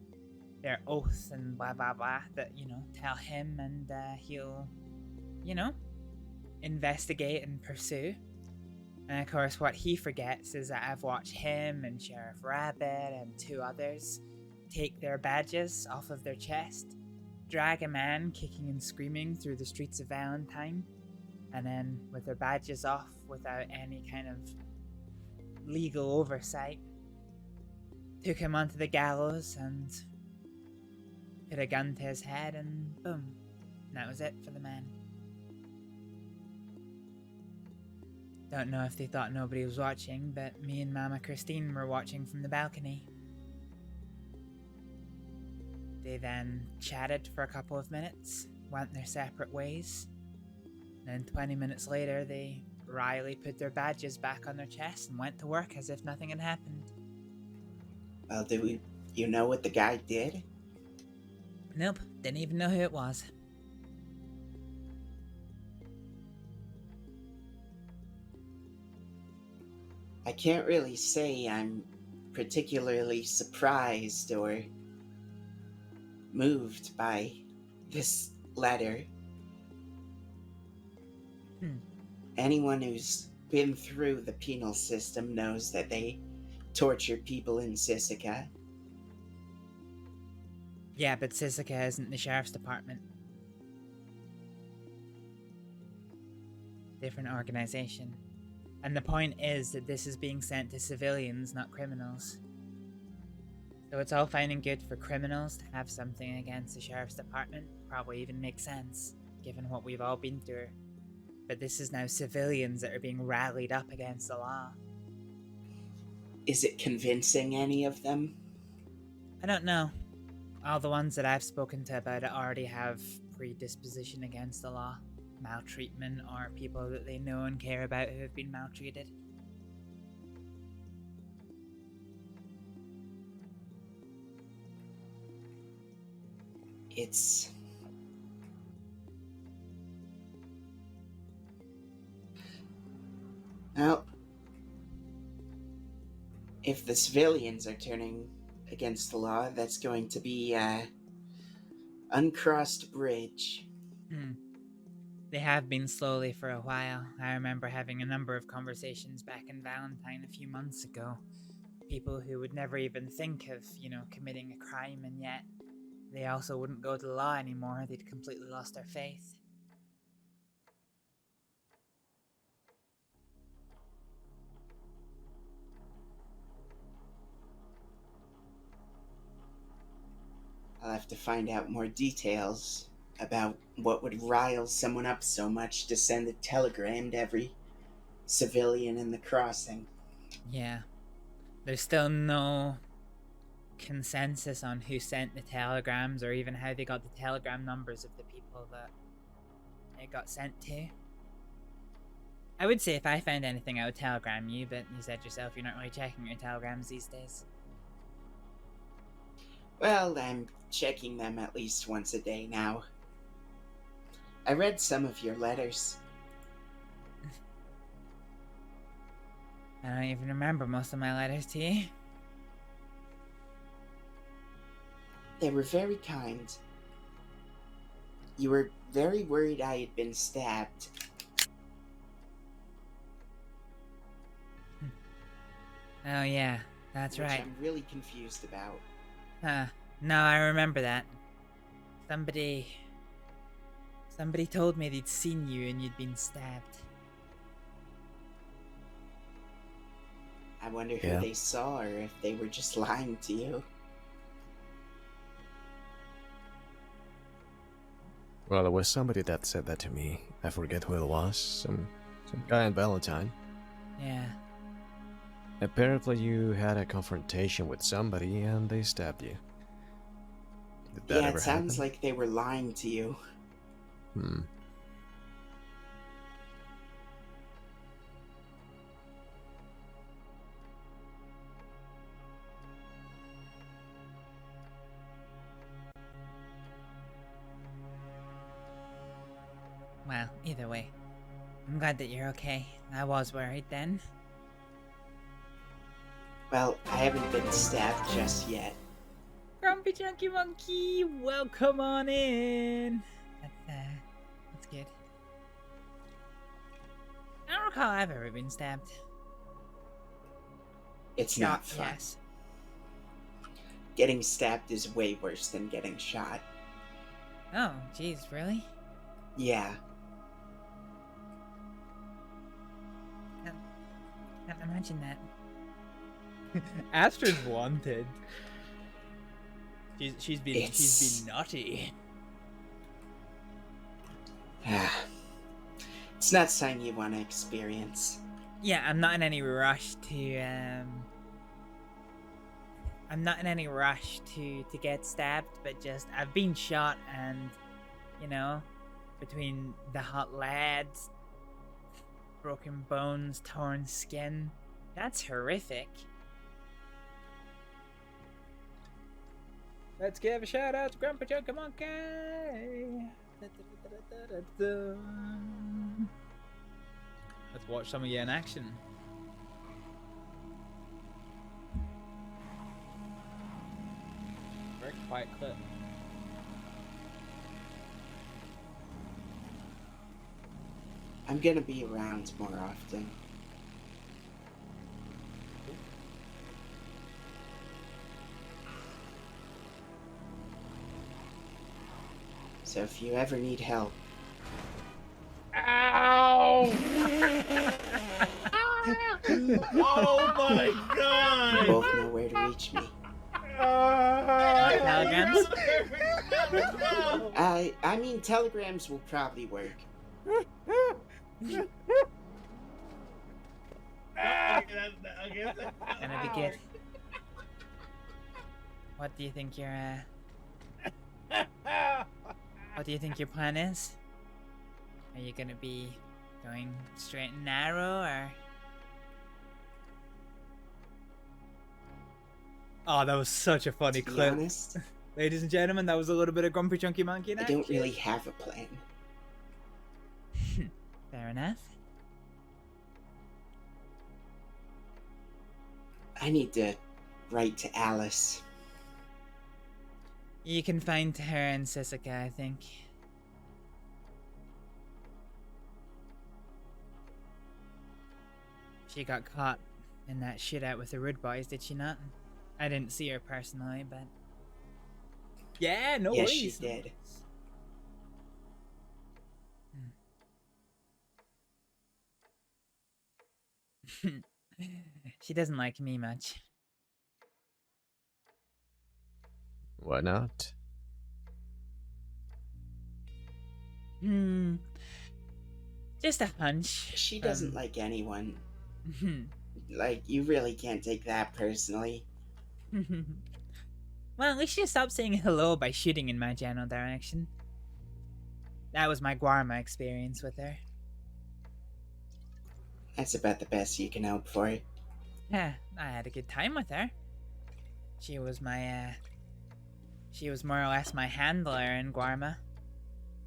their oath and blah blah blah, that, you know, tell him and he'll, you know, investigate and pursue. And of course, what he forgets is that I've watched him and Sheriff Rabbit and 2 others take their badges off of their chest, drag a man kicking and screaming through the streets of Valentine, and then with their badges off without any kind of legal oversight, took him onto the gallows and put a gun to his head, and boom, and that was it for the man. Don't know if they thought nobody was watching, but me and Mama Christine were watching from the balcony. They then chatted for a couple of minutes, went their separate ways, and 20 minutes later they wryly put their badges back on their chest and went to work as if nothing had happened. Well, you know what the guy did? Nope, didn't even know who it was. I can't really say I'm particularly surprised or moved by this letter. Anyone who's been through the penal system knows that they torture people in Sisika. Yeah, but Sisika isn't the sheriff's department. Different organization. And the point is that this is being sent to civilians, not criminals. So it's all fine and good for criminals to have something against the sheriff's department. Probably even makes sense, given what we've all been through. But this is now civilians that are being rallied up against the law. Is it convincing any of them? I don't know. All the ones that I've spoken to about it already have predisposition against the law. Maltreatment, or people that they know and care about who have been maltreated. It's... Well, if the civilians are turning against the law, that's going to be a uncrossed bridge. They have been slowly for a while. I remember having a number of conversations back in Valentine a few months ago. People who would never even think of, committing a crime, and yet they also wouldn't go to the law anymore. They'd completely lost their faith. I'll have to find out more details about what would rile someone up so much to send a telegram to every civilian in the crossing. Yeah. There's still no consensus on who sent the telegrams or even how they got the telegram numbers of the people that it got sent to. I would say if I found anything, I would telegram you, but you said yourself you're not really checking your telegrams these days. Well, I'm checking them at least once a day now. I read some of your letters. I don't even remember most of my letters to you. They were very kind. You were very worried I had been stabbed. Oh yeah, that's which right. I'm really confused about. No, I remember that. Somebody told me they'd seen you and you'd been stabbed. I wonder who they saw or if they were just lying to you. Well, there was somebody that said that to me. I forget who it was. Some guy in Valentine. Yeah. Apparently you had a confrontation with somebody and they stabbed you. Did that Yeah, ever it sounds happen? like they were lying to you. Well, either way, I'm glad that you're okay. I was worried then. Well, I haven't been stabbed just yet. Grumpy Chunky Monkey, welcome on in. That's good. I don't recall I've ever been stabbed. It's not fun. Yes. Getting stabbed is way worse than getting shot. Oh, jeez, really? Yeah. Can't imagine that. Astra's wanted. She's been naughty. It's not something you want to experience. Yeah, I'm not in any rush to I'm not in any rush to get stabbed, but just I've been shot and between the hot lads, broken bones, torn skin, that's horrific. Let's give a shout out to Grandpa Chunky Monkey. Let's watch some of you in action. Very quiet clip. I'm gonna be around more often. So if you ever need help... Ow! Oh my god! You both know where to reach me. Telegrams? I mean, telegrams will probably work. Gonna be good. What do you think your what do you think your plan is? Are you gonna be going straight and narrow, or? Oh, that was such a funny To be clip. honest, Ladies and gentlemen, that was a little bit of Grumpy Chunky Monkey. I don't really have a plan. Fair enough. I need to write to Alice. You can find her in Sisika, I think. She got caught in that shootout with the Rude Boys, did she not? I didn't see her personally, but... Yeah, no Yes, worries. she did. She doesn't like me much. Why not? Just a hunch. She doesn't like anyone. Like, you really can't take that personally. Well, at least she stopped saying hello by shooting in my general direction. That was my Guarma experience with her. That's about the best you can hope for. Yeah, I had a good time with her. She was my, she was more or less my handler in Guarma.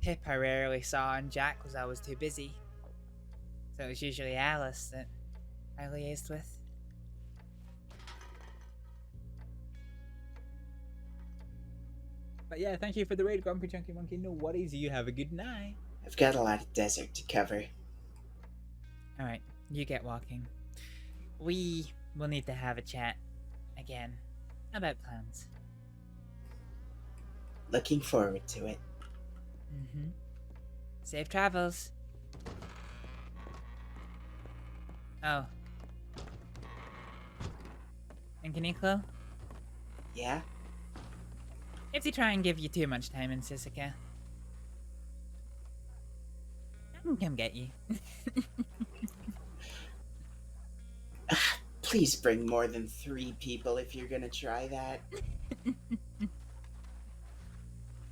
Pip I rarely saw, and Jack was always too busy. So it was usually Alice that I liaised with. But yeah, thank you for the raid, Grumpy Chunky Monkey. No worries, you have a good night. I've got a lot of desert to cover. Alright, you get walking. We will need to have a chat again about plans. Looking forward to it. Safe travels. Oh. And Kaniklo, Yeah? if they try and give you too much time in Sisika, I can come get you. Please bring more than 3 people if you're gonna try that.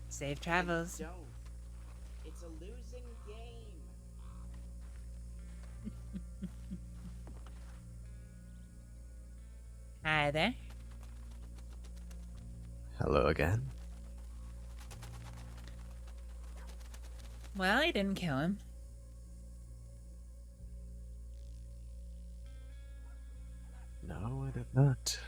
Safe travels. Don't. It's a losing game. Hi there. Hello again. Well, I didn't kill him. No, I did not.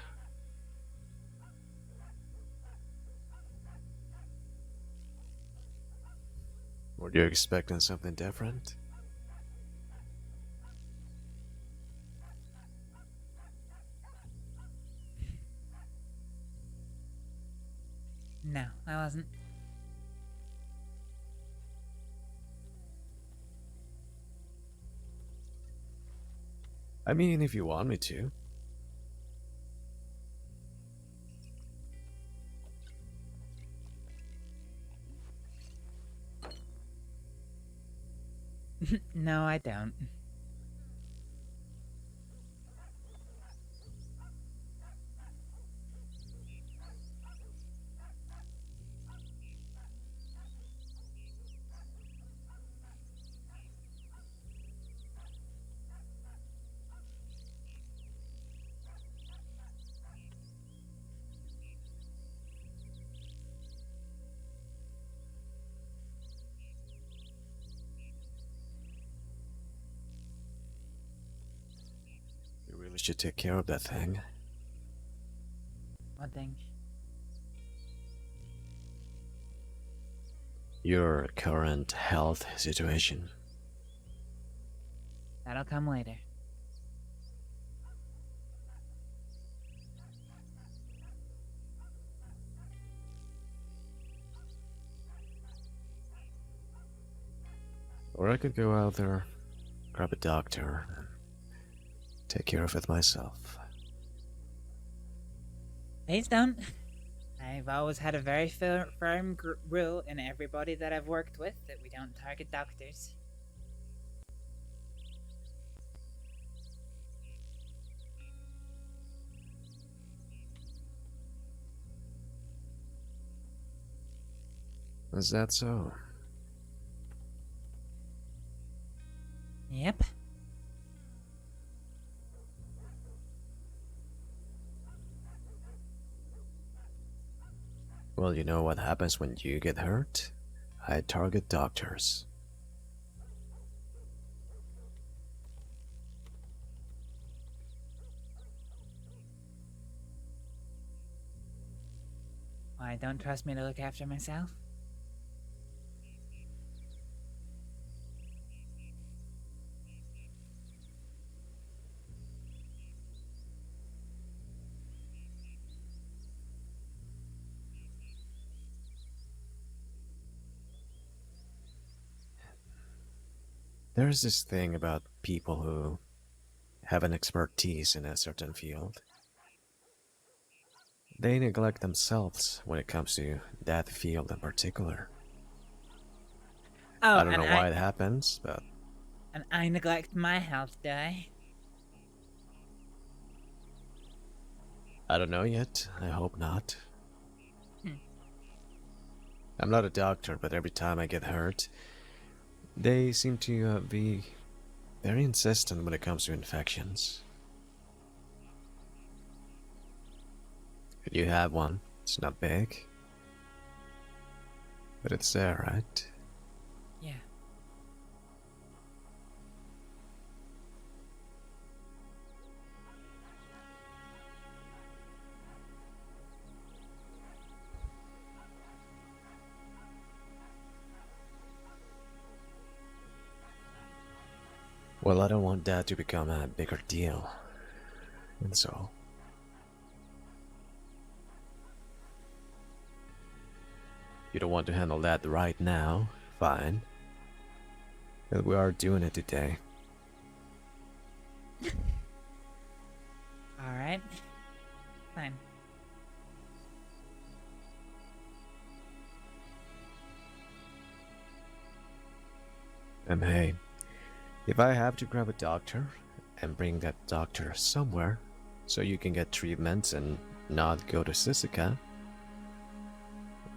Were you expecting something different? No, I wasn't. I mean, if you want me to. No, I don't. You really should take care of that thing. What thing? Your current health situation. That'll come later. Or I could go out there, grab a doctor, and take care of it myself. Please don't. I've always had a very firm rule in everybody that I've worked with that we don't target doctors. Is that so? Yep. Well, you know what happens when you get hurt? I target doctors. Why, don't trust me to look after myself? There's this thing about people who have an expertise in a certain field. They neglect themselves when it comes to that field in particular. Oh, I don't know why it happens, but... And I neglect my health, do I? I don't know yet. I hope not. I'm not a doctor, but every time I get hurt, they seem to be very insistent when it comes to infections. You have one. It's not big, but it's there, right? Yeah. Well, I don't want that to become a bigger deal, and so... You don't want to handle that right now, fine. But we are doing it today. Alright. Fine. And hey, if I have to grab a doctor and bring that doctor somewhere so you can get treatments and not go to Sisika,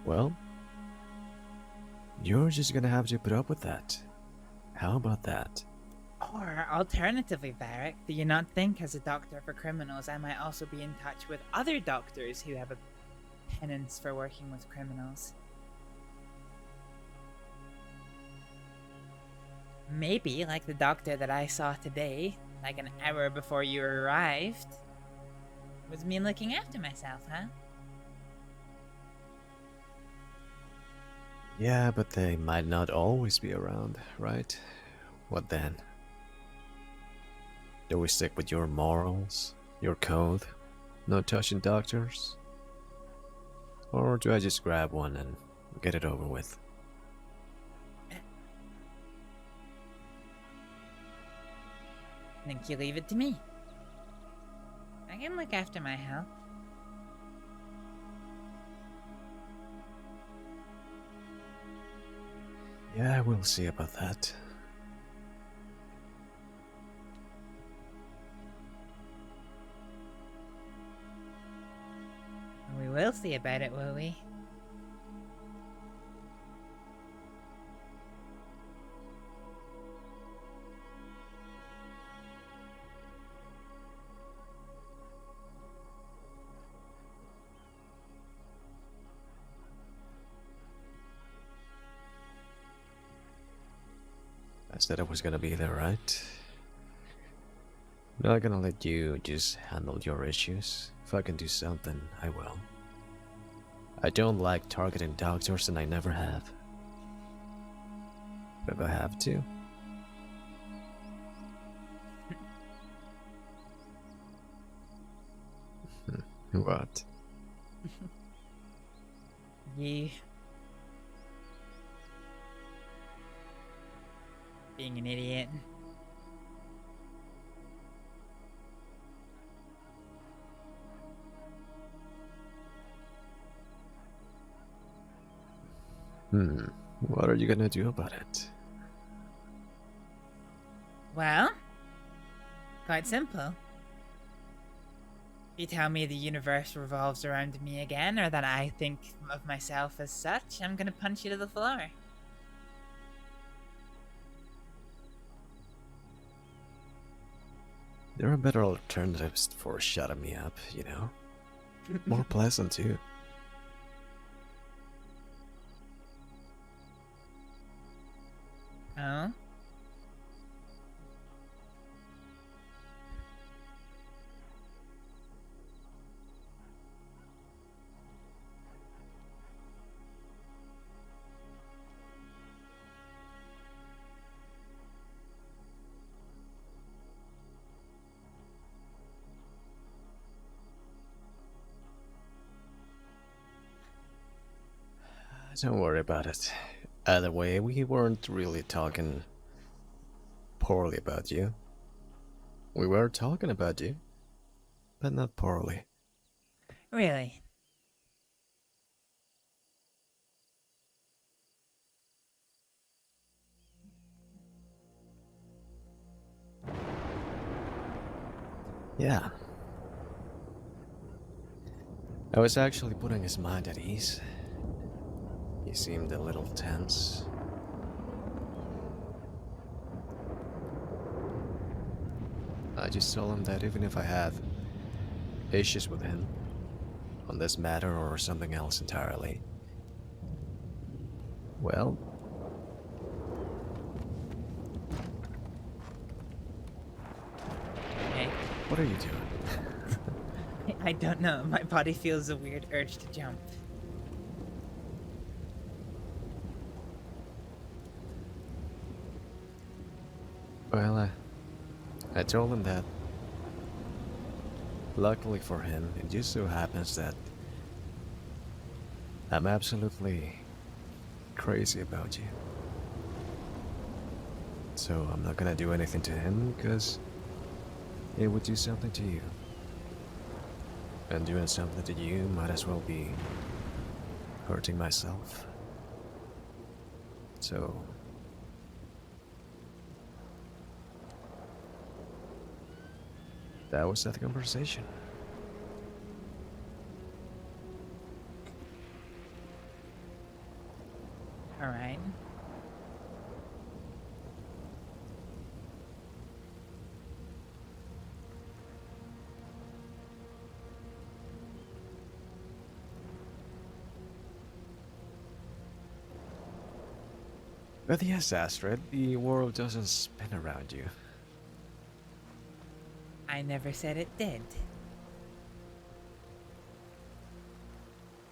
well, you're just gonna have to put up with that. How about that? Or alternatively, Varek, do you not think as a doctor for criminals I might also be in touch with other doctors who have a penance for working with criminals? Maybe, like the doctor that I saw today, like an hour before you arrived, was me looking after myself, huh? Yeah, but they might not always be around, right? What then? Do we stick with your morals, your code, no touching doctors? Or do I just grab one and get it over with? I think you leave it to me. I can look after my health. Yeah, we'll see about that. We will see about it, will we? I said I was gonna be there, right? Not gonna let you just handle your issues. If I can do something, I will. I don't like targeting doctors and I never have. But if I have to, What? You being an idiot. What are you gonna do about it? Well, quite simple. You tell me the universe revolves around me again, or that I think of myself as such, I'm gonna punch you to the floor. There are better alternatives for shutting me up, you know? More pleasant, too. Oh? Don't worry about it. Either way, we weren't really talking poorly about you. We were talking about you, but not poorly. Really? Yeah. I was actually putting his mind at ease. He seemed a little tense. I just told him that even if I have issues with him, on this matter or something else entirely, well... Hey. What are you doing? I don't know. My body feels a weird urge to jump. Well, I told him that. Luckily for him, it just so happens that I'm absolutely crazy about you. So I'm not gonna do anything to him because it would do something to you. And doing something to you might as well be hurting myself. So... that was that conversation. Alright. But yes, Astrид, the world doesn't spin around you. I never said it did.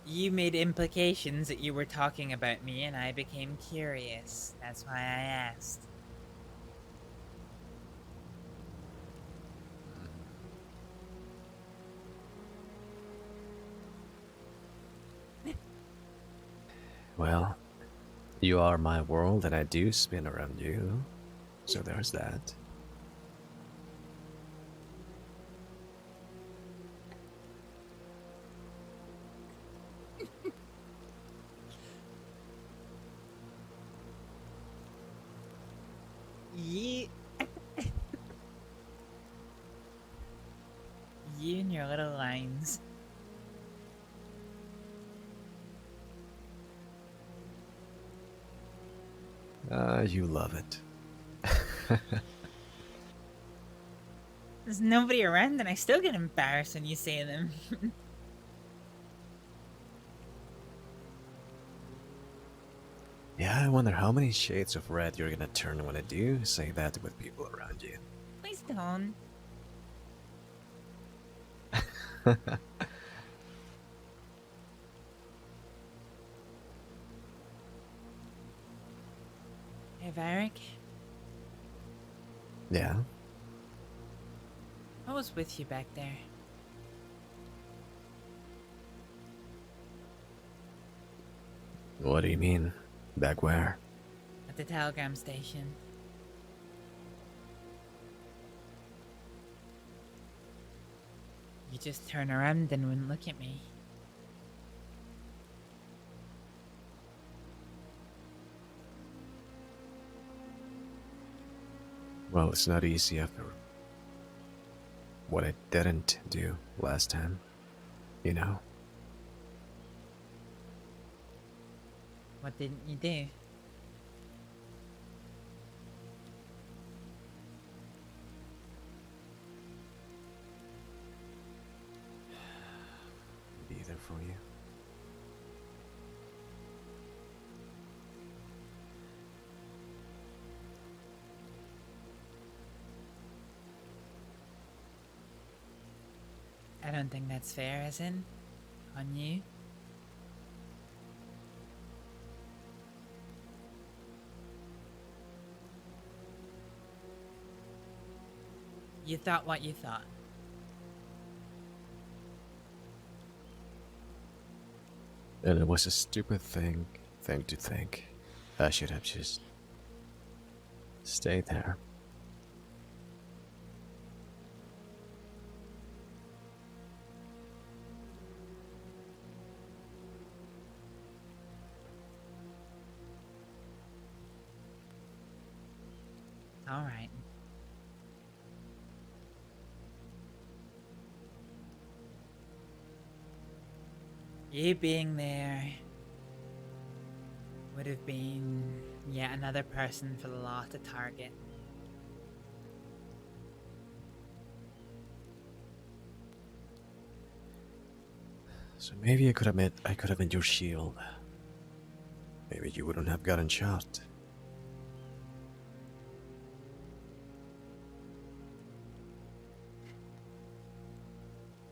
You made implications that you were talking about me, and I became curious. That's why I asked. Well, you are my world and I do spin around you. So there's that. You and your little lines. You love it. There's nobody around and I still get embarrassed when you say them. Yeah, I wonder how many shades of red you're gonna turn when I do say that with people around you. Please don't. Hey, Varek? Yeah? I was with you back there. What do you mean? Back where? At the telegram station. You just turn around and wouldn't look at me. Well, it's not easy after what I didn't do last time, you know? What didn't you do? Be there for you. I don't think that's fair, as in, on you. You thought what you thought. And it was a stupid thing to think. I should have just stayed there. All right. You being there would have been yet another person for the law to target. So maybe I could have been your shield. Maybe you wouldn't have gotten shot.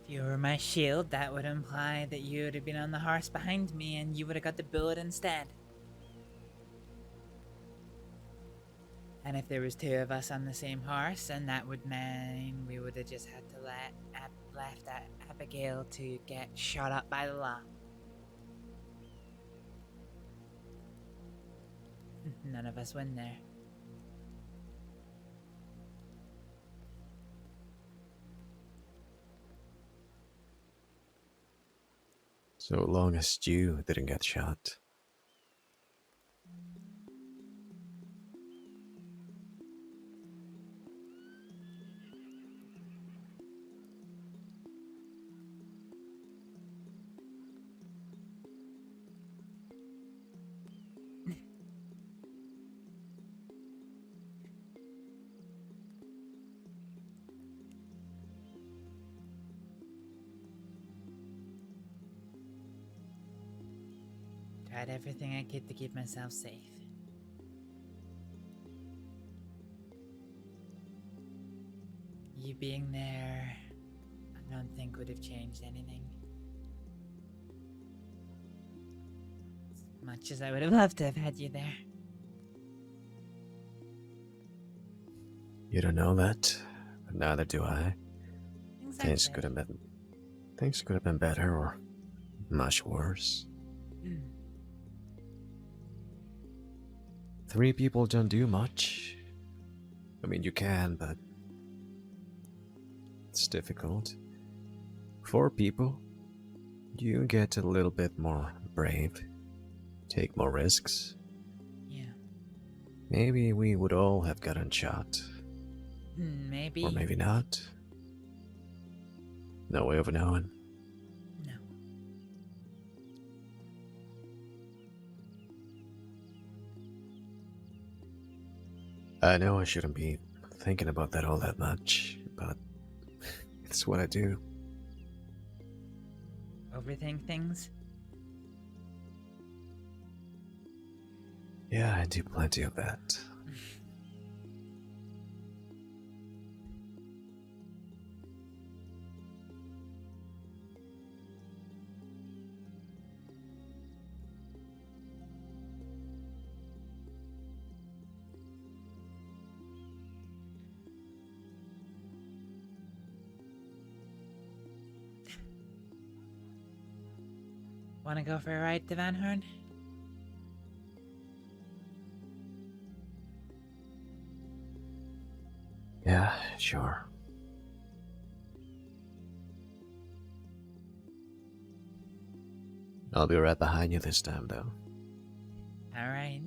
If you were my shield, that would imply that you would have been on the horse behind me and you would have got the bullet instead. And if there was two of us on the same horse, then that would mean we would have just had to left Abigail to get shot up by the law. None of us win there. So long as you didn't get shot. Tried everything I could to keep myself safe. You being there, I don't think would have changed anything. As much as I would have loved to have had you there. You don't know that, but neither do I. Exactly. Things could have been better or much worse. 3 people don't do much. I mean, you can, but it's difficult. 4 people, you get a little bit more brave, take more risks. Yeah. Maybe we would all have gotten shot. Maybe. Or maybe not. No way of knowing. No. I know I shouldn't be thinking about that all that much, but it's what I do. Overthink things? Yeah, I do plenty of that. Wanna go for a ride to Van Horn? Yeah, sure. I'll be right behind you this time, though. Alright.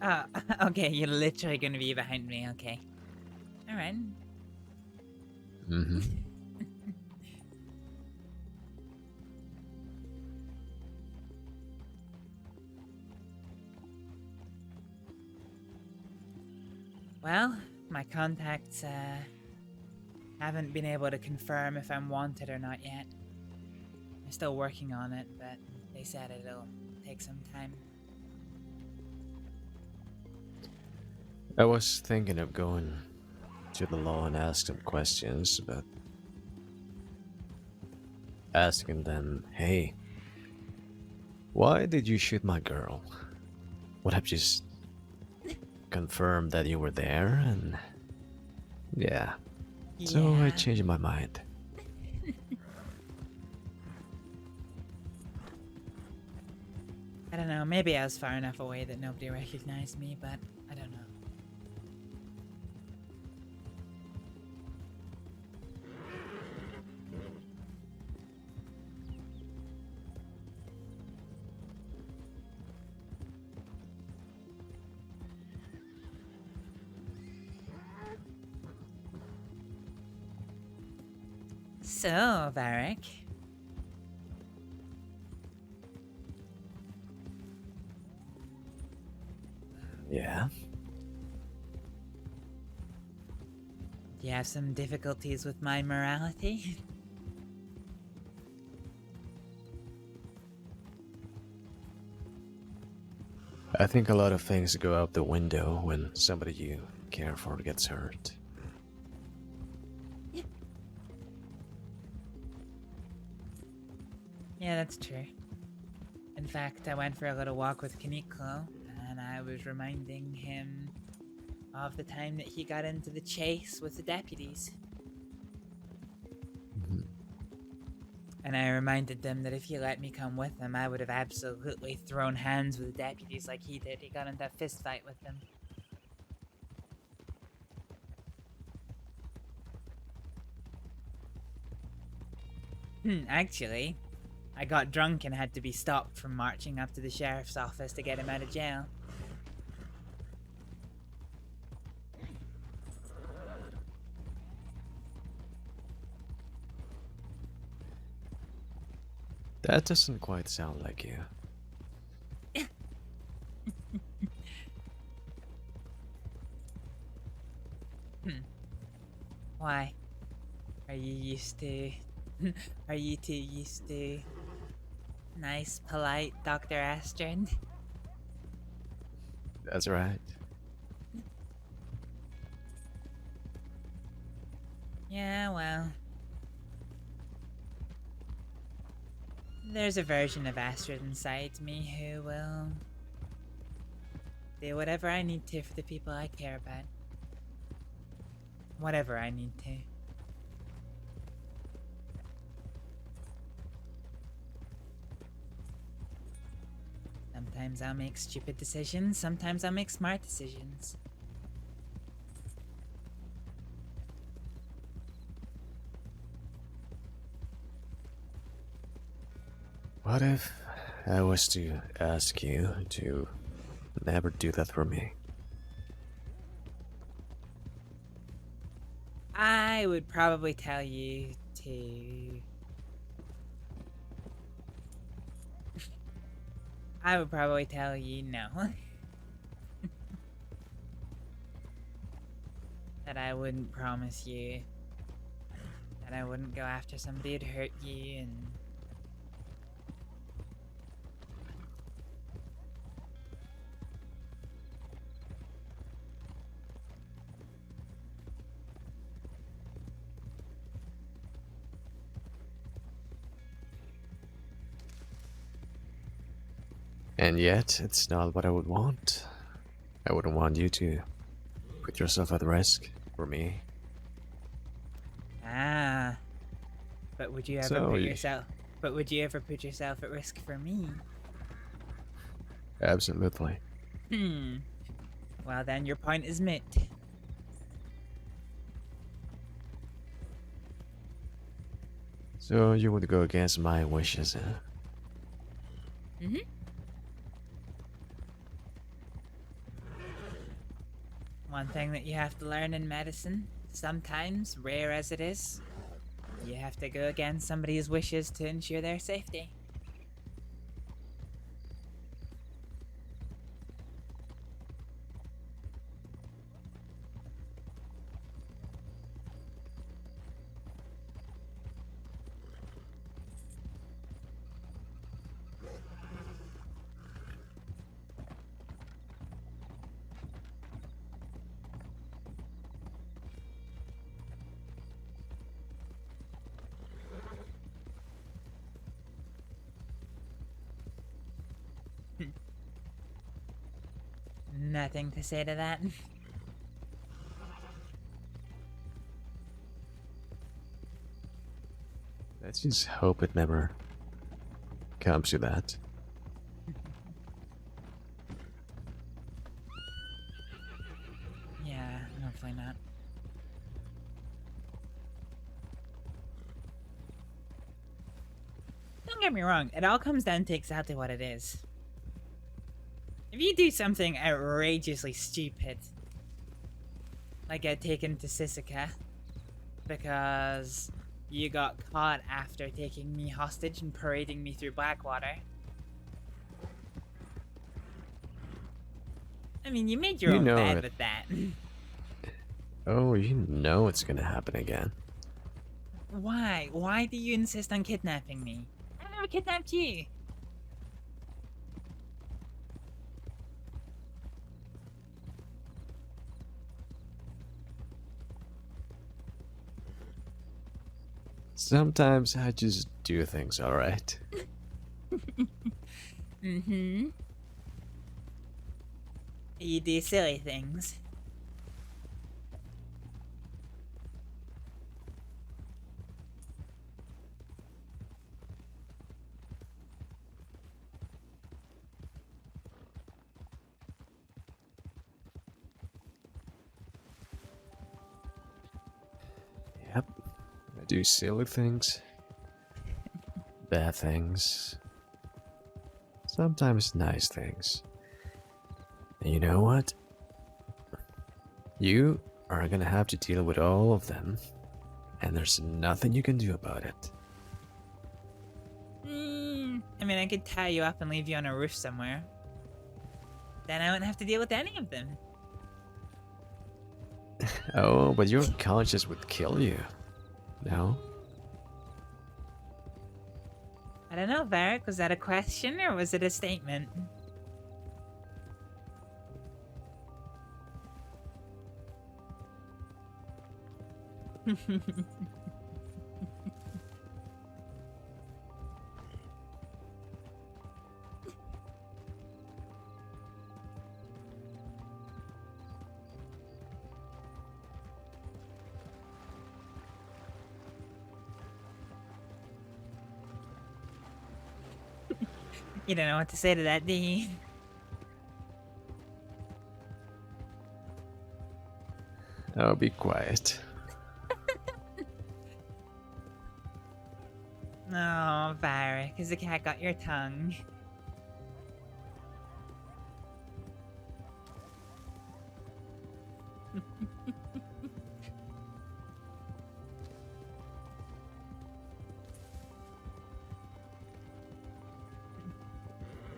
Oh, okay, you're literally gonna be behind me, okay. Alright. Mm-hmm. Well, my contacts, haven't been able to confirm if I'm wanted or not yet. They're still working on it, but they said it'll take some time. I was thinking of going to the law and ask some questions, but asking them, hey, why did you shoot my girl? Would have just confirmed that you were there, and yeah. So I changed my mind. I don't know, maybe I was far enough away that nobody recognized me, but I don't know. So, Varek. Yeah? Do you have some difficulties with my morality? I think a lot of things go out the window when somebody you care for gets hurt. Yeah, that's true. In fact, I went for a little walk with Kaneko, and I was reminding him of the time that he got into the chase with the deputies. Mhm. And I reminded them that if he let me come with him, I would have absolutely thrown hands with the deputies like he did. He got into a fist fight with them. Actually, I got drunk and had to be stopped from marching up to the sheriff's office to get him out of jail. That doesn't quite sound like you. Why? Are you used to... Are you too used to... nice, polite Dr. Astrид? That's right. Yeah, well... There's a version of Astrид inside me who will... do whatever I need to for the people I care about. Whatever I need to. Sometimes I'll make stupid decisions, sometimes I'll make smart decisions. What if I was to ask you to never do that for me? I would probably tell you to... I would probably tell you no. That I wouldn't promise you. That I wouldn't go after somebody who'd hurt you, and And yet, it's not what I would want. I wouldn't want you to put yourself at risk for me. Ah. But would you ever So put you- yourself... But would you ever put yourself at risk for me? Absolutely. Well then, your point is moot. So you would go against my wishes, huh? One thing that you have to learn in medicine, sometimes, rare as it is, you have to go against somebody's wishes to ensure their safety. Nothing to say to that. Let's just hope it never comes to that. Yeah, hopefully not. Don't get me wrong, it all comes down to exactly what it is. If you do something outrageously stupid, like get taken to Sisika because you got caught after taking me hostage and parading me through Blackwater. I mean, you made your You own know bed it. with that. Oh, you know it's gonna happen again. Why? Why do you insist on kidnapping me? I never kidnapped you. Sometimes I just do things alright. Mm-hmm. You do silly things. Yep. I do silly things. Bad things. Sometimes nice things. And you know what? You are gonna have to deal with all of them. And there's nothing you can do about it. I mean, I could tie you up and leave you on a roof somewhere. Then I wouldn't have to deal with any of them. Oh, but your conscience would kill you. No? I don't know, Varek, was that a question or was it a statement? You don't know what to say to that, do you? Oh, be quiet. Oh, Varek, has the cat got your tongue?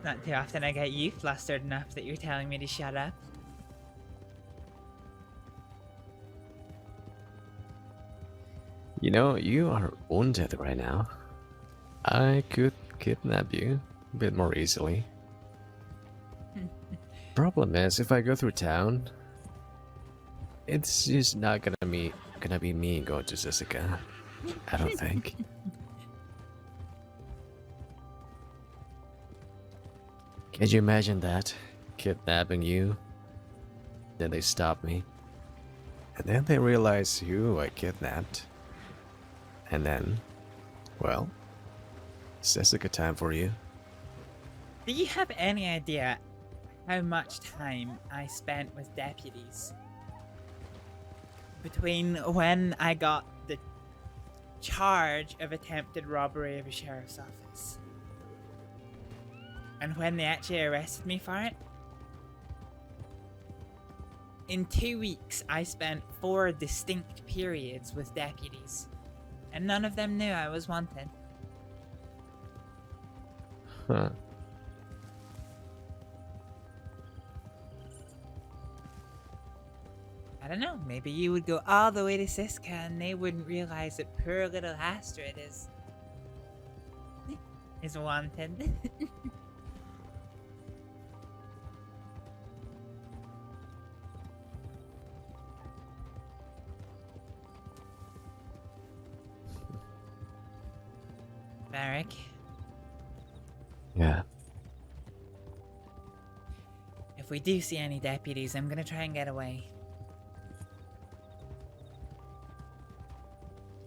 Not too often I get you flustered enough that you're telling me to shut up. You know, you are wounded right now. I could kidnap you a bit more easily. Problem is, if I go through town, it's just not gonna be me going to Jessica. I don't think. Can you imagine that? Kidnapping you? Then they stop me. And then they realize who I kidnapped. And then, well, Jessica time for you. Do you have any idea how much time I spent with deputies? Between when I got the charge of attempted robbery of a sheriff's office and when they actually arrested me for it? In 2 weeks, I spent 4 distinct periods with deputies, and none of them knew I was wanted. Huh. I don't know, maybe you would go all the way to Siska and they wouldn't realize that poor little Astrid is wanted. Varek, Yeah. if we do see any deputies, I'm gonna try and get away.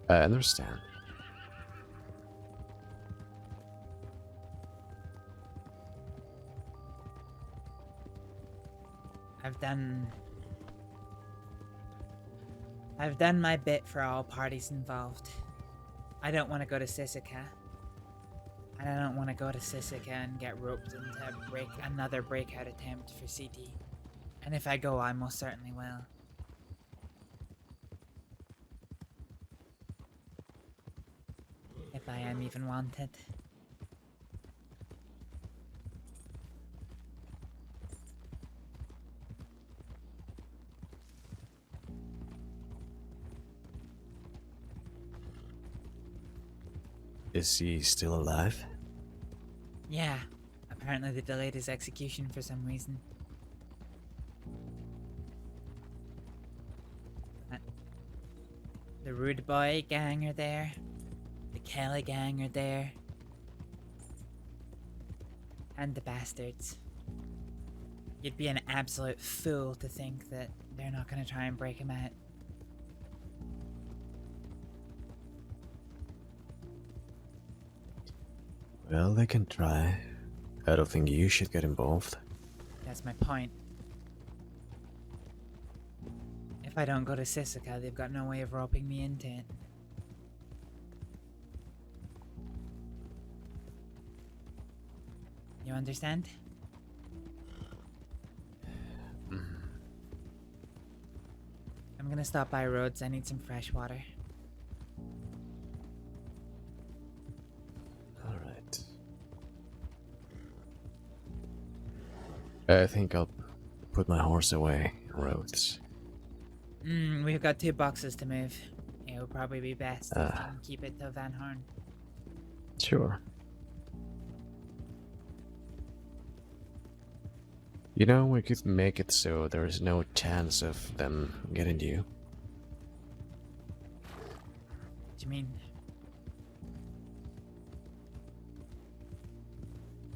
I understand. I've done my bit for all parties involved. I don't want to go to Sisika. And I don't want to go to Sisika and get roped into another breakout attempt for CT. And if I go, I most certainly will. If I am even wanted. Is he still alive? Yeah, apparently they delayed his execution for some reason. The Rude Boy gang are there. The Kelly gang are there. And the bastards. You'd be an absolute fool to think that they're not gonna try and break him out. Well, they can try. I don't think you should get involved. That's my point. If I don't go to Sisika, they've got no way of roping me into it. You understand? I'm gonna stop by Rhodes. I need some fresh water. Alright. I think I'll put my horse away, Rhodes. We've got 2 boxes to move. It would probably be best if you can keep it to Van Horn. Sure. You know, we could make it so there is no chance of them getting you. What do you mean?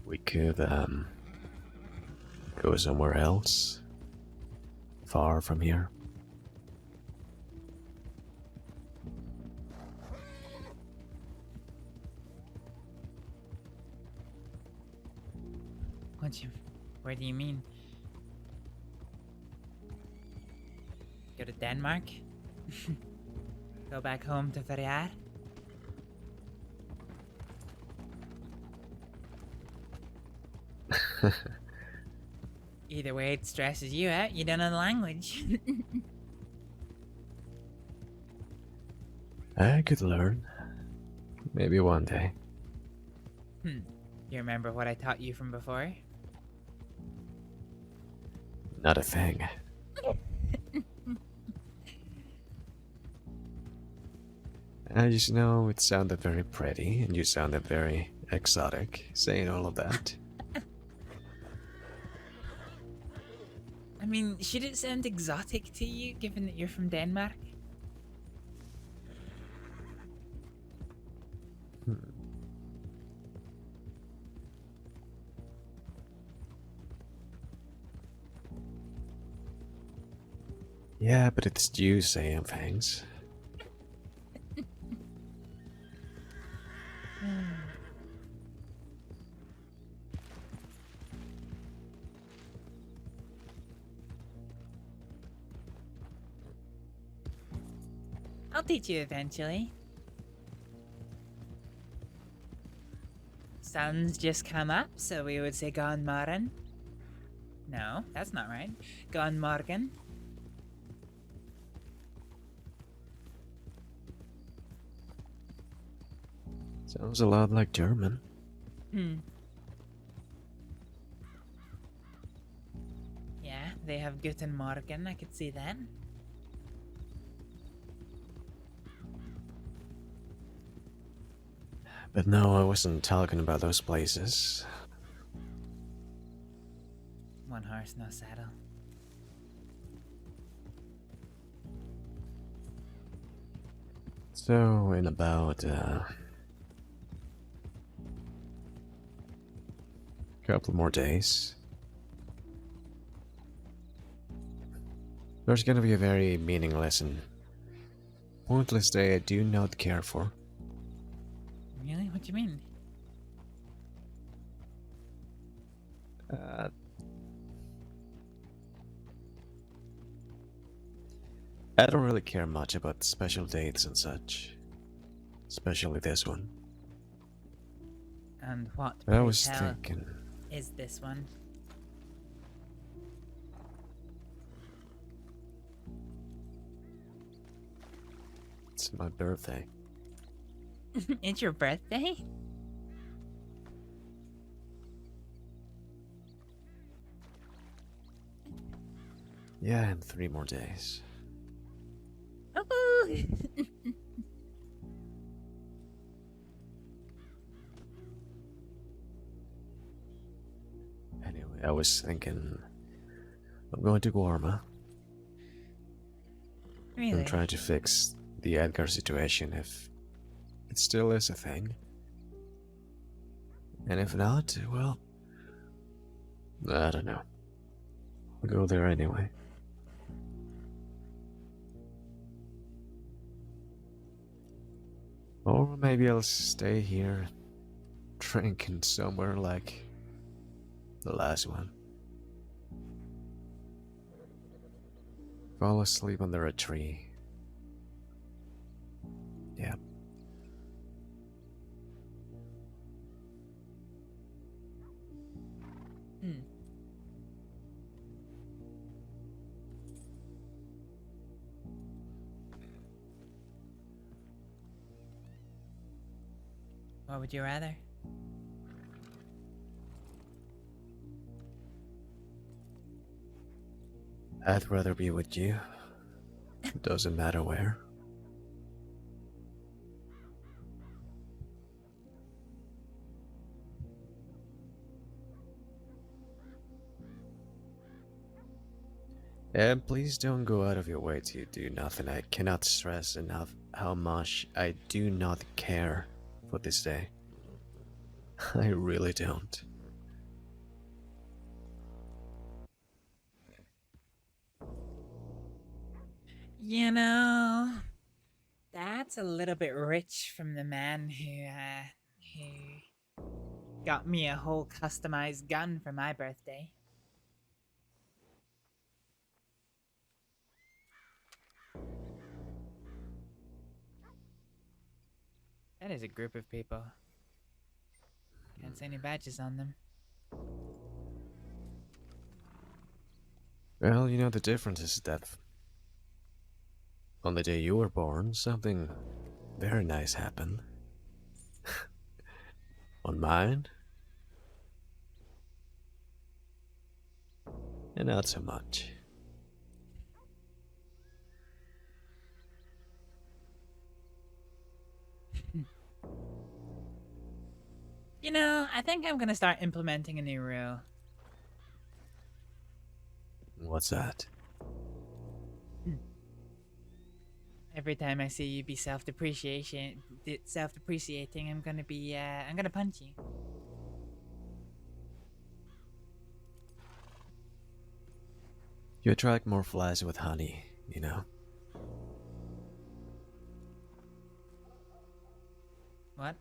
We could, go somewhere else. Far from here. Where do you mean? Go to Denmark? Go back home to Ferrier? Either way, it stresses you out. You don't know the language. I could learn. Maybe one day. You remember what I taught you from before? Not a thing. I just know it sounded very pretty, and you sounded very exotic saying all of that. I mean, should it sound exotic to you, given that you're from Denmark? Yeah, but it's you saying thanks. I'll teach you eventually. Sun's just come up, so we would say "Gone Morgen." No, that's not right. "Gone Morgen." Sounds a lot like German. Yeah, they have Guten Morgen, I could see that. But no, I wasn't talking about those places. One horse, no saddle. So, in about couple more days, there's gonna be a very meaningless and pointless day I do not care for. Really? What do you mean? I don't really care much about special dates and such. Especially this one. And what, I pray was tell, thinking, is this one? it's my birthday. It's your birthday? Yeah, in 3 more days. Ooh. Anyway, I was thinking I'm going to Guarma. Really? I'm trying to fix the Edgar situation if it still is a thing. And if not, well, I don't know. I'll go there anyway. Or maybe I'll stay here, drinking somewhere like the last one. Fall asleep under a tree. Yeah. What would you rather? I'd rather be with you. Doesn't matter where. And please don't go out of your way to do nothing. I cannot stress enough how much I do not care for this day. I really don't. You know, that's a little bit rich from the man who got me a whole customized gun for my birthday. That is a group of people. Can't see any badges on them. Well, you know, the difference is that on the day you were born, something very nice happened. On mine, and not so much. You know, I think I'm gonna start implementing a new rule. What's that? Every time I see you be self-depreciating, I'm gonna punch you. You attract more flies with honey. you know? What?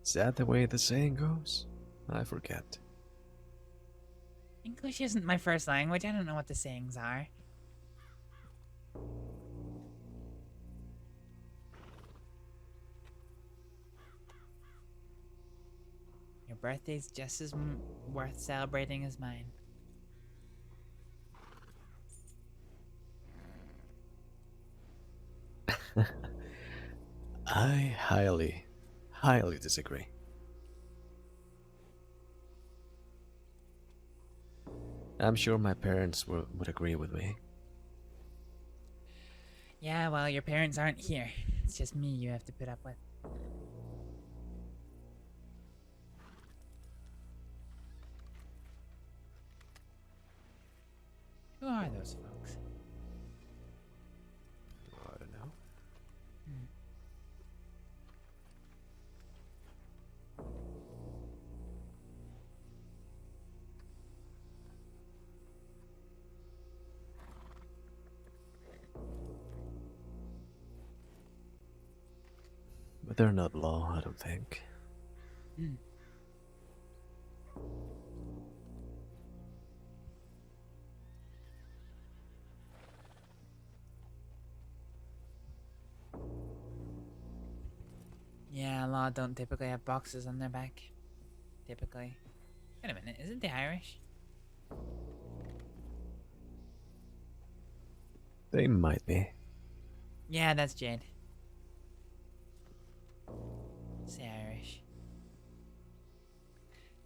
Is that the way the saying goes? I forget. English isn't my first language. I don't know what the sayings are. Your birthday's just as worth celebrating as mine. I highly, highly disagree. I'm sure my parents would agree with me. Yeah, well, your parents aren't here. It's just me you have to put up with. Who are those folks? I don't know. But they're not law, I don't think. Hmm. Yeah, law don't typically have boxes on their back. Typically. Wait a minute, isn't they Irish? They might be. Yeah, that's Jade. Say Irish.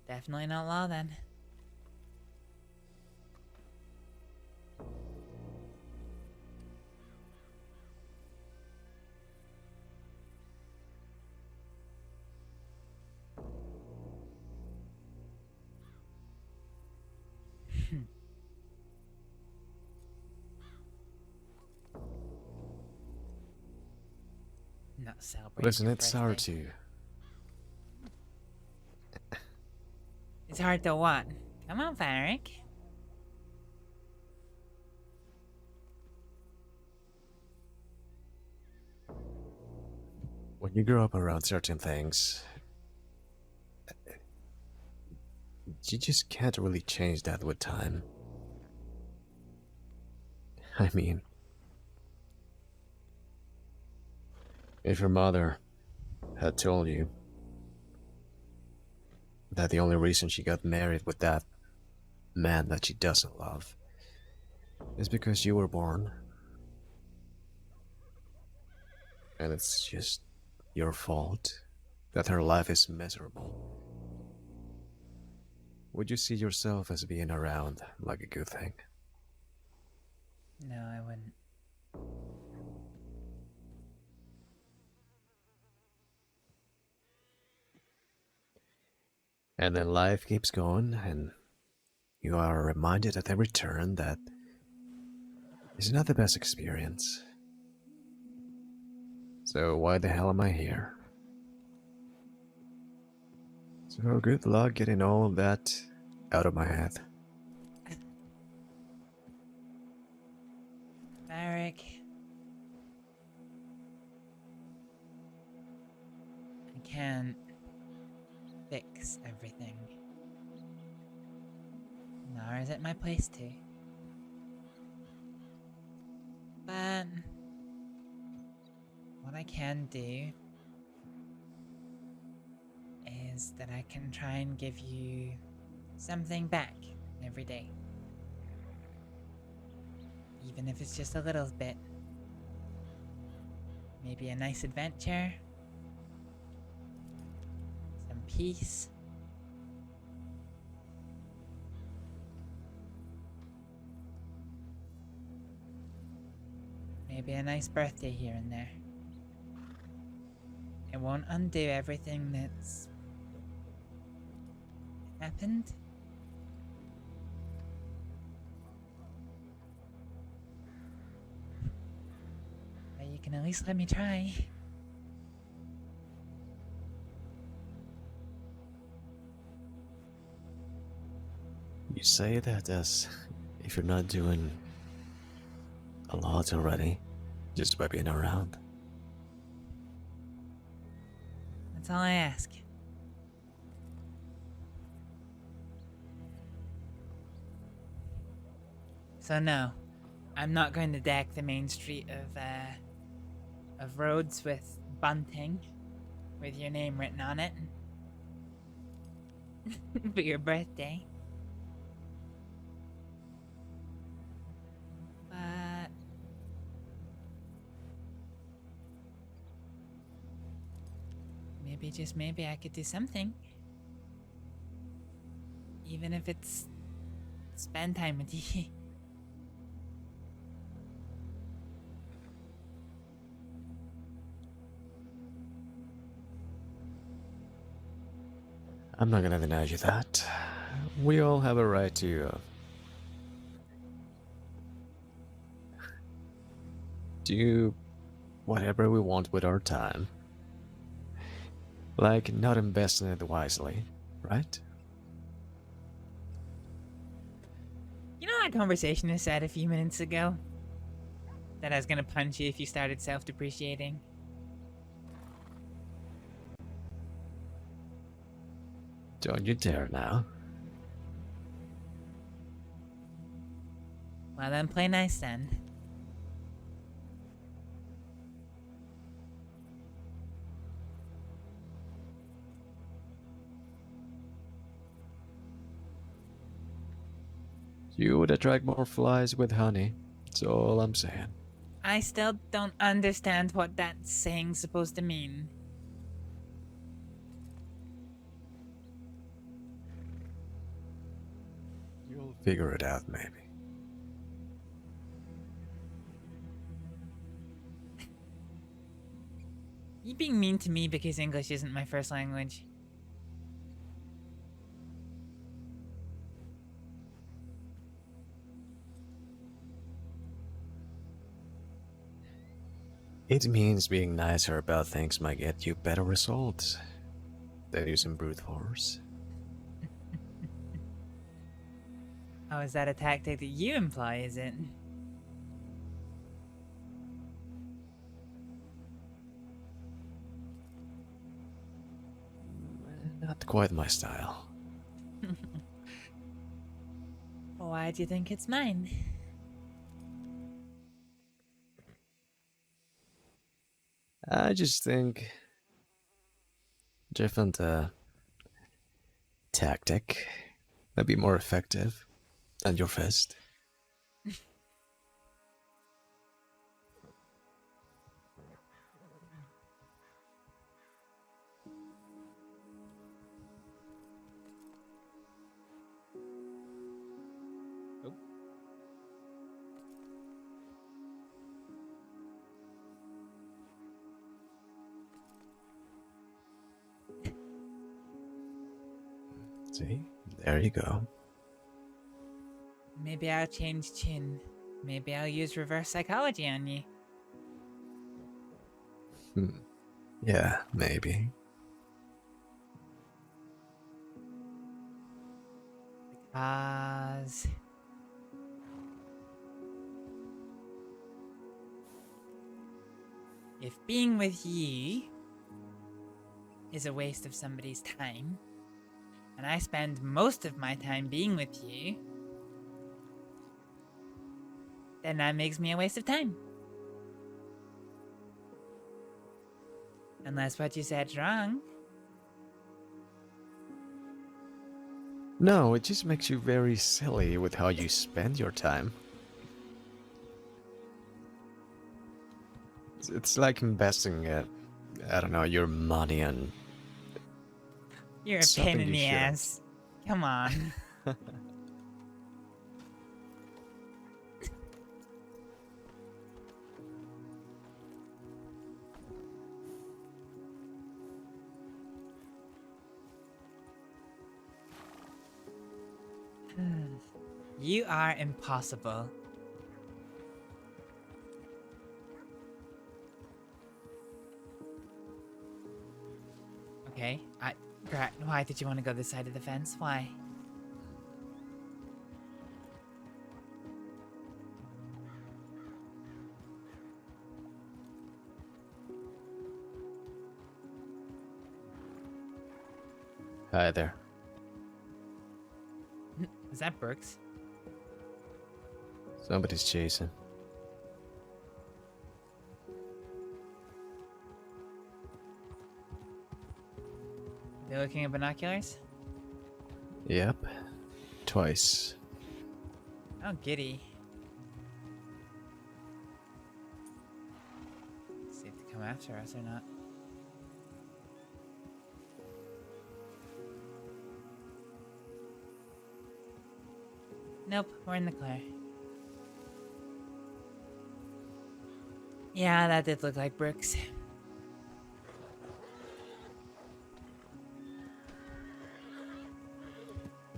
Definitely not law then. Not celebrating. Listen, your it's hard birthday. to... It's hard to what? Come on, Varek. When you grow up around certain things, you just can't really change that with time. I mean, if your mother had told you that the only reason she got married with that man that she doesn't love is because you were born, and it's just your fault that her life is miserable, would you see yourself as being around like a good thing? No, I wouldn't. And then life keeps going, and you are reminded at every turn that it's not the best experience. So why the hell am I here? So good luck getting all of that out of my head. Varek. I can't fix everything. Nor is it my place to. But what I can do is that I can try and give you something back every day. Even if it's just a little bit. Maybe a nice adventure. Some peace. Maybe a nice birthday here and there. It won't undo everything that's happened. But you can at least let me try. You say that as if you're not doing a lot already, just by being around. That's all I ask. So no, I'm not going to deck the main street of roads with bunting with your name written on it for your birthday. But maybe, just maybe, I could do something. Even if it's spend time with you. I'm not gonna deny you that. We all have a right to do whatever we want with our time. Like not investing it wisely, right? You know that conversation I said a few minutes ago? That I was gonna punch you if you started self-depreciating? Don't you dare now. Well then, play nice then. You would attract more flies with honey. That's all I'm saying. I still don't understand what that saying's supposed to mean. You'll figure it out, maybe. You being mean to me because English isn't my first language. It means being nicer about things might get you better results than using brute force. Oh, is that a tactic that you imply, is it? Not quite my style. Why do you think it's mine? I just think different tactic might be more effective than your fist. See? There you go. Maybe I'll change chin. Maybe I'll use reverse psychology on you. Yeah, maybe. Because if being with you is a waste of somebody's time, and I spend most of my time being with you, then that makes me a waste of time. Unless what you said's wrong. No, it just makes you very silly with how you spend your time. It's like investing, I don't know, your money on... You're a pain in the ass. Come on. You are impossible. Okay, why did you want to go this side of the fence? Why? Hi there. Is that Brooks? Somebody's chasing. They looking at binoculars? Yep. Twice. Oh, giddy. See if they come after us or not. Nope, we're in the clear. Yeah, that did look like Brooks.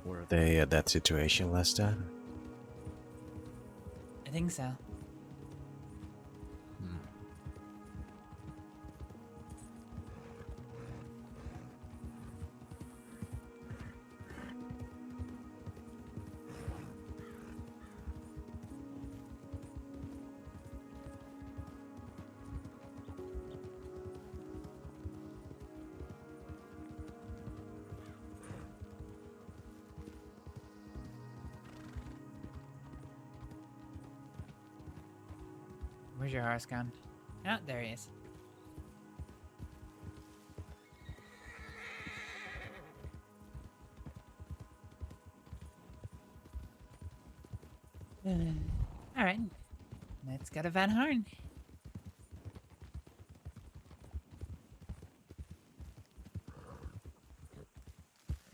Were they at that situation last time? I think so. Where's your horse gone? Oh, there he is. Alright. Let's go to Van Horn.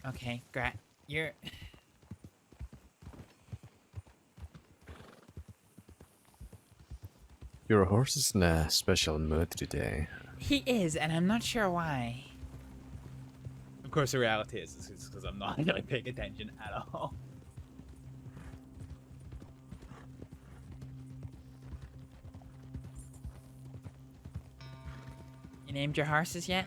Okay, great. You're... Your horse is in a special mood today. He is, and I'm not sure why. Of course, the reality is it's because I'm not really paying attention at all. You named your horses yet?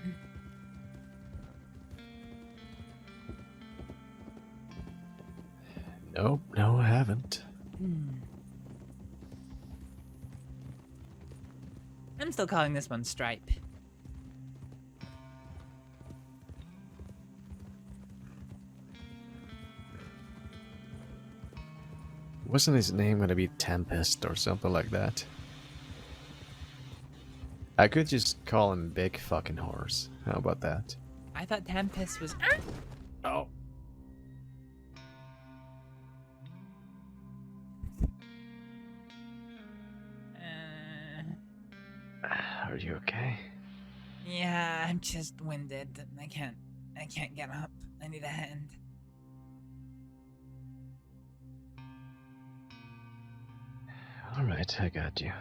Nope, no, I haven't. I'm still calling this one Stripe. Wasn't his name gonna be Tempest or something like that? I could just call him Big Fucking Horse. How about that? I thought Tempest was... Oh. Are you okay? Yeah, I'm just winded. I can't get up. I need a hand. Alright, I got you.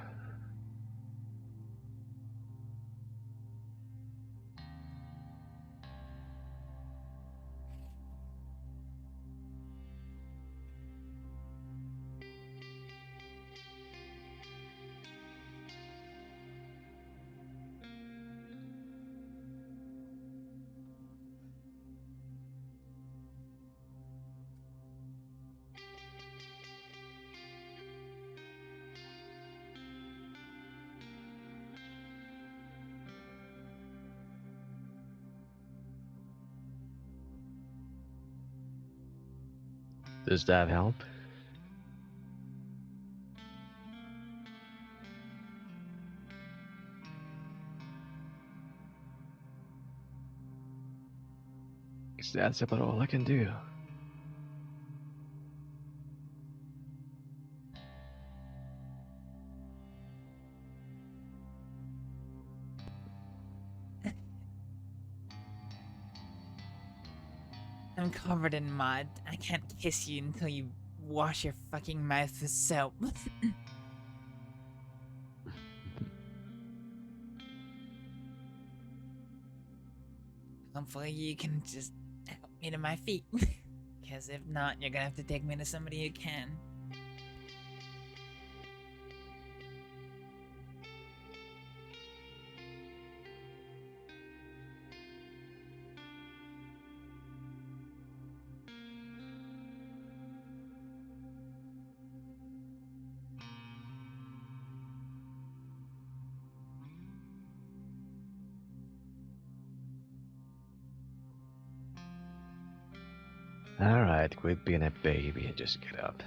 Does that help? That's about all I can do. I'm covered in mud. I can't kiss you until you wash your fucking mouth with soap. Hopefully you can just help me to my feet. Because if not, you're gonna have to take me to somebody who can. Alright, quit being a baby and just get up.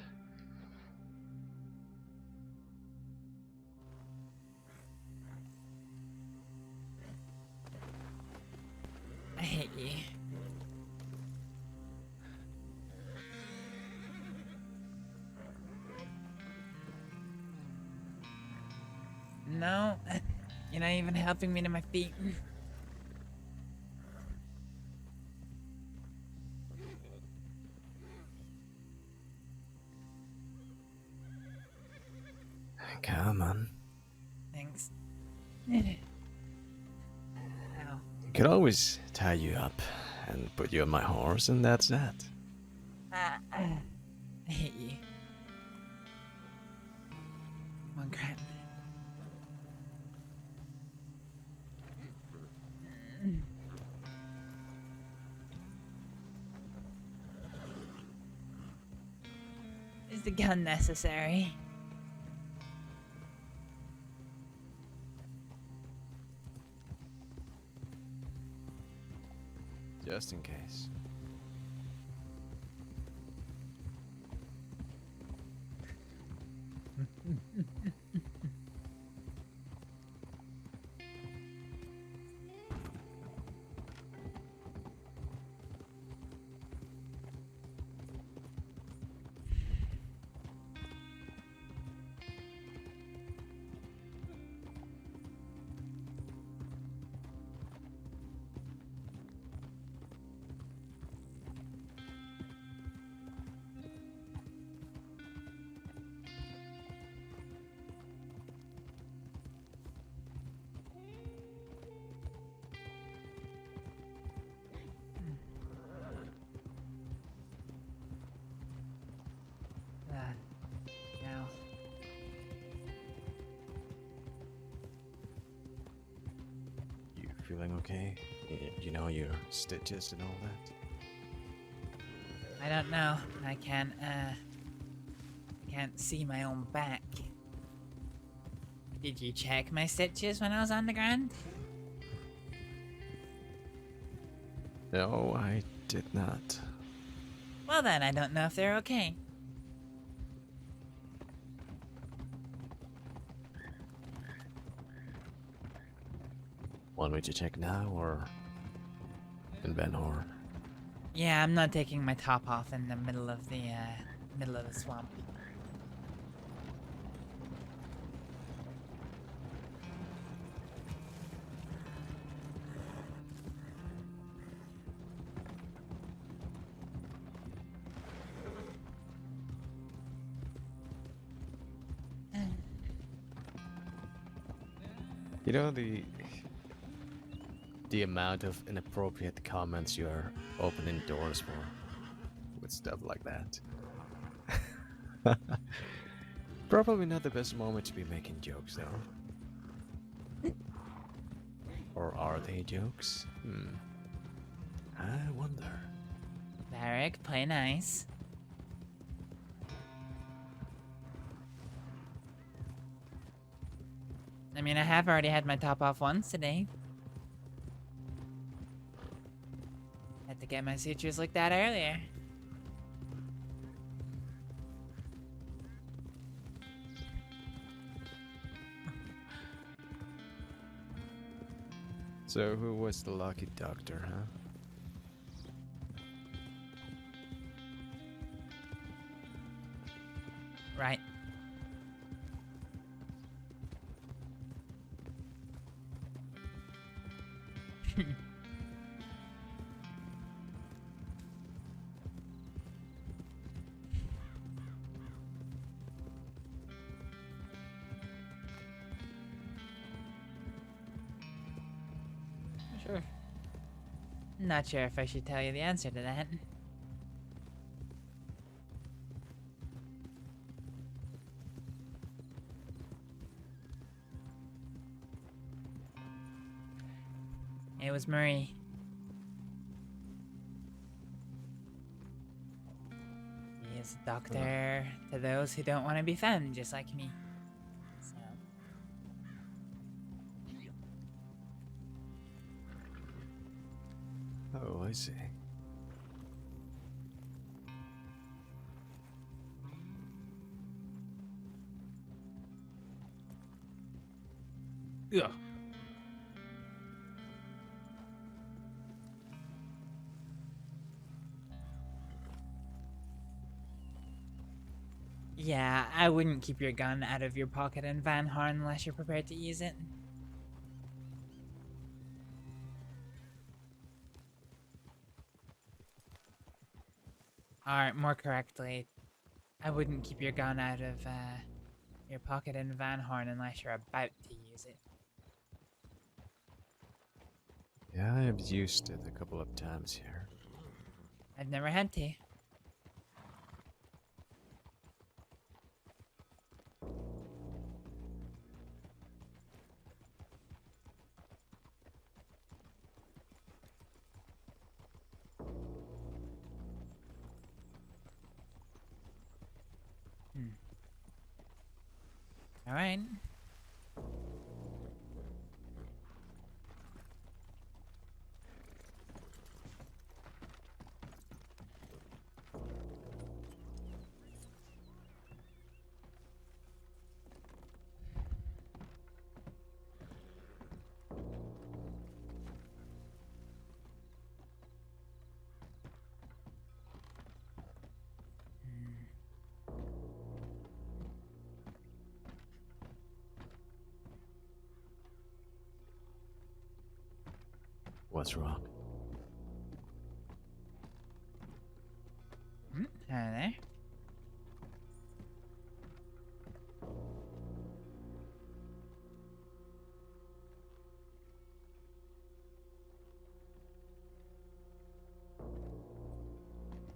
I hate you. No, you're not even helping me to my feet. Come on. Thanks. Ow. I could always tie you up and put you on my horse, and that's that. I hate you. Come on, crap. Is the gun necessary? Just in case. Now. You feeling okay? You know your stitches and all that? I don't know. I can't see my own back. Did you check my stitches when I was on the ground? No, I did not. Well then, I don't know if they're okay. Want me to check now or in Ben Hur? Yeah, I'm not taking my top off in the middle of the swamp. You know the amount of inappropriate comments you're opening doors for with stuff like that. Probably not the best moment to be making jokes though. Or are they jokes? I wonder. Varek, play nice. I mean, I have already had my top off once today. Had to get my sutures looked at earlier. So who was the lucky doctor, huh? Right. Sure. Not sure if I should tell you the answer to that. It was Marie. He is a doctor to those who don't want to be found, just like me. So. Oh, I see. Yeah. Yeah, I wouldn't keep your gun out of your pocket in Van Horn unless you're prepared to use it. Or, more correctly, I wouldn't keep your gun out of your pocket in Van Horn unless you're about to use it. Yeah, I've used it a couple of times here. I've never had to. All right. What's wrong? Hello there.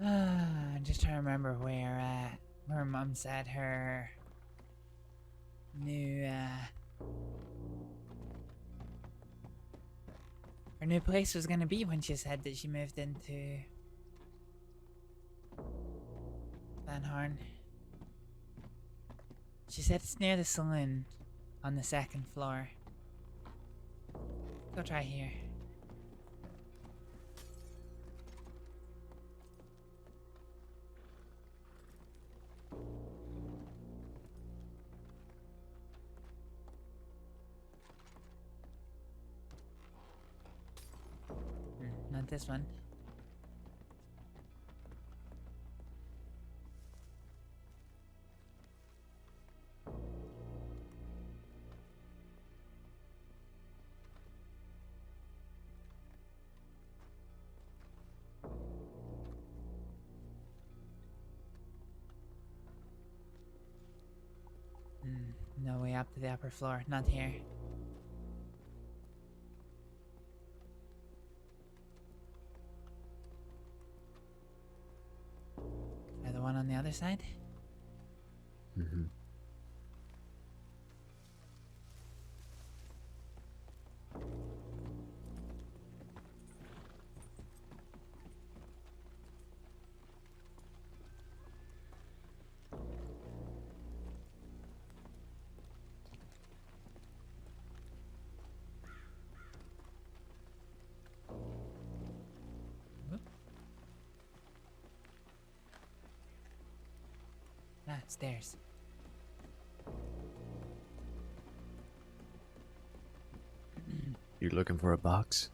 I'm just trying to remember where Mom said her new place was gonna be when she said that she moved into Van Horn. She said it's near the saloon on the 2nd floor. Go try here. Not this one. No way up to the upper floor. Not here. Try the one on the other side. Mm-hmm. Ah, stairs. You looking for a box?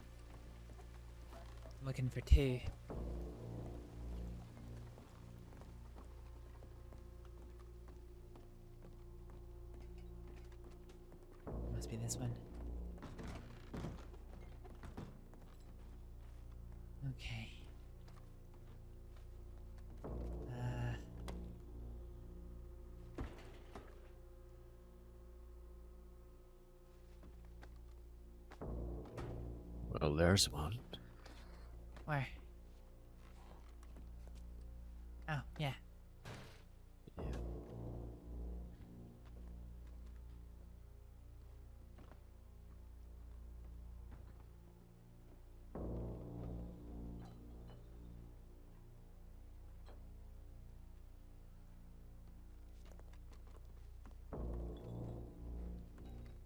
Looking for 2. Must be this one. Okay. Well, there's one. Where? Oh, yeah. Yeah.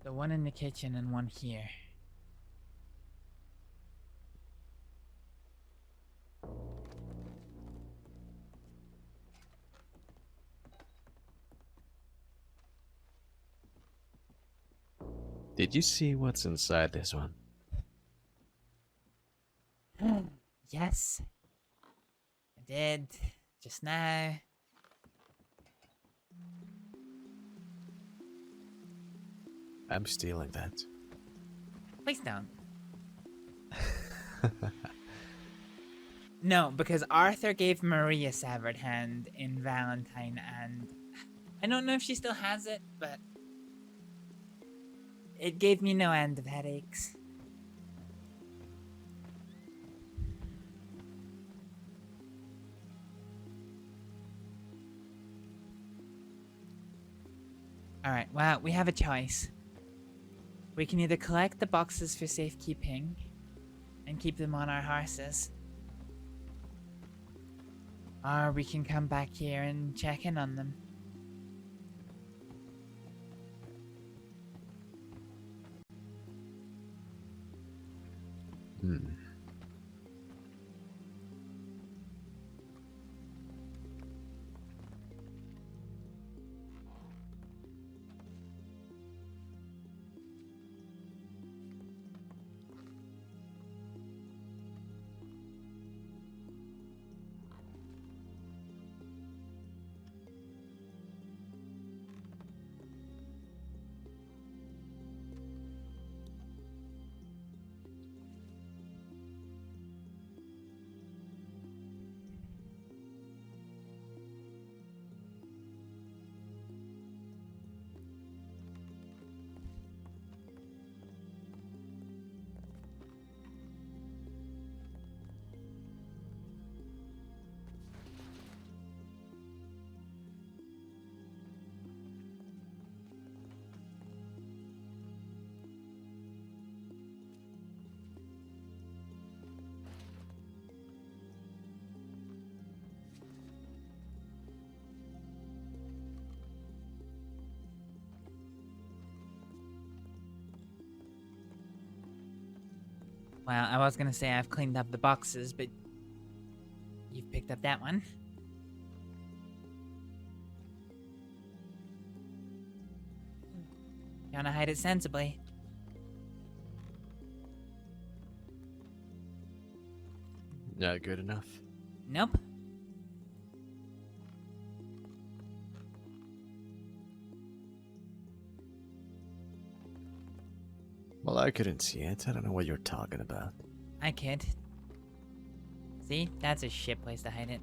The one in the kitchen and one here. Did you see what's inside this one? Yes. I did. Just now. I'm stealing that. Please don't. No, because Arthur gave Marie a severed hand in Valentine, and I don't know if she still has it, but it gave me no end of headaches. Alright, well, we have a choice. We can either collect the boxes for safekeeping and keep them on our horses, or we can come back here and check in on them. Well, I was gonna say I've cleaned up the boxes, but you've picked up that one. You wanna hide it sensibly. Not good enough. Nope. Well, I couldn't see it. I don't know what you're talking about. I could. See? That's a shit place to hide it.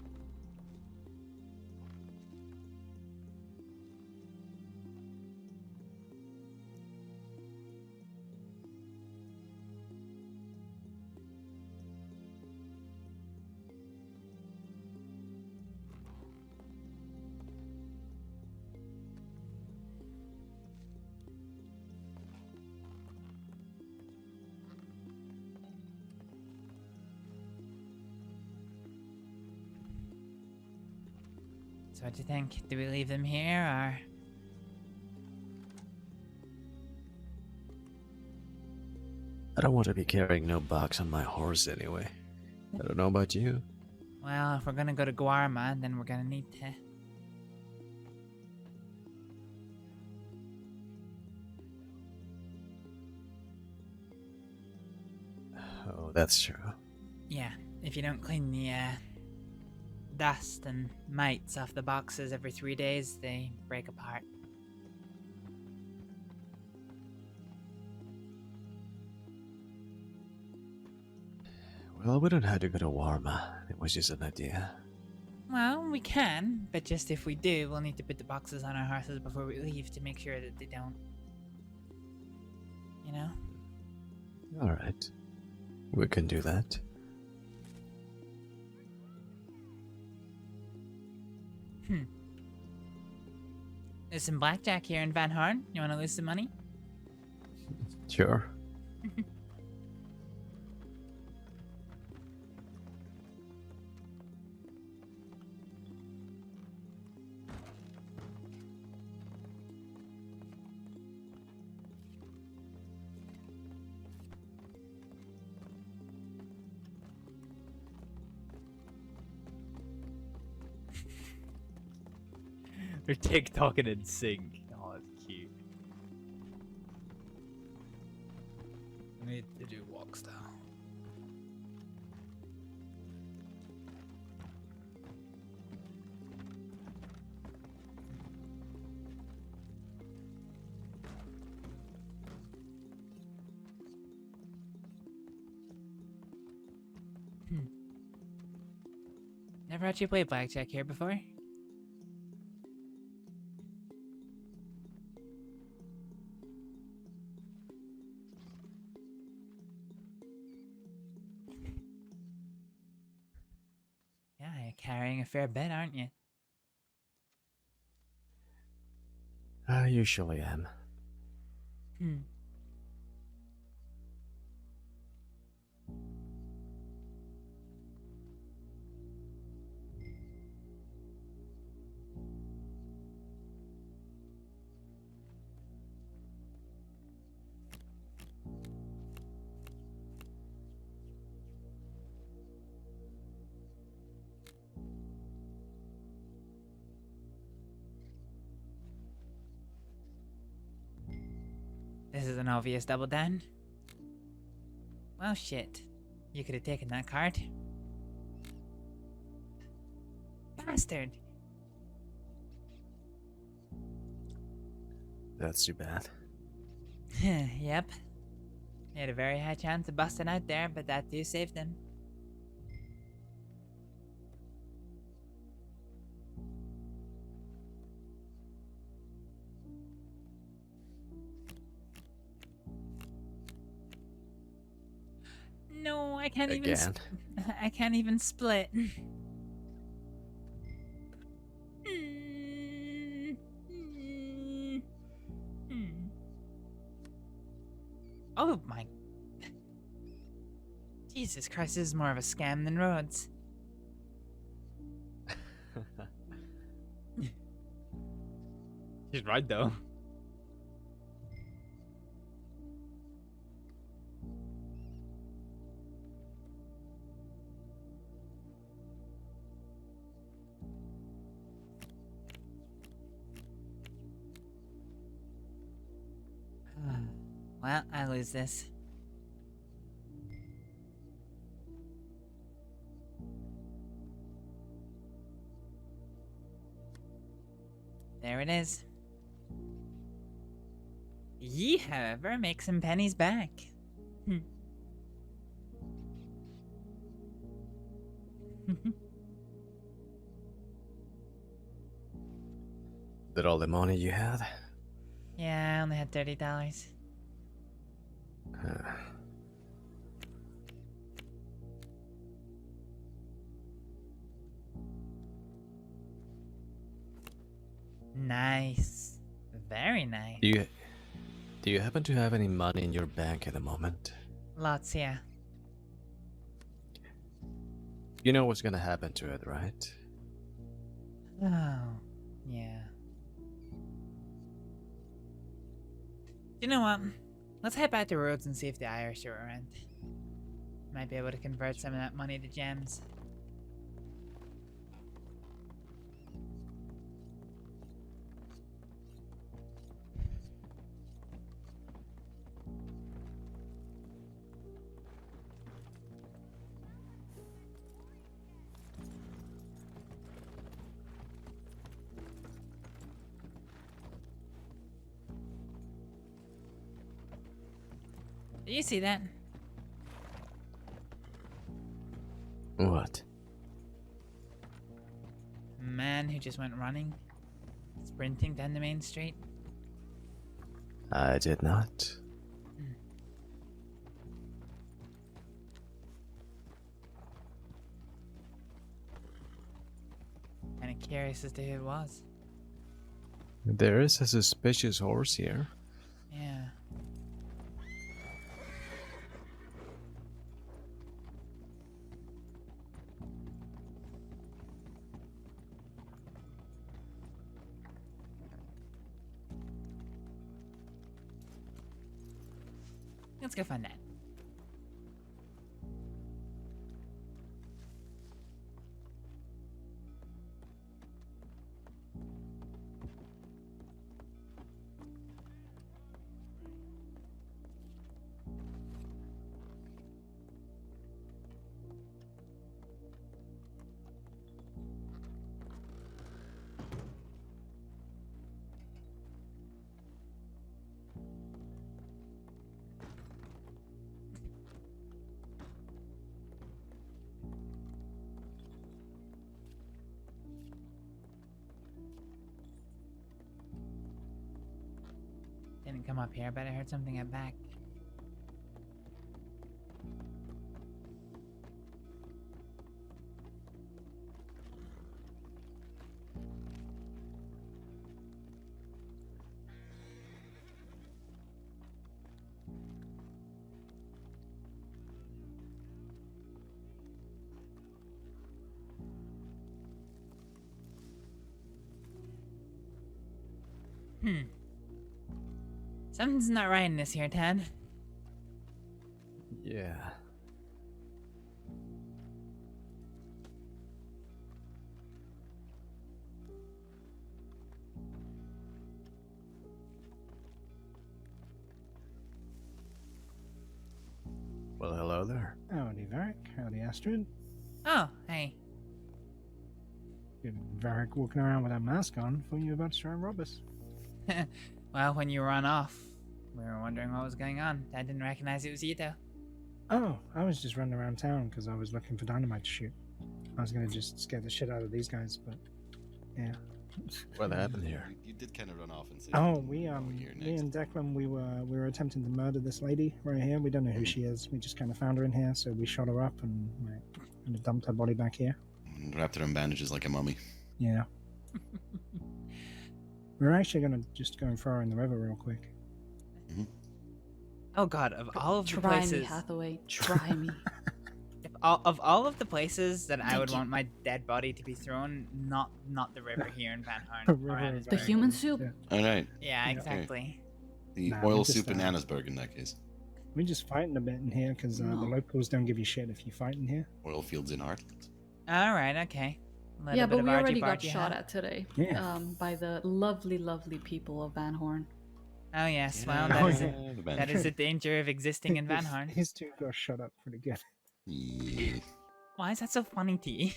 So what do you think? Do we leave them here, or...? I don't want to be carrying no box on my horse anyway. I don't know about you. Well, if we're gonna go to Guarma, then we're gonna need to. Oh, that's true. Yeah, if you don't clean the, dust and mites off the boxes every 3 days, they break apart. Well, we don't have to go to Warma. It was just an idea. Well, we can, but just if we do, we'll need to put the boxes on our horses before we leave to make sure that they don't... You know? Alright. We can do that. There's some blackjack here in Van Horn. You want to lose some money? Sure. They're TikToking in sync. Oh, that's cute. me to do walk style. Never actually played blackjack here before. Yeah, you're carrying a fair bit, aren't you? I usually am. Hmm. This is an obvious double down. Well, shit. You could have taken that card. Bastard! That's too bad. Yep. He had a very high chance of busting out there, but that too saved him. No, I can't even. Again? I can't even split. Oh my. Jesus Christ, this is more of a scam than Rhodes. He's right though. Well, I lose this. There it is. Ye, however, makes some pennies back. That all the money you had? Yeah, I only had $30. Nice. Very nice. Do you happen to have any money in your bank at the moment? Lots, yeah. You know what's gonna happen to it, right? Oh, yeah. You know what? Let's head back to Rhodes and see if the Irish are around. Might be able to convert some of that money to gems. Do you see that? What? Man who just went running, sprinting down the main street. I did not. Kinda curious as to who it was. There is a suspicious horse here. Yeah. Let's go find that. didn't come up here, but I heard something at back. Something's not right in this here, Ted. Yeah. Well, hello there. Howdy, Varek. Howdy, Astrid. Oh, hey. Good Varek walking around with that mask on. Thought you were about to try and rob us. Well, when you ran off, we were wondering what was going on. I didn't recognize it was you, though. Oh, I was just running around town because I was looking for dynamite to shoot. I was gonna just scare the shit out of these guys, but yeah. What happened here? You did kind of run off and say. Oh, me and Declan, we were attempting to murder this lady right here. We don't know who she is. We just kind of found her in here, so we shot her up and dumped her body back here. Wrapped her in bandages like a mummy. Yeah. We're actually gonna just go and throw her in the river real quick. Oh God! Of all of the Try places, me, Hathaway. Try me. of all of the places that I would want my dead body to be thrown, not the river here in Van Horn. The human soup. Yeah. All right. Yeah, exactly. The oil soup in Annesburg in that case. We're just fighting a bit in here because the locals don't give you shit if you fight in here. Oil fields in Heartland. All right, okay. Yeah, but we already got shot at. at today. Yeah. By the lovely, lovely people of Van Horn. Oh yes, well that is the danger of existing in Van Horn. His two got shot up pretty good. Yeah. Why is that so funny to you?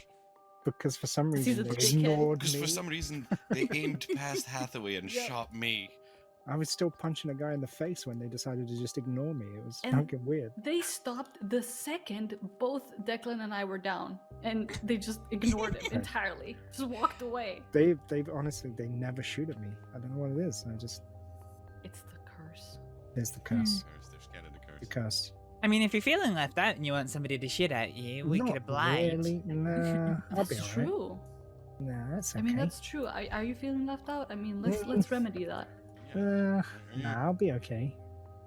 Because for some reason they ignored me. Because for some reason they aimed past Hathaway and shot me. I was still punching a guy in the face when they decided to just ignore me. It was And fucking weird. They stopped the second both Declan and I were down, and they just ignored it entirely. Just walked away. They honestly, they never shoot at me. I don't know what it is. It's the curse. There's the curse. They're scared of the curse. The curse. I mean, if you're feeling left out and you want somebody to shoot at you, we Not could oblige. Really. Nah, I'll be That's alright. true. Nah, that's okay. I mean, that's true. Are you feeling left out? I mean, let's remedy that. Nah, I'll be okay.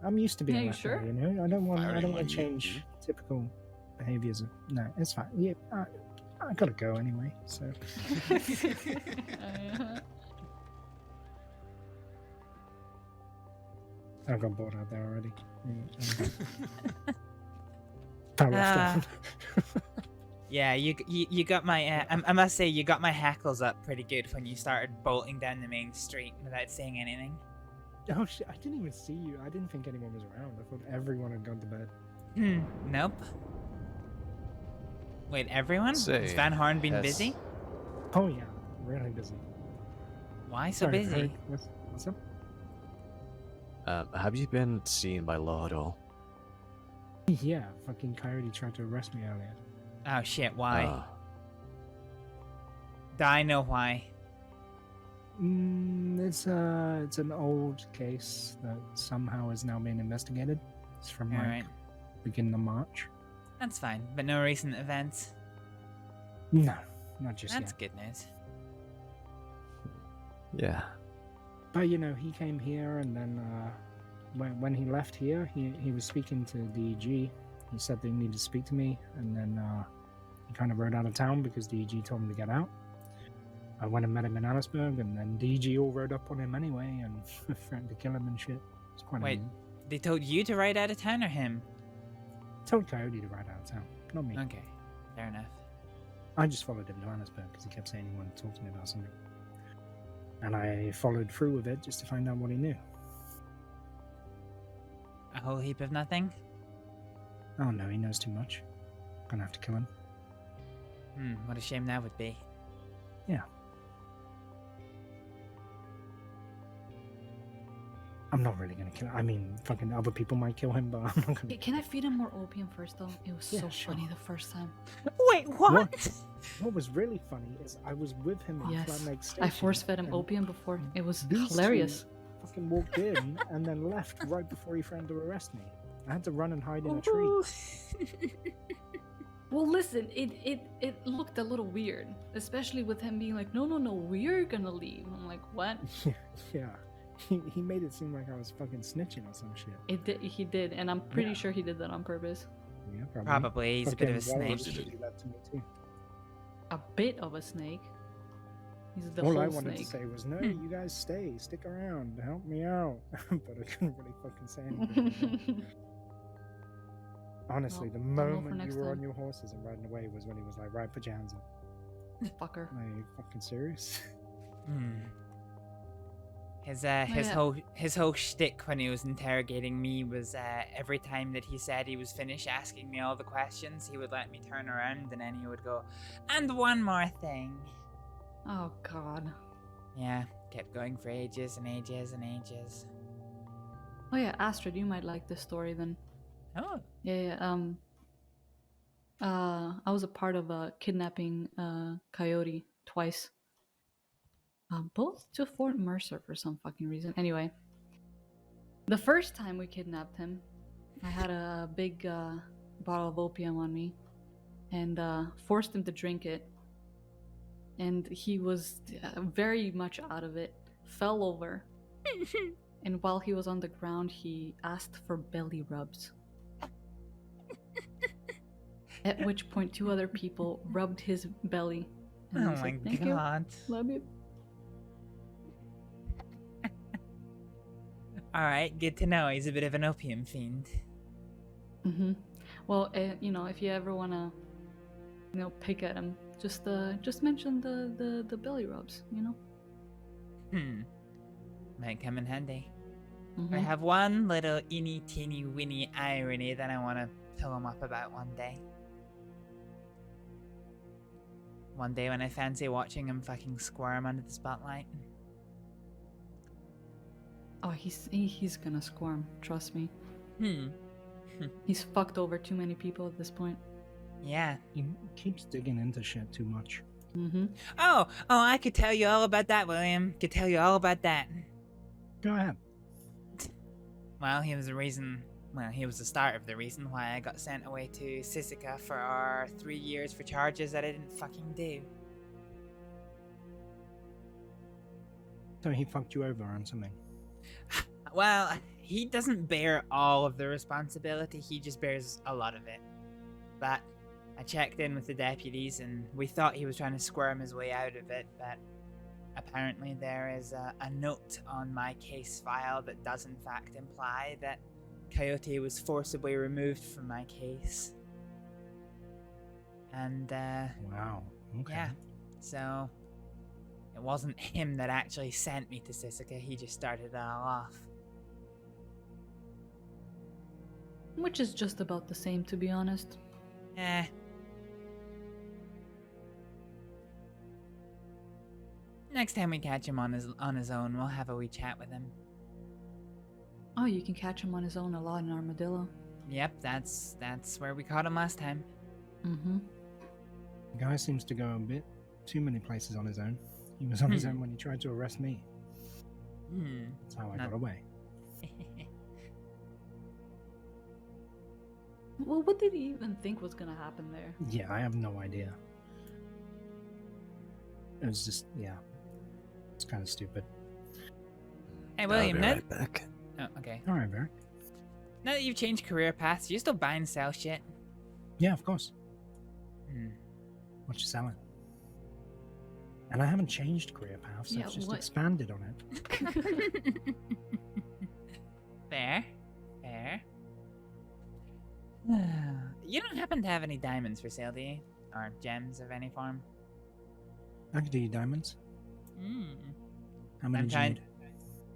I'm used to being Yeah, you left sure? out, you know. I don't want Firing to on you, change typical behaviors. No, it's fine. Yeah, I gotta go anyway. So. I got bored out there already. Power off down. Yeah, you got my. I must say, you got my hackles up pretty good when you started bolting down the main street without saying anything. Oh shit! I didn't even see you. I didn't think anyone was around. I thought everyone had gone to bed. Nope. Wait, everyone? Say, Has Van Horn been yes. busy? Oh yeah, really busy. Why so Sorry, busy? Eric, what's up? Have you been seen by law at all? Yeah, fucking Coyote tried to arrest me earlier. Oh shit! Why? Do I know why? It's an old case that somehow is now being investigated. It's from like Alright. beginning of March. That's fine, but no recent events. No, not just That's yet. good news. Yeah. But you know, he came here, and then when he left here, he was speaking to DEG. He said they needed to speak to me, and then he kind of rode out of town because DEG told him to get out. I went and met him in Annesburg, and then DEG all rode up on him anyway and threatened to kill him and shit. It's quite Wait, amazing. they told you to ride out of town or him? Told Coyote to ride out of town, not me. Okay, fair enough. I just followed him to Annesburg because he kept saying he wanted to talk to me about something. And I followed through with it just to find out what he knew. A whole heap of nothing? Oh no, he knows too much. Gonna have to kill him. What a shame that would be. Yeah. I'm not really gonna kill him. I mean, fucking other people might kill him, but I'm not gonna. Can I feed him more opium first, though? It was Yeah, so sure. funny the first time. Wait, what? What was really funny is I was with him at Yes, Flat Lake Station. I force fed him and opium before. It was these hilarious. two fucking walked in and then left right before he threatened to arrest me. I had to run and hide in a tree. Well, listen, it looked a little weird, especially with him being like, no, we're gonna leave. I'm like, what? Yeah. He made it seem like I was fucking snitching or some shit. He did, and I'm pretty sure he did that on purpose. Yeah, probably. Probably. He's a bit of a Fucking snake. Wallace did that to me too. A bit of a snake. He's the All whole I wanted snake. to say was, no, you guys stick around, help me out. But I couldn't really fucking say anything. Honestly, the I'll know for moment you next were on time. your horses and riding away was when he was like, right, put your hands up. Fucker. Are you fucking serious? His whole shtick when he was interrogating me was every time that he said he was finished asking me all the questions, he would let me turn around and then he would go, and one more thing. Oh, God. Yeah, kept going for ages and ages and ages. Oh, yeah, Astrид, you might like this story then. Oh. Yeah. I was a part of kidnapping Coyote twice. Both to Fort Mercer for some fucking reason. Anyway, the first time we kidnapped him, I had a big bottle of opium on me and forced him to drink it. And he was very much out of it, fell over. And while he was on the ground, he asked for belly rubs. At which point, 2 other people rubbed his belly. And Oh I was my like, Thank god. You. Love you. Alright, good to know. He's a bit of an opium fiend. Mm-hmm. Well, if you ever want to, pick at him, just mention the belly rubs, Might come in handy. Mm-hmm. I have one little eeny teeny weeny irony that I want to tell him up about one day. One day when I fancy watching him fucking squirm under the spotlight. Oh, he's gonna squirm. Trust me. Hmm. He's fucked over too many people at this point. Yeah. He keeps digging into shit too much. Mm-hmm. Oh, I could tell you all about that, William. Could tell you all about that. Go ahead. Well, he was the start of the reason why I got sent away to Sisika for 3 years for charges that I didn't fucking do. So he fucked you over on something. Well, he doesn't bear all of the responsibility, he just bears a lot of it. But I checked in with the deputies and we thought he was trying to squirm his way out of it, but apparently there is a note on my case file that does in fact imply that Coyote was forcibly removed from my case. And, Wow. Okay. yeah, so it wasn't him that actually sent me to Sisika, he just started it all off. Which is just about the same, to be honest. Next time we catch him on his own, we'll have a wee chat with him. Oh, you can catch him on his own a lot in Armadillo. Yep, that's where we caught him last time. Mm-hmm. The guy seems to go a bit too many places on his own. He was on his own when he tried to arrest me. That's how I got away. Well, what did he even think was gonna happen there? Yeah, I have no idea. It was just, yeah. It's kind of stupid. Hey, William, now... right back. Oh, okay. Alright, Varek. Now that you've changed career paths, you still buy and sell shit? Yeah, of course. What you selling? And I haven't changed career paths, Yeah, I've just what? expanded on it. Fair. You don't happen to have any diamonds for sale, do you? Or gems of any form? I could do you diamonds. How many I'm do you trying... need?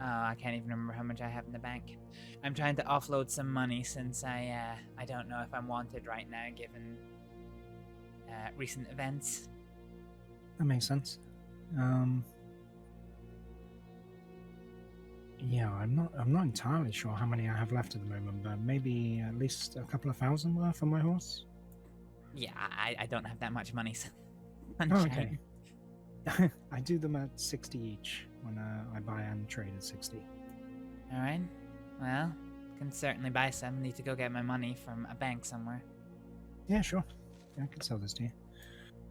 Oh, I can't even remember how much I have in the bank. I'm trying to offload some money since I don't know if I'm wanted right now given recent events. That makes sense. Yeah, I'm not entirely sure how many I have left at the moment, but maybe at least a couple of thousand worth on my horse. Yeah, I don't have that much money, so... Oh, okay. I do them at 60 each when I buy and trade at 60. Alright. Well, can certainly buy some. Need to go get my money from a bank somewhere. Yeah, sure. Yeah, I can sell this to you.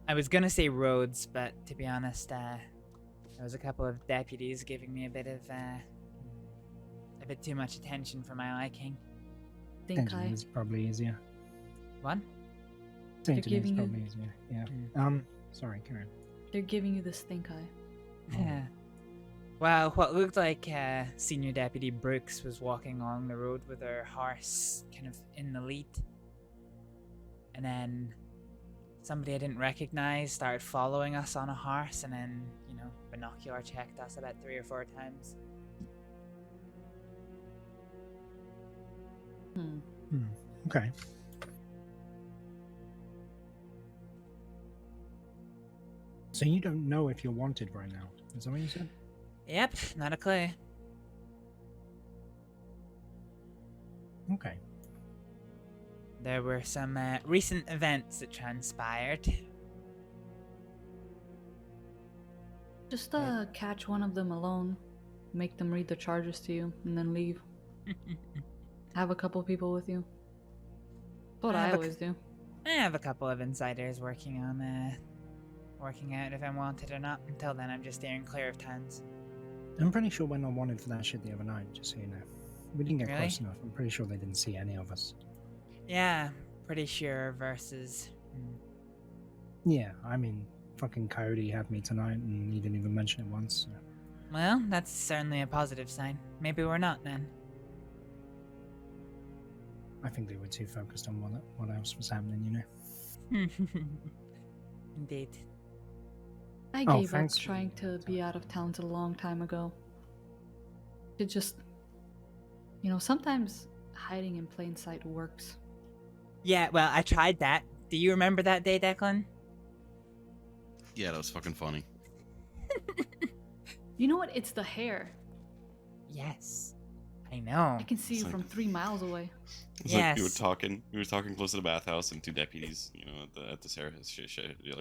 I was gonna say roads, but to be honest, there was a couple of deputies giving me a bit too much attention for my liking. Think I. Is probably easier. What? Saint is giving you- probably easier. Yeah. Sorry, Karen. They're giving you the stink eye. Yeah. Well, what looked like Senior Deputy Brooks was walking along the road with her horse kind of in the lead. And then somebody I didn't recognize started following us on a horse and then, binocular checked us about 3 or 4 times. Okay. So you don't know if you're wanted right now. Is that what you said? Yep, not a clue. Okay. There were some recent events that transpired. Just catch one of them alone, make them read the charges to you, and then leave. Have a couple people with you. That's what I always do. I have a couple of insiders working out if I'm wanted or not. Until then, I'm just steering clear of towns. I'm pretty sure we're not wanted for that shit the other night, just so you know. We didn't get Really? close enough. I'm pretty sure they didn't see any of us. Yeah, pretty sure versus... Yeah, I mean, fucking Coyote had me tonight and he didn't even mention it once. So. Well, that's certainly a positive sign. Maybe we're not then. I think they were too focused on what else was happening, you know? Indeed. I Oh, gave up thanks. trying to be out of town a long time ago. It just, sometimes hiding in plain sight works. Yeah, well, I tried that. Do you remember that day, Declan? Yeah, that was fucking funny. You know what? It's the hair. Yes. I know. I can see you It's from like- 3 miles away. It's like we were talking close to the bathhouse, and 2 deputies, at the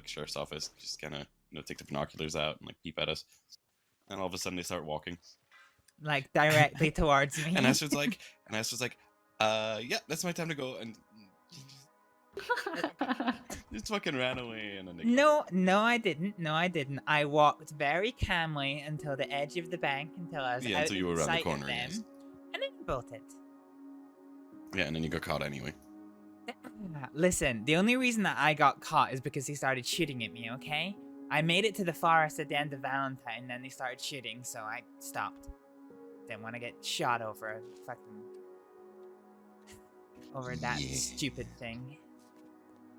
sheriff's office, just kind of, take the binoculars out and peep at us, and all of a sudden they start walking, Like, directly towards me. and Estrid's like, yeah, that's my time to go, and just fucking ran away, and then they... No, I didn't. I walked very calmly until the edge of the bank until I was out until you were of around the sight corner, of them, yes. and then bolted. Yeah, and then you got caught anyway. Listen, the only reason that I got caught is because he started shooting at me, okay? I made it to the forest at the end of Valentine, then they started shooting, so I stopped. Didn't want to get shot over that stupid thing.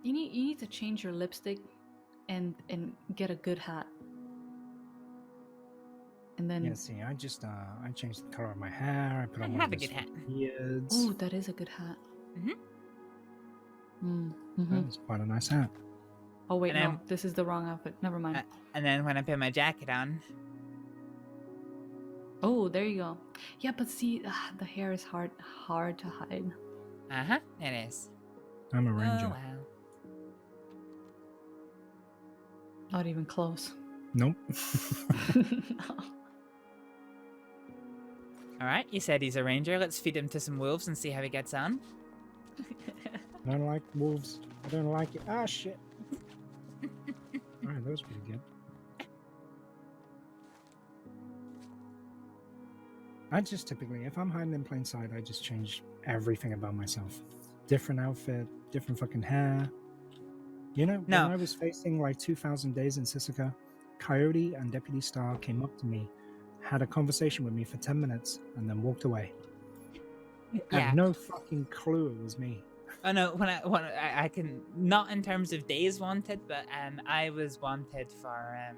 You need to change your lipstick and get a good hat. And then Yeah, see, I just, I changed the color of my hair, I put on I one have of a those good hat. beards. Ooh, that is a good hat. That was quite a nice hat. Oh wait, And no, then- this is the wrong outfit. Never mind. And then when I put my jacket on, Oh, there you go. Yeah, but see, the hair is hard to hide. it is. I'm a Oh, ranger. well. Not even close. Nope. Alright, you said he's a ranger. Let's feed him to some wolves and see how he gets on. I don't like wolves. I don't like it. Ah, shit. Alright, that was pretty good. I just typically, if I'm hiding in plain sight, I just change everything about myself. Different outfit, different fucking hair. When I was facing 2,000 days in Sisika, Coyote and Deputy Star came up to me, had a conversation with me for 10 minutes, and then walked away. I Yeah. had no fucking clue it was me. Oh no, when I can, not in terms of days wanted, but I was wanted for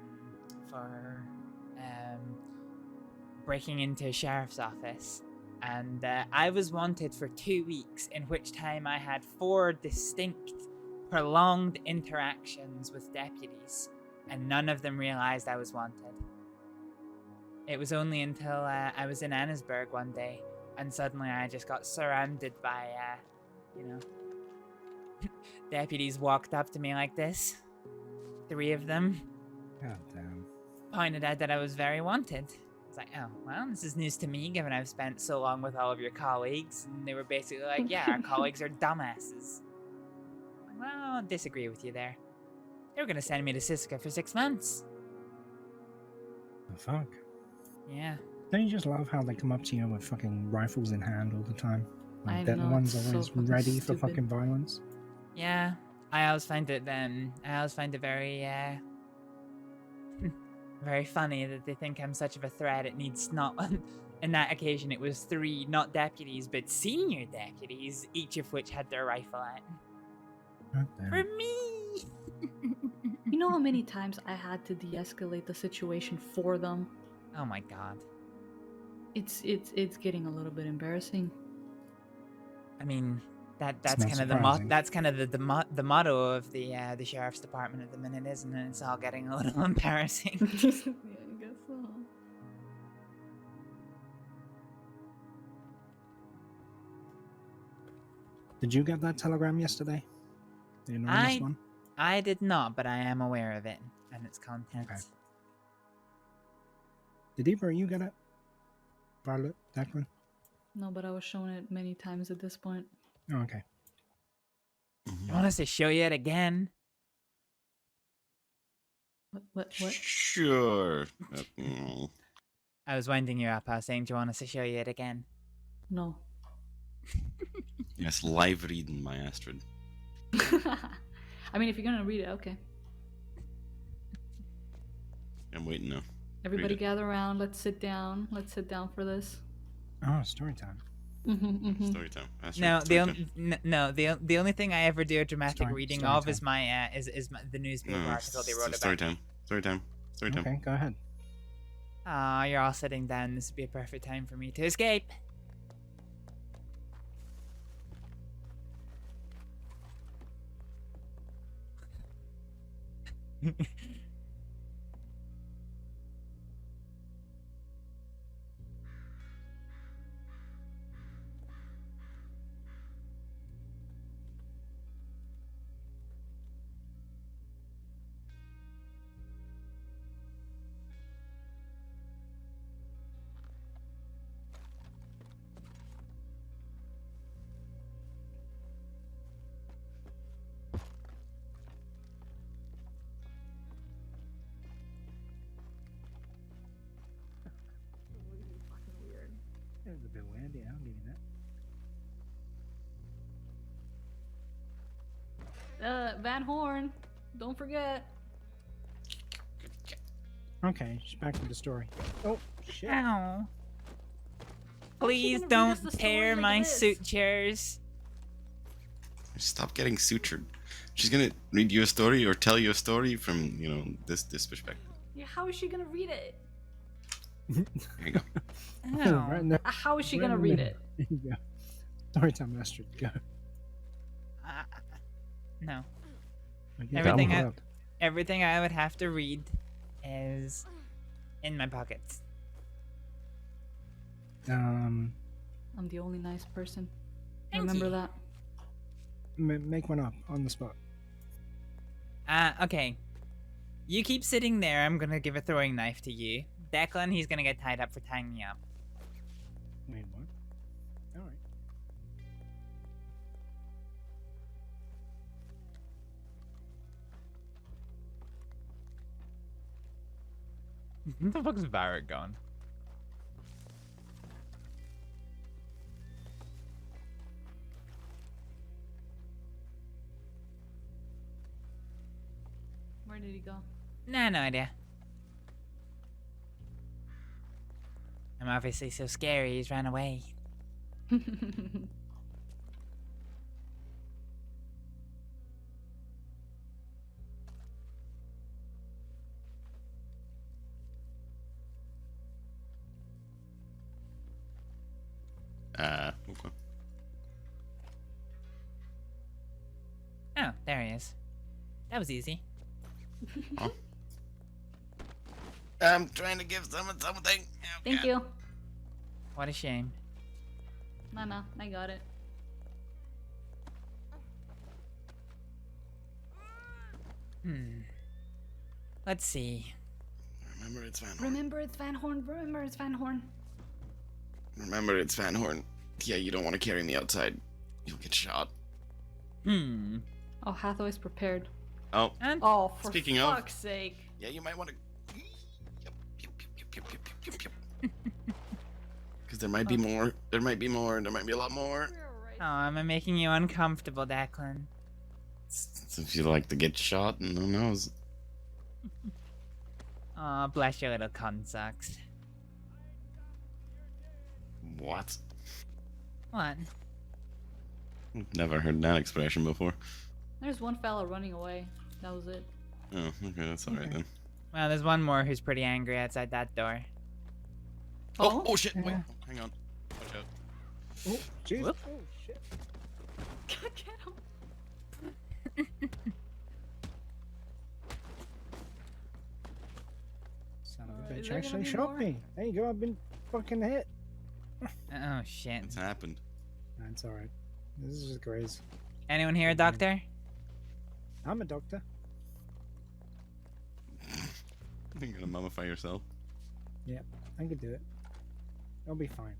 breaking into a sheriff's office, and I was wanted for 2 weeks, in which time I had 4 distinct, prolonged interactions with deputies, and none of them realized I was wanted. It was only until I was in Annesburg one day, and suddenly I just got surrounded by, deputies walked up to me like this. 3 of them. God damn. Pointed out that I was very wanted. It's like, oh, well, this is news to me, given I've spent so long with all of your colleagues. And they were basically like, yeah, our colleagues are dumbasses. Well, I don't disagree with you there. They were going to send me to Siska for 6 months. The fuck? Yeah. Don't you just love how they come up to you with fucking rifles in hand all the time? I Like, they're the know, ones it's so always fucking ready for stupid. fucking violence. Yeah. I always find it very, very funny that they think I'm such of a threat. It needs not... In that occasion, it was 3, not deputies, but senior deputies, each of which had their rifle out. For me! You know how many times I had to de-escalate the situation for them? Oh my god. It's getting a little bit embarrassing. I mean, that's not kind of surprising. that's kind of the motto of the sheriff's department at the minute, isn't it? It's all getting a little embarrassing. Yeah, I guess so. Did you get that telegram yesterday? The anonymous one? I did not, but I am aware of it and its contents. Okay. Did either of you get it? Violet, Declan? No, but I was shown it many times at this point. Oh, okay. You want us to show you it again? What? Sure. I was winding you up. I was saying, do you want us to show you it again? No. Yes, live reading, my Astrид. I mean, if you're gonna read it, okay. I'm waiting now. Everybody Read it. gather around. Let's sit down. Let's sit down for this. Oh, story time. Story time. Astrid, No, story time. the only thing I ever do a dramatic reading story of time. is my the newspaper No, article they wrote story about. time. Story time. Story time. Okay, go ahead. Ah, you're all sitting down. This would be a perfect time for me to escape. It was a bit weird, yeah, I'll give you that. Van Horn, don't forget. Okay, just back to the story. Oh, shit. Ow. Please gonna read us don't the tear story like my it is? sutures. Stop getting sutured. She's gonna read you a story or tell you a story from, this perspective. Yeah, how is she gonna read it? Here you go. Ow. Right now. How is she Right gonna in the read middle. it? There you go. Story time, Astrid, go. No. Okay, Everything tell I, me what. everything I would have to read is in my pockets. I'm the only nice person. Thank Remember you. that? Make one up on the spot. Okay. You keep sitting there. I'm gonna give a throwing knife to you. Declan, he's gonna get tied up for tying me up. Wait, what? Alright. Where the fuck's Varek gone? Where did he go? Nah, no idea. I'm obviously so scary he's ran away. Okay. Oh, there he is. That was easy. Huh? I'm trying to give someone something. Thank you. What a shame. No, I got it. Let's see. Remember, it's Van Horn. Remember it's Van Horn. Remember it's Van Horn. Remember, it's Van Horn. Yeah, you don't want to carry me outside. You'll get shot. Oh, Hathaway's prepared. Oh. Oh, for Speaking fuck's of, sake. Yeah, you might want to. Because there might be more. There might be more. There might be a lot more. Oh, am I making you uncomfortable, Declan? So if you like to get shot, and who knows? Oh, bless your little cunt socks. What? What? Never heard that expression before. There's one fella running away. That was it. Oh, okay, that's alright then. Well, there's one more who's pretty angry outside that door. Oh shit! Wait, hang on. Watch out. Oh, jeez. Whoop. Oh, shit. Get him. Son of a Is bitch there gonna actually be shot more? me. There you go, I've been fucking hit. Oh, shit. It's happened. That's alright. This is just graze. Anyone here, doctor? I'm a doctor. You're gonna mummify yourself. Yeah, I could do it. I'll be fine.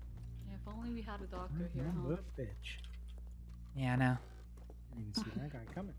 Yeah, if only we had a doctor here, Son huh? of a bitch. Yeah, I know. I didn't see that guy coming.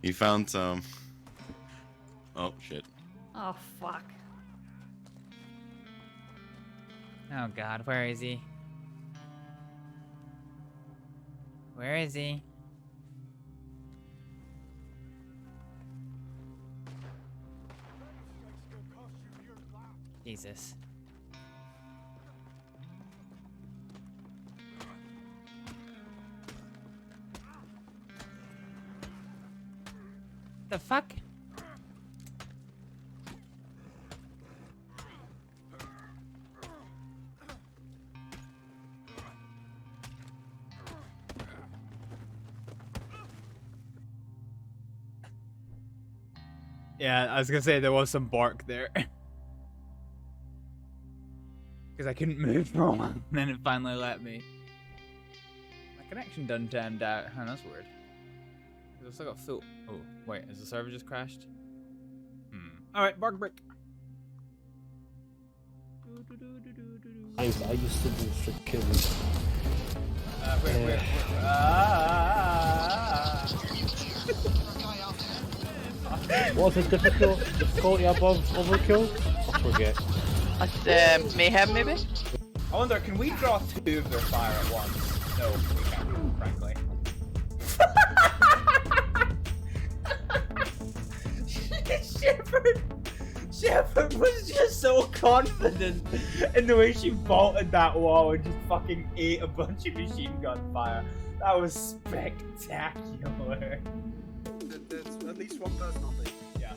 He found some. Oh shit. Oh, fuck. Oh, God, where is he? Where is he? Jesus. The fuck? Yeah, I was gonna say there was some bark there. Because I couldn't move for a while, and then it finally let me. My connection done timed out. Oh, that's weird. I've still got full. Oh, wait, has the server just crashed? Alright, bark break. I used to do strict kills. Wait. What's the difficulty above overkill? I forget. That's mayhem, maybe? I wonder, can we draw two of their fire at once? No, we can't, frankly. Shepard was just so confident in the way she vaulted that wall and just fucking ate a bunch of machine gun fire. That was spectacular. There's at least one person on me. Yeah.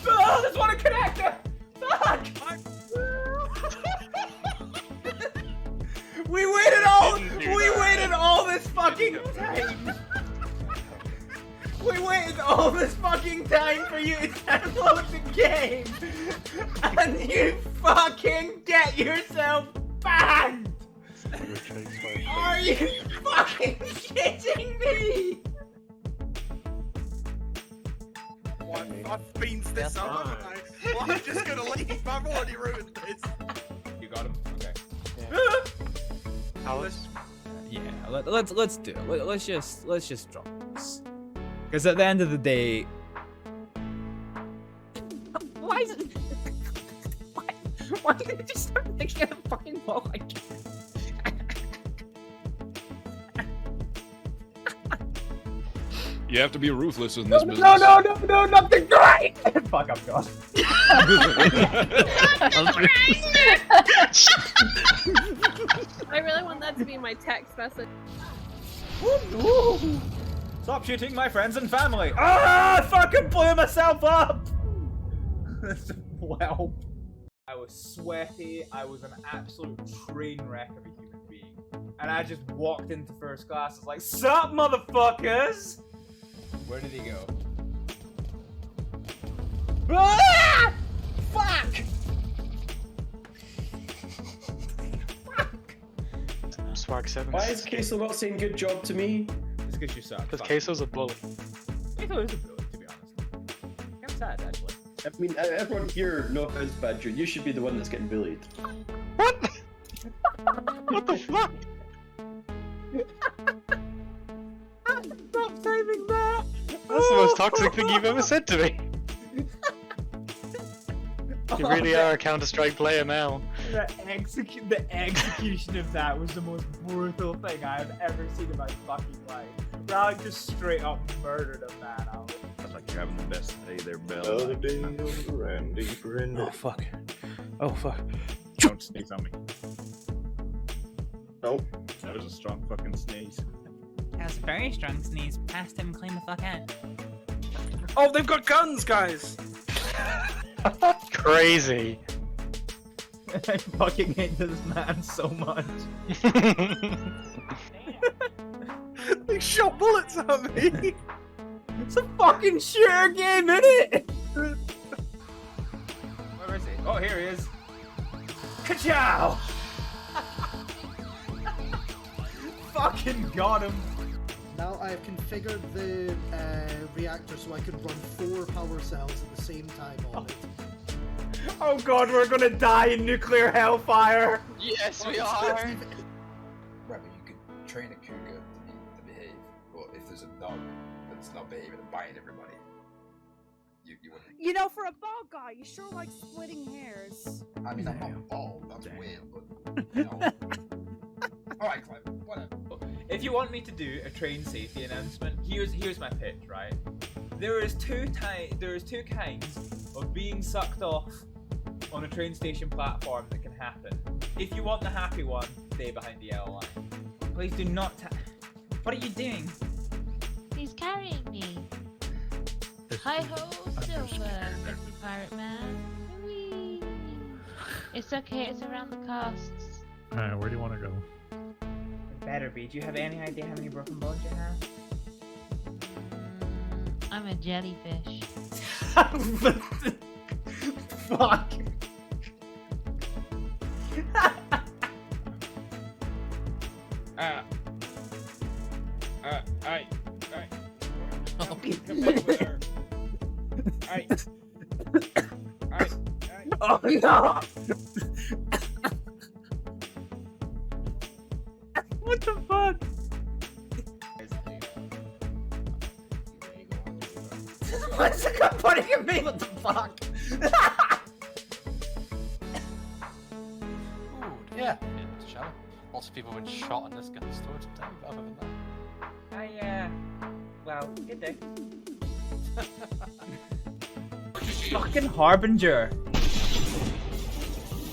Oh, there's one in connector! Fuck! We waited all this fucking time! We waited all this fucking time for you to download the game! And you fucking get yourself banned! Are you fucking kidding me? I've beans this up, haven't I? Well, I'm just gonna leave. I've already ruined this. You got him? Okay. Alice? Yeah, let's do it. Let's just drop this. Because at the end of the day, Why is it? Why did it just start thinking of the fucking wall like You have to be ruthless in this business. No, nothing great! Fuck, I'm gone. I really want that to be my text message. Woo! Stop shooting my friends and family! Ah! I fucking blew myself up! Well, I was sweaty, I was an absolute train wreck of a human being. And I just walked into first class, I was like, sup, motherfuckers? Where did he go? Ah! Fuck! Swag 7. Why is Queso not saying good job to me? It's because you suck. Because Queso's a bully. Queso is a bully, to be honest. I'm sad, actually. I mean, everyone here, no offense, Badger, you should be the one that's getting bullied. What? What the fuck? Stop saving that! That's the most toxic thing you've ever said to me. You really are a Counter-Strike player now. The execution of that was the most brutal thing I have ever seen in my fucking life. Raleigh just straight up murdered a man out. That's like you're having the best day there, Bell. Oh, fuck. Oh, fuck. Don't sneeze on me. Nope. That was a strong fucking sneeze. That was a very strong sneeze. Past him, clean the fuck out. Oh, they've got guns, guys! Crazy. I fucking hate this man so much. They shot bullets at me! It's a fucking shooter game, innit? Where is he? Oh, here he is. Ka-chow! Fucking got him. Now I've configured the reactor so I can run 4 power cells at the same time on it. Oh god, we're gonna die in nuclear hellfire! Yes, we are! Right, but you could train a cougar to behave, but if there's a dog that's not behaving and biting everybody, you wouldn't. You know, for a bald guy, you sure like splitting hairs. I mean, I'm not bald, that's weird, but, you know. Alright, Clive, whatever. If you want me to do a train safety announcement, here's my pitch, right? There is two kinds of being sucked off on a train station platform that can happen. If you want the happy one, stay behind the yellow line. Please do not What are you doing? He's carrying me. Hi ho, Silver, Mr. Pirate Man. Whee! It's okay, it's around the costs. Alright, where do you want to go? It better be. Do you have any idea how many broken bones you have? I'm a jellyfish. Fuck. Alright. Come over there. Alright. Oh no! What the fuck? What's the guy pointing at me? What the fuck? Yeah, shall we? Lots of people have been shot in this gun storage time, but other than that. Well, good day. Fucking Harbinger.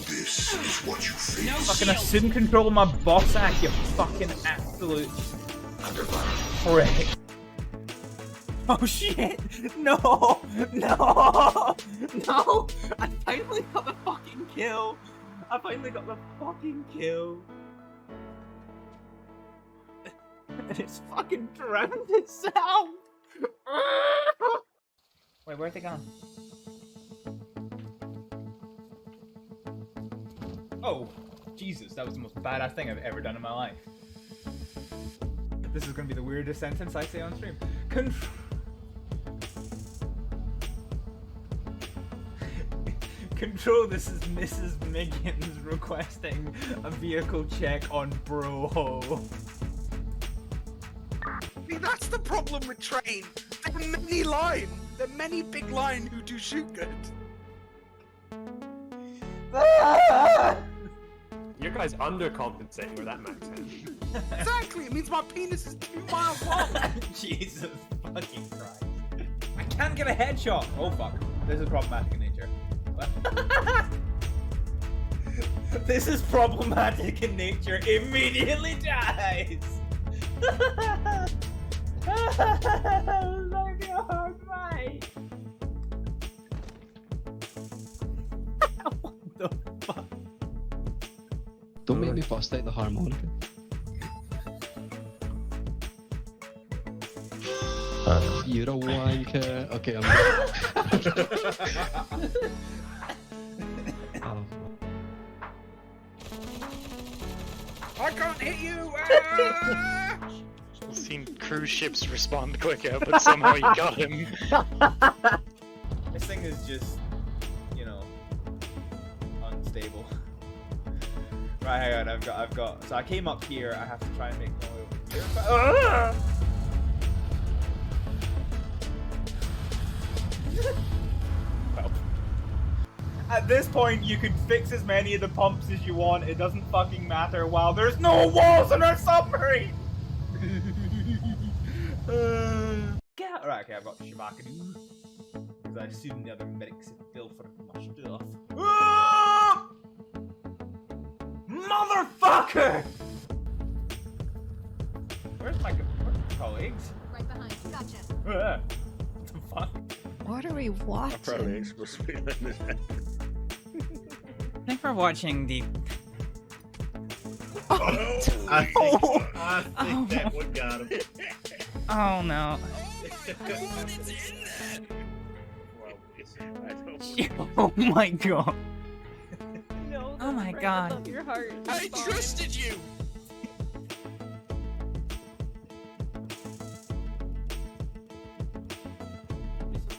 This is what you face. Fucking assume control of my boss act, you fucking absolute prick. Oh shit! No! No! No! I finally got the fucking kill! And it's fucking drowned itself! Wait, where'd they gone? Oh, Jesus, that was the most badass thing I've ever done in my life. This is gonna be the weirdest sentence I say on stream. Control, this is Mrs. Miggins requesting a vehicle check on Broho. See, that's the problem with train. There are many line. There are many big line who do shoot good. Your guy's undercompensating with that max hand. Exactly, it means my penis is 2 miles long. Jesus fucking Christ. I can't get a headshot! Oh fuck. This is problematic in nature. This is problematic in nature. Immediately dies. Like a hard fight. What the fuck? Don't make me bust out the harmonica. You're a wanker. Okay, I'm I can't hit you! I've seen cruise ships respond quicker, but somehow you got him. This thing is just, you know, unstable. Right, hang on, I've got. So I came up here. I have to try and make my way over here. Well, at this point, you can fix as many of the pumps as you want. It doesn't fucking matter while there's no walls in our submarine. Right, okay, I've got Shibakadu. Because I assume the other medics have built for my stuff. Motherfucker! Where's my colleagues? Right behind you. Gotcha. What the fuck? What are we watching? I probably ain't supposed to be letting this happen. I think we're watching the. I think that one got him. Oh no. Oh my god. No, oh my god. Your heart. I trusted you.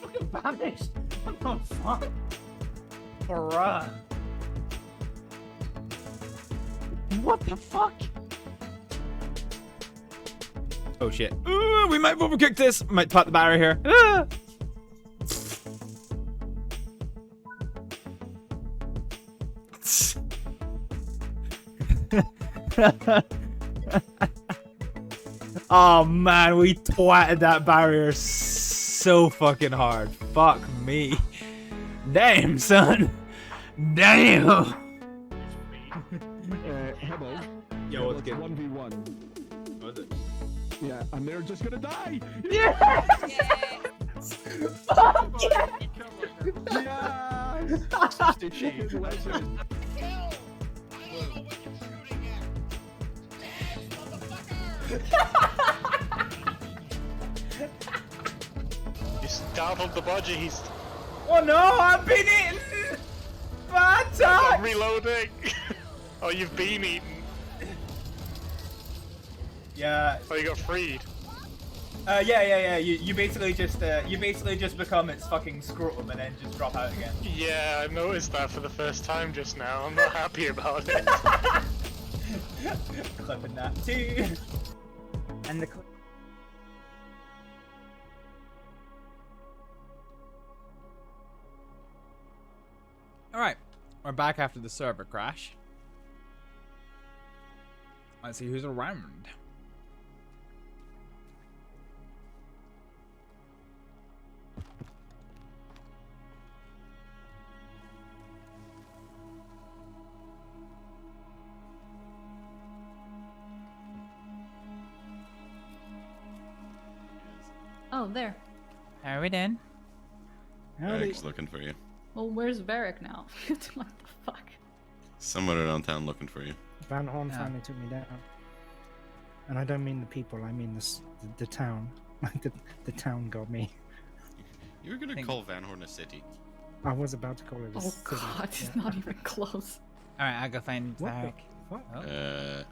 Fucking vanished. What the fuck? Bruh. What the fuck? Oh shit. We might overcook this. Might pop the barrier here. Oh man, we twatted that barrier so fucking hard. Fuck me. Damn, son. Damn. Hello. Yo, what's good? 1v1. What is it? Yeah, and they're just gonna die. Yes! Fuck yeah! Yes! Legend. You startled the budgies. Oh no, I've been eaten! Bad I'm time! reloading. Oh, you've been eaten. Yeah. Oh, you got freed. Yeah. You basically just become its fucking scrotum and then just drop out again. Yeah, I noticed that for the first time just now. I'm not happy about it. Clipping that too. And the. All right, we're back after the server crash. Let's see who's around. Oh, there. How are we doing? Eric's looking for you. Well, where's Varek now? What the fuck? Somewhere around town looking for you. Van Horn finally took me down. And I don't mean the people, I mean the town. Like the town got me. You were gonna call Van Horn a city. I was about to call it a city. God, it's not even close. Alright, I'll go find What Varek. the fuck? Uh.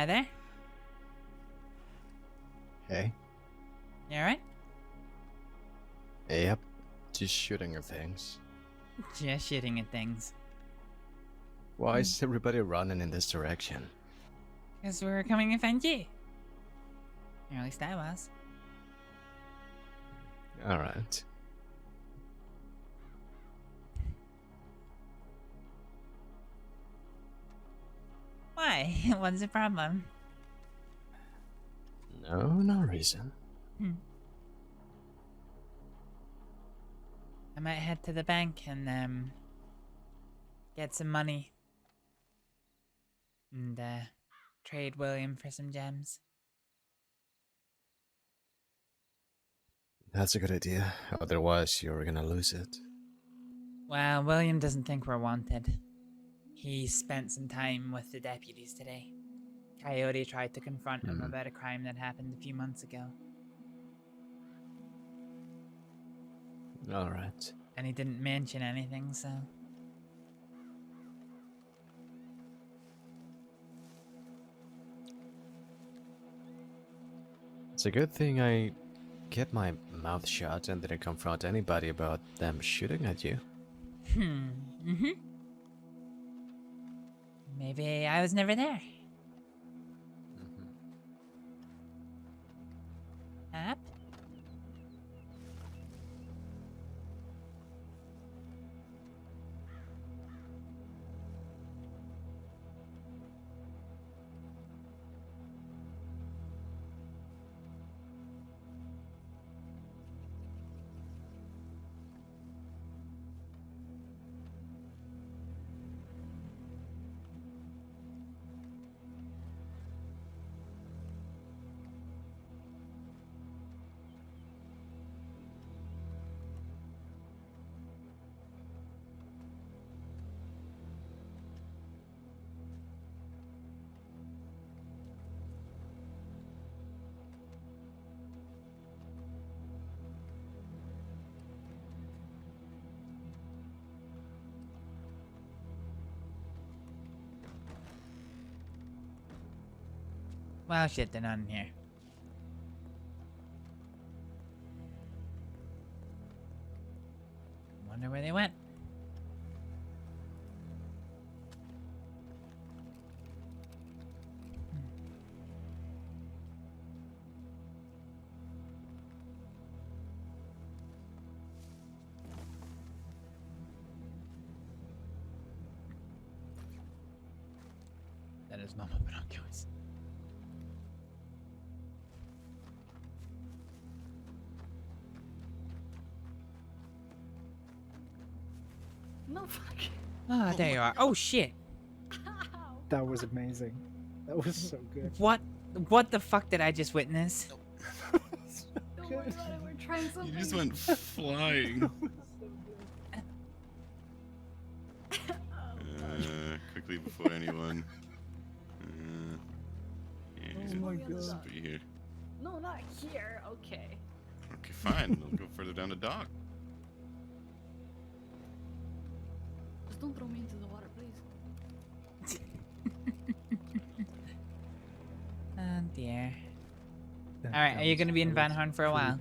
There? Hey. You alright? Yep. Just shooting at things. Just shooting at things. Why is everybody running in this direction? Because we're coming to find you. Or at least I was. Alright. Why? What's the problem? No reason. I might head to the bank and get some money. And trade William for some gems. That's a good idea. Otherwise, you're gonna lose it. Well, William doesn't think we're wanted. He spent some time with the deputies today. Coyote tried to confront him about a crime that happened a few months ago. Alright. And he didn't mention anything, so... It's a good thing I kept my mouth shut and didn't confront anybody about them shooting at you. Maybe I was never there. Up? Well, shit, they're not in here. Wonder where they went. That is not my binoculars. No fuck. Ah, there you are. Oh shit! That was amazing. That was so good. What the fuck did I just witness? Don't worry about it, we're trying something. You just went flying. Quickly before anyone. Yeah, Oh he's my gonna God. be here. No, not here. Okay. Okay, fine. We'll go further down the dock. Just don't throw me into the water, please. Oh dear. Alright, are you gonna be in Van Horn for a while?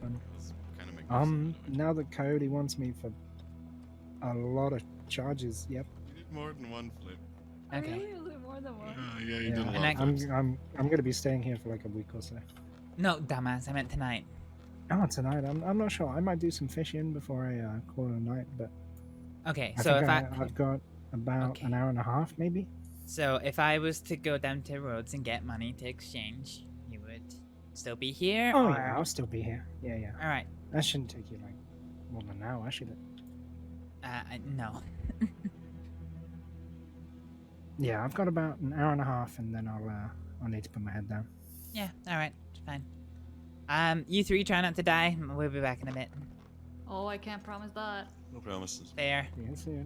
Now that Coyote wants me for a lot of charges, yep. You did more than one flip. Okay. Really? Was it more than one? Yeah, you did a lot. And of flips. I'm gonna be staying here for like a week or so. No, dumbass, I meant tonight. Oh, tonight. I'm not sure. I might do some fishing before I call it a night, but Okay, I so think if I've got about an hour and a half, maybe. So if I was to go down to Rhodes and get money to exchange, you would still be here? Oh or... yeah, I'll still be here. Yeah. Alright. That shouldn't take you like more than an hour, should it? No. Yeah, I've got about an hour and a half, and then I'll need to put my head down. Yeah, alright, fine. You three try not to die. We'll be back in a bit. Oh, I can't promise that. No promises. Fair. Yes, yeah.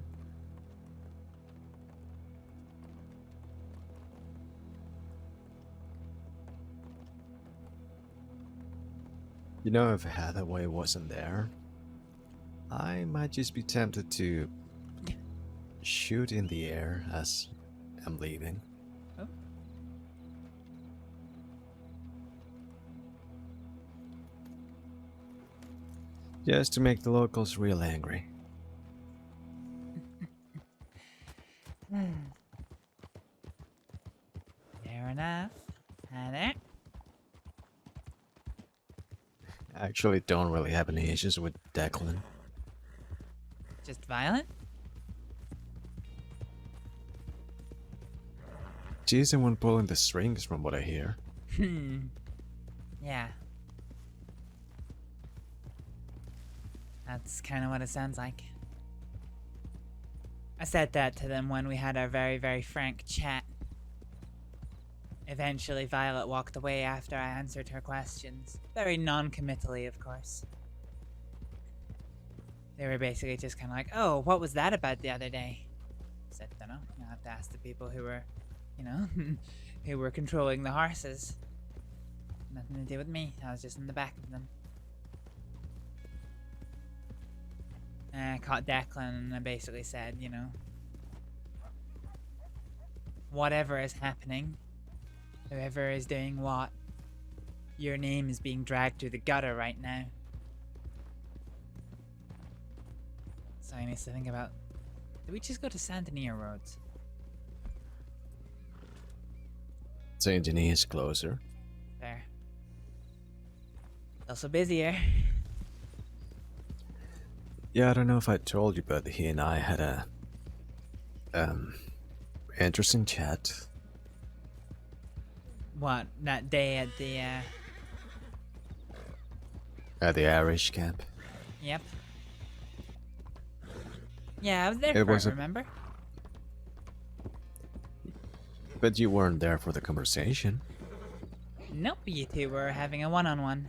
You know, if Hathaway wasn't there, I might just be tempted to shoot in the air as I'm leaving. Oh. Just to make the locals real angry. Fair enough. Hi there. actually don't really have any issues with Declan. Just violent? She's the one pulling the strings from what I hear. Yeah. That's kind of what it sounds like. I said that to them when we had our very, very frank chat. Eventually, Violet walked away after I answered her questions. Very non-committally, of course. They were basically just kind of like, oh, what was that about the other day? I said, dunno, you'll have to ask the people who were, you know, who were controlling the horses. Nothing to do with me, I was just in the back of them. And I caught Declan and I basically said, you know, whatever is happening, whoever is doing what, your name is being dragged through the gutter right now. So I need to think about, did we just go to Santonia Roads? Saint Denis is closer. There. Also busier. Yeah, I don't know if I told you, but he and I had a interesting chat. What, that day at the At the Irish camp. Yep. Yeah, I was there It for was it, a- remember? But you weren't there for the conversation. Nope, you two were having a one-on-one.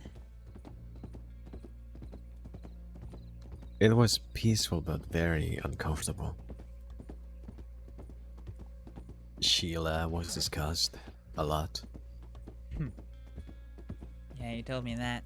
It was peaceful but very uncomfortable. Sheila was discussed a lot. Yeah, you told me that.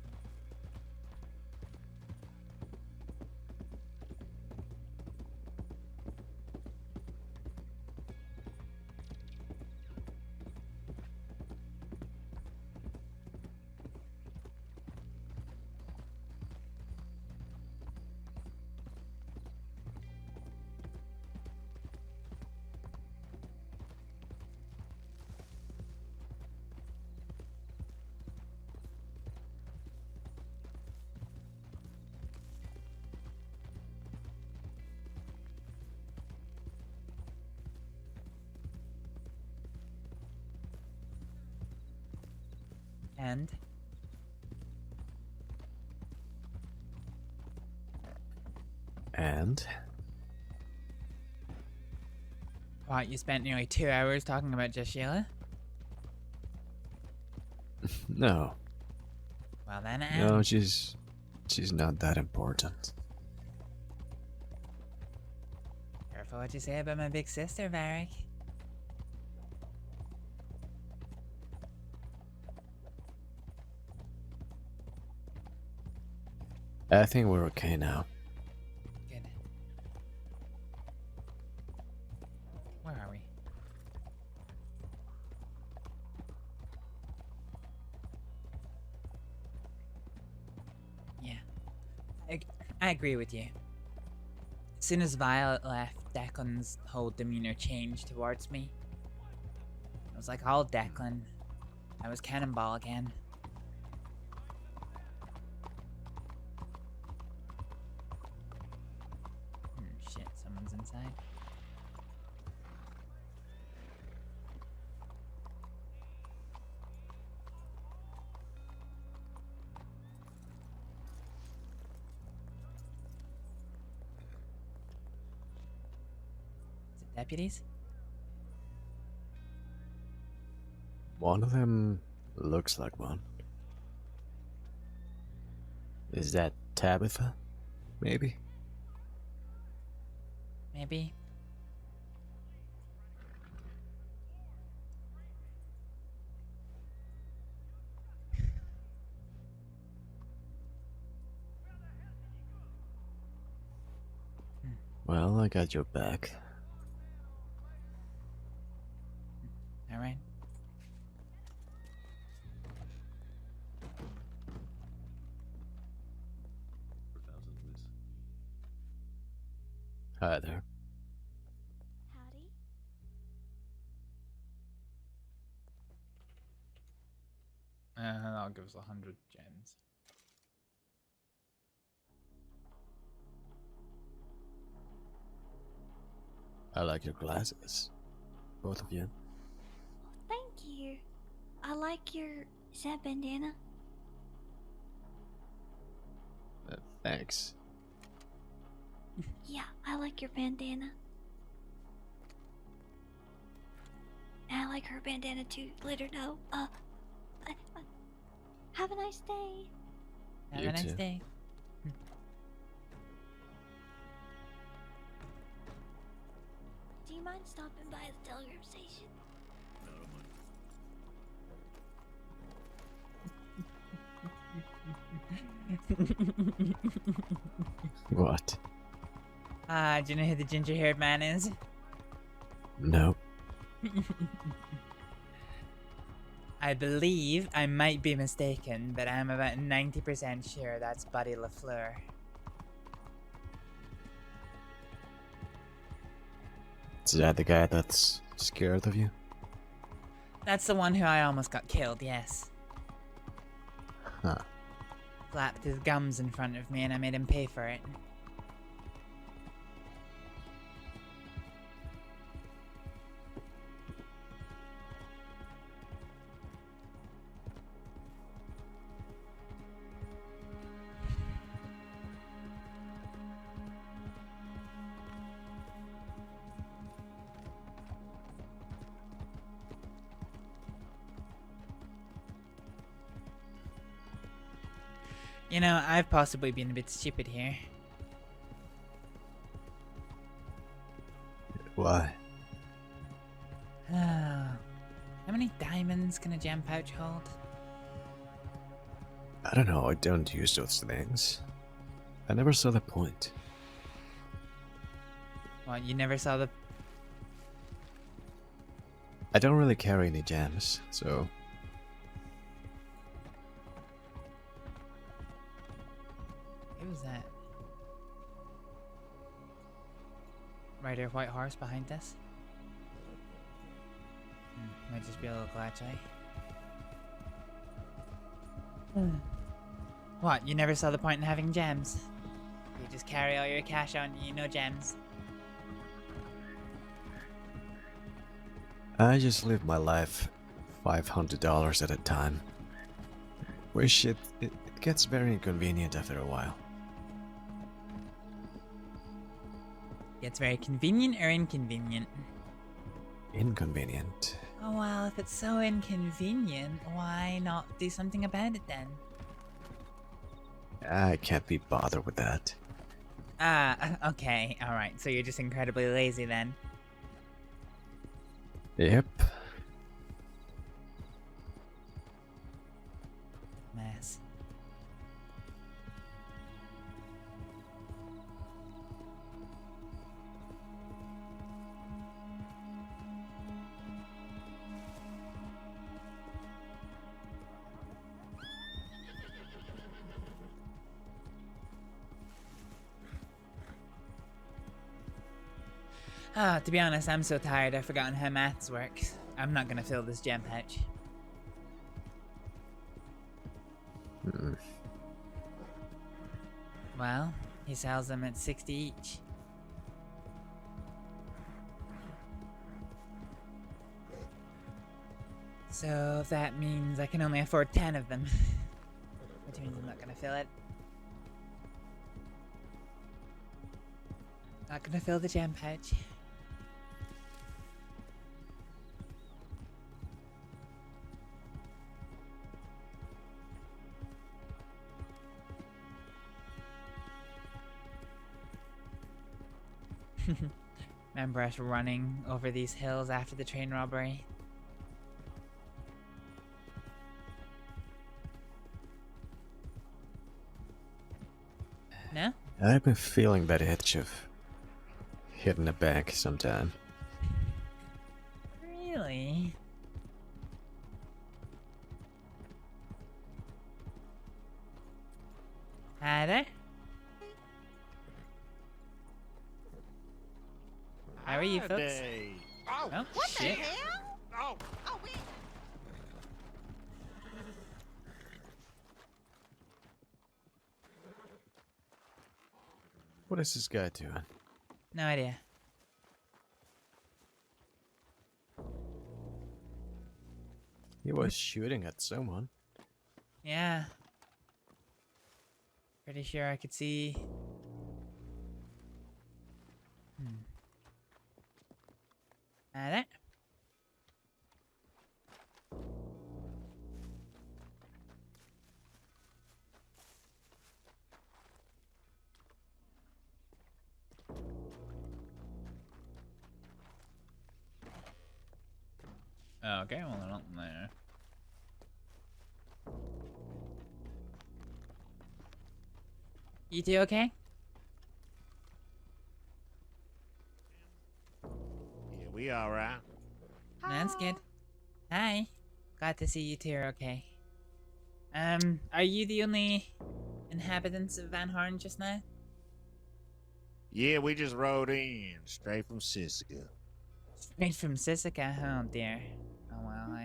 And? And? What, you spent nearly 2 hours talking about just Sheila? No. Well then, No, and? she's not that important. Careful what you say about my big sister, Varek. I think we're okay now. Good. Where are we? Yeah. I agree with you. As soon as Violet left, Declan's whole demeanor changed towards me. I was like all Declan. I was Cannonball again. Shit, someone's inside. Is it deputies? One of them looks like one. Is that Tabitha? Maybe? Maybe. Well, I got your back. Alright. Hi there. Howdy. That'll give us 100 gems. I like your glasses. Both of you. Thank you. I like your... Is that bandana? Thanks. Yeah, I like your bandana. And I like her bandana too. Let her know. Have a nice day. Have You a nice too. day. Do you mind stopping by the telegram station? What? Do you know who the ginger-haired man is? No. I believe, I might be mistaken, but I'm about 90% sure that's Buddy LaFleur. Is that the guy that's scared of you? That's the one who I almost got killed, yes. Huh. Flapped his gums in front of me and I made him pay for it. You know, I've possibly been a bit stupid here. Why? How many diamonds can a jam pouch hold? I don't know, I don't use those things. I never saw the point. What, you never saw the... I don't really carry any gems, so... Who was that? Rider white horse behind us? Might just be a little glitch, What, you never saw the point in having gems? You just carry all your cash on you, no gems. I just live my life $500 at a time. Which it gets very inconvenient after a while. It's very convenient or inconvenient? Inconvenient. Oh well, if it's so inconvenient, why not do something about it then? I can't be bothered with that. Okay, alright, so you're just incredibly lazy then. Yep. Mess. To be honest, I'm so tired I've forgotten how maths works. I'm not gonna fill this gem pouch. Well, he sells them at 60 each. So that means I can only afford 10 of them. Which means I'm not gonna fill it. Not gonna fill the gem pouch. Remember us running over these hills after the train robbery? No? I've been feeling that itch of hitting a bank sometime. Really? Hi there. How are you, folks? Oh, what shit. the hell? Oh, wait. What is this guy doing? No idea. He was shooting at someone. Yeah. Pretty sure I could see. There. Okay, well, they're not there. You two okay? Yeah, we all right. That's good. Hi. Glad to see you two are okay. Are you the only inhabitants of Van Horn just now? Yeah, we just rode in straight from Siska. Straight from Siska? Oh dear. Oh well,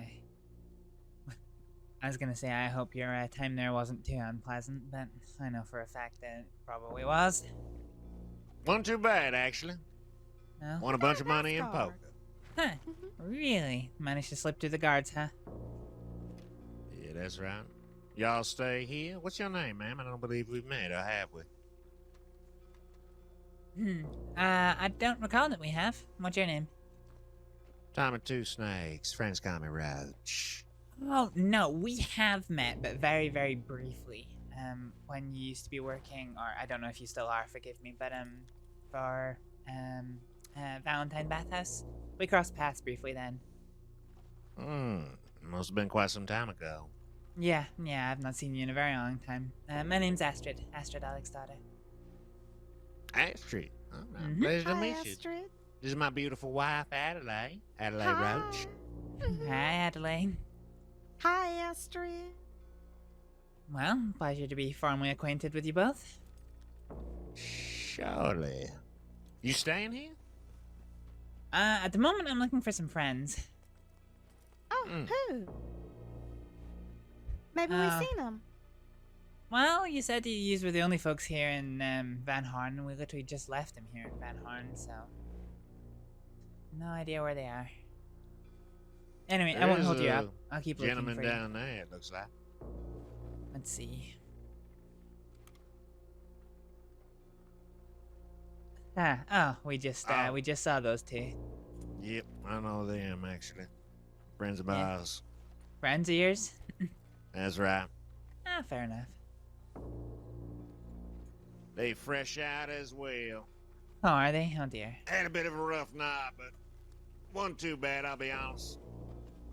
I was gonna say I hope your time there wasn't too unpleasant, but I know for a fact that it probably was. Wasn't too bad, actually. No? Won a bunch of money in poker. Huh. Really? Managed to slip through the guards, huh? Yeah, that's right. Y'all stay here? What's your name, ma'am? I don't believe we've met, or have we? I don't recall that we have. What's your name? Time of Two Snakes. Friends call me Roach. Oh, no, we have met, but very, very briefly. When you used to be working, or I don't know if you still are, forgive me, but, for, Valentine Bathhouse. We crossed paths briefly then. Must have been quite some time ago. Yeah, I've not seen you in a very long time. My name's Astrid Aleksdóttir. Astrid? Oh, pleasure to meet you. Astrid. This is my beautiful wife, Adelaide. Adelaide Roach. Hi, Adelaide. Hi, Astrid. Well, pleasure to be formally acquainted with you both. Surely. You staying here? At the moment, I'm looking for some friends. Oh, who? Maybe we've seen them. Well, you said you were the only folks here in Van Horn, and we literally just left them here in Van Horn, so no idea where they are. Anyway, I won't hold you up. I'll keep looking for you. Gentleman down there, it looks like. Let's see. We just saw those two. Yep, I know them actually. Friends of ours. Friends of yours? That's right. Fair enough. They fresh out as well. Oh, are they? Oh dear. Had a bit of a rough night, but wasn't too bad, I'll be honest.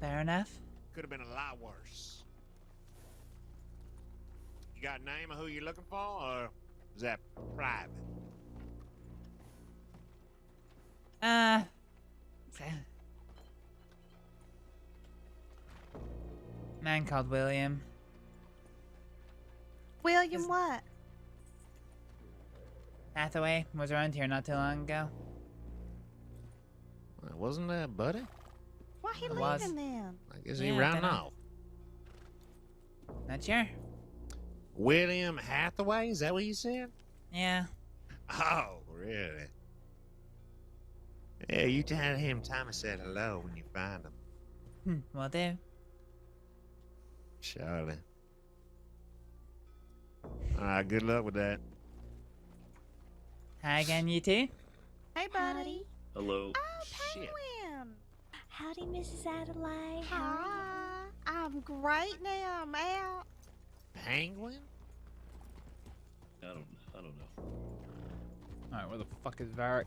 Fair enough. Could have been a lot worse. You got a name of who you're looking for, or is that private? Man called William. William what? Hathaway was around here not too long ago. Wasn't that Buddy? Why he was. leaving then? I guess he ran off. Not sure. William Hathaway? Is that what you said? Yeah. Oh, really? Yeah, you tell him Tommy said hello when you find him. Will do. Surely. Alright, good luck with that. Hi again, you two. Hey, buddy. Hello. Oh, Penguin. Howdy, Mrs. Adelaide. Hi. I'm great now. I'm out. Penguin? I don't know. Alright, where the fuck is Varek?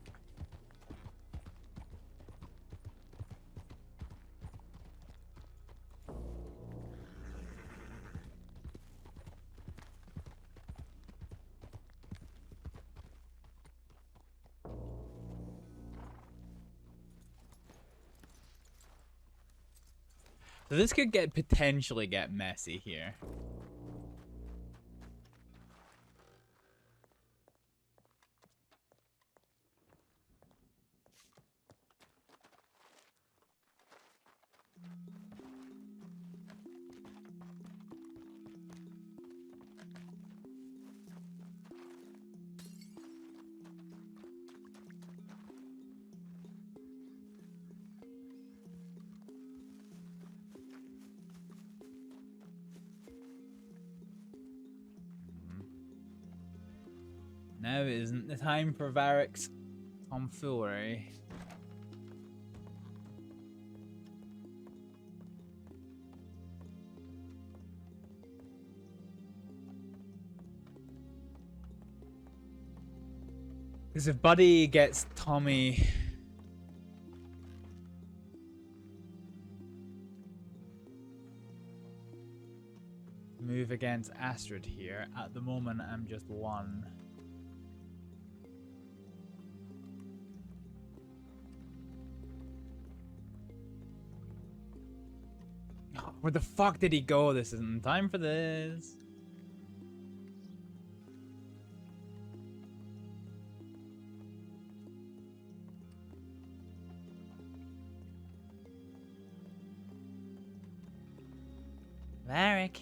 So this could potentially get messy here. Now isn't the time for Varek's tomfoolery. Because if Buddy gets Tommy... move against Astrид here, at the moment I'm just 1. Where the fuck did he go? This isn't time for this. Varek.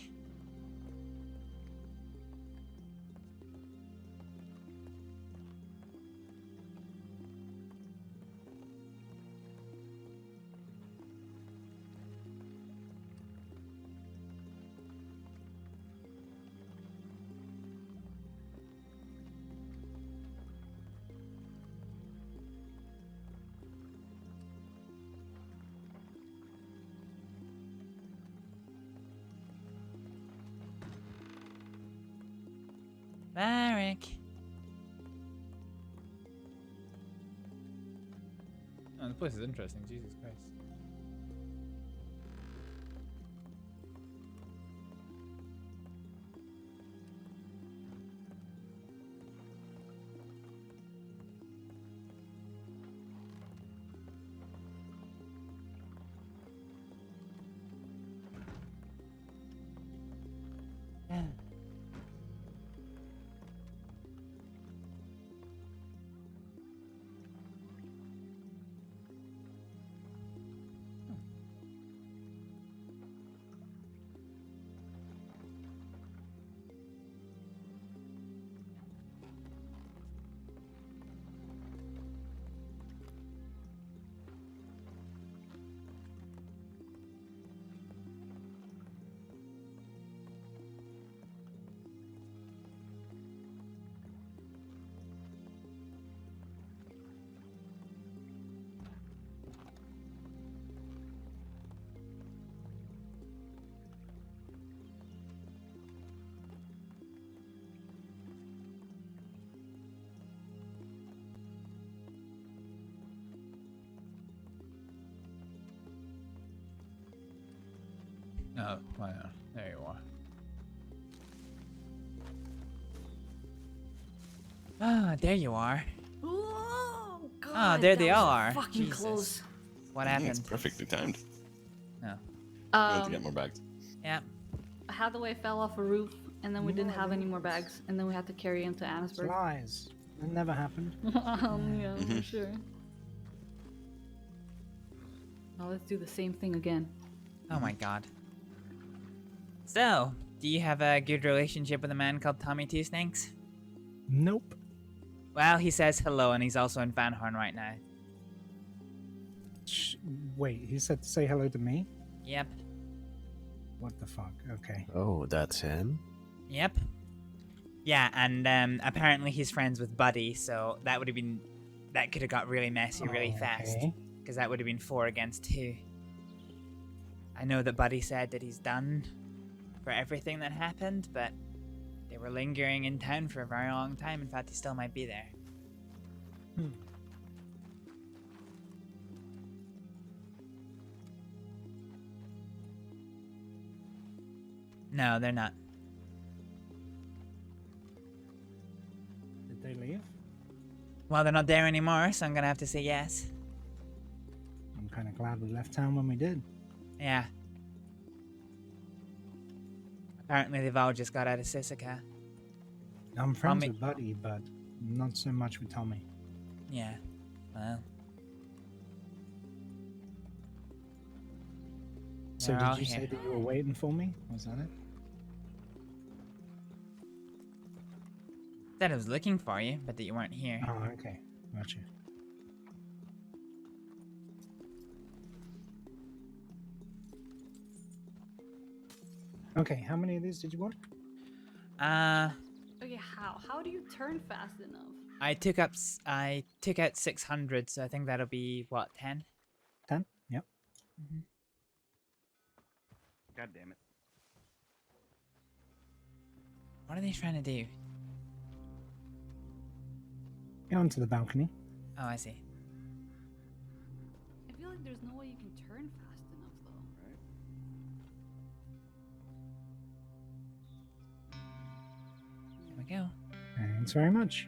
Varek. Oh, the place is interesting, Jesus Christ. Yeah. Oh, why not? There you are. Ah, there you are. Oh, God, Ah, there that they was all are. Fucking Jesus. close. What Yeah, happened? it's perfectly timed. No. We have to get more bags. Yeah. Hathaway fell off a roof, and then we didn't have any more bags, and then we had to carry him to Annisburg. Lies. That never happened. Yeah, for sure. Now let's do the same thing again. Oh my god. So, do you have a good relationship with a man called Tommy Two Snakes? Nope. Well, he says hello, and he's also in Van Horn right now. Wait, he said to say hello to me? Yep. What the fuck? Okay. Oh, that's him? Yep. Yeah, and apparently he's friends with Buddy, so that would have been... that could have got really messy really fast. Because that would have been 4 against 2. I know that Buddy said that he's done for everything that happened, but they were lingering in town for a very long time. In fact, he still might be there. No, they're not. Did they leave? Well, they're not there anymore, so I'm gonna have to say yes. I'm kind of glad we left town when we did. Yeah. Apparently they've all just got out of Sisika. I'm friends with Buddy, but not so much with Tommy. Yeah. Well. So They're all did you say here. that you were waiting for me? Was that it? Said I was looking for you, but that you weren't here. Oh, okay. Gotcha. Okay, how many of these did you want? Okay, how? How do you turn fast enough? I took out 600, so I think that'll be what, 10? 10? Yep. Mm-hmm. God damn it. What are they trying to do? Get onto the balcony. Oh, I see. I feel like there's no way you can turn fast enough, though. There we go. Thanks very much.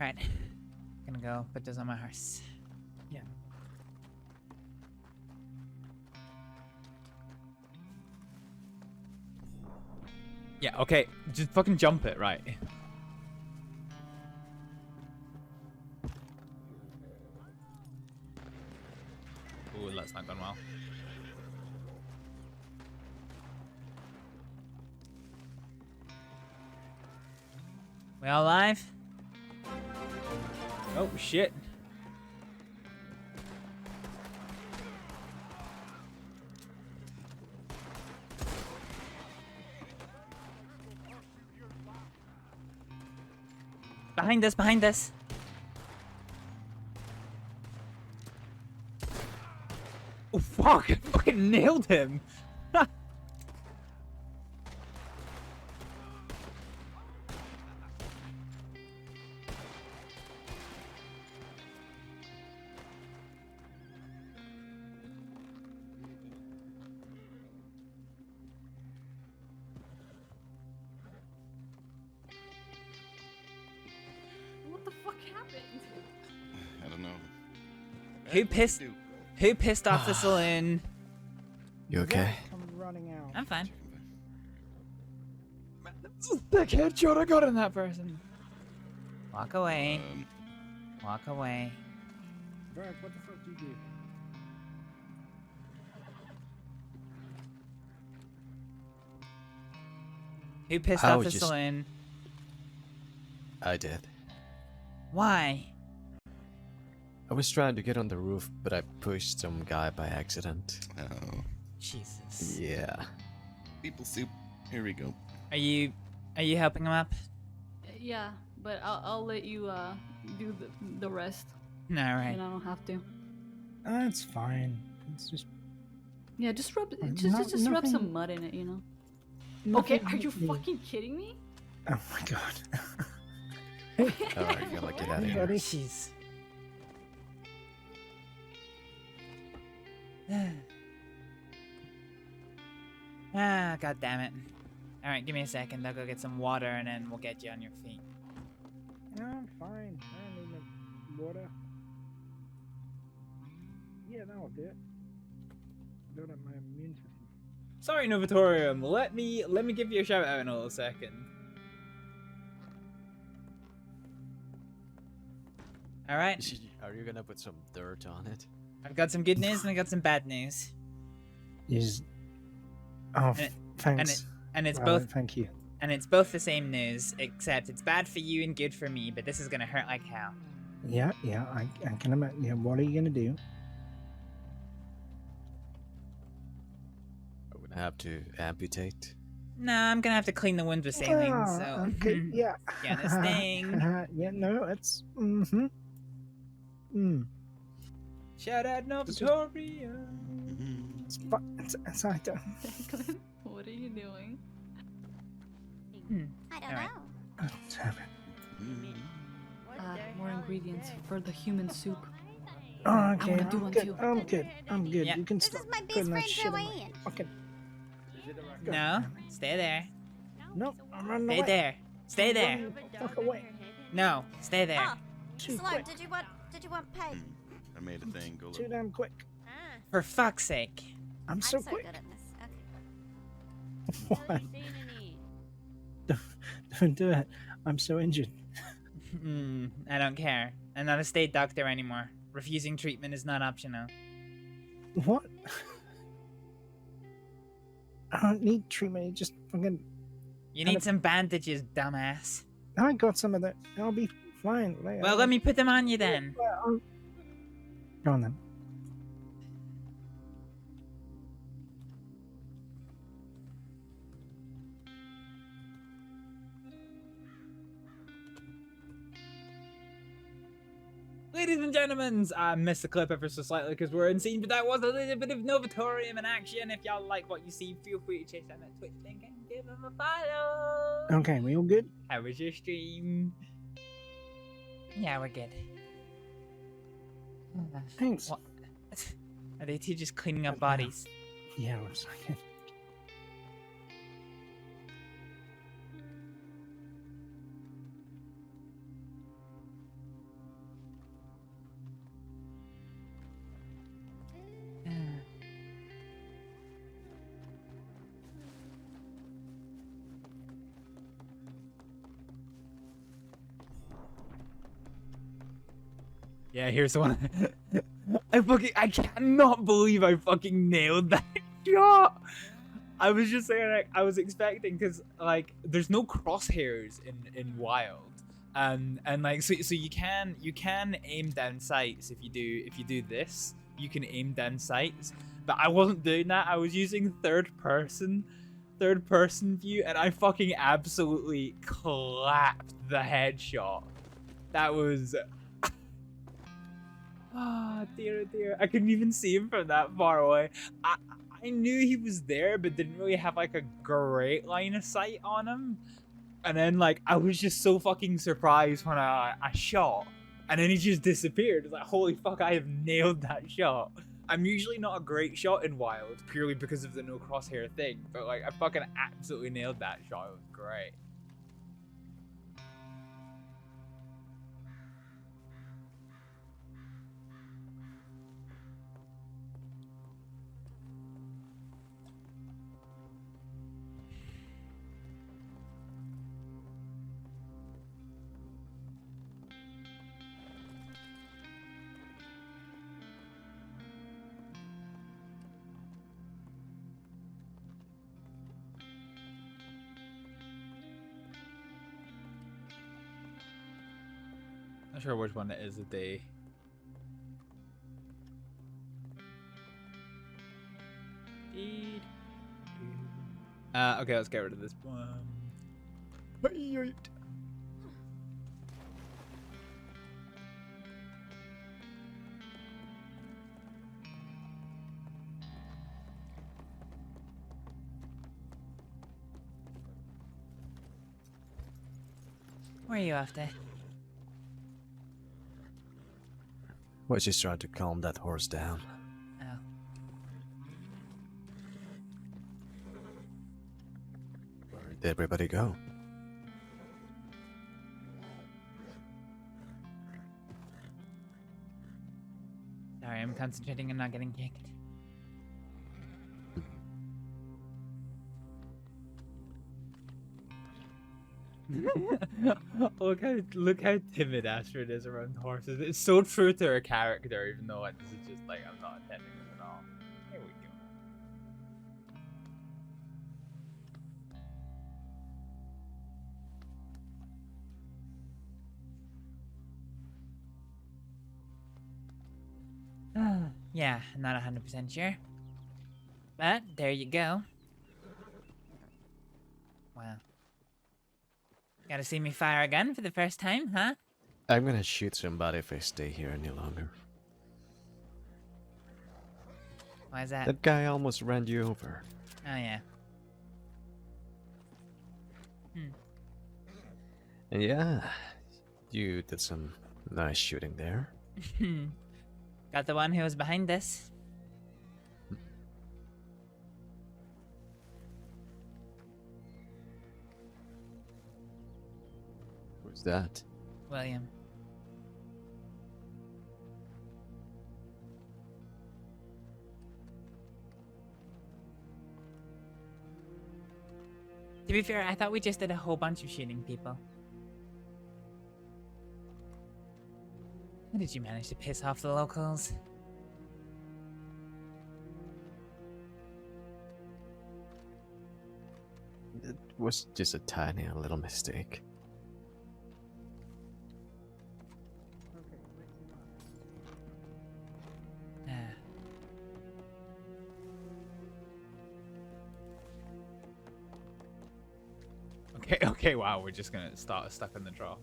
Right. Gonna go put this on my horse. Yeah. Yeah, okay. Just fucking jump it, right? Ooh, that's not gone well. We all live? Oh, shit. Behind us, behind us. Oh, fuck. I fucking nailed him. What the fuck happened? I don't know. Who pissed off the saloon? You okay? I'm running out. I'm fine. That's a thick headshot I got in that person. Walk away. Walk away. Varek, what the fuck do you do? Who pissed I off was the just- saloon? I did. Why? I was trying to get on the roof, but I pushed some guy by accident. Oh. Jesus. Yeah. People soup. Here we go. Are you helping him up? Yeah, but I'll let you do the rest. No, right. And I don't have to. That's fine. It's just. Yeah, just rub No- just rub nothing- some mud in it, you know. nothing Okay, are you really- fucking kidding me? Oh my god. Alright, gotta get out of here. Buddy. Jeez. Ah, god damn it. Alright, give me a second. I'll go get some water and then we'll get you on your feet. No, I'm fine. I don't need no water. Yeah, that'll do it. Build up my immune system. Sorry, Novatorium. Let me give you a shout out in a little second. Alright. Are you gonna put some dirt on it? I've got some good news and I got some bad news. Oh, And thanks. and it's Robert, both Thank you. and it's both the same news, except it's bad for you and good for me, but this is gonna hurt like hell. Yeah, I can imagine. Yeah, what are you gonna do? I'm gonna have to amputate. Nah, I'm gonna have to clean the wounds with saline, Ah, so okay, yeah. yeah, this thing. Yeah, no, it's Shout out Novatorium. It's I don't. Declan, what are you doing? I don't Alright. know. Damn it. More ingredients for the human soup. Oh, okay, I'm gonna do I'm one good. too. I'm good. I'm good. Yeah. You can This stop is my best putting that friend shit in my Joanne. fucking. No, stay there. No, I'm running Stay away. there. Stay I'm there. running the fuck away. No, stay there. Oh, Sloan, did you want pay? I made a thing. Go Too look. damn quick. For fuck's sake. I'm so quick. good at this. Okay. What? Don't do it. I'm so injured. I don't care. I'm not a state doctor anymore. Refusing treatment is not optional. What? I don't need treatment. You just fucking. You need some bandages, dumbass. I got some of that. I'll be fine. Like, Well, let me put them on you then. Go on then. Ladies and gentlemen, I missed the clip ever so slightly because we're in scene, but that was a little bit of Novatorium in action. If y'all like what you see, feel free to chase down that Twitch link and give them a follow. Okay, we all good? How was your stream? Yeah, we're good. Thanks. What? Are they two just cleaning up bodies? Yeah, looks like it. Yeah, here's the one. I cannot believe I fucking nailed that shot. I was just saying, like, I was expecting, because like there's no crosshairs in Wild, and like so you can aim down sights if you do this, you can aim down sights, but I wasn't doing that. I was using third person view, and I fucking absolutely clapped the headshot. That was. Ah, dear. I couldn't even see him from that far away. I knew he was there, but didn't really have like a great line of sight on him. And then like I was just so fucking surprised when I shot, and then he just disappeared. It's like, holy fuck, I have nailed that shot. I'm usually not a great shot in Wild, purely because of the no crosshair thing, but like I fucking absolutely nailed that shot. It was great. Not sure which one it is a day. Okay, let's get rid of this one. Where are you after? Was just trying to calm that horse down. Oh. Where did everybody go? Sorry, I'm concentrating on not getting kicked. Look how timid Astrид is around horses. It's so true to her character, even though this is just like I'm not attending this at all. Here we go. Yeah, I'm not 100% sure. But there you go. Wow. Gotta see me fire a gun for the first time, huh? I'm gonna shoot somebody if I stay here any longer. Why is that? That guy almost ran you over. Oh, yeah. And yeah, you did some nice shooting there. Got the one who was behind this. Who's that? William. To be fair, I thought we just did a whole bunch of shooting people. How did you manage to piss off the locals? It was just a tiny little mistake. Okay, wow, we're just gonna start stuck in the trough.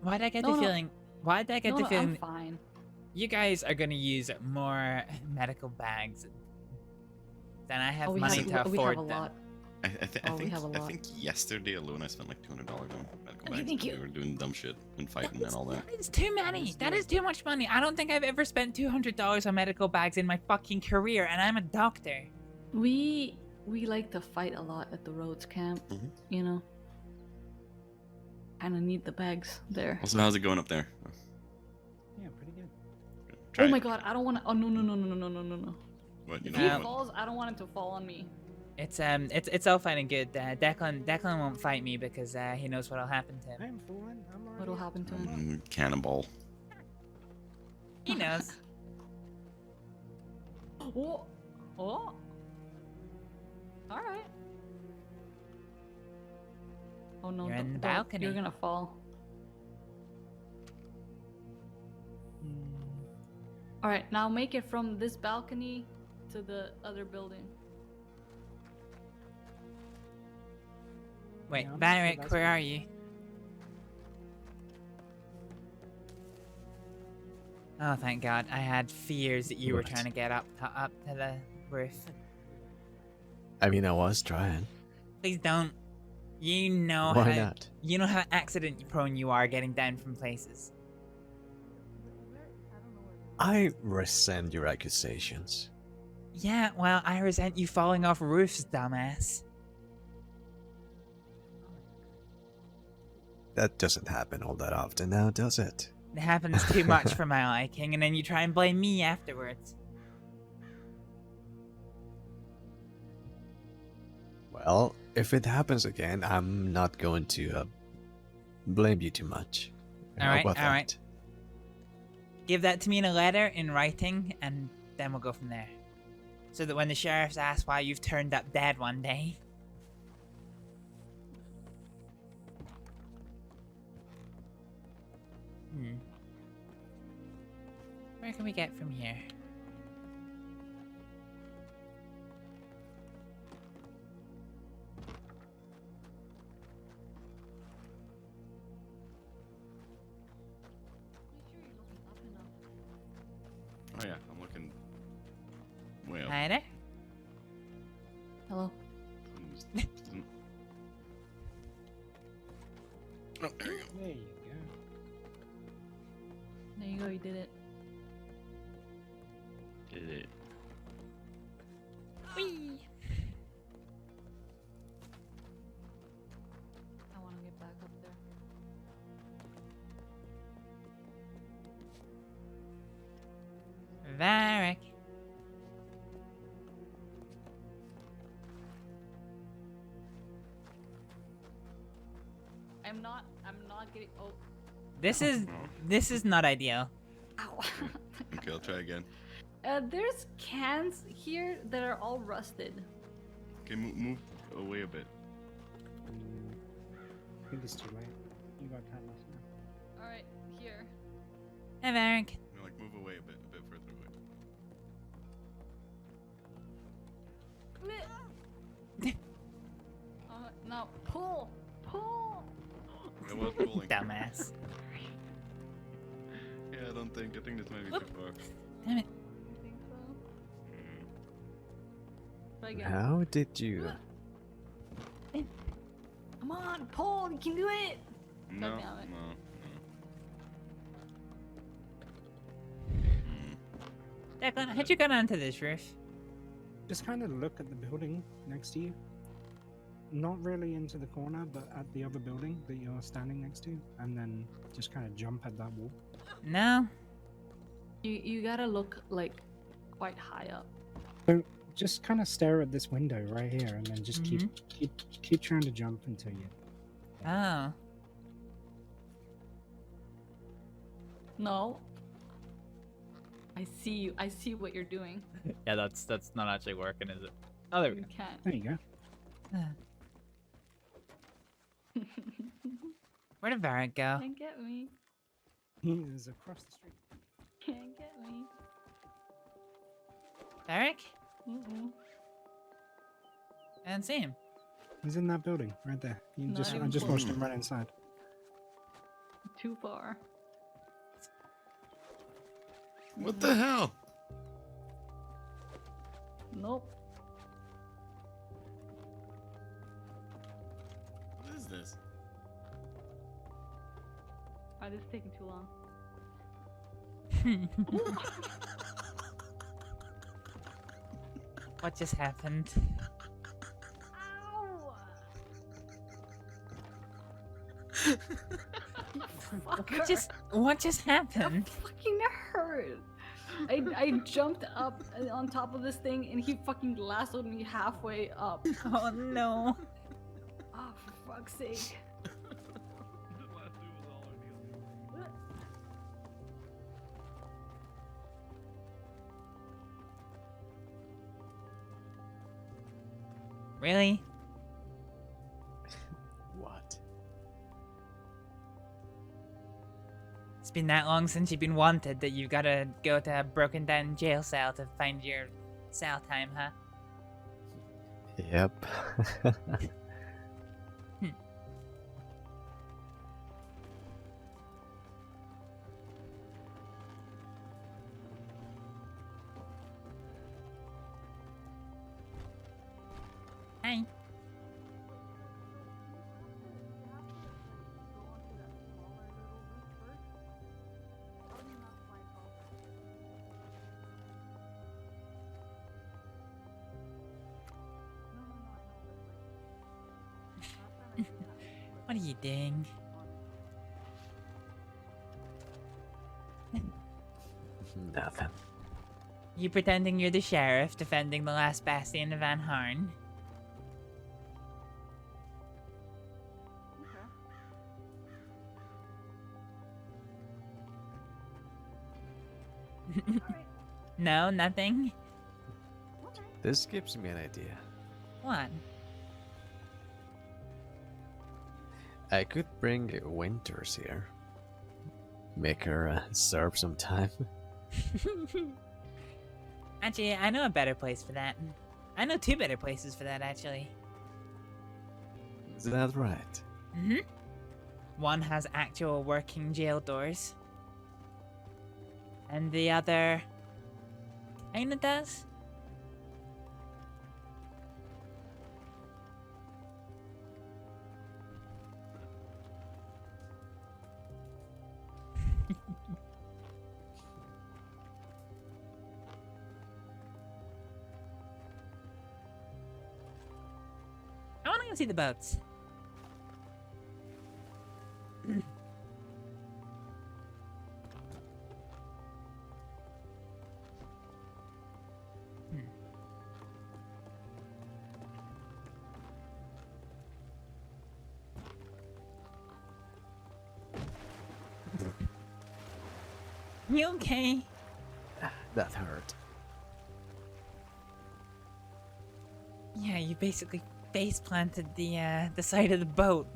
Why did I get No, the no. feeling? Why did I get No, the no, feeling? I'm fine. You guys are gonna use more medical bags than I have we money have, to we have afford a them. lot. I Oh, we have a lot. think yesterday alone I spent like $200 on medical Okay, bags. thank We you. were doing dumb shit and fighting and all that. That is too many. That is too much money. I don't think I've ever spent $200 on medical bags in my fucking career, and I'm a doctor. We like to fight a lot at the Rhodes camp, you know. Kinda need the bags there. Also, how's it going up there? Yeah, pretty good. Try Oh my it. god, I don't wanna oh no. What, you If know he what? falls, I don't want it to fall on me. It's all fine and good. Declan won't fight me because he knows what'll happen to him. I'm falling. I'm already. What'll happen to him? Cannonball. He knows. Oh, oh. All right. Oh no! You're in the don't- balcony. You're gonna fall. All right, now make it from this balcony to the other building. Wait, Yeah, Varek, that's where good. are you? Oh, thank God! I had fears that you were What? trying to get up to the roof. I mean, I was trying. Please don't. You know Why how not? you know how accident prone you are getting down from places. I resent your accusations. Yeah, well, I resent you falling off roofs, dumbass. That doesn't happen all that often now, does it? It happens too much for my liking, and then you try and blame me afterwards. Well, if it happens again, I'm not going to blame you too much. How Alright, about alright. that? Give that to me in a letter, in writing, and then we'll go from there. So that when the sheriffs ask why you've turned up dead one day... Where can we get from here? Oh yeah, I'm looking way up. Hi there. Hello. Oh, there you go. There you go. There you go. You did it. Did it. Whee! I want to get back up there. Varek. I'm not getting. Oh. This is not ideal. Ow. Okay, I'll try again. There's cans here that are all rusted. Okay, move away a bit. I think it's too late. You got time left now. All right, here. Hey, Varek. No, like move away a bit further away. Now pull. I was pulling. Dumbass. Yeah, I think this might be too far. Damn it. You think so? Try again. How did you? Come on, pull. You can do it. No, God damn it. Declan, how'd you get onto this roof? Just kind of look at the building next to you. Not really into the corner, but at the other building that you're standing next to, and then just kind of jump at that wall. No. You gotta look like quite high up. So just kind of stare at this window right here, and then just keep trying to jump until you. Oh. No. I see you. I see what you're doing. Yeah, that's not actually working, is it? Oh, there we You go. can't. There you go. Where did Varek go? Can't get me. He is across the street. Can't get me. Varek? Mm-mm. I didn't see him. He's in that building right there. Not I even just close. watched him run inside. too far. What the hell? Nope. What is this? Oh, this is taking too long. What just happened? What just happened? That fucking hurt. I jumped up on top of this thing and he fucking lassoed me halfway up. Oh no. Oh, for fuck's sake. Really? What? It's been that long since you've been wanted that you've gotta go to a broken down jail cell to find your cell time, huh? Yep. Hi. What are you doing? Nothing. You pretending you're the sheriff defending the last bastion of Van Harn? No, nothing? This gives me an idea. What? I could bring Winters here. Make her serve some time. Actually, I know a better place for that. I know two better places for that, actually. Is that right? Mm-hmm. One has actual working jail doors. And the other... kinda does? I wanna go see the boats. You okay? That hurt. Yeah, you basically face planted the side of the boat.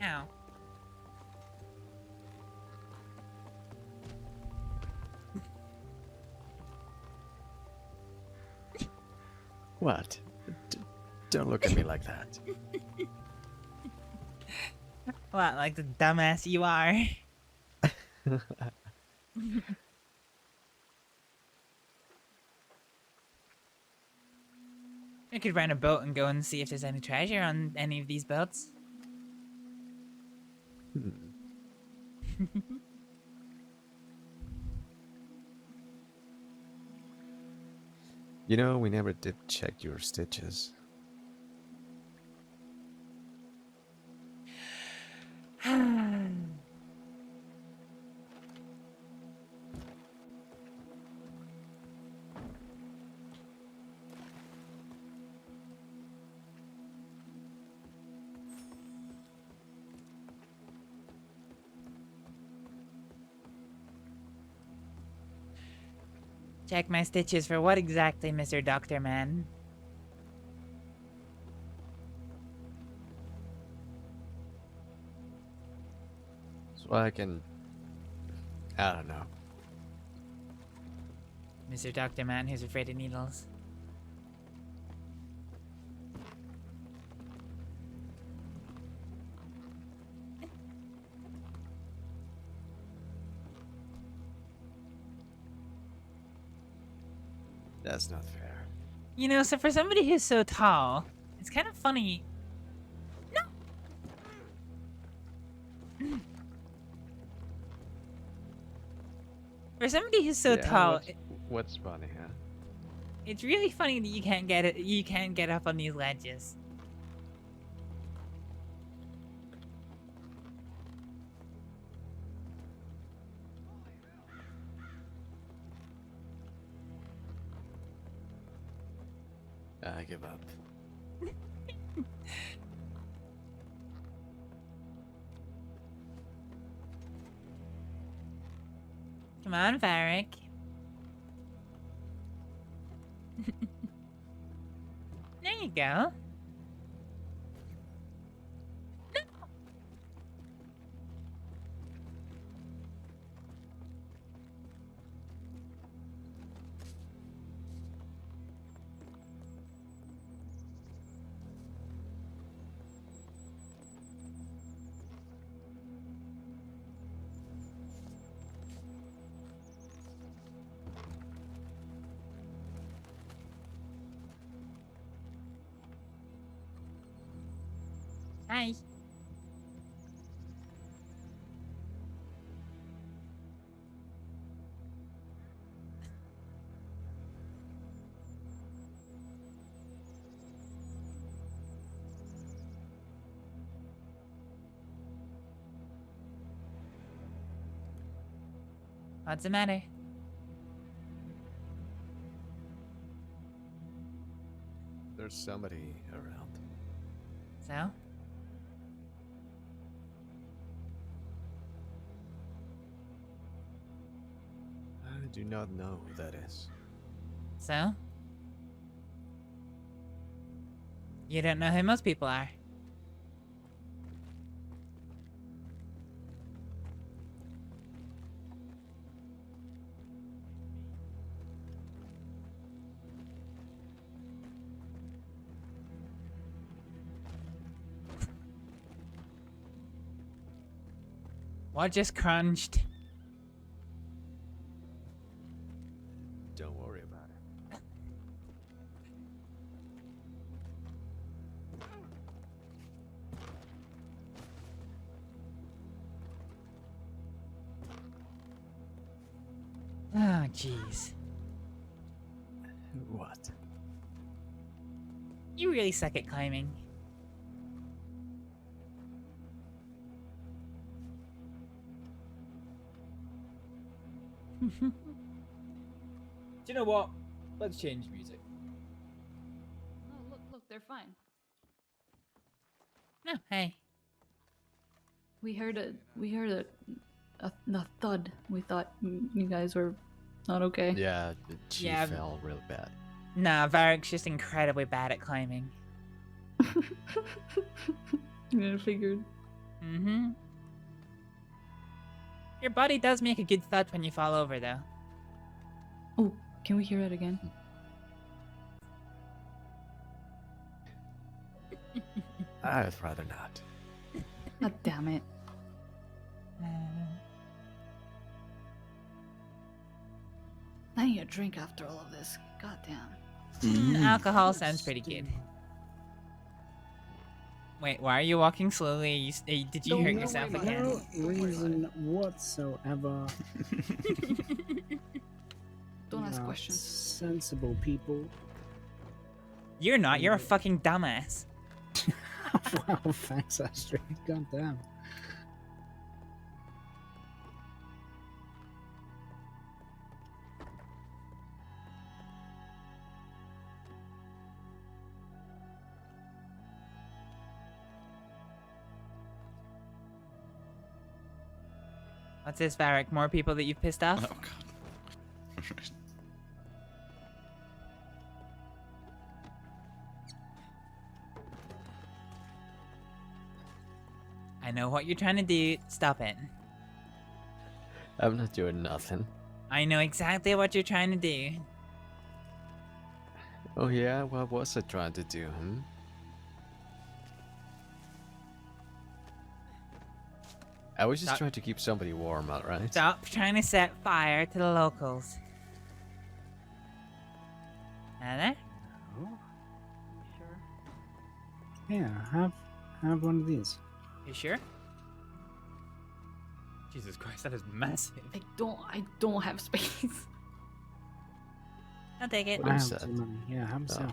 Ow. What? Don't look at me like that. What, like the dumbass you are? I could rent a boat and go and see if there's any treasure on any of these boats. You know, we never did check your stitches. Check my stitches for what exactly, Mr. Doctor Man? So I can... I don't know. Mr. Doctor Man who's afraid of needles. That's not fair. You know, so for somebody who's so tall, it's kind of funny. No. For somebody who's so tall, What's funny, huh? it's really funny that you can't get it. You can't get up on these ledges. I give up. Come on, Varek. There you go. Hi. What's the matter? There's somebody around. So? I do not know who that is. So? You don't know who most people are. What just crunched? Don't worry about it. Oh, jeez. What? You really suck at climbing. Do you know what? Let's change music. Oh, look, they're fine. No, hey. We heard a thud. We thought you guys were not okay. Yeah, she Yeah. fell real bad. Nah, Varek's just incredibly bad at climbing. Yeah, I figured. Mm-hmm. Your body does make a good thud when you fall over, though. Oh, can we hear it again? I'd rather not. God damn it. I need a drink after all of this. God damn. Alcohol sounds pretty good. Wait, why are you walking slowly? Did you hurt yourself again? No reason whatsoever. Don't ask You are questions. Sensible people. You're not. You're a fucking dumbass. Wow, thanks, Astrид. God damn. What's this, Varek? More people that you've pissed off? Oh god. I know what you're trying to do. Stop it. I'm not doing nothing. I know exactly what you're trying to do. Oh yeah, what was I trying to do, I was just Stop. trying to keep somebody warm, alright? Stop trying to set fire to the locals. Hello? Oh, Sure. yeah, have one of these. You sure? Jesus Christ, that is massive. I don't have space. I'll take it. I have some money. Yeah, have some.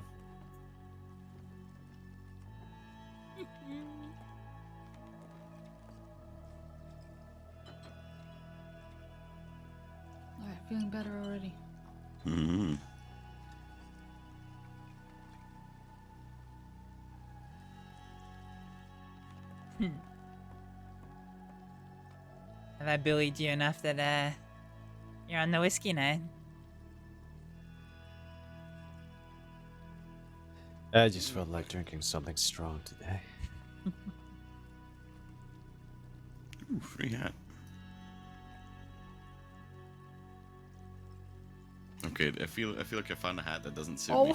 Alright, feeling better already. Mm-hmm. Have I bullied you enough that you're on the whiskey now? I just felt like drinking something strong today. Ooh, free hat. Okay, I feel like I found a hat that doesn't suit me.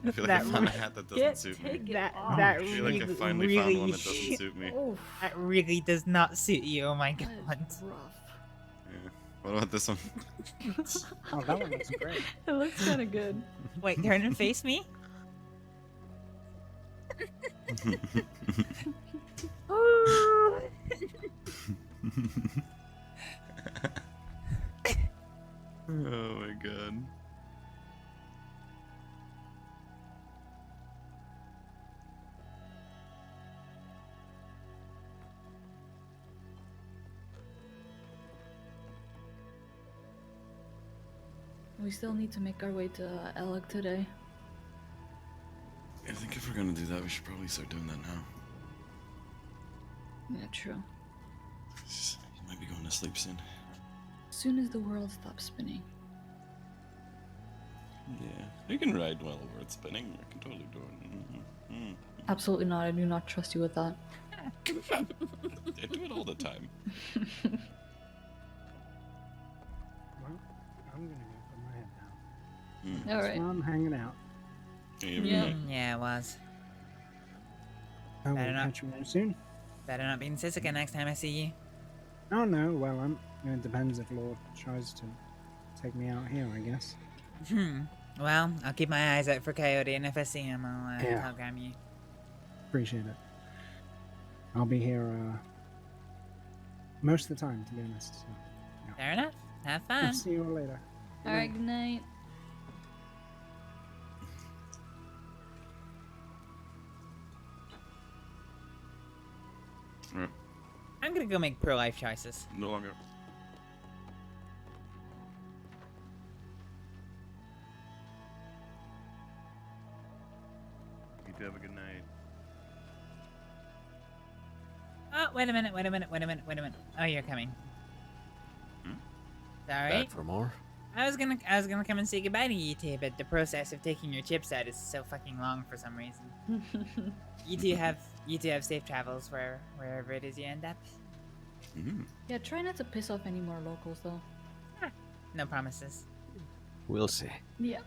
I feel like I found a hat that doesn't suit me. That I feel like I finally found one that doesn't suit me. That really does not suit you. Oh my god. Yeah. What about this one? Oh, that one looks great. It looks kind of good. Wait, turn and face me. Oh my god. We still need to make our way to Alec today. I think if we're gonna do that, we should probably start doing that now. Yeah, true. He might be going to sleep soon. As soon as the world stops spinning. Yeah, you can ride while the world's spinning. I can totally do it. Mm-hmm. Absolutely not. I do not trust you with that. I do it all the time. Well, I'm gonna go put my head down. All right. So I'm hanging out. Yeah, it was. I will Better not- catch you there soon. Better not be in Sisika next time I see you. Oh no, well, it depends if Lord tries to take me out here, I guess. Well, I'll keep my eyes out for Coyote, and if I see him, I'll Yeah. telegram you. Appreciate it. I'll be here most of the time, to be honest. So, yeah. Fair enough. Have I'll fun. see you all later. All right, good night. Right. I'm gonna go make pro-life choices. No longer. You two have a good night. Oh, wait a minute. Oh, you're coming. Sorry. Back for more? I was gonna come and say goodbye to you two, but the process of taking your chips out is so fucking long for some reason. You two have safe travels wherever it is you end up. Yeah, try not to piss off any more locals, though. No promises. We'll see. Yeah.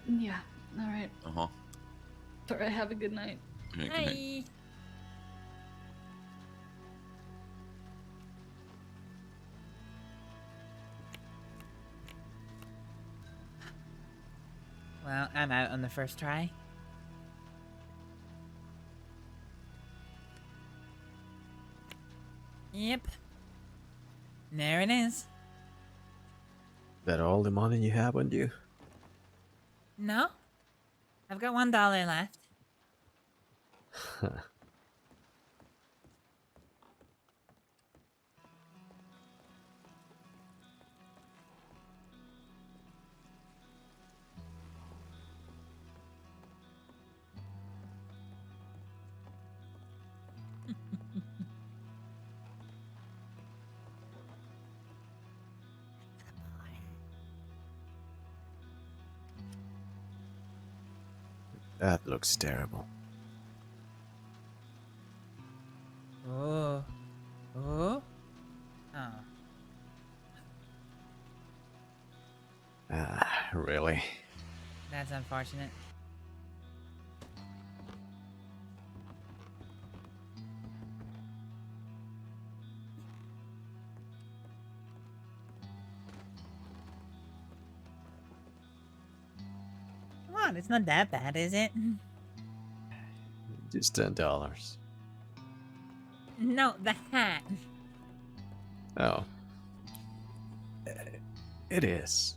All right. Uh-huh. All right, have a good night. Yeah, good night. Bye. Well, I'm out on the first try. Yep. There it is. That all the money you have on you? No? I've got $1 left. That looks terrible. Oh. Oh? Oh. Ah, really? That's unfortunate. on, it's not that bad, is it? Just $10. No, the hat. Oh. It is.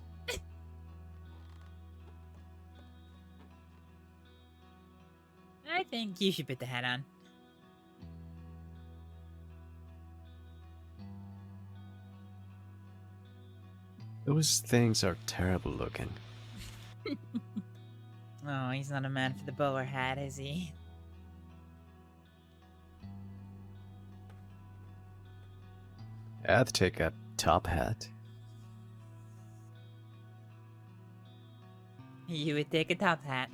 I think you should put the hat on. Those things are terrible looking. Oh, he's not a man for the bowler hat, is he? I'd take a top hat. You would take a top hat.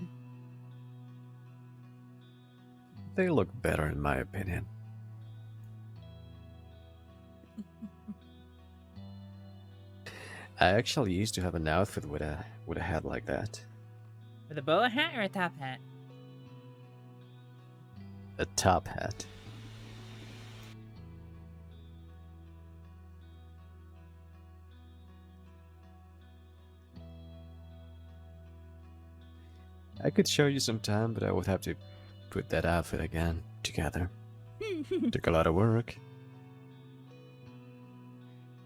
They look better in my opinion. I actually used to have an outfit with a hat like that. With a bowler hat or a top hat? A top hat. I could show you some time, but I would have to put that outfit again together. Took a lot of work.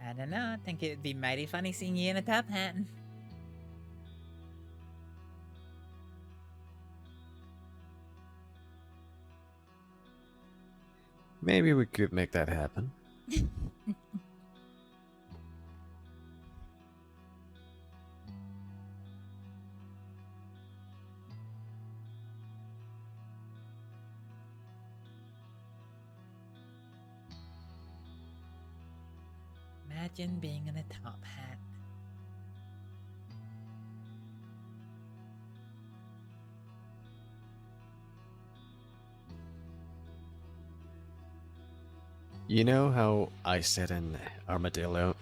I don't know, I think it'd be mighty funny seeing you in a top hat. Maybe we could make that happen. Imagine being in a top hat. You know how I said in Armadillo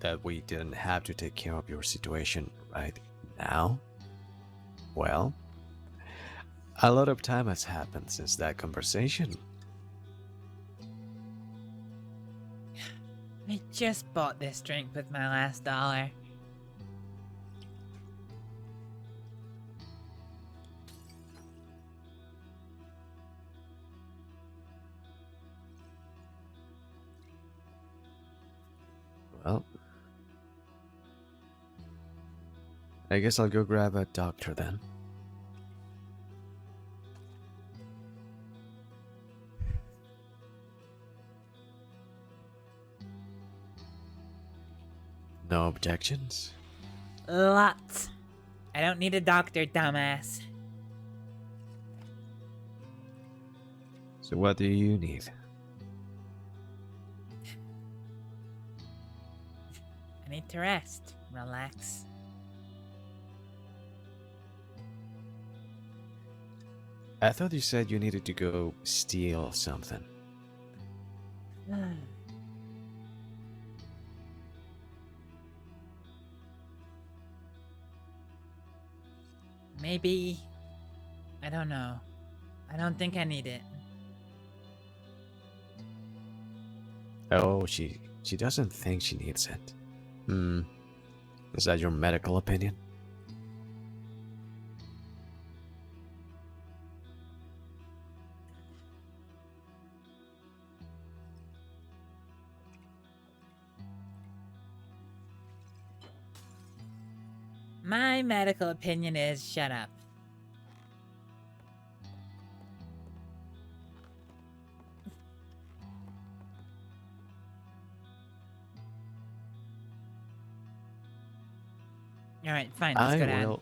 that we didn't have to take care of your situation right now? Well, a lot of time has happened since that conversation. I just bought this drink with my last dollar. Well, I guess I'll go grab a doctor then. No objections? Lots. I don't need a doctor, dumbass. So what do you need? I need to rest. Relax. I thought you said you needed to go steal something. Maybe. I don't know. I don't think I need it. Oh, she doesn't think she needs it. Is that your medical opinion? My medical opinion is shut up. Alright, fine, let's go down.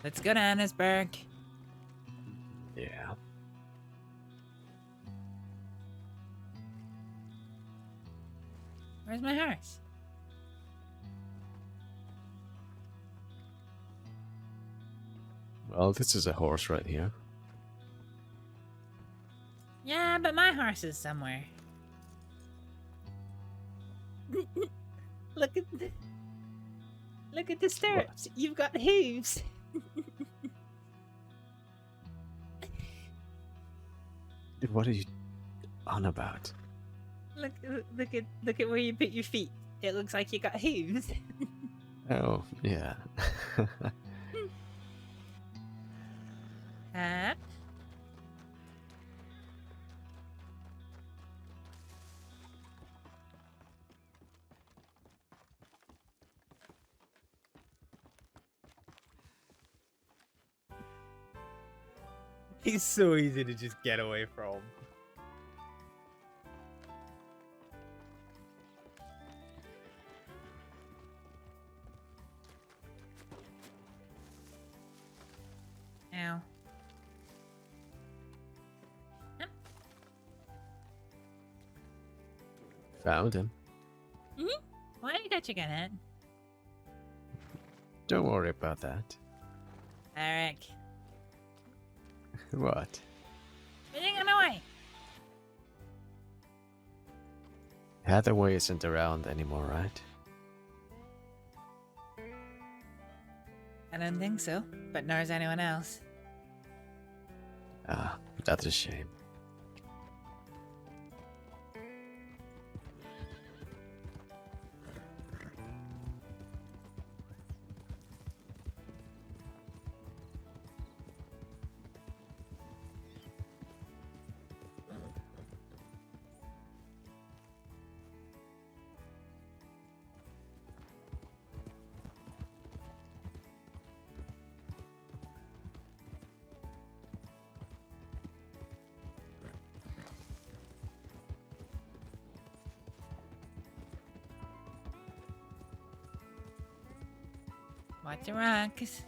Let's go to Annesburg. Yeah. Where's my horse? Well, this is a horse right here. Yeah, but my horse is somewhere. Look at the stirrups. What? You've got hooves. What are you on about? Look at where you put your feet. It looks like you got hooves. Oh, yeah. Up. He's so easy to just get away from. Ow. Found him. Why you got your gun at? Don't worry about that. Varek. What? Getting on my way. Hathaway isn't around anymore, right? I don't think so, but nor is anyone else. Ah, that's a shame. Watch your rocks.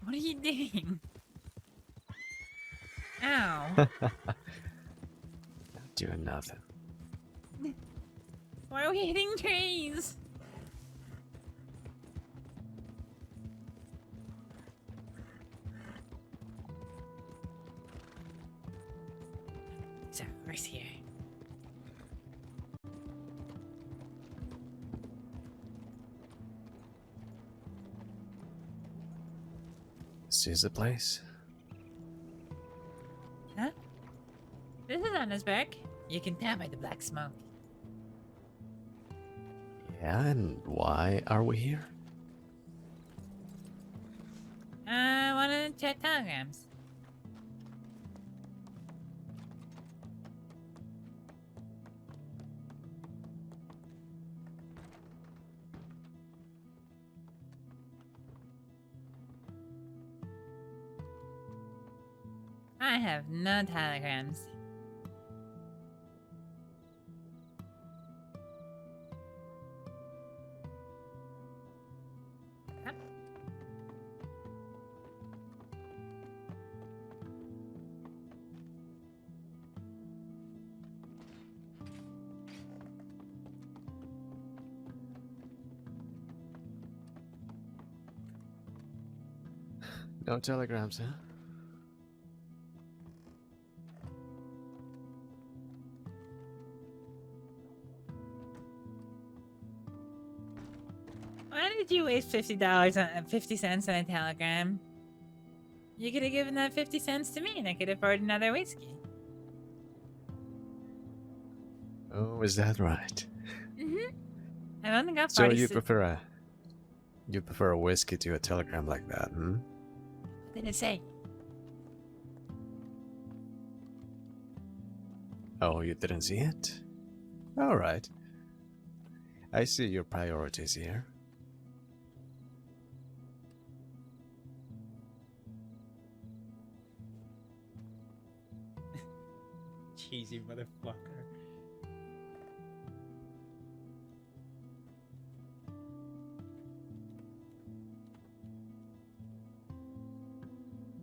What are you doing? Ow. Doing nothing. Why are we hitting trees? So, where's here? This is the place. Huh? This is Annesberg. You can tell by the black smoke. Yeah, and why are we here? I wanted to check telegrams. I have no telegrams. Huh? No telegrams, huh? Why did you waste $50 on 50 cents on a telegram? You could have given that 50 cents to me and I could afford another whiskey. Oh, is that right? Mm-hmm. I've only got So 40 you prefer a whiskey to a telegram like that, hmm? What did it say? Oh, you didn't see it? Alright. I see your priorities here. Cheesy motherfucker.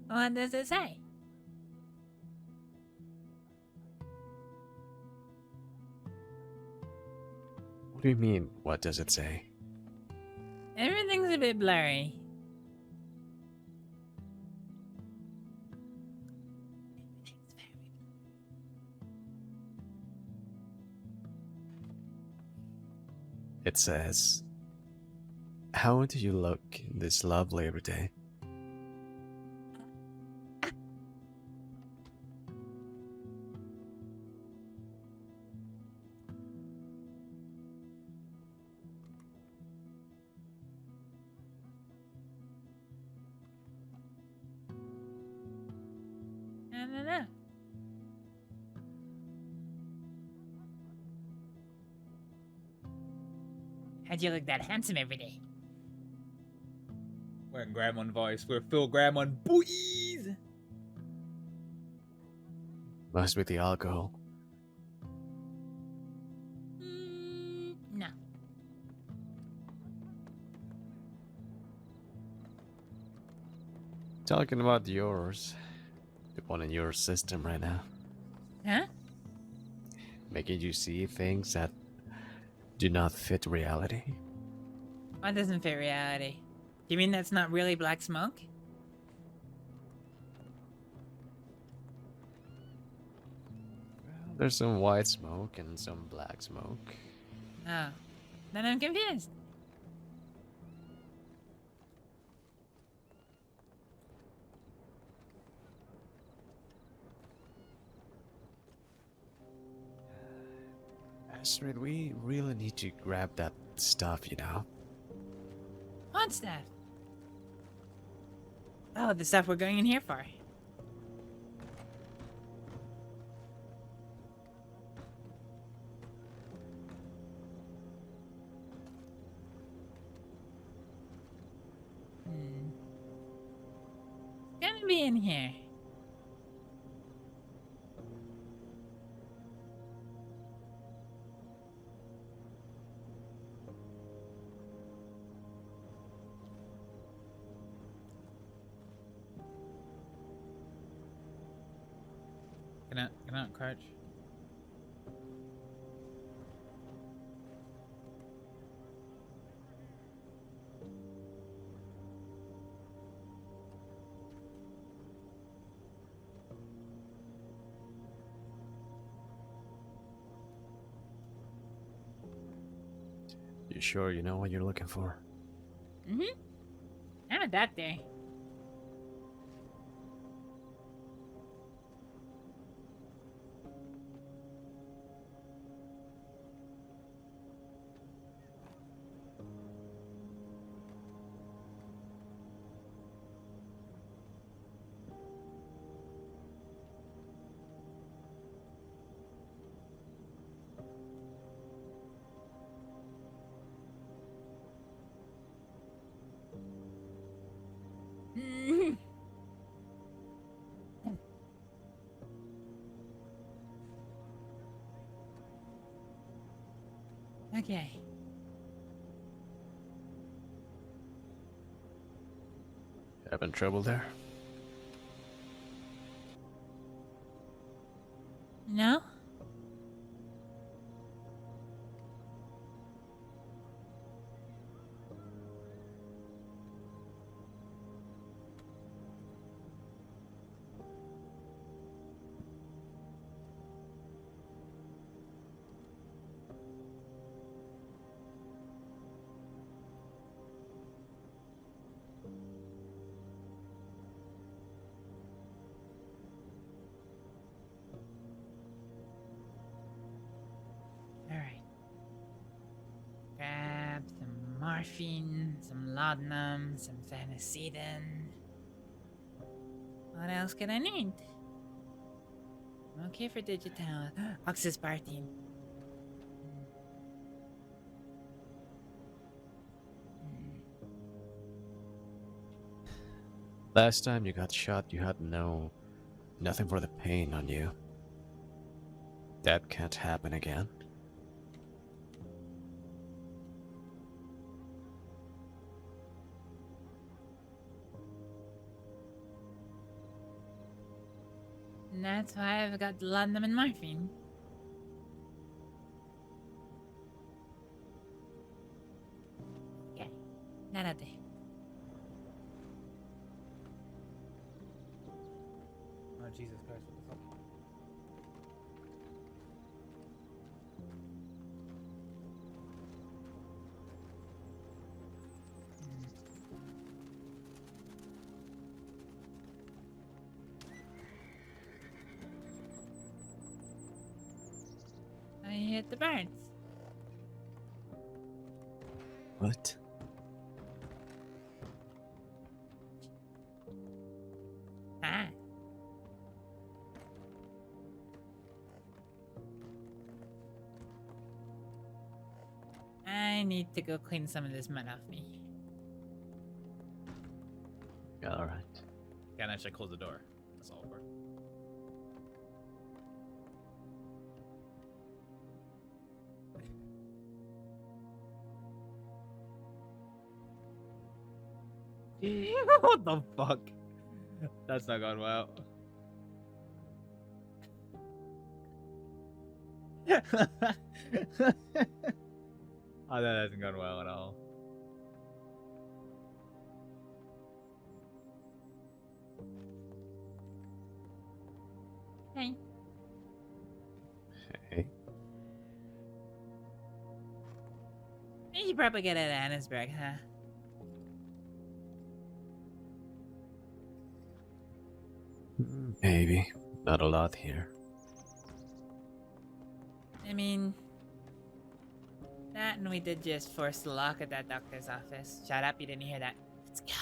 What does it say? What do you mean, what does it say? Everything's a bit blurry. It says, how do you look this lovely every day? No. How'd you look that handsome every day? We're in Gremlin voice. We're full Gremlin boys. Must be the alcohol. No. Talking about yours. The one in your system right now. Huh? Making you see things that do not fit reality. What doesn't fit reality? You mean that's not really black smoke? There's some white smoke and some black smoke. Oh. Then I'm confused. Astrид, we really need to grab that stuff, you know? What stuff? Oh, the stuff we're going in here for. It's gonna be in here. Get out, crouch. You sure you know what you're looking for? Mm-hmm. I'm a doctor. Okay. Having trouble there? No? Alright. Grab some morphine, some laudanum, some phenacetin. What else could I need? I'm okay for digital. Oxyspartine. Last time you got shot, you had nothing for the pain on you. That can't happen again. And that's why I've got laudanum and morphine. Okay, that'll do. Oh, Jesus Christ, what the fuck? I hit the birds. What? Ah. need to go clean some of this mud off me. Alright. Can't actually close the door. That's all for. What the fuck? That's not going well. Oh, that hasn't gone well at all. Hey. Hey. You should probably get it at Annisburg, huh? Maybe. Not a lot here. I mean, that and we did just force the lock at that doctor's office. Shut up, you didn't hear that. Let's go.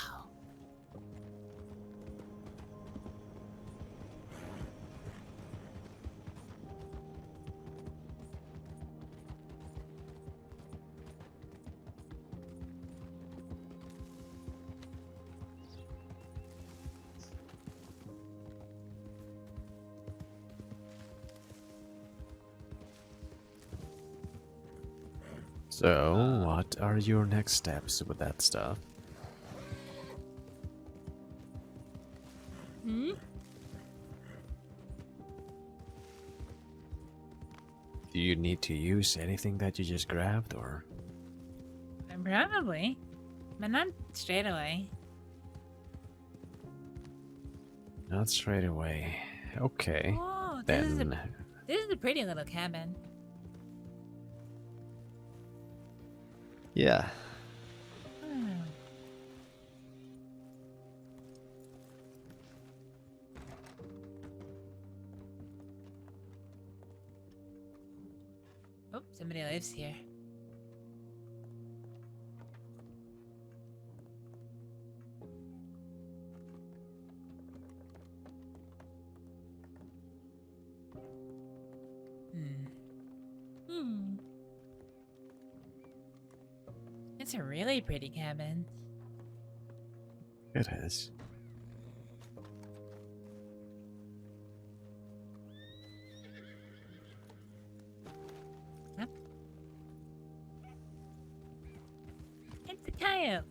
So, what are your next steps with that stuff? Hmm? Do you need to use anything that you just grabbed, or? Probably. But not straight away. Not straight away. Okay. Oh, then. This is a pretty little cabin. Yeah. Oh, somebody lives here. It's a really pretty cabin. It is. Yep. It's a coyote.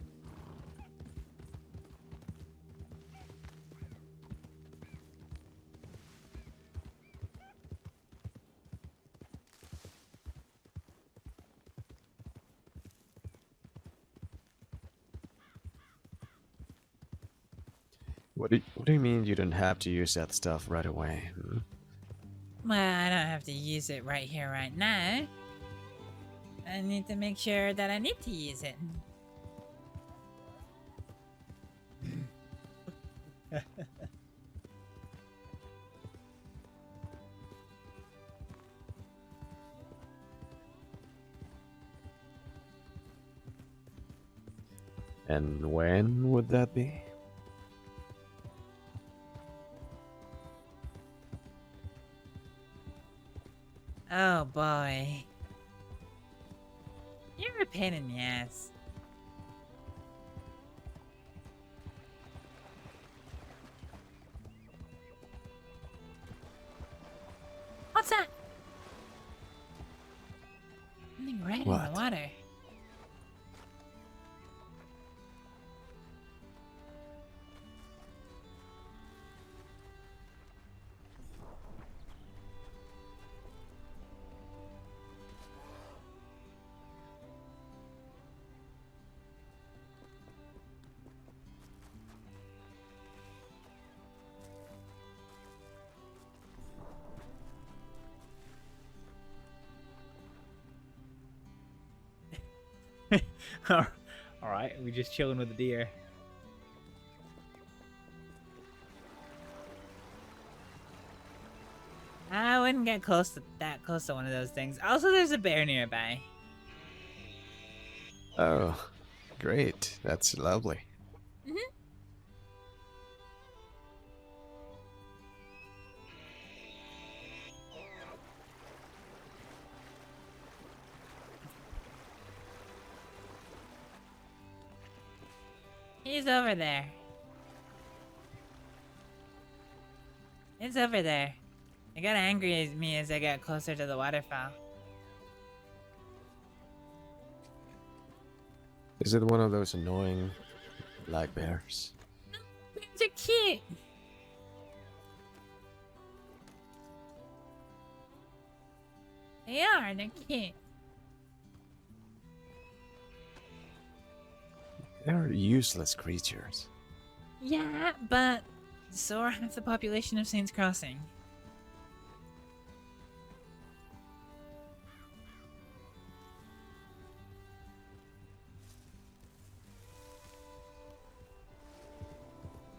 What do you mean you don't have to use that stuff right away? Hmm? Well, I don't have to use it right here, right now. I need to make sure that I need to use it. And when would that be? Oh boy. You're a pain in the ass. What's that? Something red in What? the water. Alright, we just chilling with the deer. I wouldn't get that close to one of those things. Also, there's a bear nearby. Oh, great. That's lovely. Mm-hmm. He's over there. It's over there. It got angry at me as I got closer to the waterfall. Is it one of those annoying black bears? Bears are cute. They are. They're cute. They're useless creatures. Yeah, but so are half the population of Saints Crossing.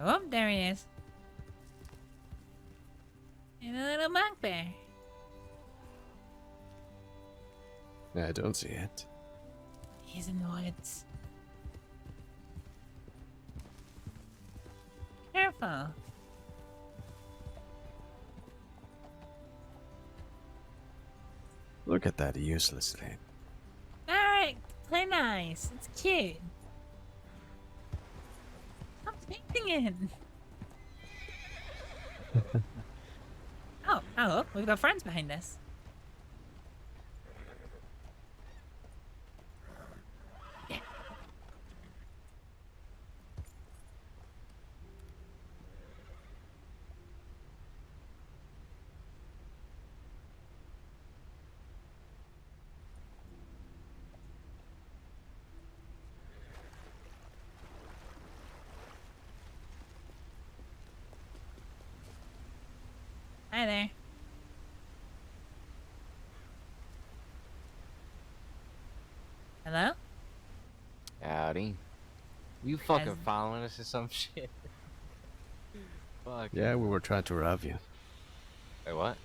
Oh, there he is. And a little black bear. I don't see it. He's in the woods. Careful. Look at that useless thing. Alright, play nice. It's cute. Stop painting it. Oh, hello. We've got friends behind us. Yeah. Hi there. Hello? Howdy. You fucking following us or some shit? Fuck. Yeah, we were trying to rob you. Wait, what?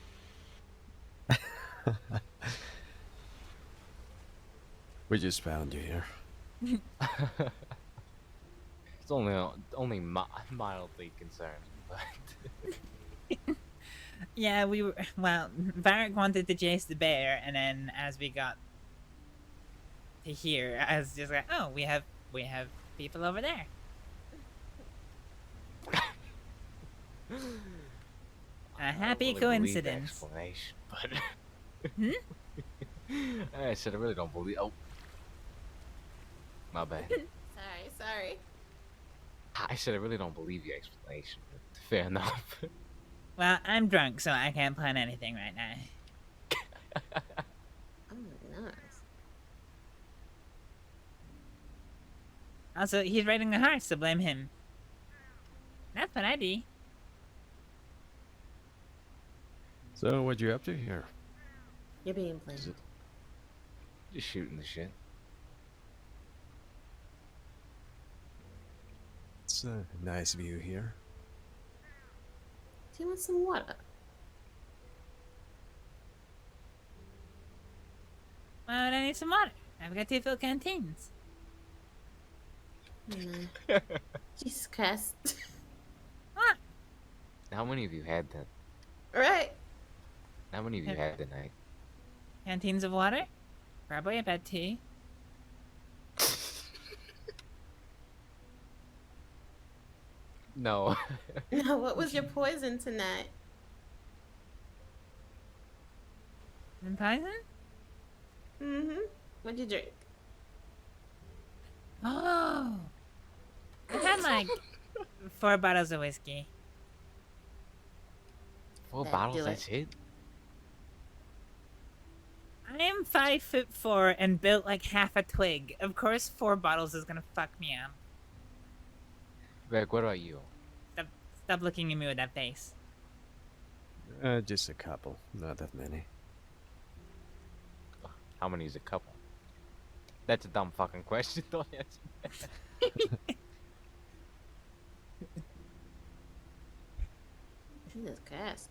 We just found you here. It's only mildly concerned, but Yeah, we were. Well, Varek wanted to chase the bear, and then as we got to here, I was just like, oh, we have people over there. A happy coincidence. Explanation, but Hmm? I said I really don't believe. Oh, my bad. Sorry. I said I really don't believe your explanation. But fair enough. Well, I'm drunk, so I can't plan anything right now. Oh, nice. Also, he's riding the horse, so blame him. That's what I do. So, what you up to here? You're being played. Just shooting the shit. It's a nice view here. Do you want some water? Why would I need some water? I've got 2 full canteens. Jesus Christ. What? How many of you had that? Right. How many of you had tonight? Canteens of water? Probably about 2. No. No, what was your poison tonight? And poison? Mm-hmm. What'd you drink? Oh! I had like 4 bottles of whiskey. 4 That'd bottles, do that's it? I am 5'4" and built like half a twig. Of course 4 bottles is gonna fuck me up. Greg, what about you? Stop looking at me with that face. Just a couple, not that many. How many is a couple? That's a dumb fucking question, don't answer that. Jesus Christ.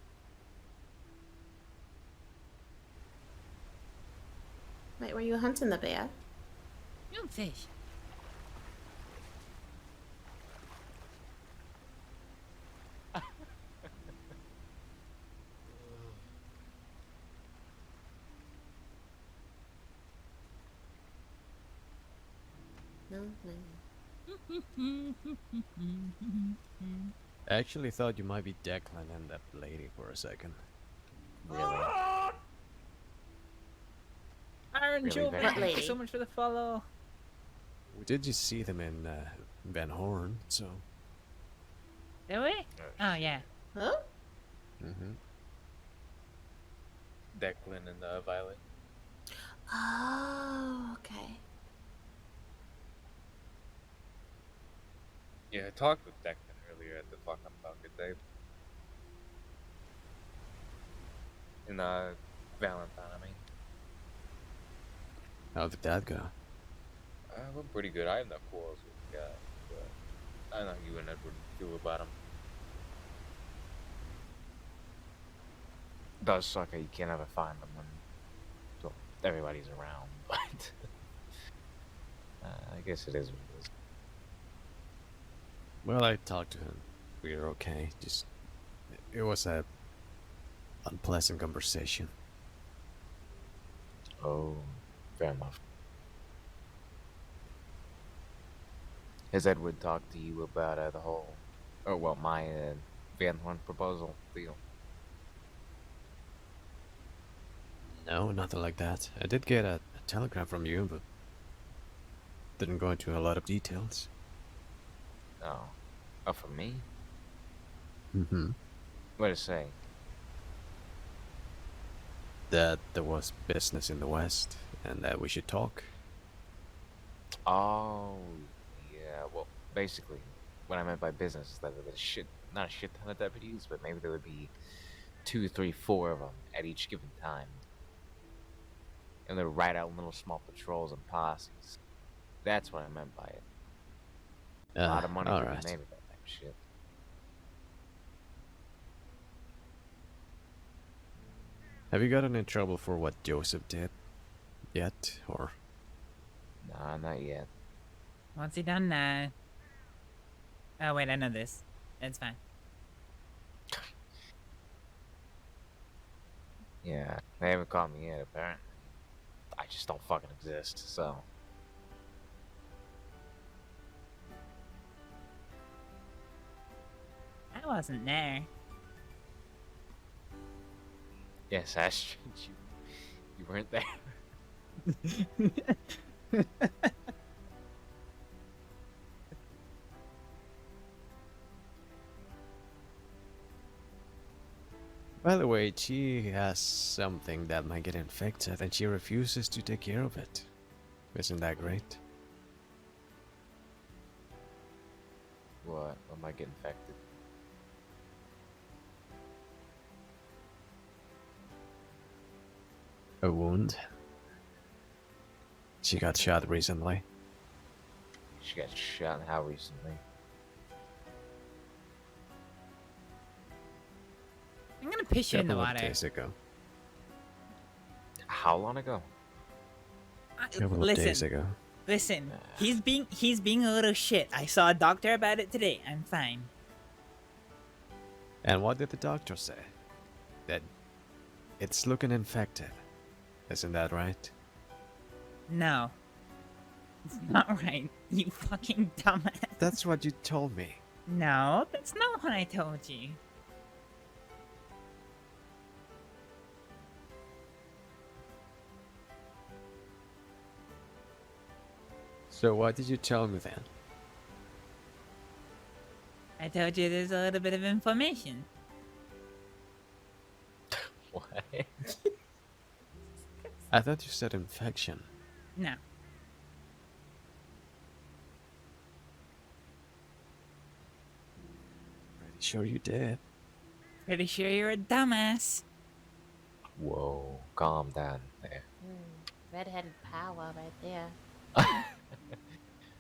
Wait, were you hunting the bear? You fish. No? No. I actually thought you might be Declan and that lady for a second. Really? Aaron Really, Joe, Becky? thank you lady? so much for the follow. We did just see them in Van Horn, so. Did we? Oh, yeah. Huh? Mm-hmm. Declan and Violet. Oh, okay. Yeah, I talked with Declan earlier at the fucking bucket day. In Valentine, I mean. How did that go? We're pretty good. I have no quarrels with the guy, but I know you and Edward feel about him. Does suck that you can't ever find them when everybody's around, but I guess it is what it is. Well, I talked to him. We were okay. Just it was a unpleasant conversation. Oh, fair enough. Has Edward talked to you about the whole, my Van Horn proposal deal? No, nothing like that. I did get a telegram from you, but didn't go into a lot of details. No. Oh, for me? Mm-hmm. What did it say? That there was business in the West, and that we should talk. Oh, yeah. Well, basically, what I meant by business is that there was not a shit ton of deputies, but maybe there would be 2, 3, 4 of them at each given time. And they would ride out little small patrols and posses. That's what I meant by it. A lot of money could be made with that type of shit. Have you gotten in trouble for what Joseph did yet, or? Nah, not yet. What's he done now? Oh, wait, I know this. It's fine. Yeah, they haven't caught me yet, apparently. I just don't fucking exist, so. I wasn't there. Yes, Astrid, you weren't there. By the way, she has something that might get infected, and she refuses to take care of it. Isn't that great? What might get infected? A wound. She got shot recently. She got shot how recently? I'm gonna piss you in the Couple of water. days ago. How long ago? Couple of days ago. Listen, he's being a little shit. I saw a doctor about it today. I'm fine. And what did the doctor say? That it's looking infected. Isn't that right? No. It's not right. You fucking dumbass. That's what you told me. No, that's not what I told you. So what did you tell me then? I told you there's a little bit of inflammation. What? I thought you said infection. No. Pretty sure you did. Pretty sure you're a dumbass. Whoa, calm down there. Red-headed power right there. I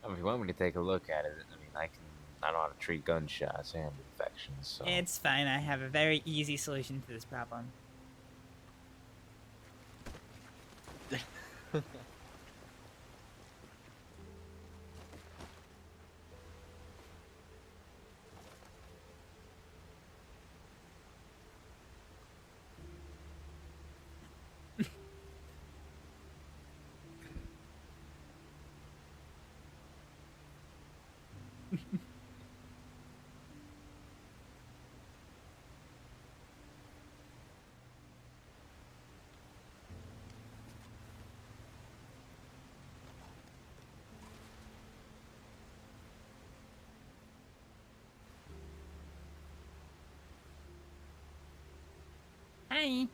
mean, if you want me to take a look at it, I know how to treat gunshots and infections, so. It's fine. I have a very easy solution to this problem. Hi.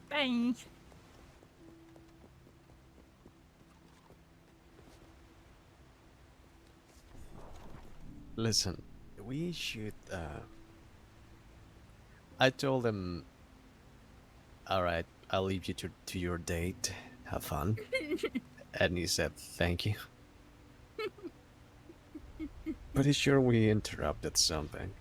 Bye. Listen, we should, I told him, alright, I'll leave you to your date. Have fun. And he said, thank you. Pretty sure we interrupted something.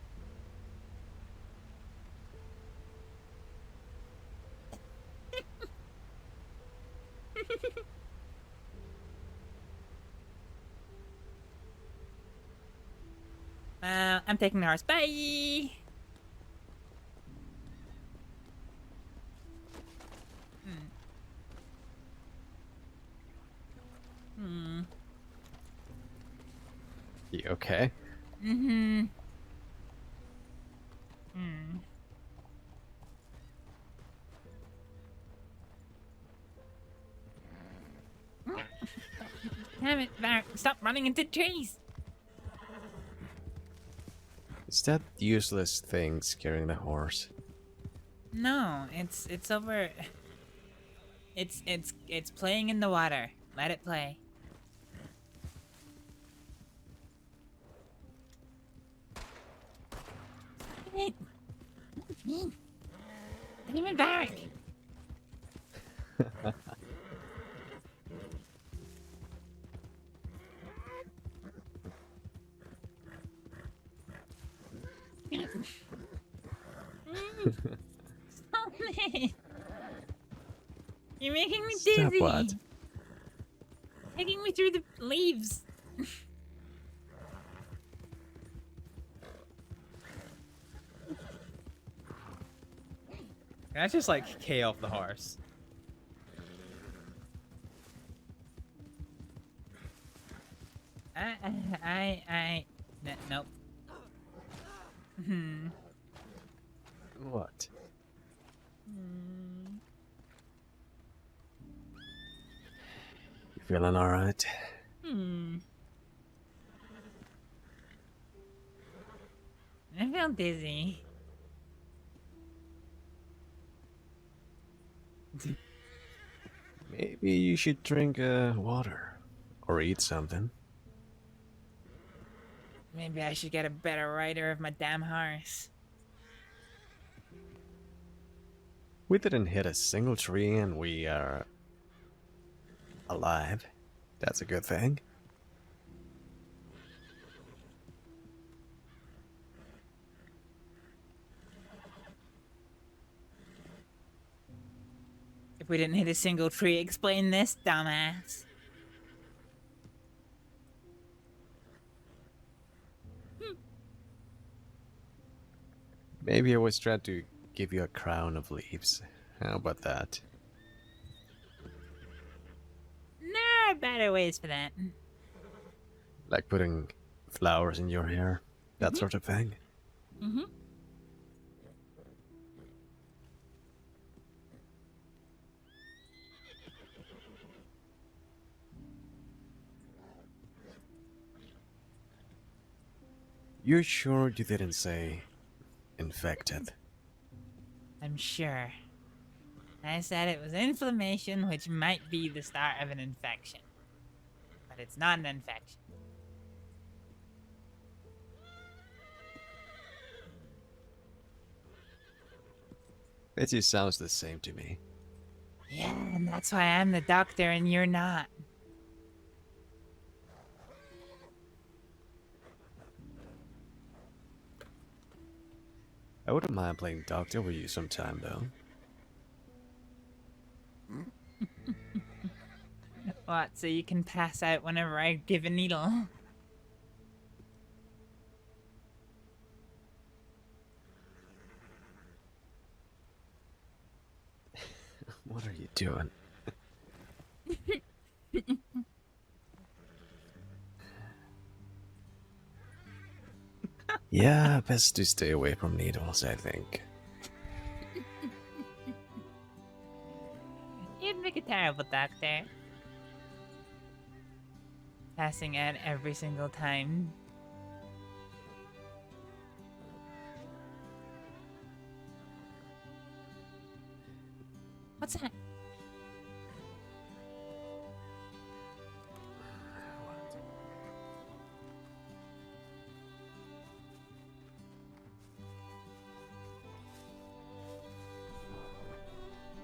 I'm taking the horse. Bye. Hmm. You okay? Mm-hmm. Hmm. Damn it, Varek, stop running into trees. Is that useless thing scaring the horse? No, it's over. It's playing in the water. Let it play. Damn it, Varek. Stop it! You're making me dizzy. Stop what? Taking me through the leaves. Can I just like K off the horse? Nope. Hmm. What? You feeling alright? Hmm. I feel dizzy. Maybe you should drink water. Or eat something. Maybe I should get a better rider of my damn horse. We didn't hit a single tree and we are alive. That's a good thing. If we didn't hit a single tree, explain this, dumbass. Maybe I was trying to give you a crown of leaves. How about that? There are better ways for that. Like putting flowers in your hair? That sort of thing? Mm-hmm. You sure you didn't say infected? I'm sure. I said it was inflammation, which might be the start of an infection. But it's not an infection. It just sounds the same to me. Yeah, and that's why I'm the doctor and you're not. I wouldn't mind playing doctor with you sometime, though. What, so you can pass out whenever I give a needle? What are you doing? Yeah, best to stay away from needles, I think. You'd make a terrible doctor. Passing out every single time. What's that?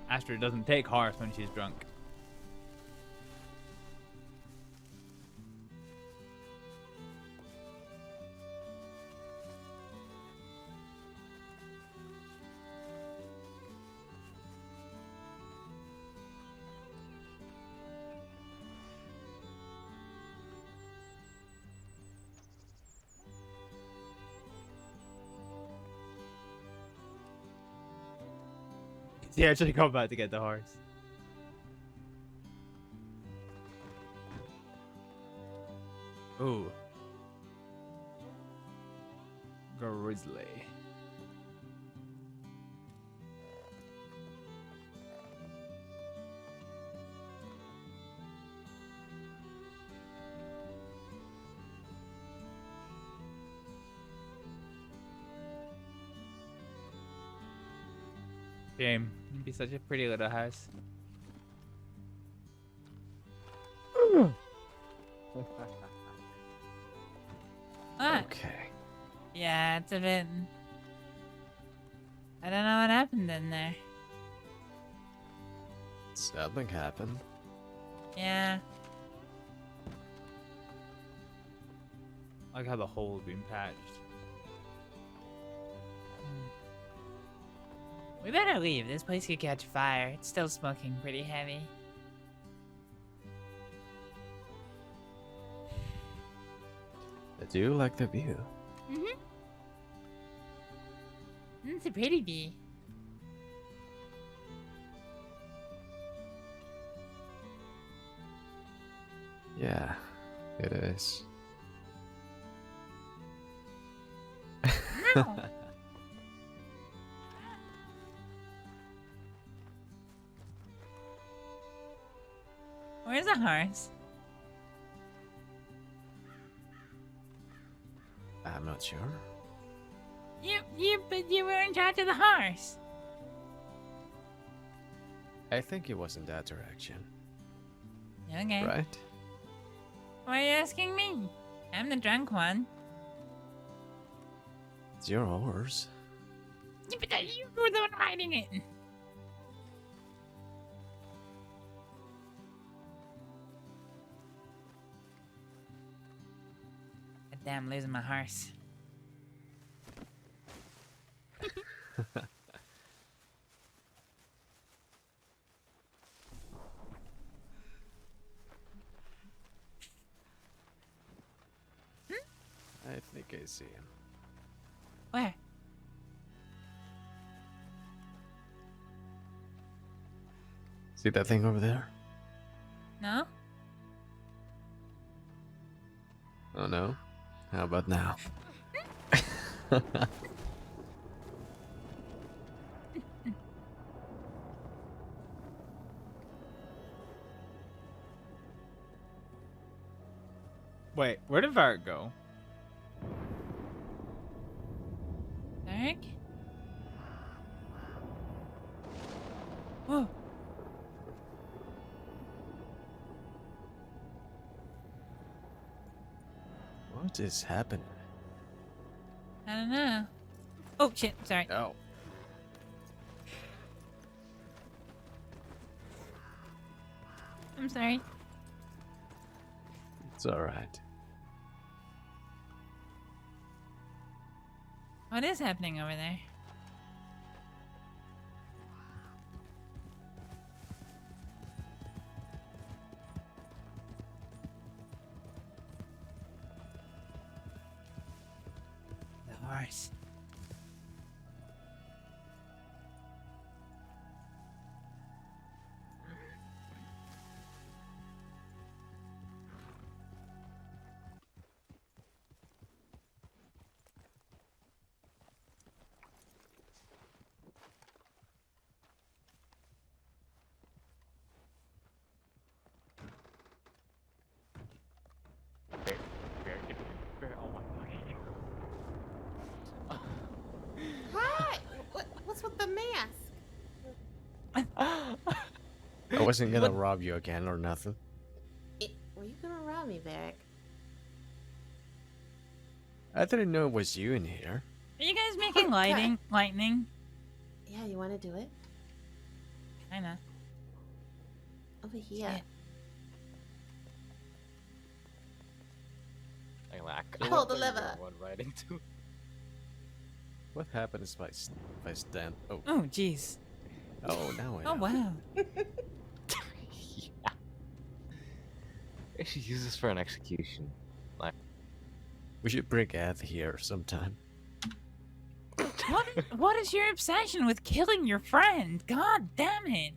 Astrид doesn't take horse when she's drunk. Yeah, actually come back to get the horse. Ooh. Grizzly. Shame. It'd be such a pretty little house. What? Okay. Yeah, it's a bit... I don't know what happened in there. Something happened. Yeah. I like how the hole's been patched. We better leave. This place could catch fire. It's still smoking pretty heavy. I do like the view. Mm-hmm. It's a pretty view. Yeah, it is. No. Where's the horse? I'm not sure. But you were in charge of the horse. I think it was in that direction. Okay. Right? Why are you asking me? I'm the drunk one. It's your horse. Yeah, but you were the one riding it. Damn, losing my horse. I think I see him. Where? See that thing over there? No? Oh no? How about now? Wait, where did Varek go? Varek? Whoa. What is happening? I don't know. Oh shit, sorry. Oh. I'm sorry. It's alright. What is happening over there? The horse. I wasn't gonna rob you again or nothing. Were you gonna rob me, Varek? I didn't know it was you in here. Are you guys making lightning? Yeah, you wanna do it? Kinda. Over here. Hold the lever. One right into. What happens if I stand? Oh. Oh, jeez. Oh, now I know. Oh, wow. Yeah. I should use this for an execution. Like, We should bring Ed here sometime. What is your obsession with killing your friend? God damn it.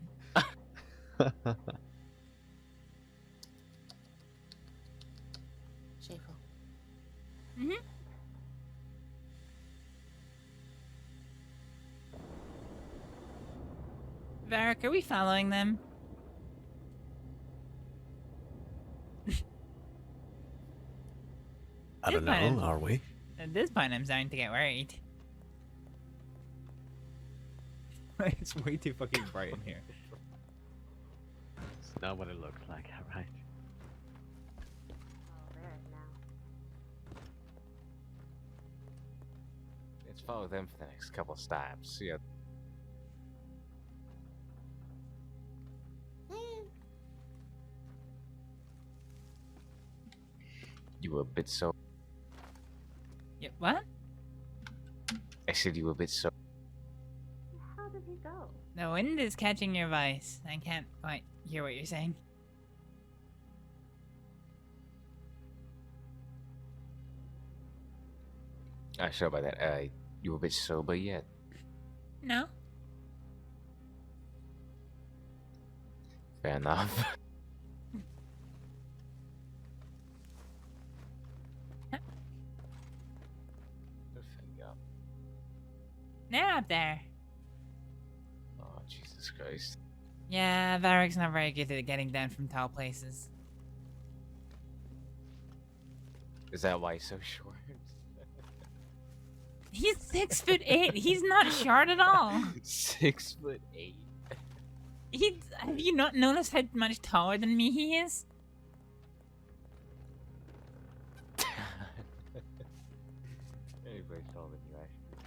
Shameful. Mm-hmm. Varek, are we following them? I don't know, are we? At this point, I'm starting to get worried. It's way too fucking bright in here. It's not what it looked like, alright. let's follow them for the next couple of stops. Yeah. You were a bit so. Yep, what? I said you were a bit so. How did he go? The wind is catching your voice. I can't quite hear what you're saying. I sure about that. You were a bit sober yet? No. Fair enough. They're up there. Oh, Jesus Christ. Yeah, Varek's not very good at getting down from tall places. Is that why he's so short? He's 6'8". He's not short at all. 6'8". Have you not noticed how much taller than me he is? Anybody's taller than you, actually.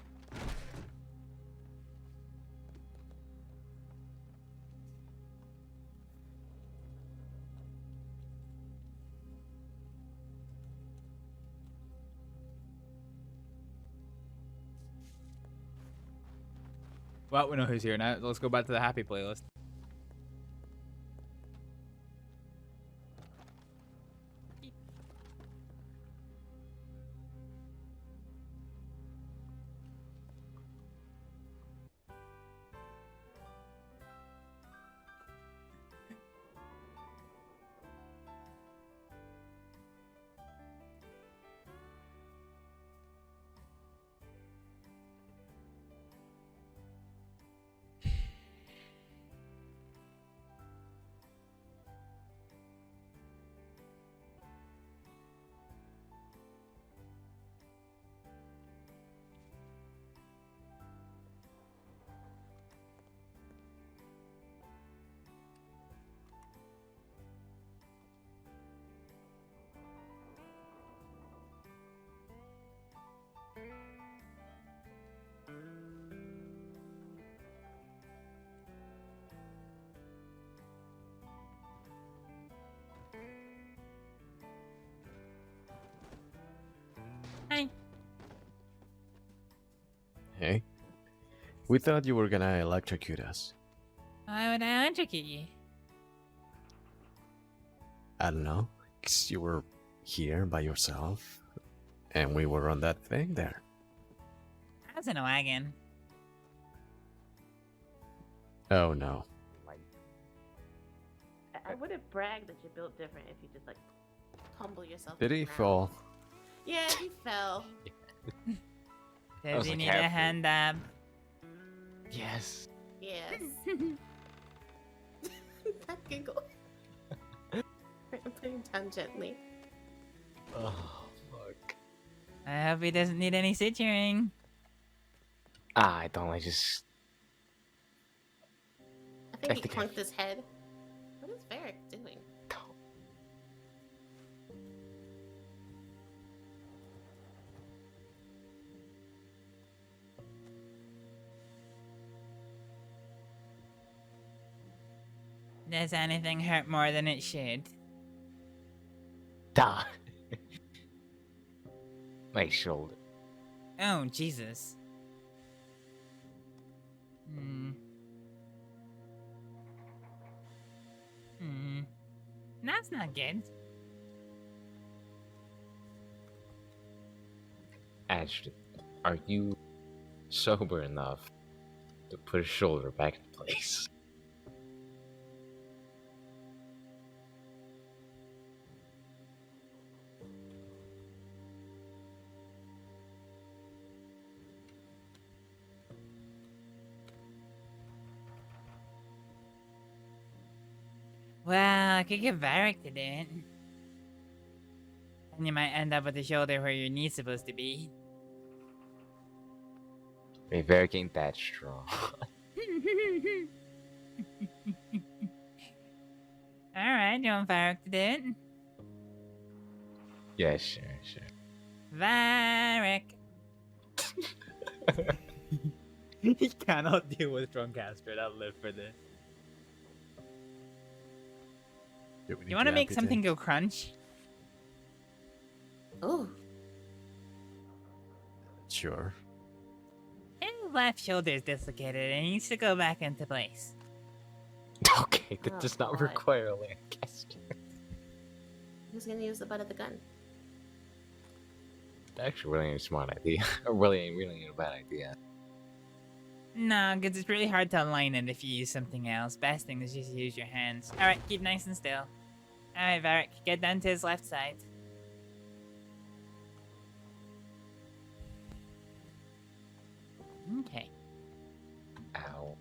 Well, we know who's here now. Let's go back to the happy playlist. Hi. Hey? We thought you were gonna electrocute us. Why would I electrocute you? I don't know. 'Cause you were here by yourself. And we were on that thing there. I was in a wagon. Oh no. I wouldn't brag that you built different if you just like tumble yourself. Did to he the ground. fall? Yeah, he fell. Does he need a hand dab? Yes. Yes. That giggle. I'm putting him down gently. Oh, fuck. I hope he doesn't need any suturing. I don't. I just. I think he clunked his head. Does anything hurt more than it should? Duh. My shoulder. Oh, Jesus. That's not good. Astrid, are you sober enough to put his shoulder back in place? Well, I could get Varek to do it. And you might end up with the shoulder where your knee's supposed to be. Hey, Varek ain't that strong. Alright, you want Varek to do it? Yeah, sure. Varek! He cannot deal with drunk Astrid. I'll live for this. You want to make something go crunch? Oh. Sure. His left shoulder is dislocated and needs to go back into place. Okay, that does not God. require a Lancaster. Who's gonna use the butt of the gun? Actually, really ain't a smart idea. really ain't a bad idea. No, because it's really hard to align it if you use something else. Best thing is just use your hands. Alright, keep nice and still. Alright, Varek, get down to his left side. Okay. Ow.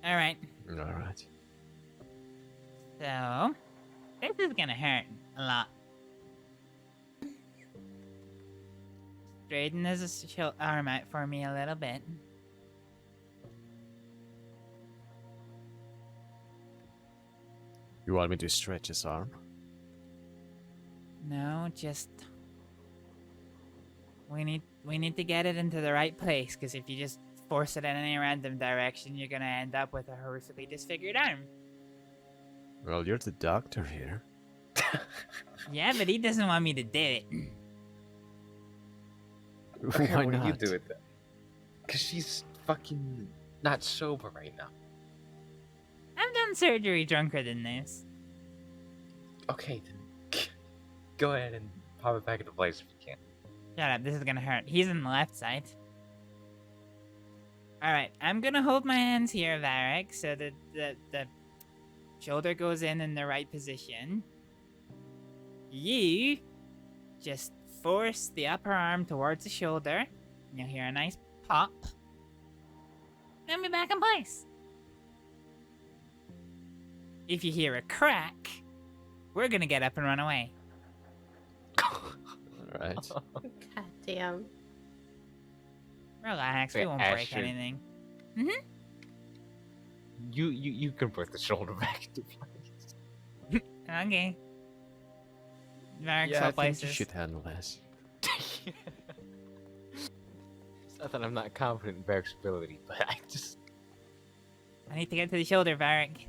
Alright. Alright. So, this is gonna hurt a lot. Straighten his arm out for me a little bit. You want me to stretch his arm? No, just... We need to get it into the right place, because if you just force it in any random direction, you're gonna end up with a horrifically disfigured arm. Well, you're the doctor here. Yeah, but he doesn't want me to do it. Why What do you not? do it then? Because she's fucking not sober right now. I've done surgery drunker than this. Okay, then go ahead and pop it back into place if you can. Shut up, this is gonna hurt. He's on the left side. Alright, I'm gonna hold my hands here, Varek, so that the shoulder goes in the right position. You just force the upper arm towards the shoulder. You'll hear a nice pop. Then be back in place. If you hear a crack, we're gonna get up and run away. Alright. God damn. Relax, we Wait, won't break Asher. anything. You can put the shoulder back into place. Okay. Varek's Yeah, all I think places. you should handle this. It's not that I'm not confident in Varek's ability, but I need to get to the shoulder, Varek.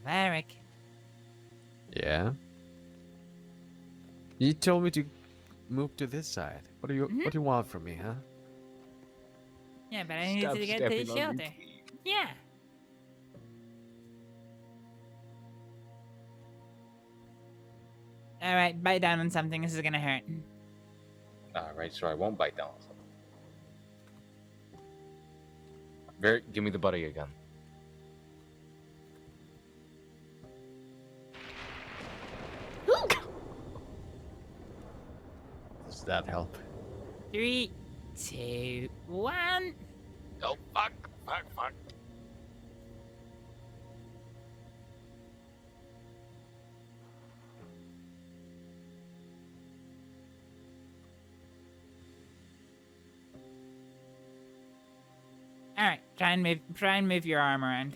Varek. Yeah? You told me to move to this side. What do you want from me, huh? Yeah, but I need Stop to get to the stepping on me, shoulder. Yeah. Alright, bite down on something. This is gonna hurt. Alright, so I won't bite down. Varek, give me the butt of your gun. Does that help? 3, 2, 1. Oh, fuck. Alright, try and move your arm around.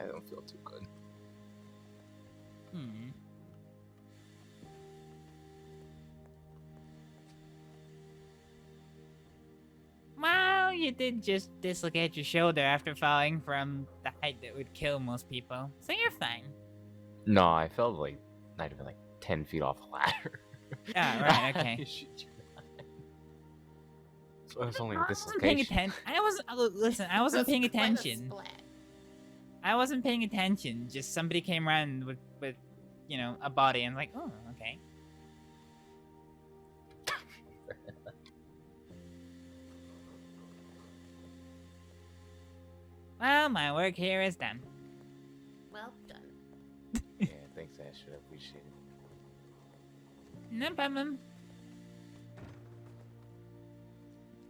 I don't feel too good. you did just dislocate your shoulder after falling from the height that would kill most people, so you're fine. No, I fell like not even like 10 feet off a ladder. Ah, right, okay. So it's only I wasn't paying dislocation. attention. I wasn't. Listen, I wasn't That's paying quite a attention. splat. I wasn't paying attention. Just somebody came around with, you know, a body and like, oh, okay. Well, my work here is done. Well done. Yeah, thanks, Astrid. I appreciate it. No problem.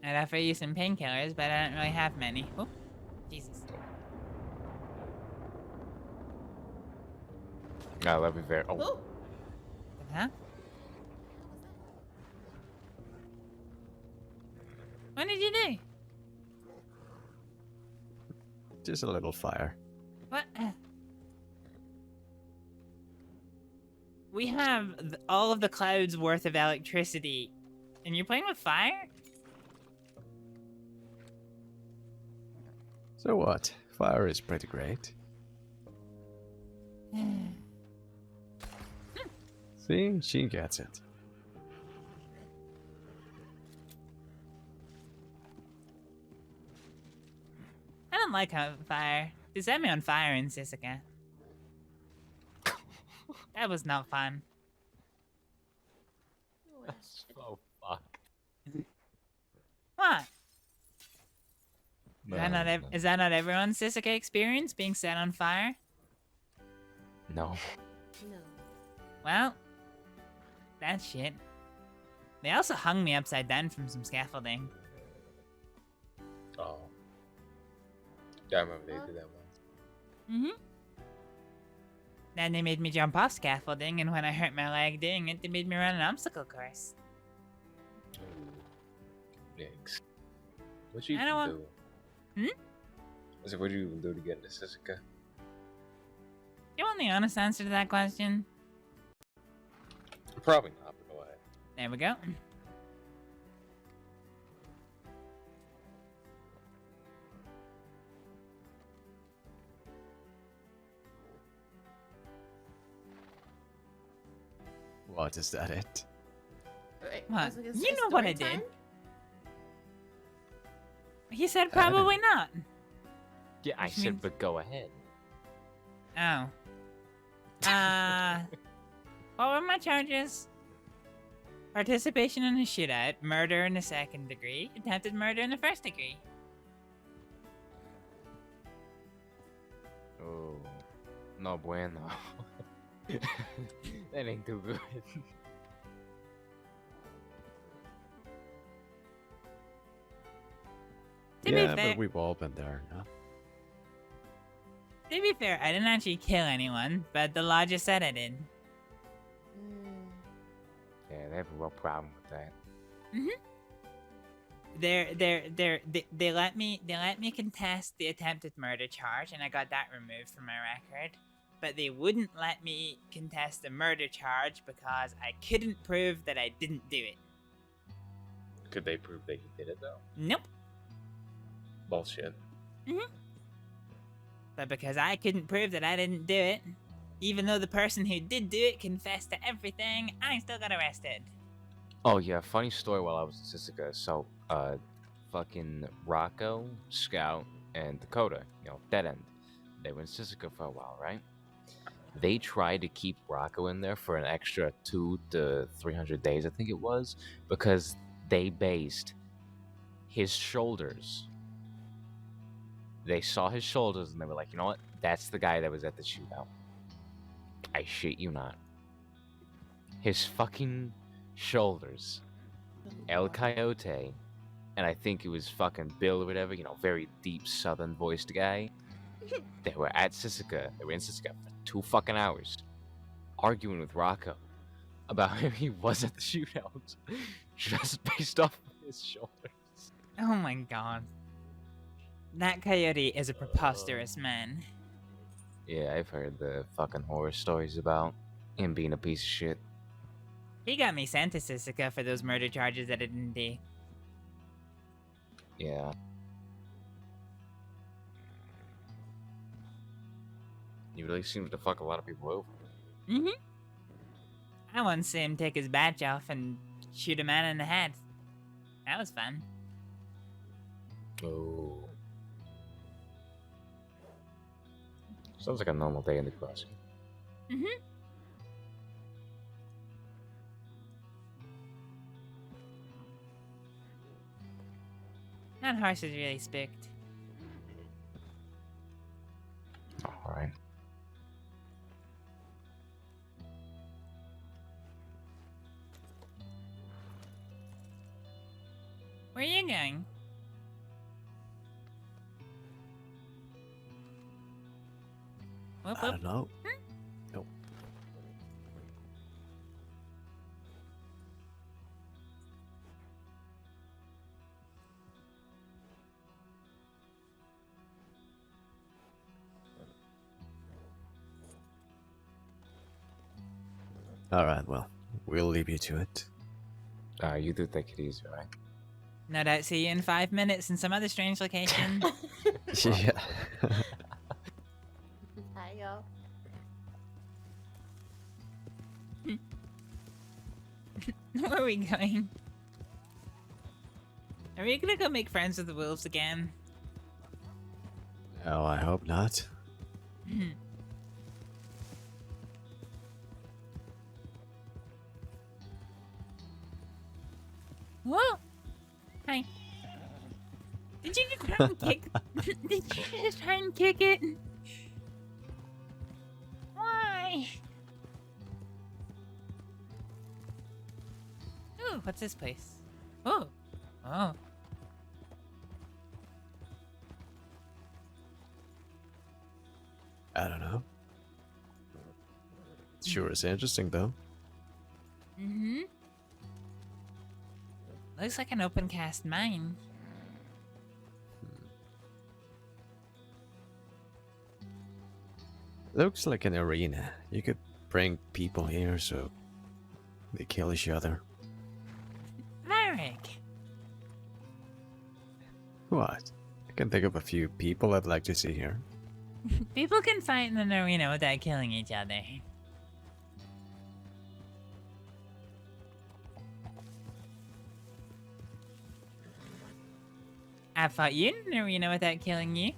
I'd offer you some painkillers, but I don't really have many. Oh, Jesus. No, that'd be very. Oh. Oh. Huh? What did you do? Just a little fire. What? We have all of the clouds worth of electricity, and you're playing with fire? So what? Fire is pretty great. See? She gets it. I don't like fire. They set me on fire in Sisika. That was not fun. That's so fucked. What? No, Is that not everyone's Sisika experience, being set on fire? No. No. Well, that's shit. They also hung me upside down from some scaffolding. Oh. Yeah, I remember they did that once. Mm-hmm. Then they made me jump off scaffolding, and when I hurt my leg doing it, they made me run an obstacle course. Yikes. What'd you I even don't do? Hmm? I said, what'd you even do to get into Sisika? You want the honest answer to that question? Probably not, but go ahead. There we go. What, is that it? Wait, What? I was like, is You this know what I story did. time? He said probably not. Yeah, I Which said, means- but go ahead. Oh. What were my charges? Participation in a shootout, murder in the second degree, attempted murder in the first degree. Oh. No bueno. That ain't too good. To be Yeah, fair- but we've all been there, no? To be fair, I didn't actually kill anyone, but the law just said I did. Yeah, they have a real problem with that. They let me contest the attempted murder charge, and I got that removed from my record. But they wouldn't let me contest the murder charge because I couldn't prove that I didn't do it. Could they prove that you did it, though? Nope. Bullshit. But because I couldn't prove that I didn't do it, even though the person who did do it confessed to everything, I still got arrested. Oh, yeah, funny story while I was in Sisika. So, fucking Rocco, Scout, and Dakota, you know, Dead End, they were in Sisika for a while, right? They tried to keep Rocco in there for an extra 200 to 300 days, I think it was, because they based his shoulders. They saw his shoulders and they were like, you know what? That's the guy that was at the shootout. I shit you not. His fucking shoulders. El Coyote, and I think it was fucking Bill or whatever, you know, very deep southern voiced guy. They were at Sisika. They were in Sisika for 2 fucking hours, arguing with Rocco about how he was at the shootout, just based off of his shoulders. Oh my god. That coyote is a preposterous man. Yeah, I've heard the fucking horror stories about him being a piece of shit. He got me sent to Sisika for those murder charges that I didn't do. Yeah, You really seem to fuck a lot of people over. Mm-hmm. I once saw him take his badge off and shoot a man in the head. That was fun. Oh. Sounds like a normal day in the crossing. Mm-hmm. That horse is really spooked. Alright. Where are you going? Whoop, I whoop. don't know. Nope. Alright, well, we'll leave you to it. You do take it easy, right? No doubt see you in 5 minutes in some other strange location. Yeah. Hi, y'all. Where are we going? Are we gonna go make friends with the wolves again? Oh, I hope not. Whoa! Hi. Did you just try and kick? Did you just try and kick it? Why? Ooh, what's this place? Oh, oh. I don't know. Sure is interesting, though. Mm-hmm. Looks like an open cast mine. Looks like an arena. You could bring people here so they kill each other. Varek! What? I can think of a few people I'd like to see here. People can fight in an arena without killing each other. I fought you in an arena without killing you.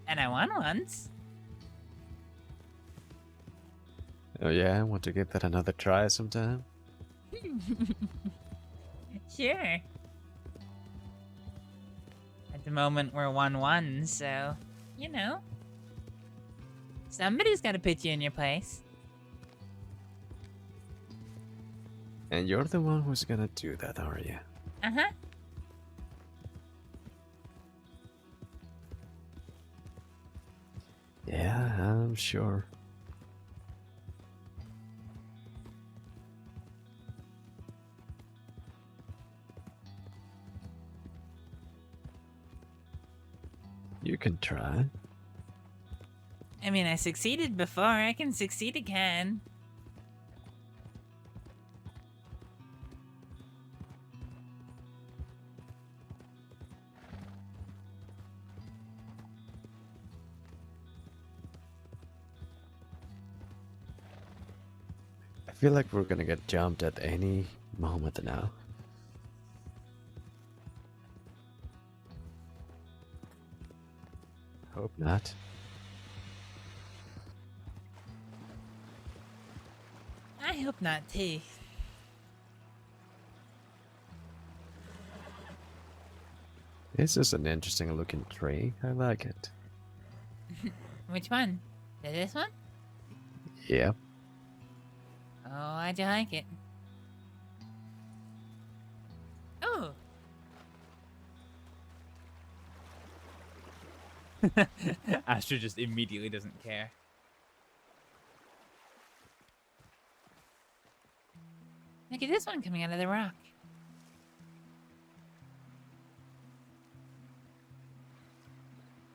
And I won once. Oh yeah, want to give that another try sometime? Sure. At the moment, we're 1-1, so, you know. Somebody's gotta put you in your place. And you're the one who's gonna do that, are you? Uh-huh. Yeah, I'm sure. You can try. I mean, I succeeded before, I can succeed again. I feel like we're gonna get jumped at any moment now. Hope not. I hope not, too. This is an interesting looking tree. I like it. Which one? This one? Yep. Oh, I do like it. Oh! Astrид just immediately doesn't care. Look at this one coming out of the rock.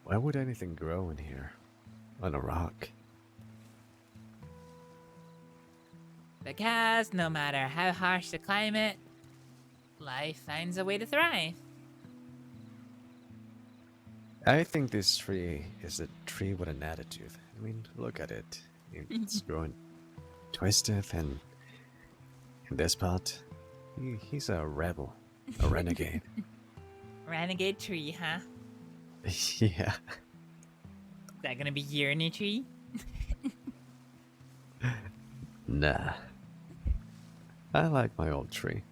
Why would anything grow in here? On a rock? Because no matter how harsh the climate, life finds a way to thrive. I think this tree is a tree with an attitude. I mean, look at it. It's growing twisted, and in this part, he's a rebel, a renegade. Renegade tree, huh? Yeah. Is that gonna be your new tree? Nah. I like my old tree.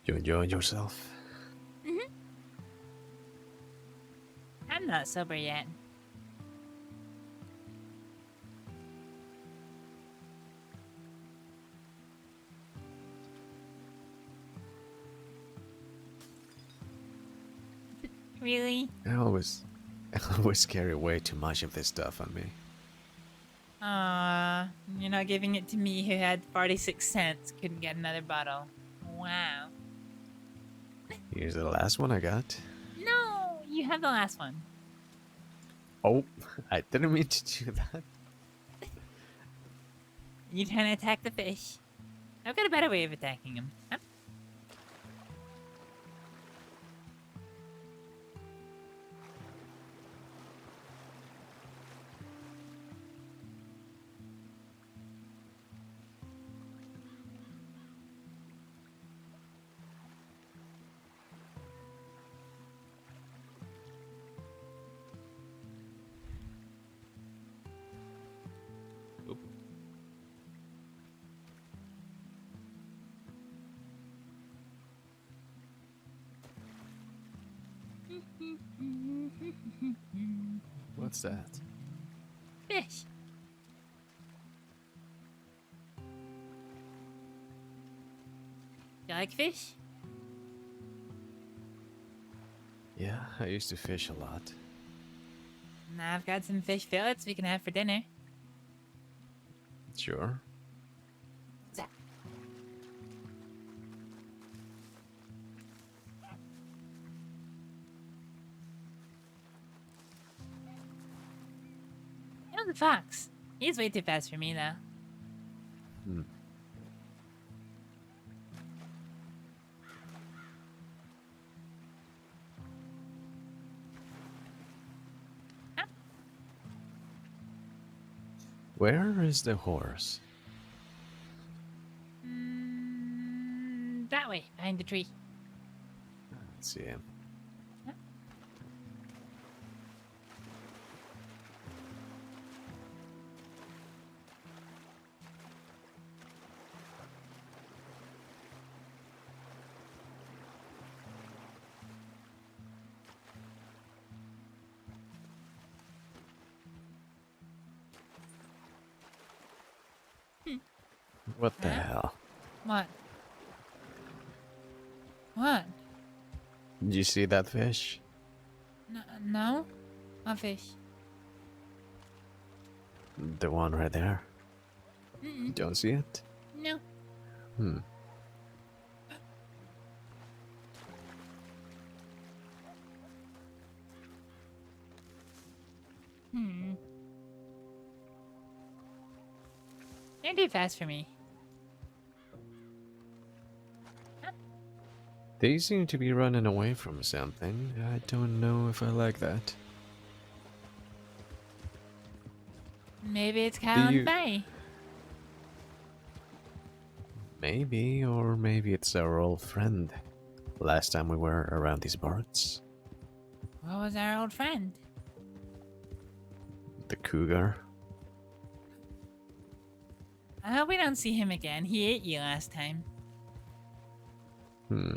You enjoying yourself? I'm not sober yet. Really? I always carry way too much of this stuff on me. You're not giving it to me who had 46 cents, couldn't get another bottle. Wow. Here's the last one I got. No, you have the last one. Oh, I didn't mean to do that. You trying to attack the fish? I've got a better way of attacking him. Huh? What's that? Fish. You like fish? Yeah, I used to fish a lot. Now I've got some fish fillets we can have for dinner. Sure. You know the fox. He's way too fast for me though. Hmm. Where is the horse? That way, behind the tree. Let's see him. What the hell? What? What? Did you see that fish? No? What fish? The one right there. Mm-mm. Don't see it? No. Hmm. You're too fast for me. They seem to be running away from something. I don't know if I like that. Maybe it's Kyle and Faye. Maybe, or maybe it's our old friend. Last time we were around these parts. What was our old friend? The cougar. I hope we don't see him again. He ate you last time. Hmm.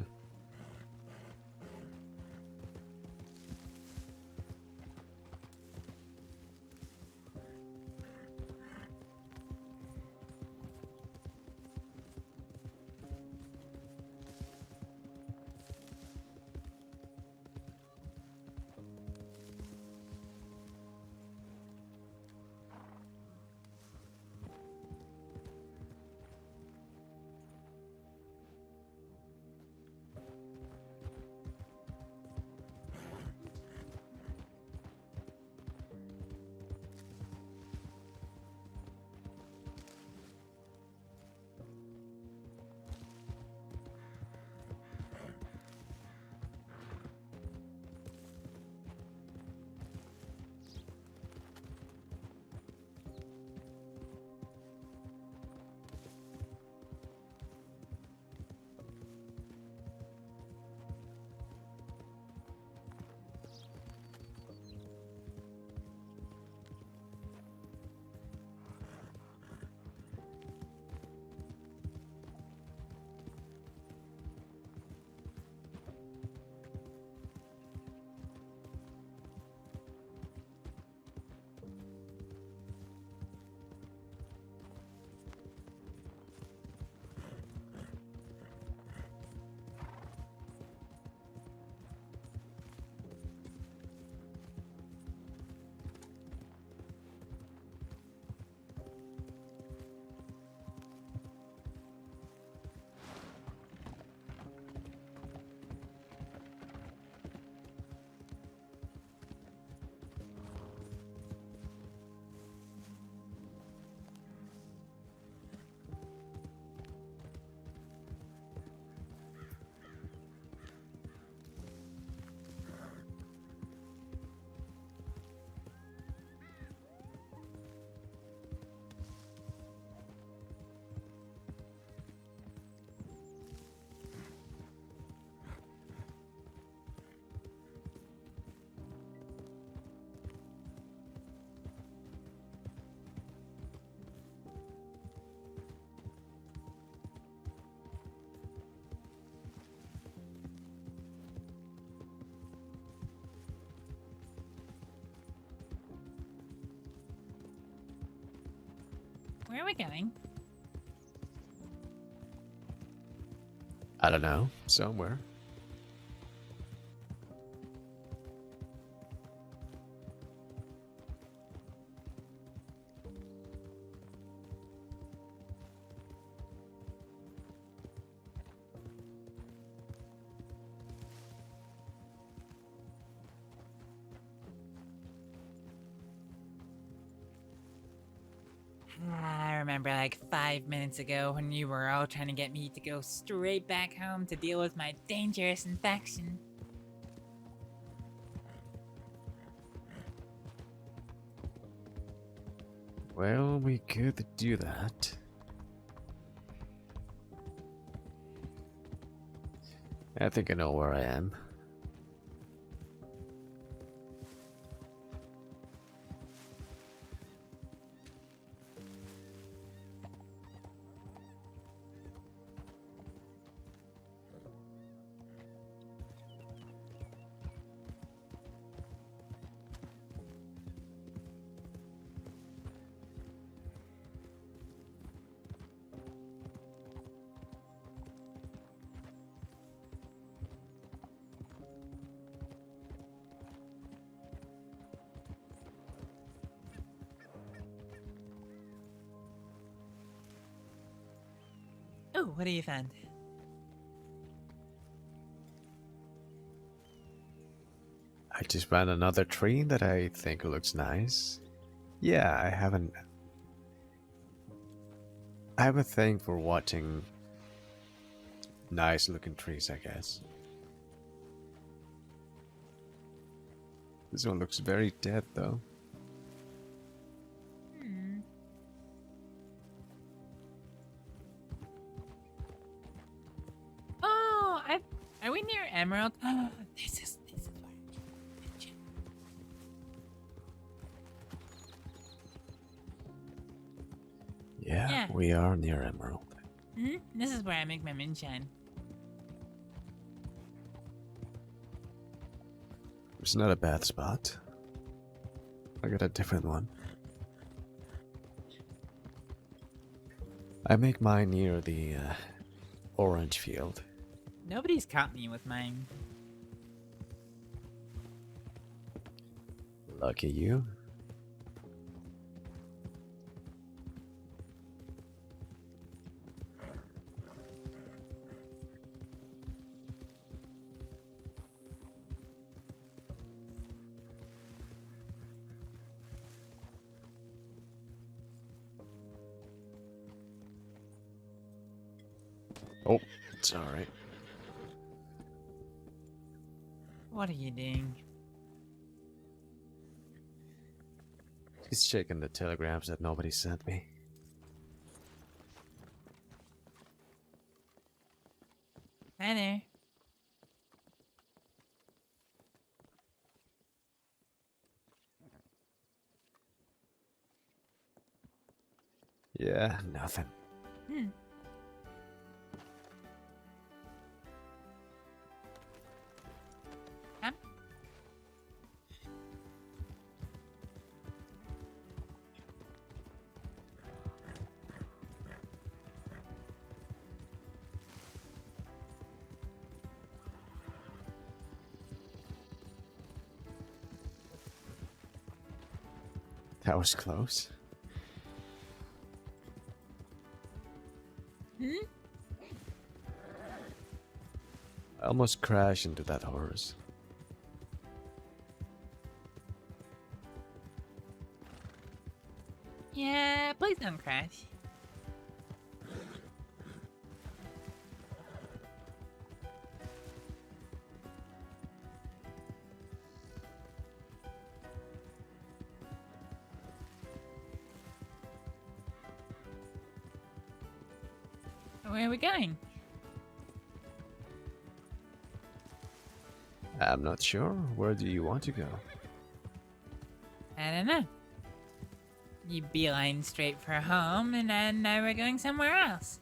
Where are we going? I don't know. Somewhere. I remember like 5 minutes ago when you were all trying to get me to go straight back home to deal with my dangerous infection. Well, we could do that. I think I know where I am. Oh, what do you find? I just found another tree that I think looks nice. Yeah, I have a thing for watching nice looking trees, I guess. This one looks very dead though. Oh, are we near Emerald? Oh, this is where I can Yeah, we are near Emerald. This is where I make my moonshine. It's not a bad spot. I got a different one. I make mine near the orange field. Nobody's caught me with mine. Lucky you. Oh, it's alright. What are you doing? He's checking the telegrams that nobody sent me. Hi there. Yeah, nothing. That was close. I almost crashed into that horse. Yeah, please don't crash. Where are we going? I'm not sure. Where do you want to go? I don't know. You beeline straight for home, and then now we're going somewhere else.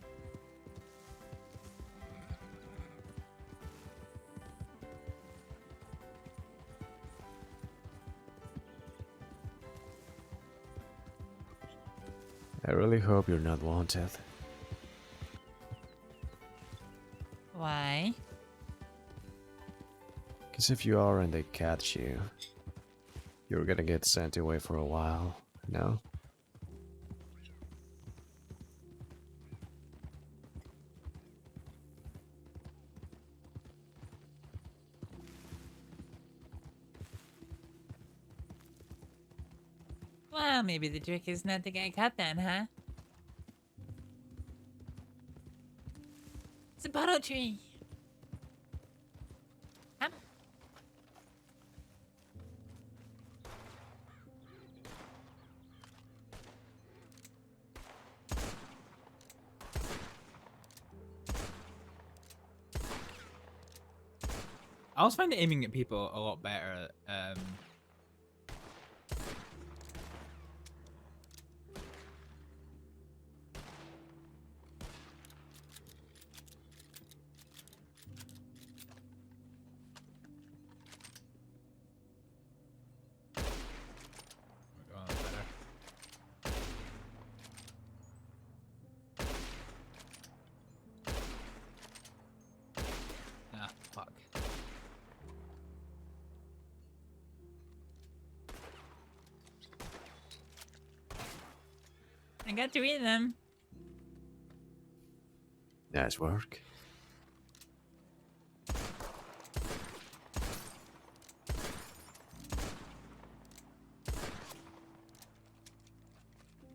I really hope you're not wanted. Why? Because if you are and they catch you, you're gonna get sent away for a while, no? Well, maybe the trick is not to get caught then, huh? It's a bottle tree. Huh? I always find aiming at people a lot better. Ah, fuck. I got to read them. Nice work.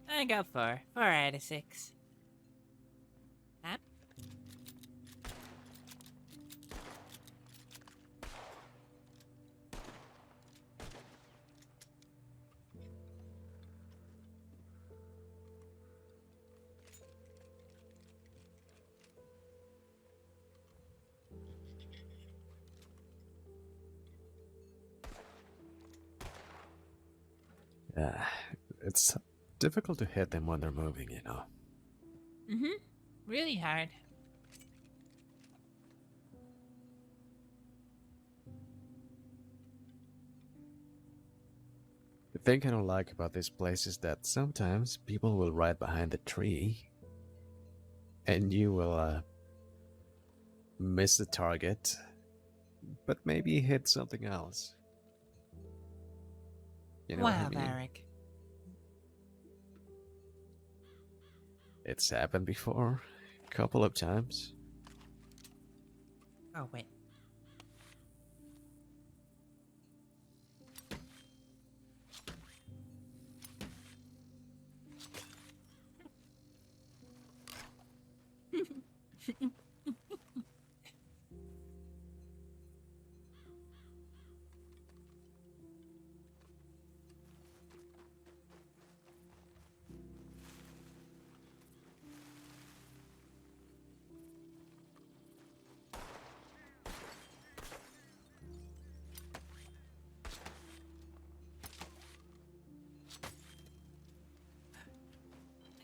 I got 4. 4 out of 6. Huh? It's difficult to hit them when they're moving, you know. Mm-hmm. Really hard. The thing I don't like about this place is that sometimes people will ride behind the tree and you will miss the target, but maybe hit something else. You know what I mean? Varek. It's happened before, a couple of times. Oh, wait.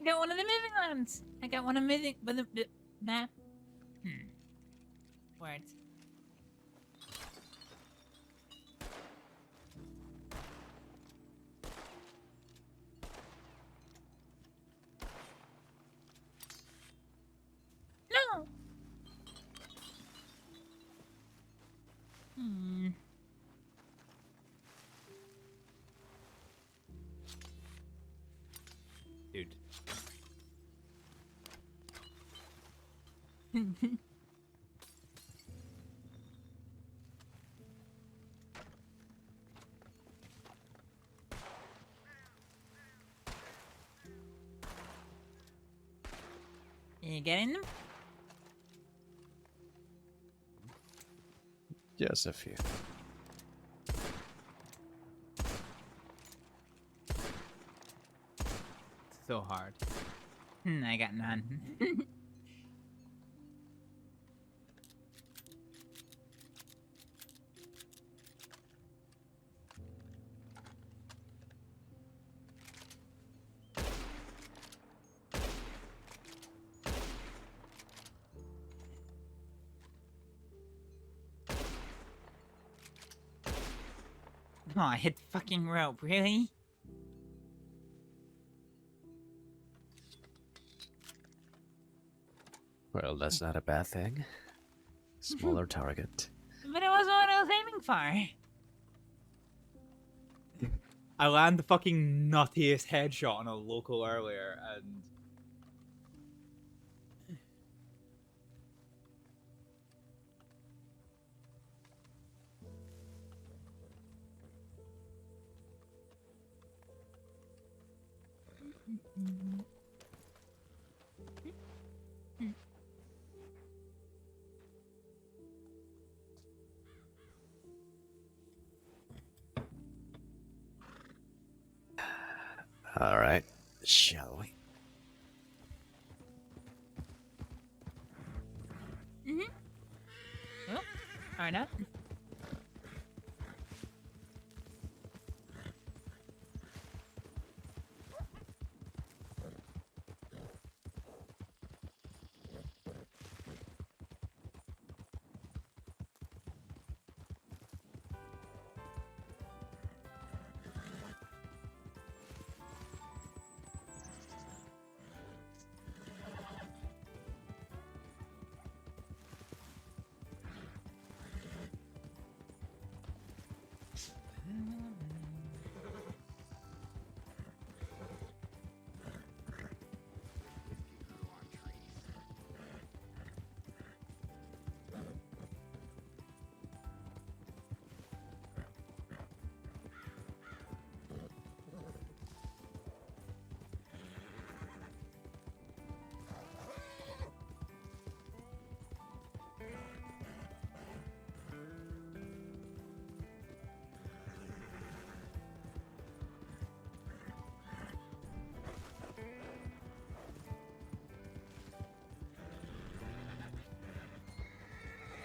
I got one of the moving ones. I got one of moving with the map. Words. No. Dude. You getting them? Yes, a few. So hard. I got none. Oh, I hit fucking rope, really? Well, that's not a bad thing. Smaller target. But it wasn't what I was aiming for. I landed the fucking nuttiest headshot on a local earlier, and Alright, shall we? Oh, alright now.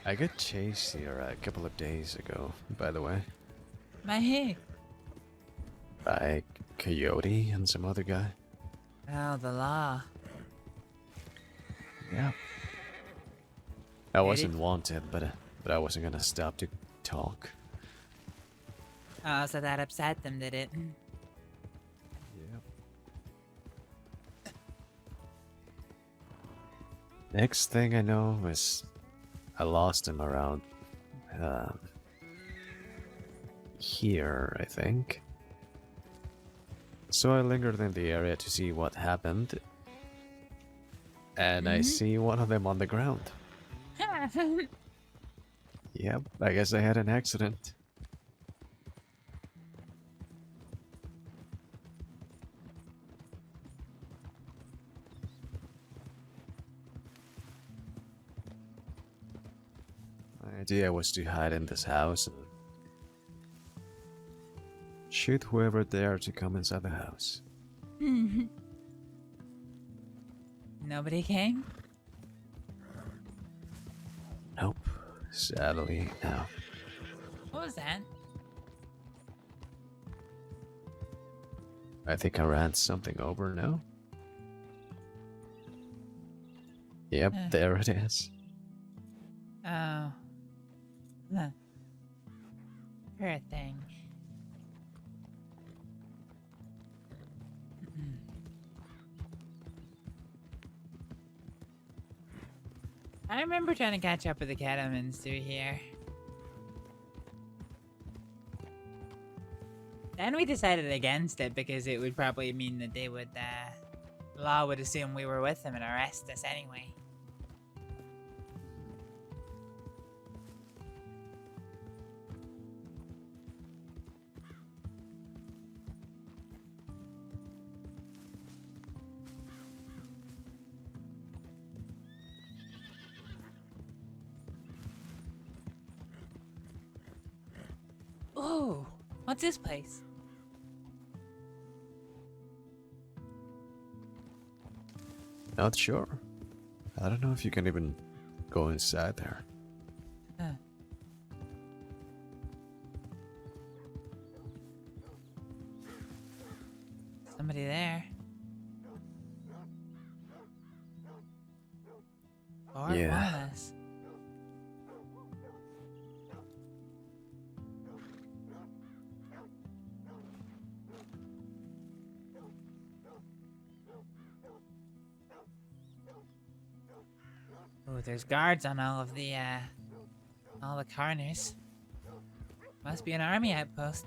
I got chased here a couple of days ago, by the way. My who? By Coyote and some other guy. Oh, the law. Yeah. I wasn't wanted, but I wasn't gonna stop to talk. Oh, so that upset them, did it? Yep. Next thing I know is I lost him around here, I think. So I lingered in the area to see what happened, and I see one of them on the ground. Yep, I guess I had an accident. My idea was to hide in this house and shoot whoever dared to come inside the house. Nobody came? Nope, sadly, no. What was that? I think I ran something over, no? Yep, there it is. Oh. Huh. Poor thing. I remember trying to catch up with the Catamans through here. Then we decided against it because it would probably mean that they would, law would assume we were with them and arrest us anyway. Oh, what's this place? Not sure. I don't know if you can even go inside there. Huh. Somebody there. Or Yeah. on us. Ooh, there's guards on all the corners. Must be an army outpost.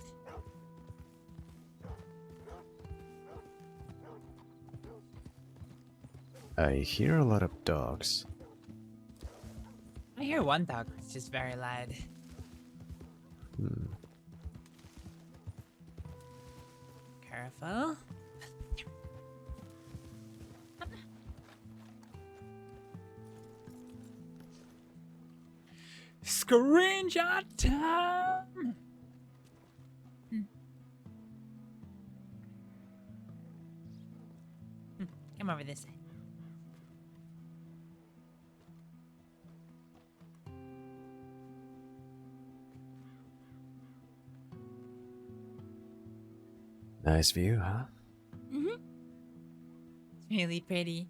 I hear a lot of dogs. I hear one dog that's just very loud. Careful. Screenshot time! Come over this way. Nice view, huh? Mm-hmm. It's really pretty.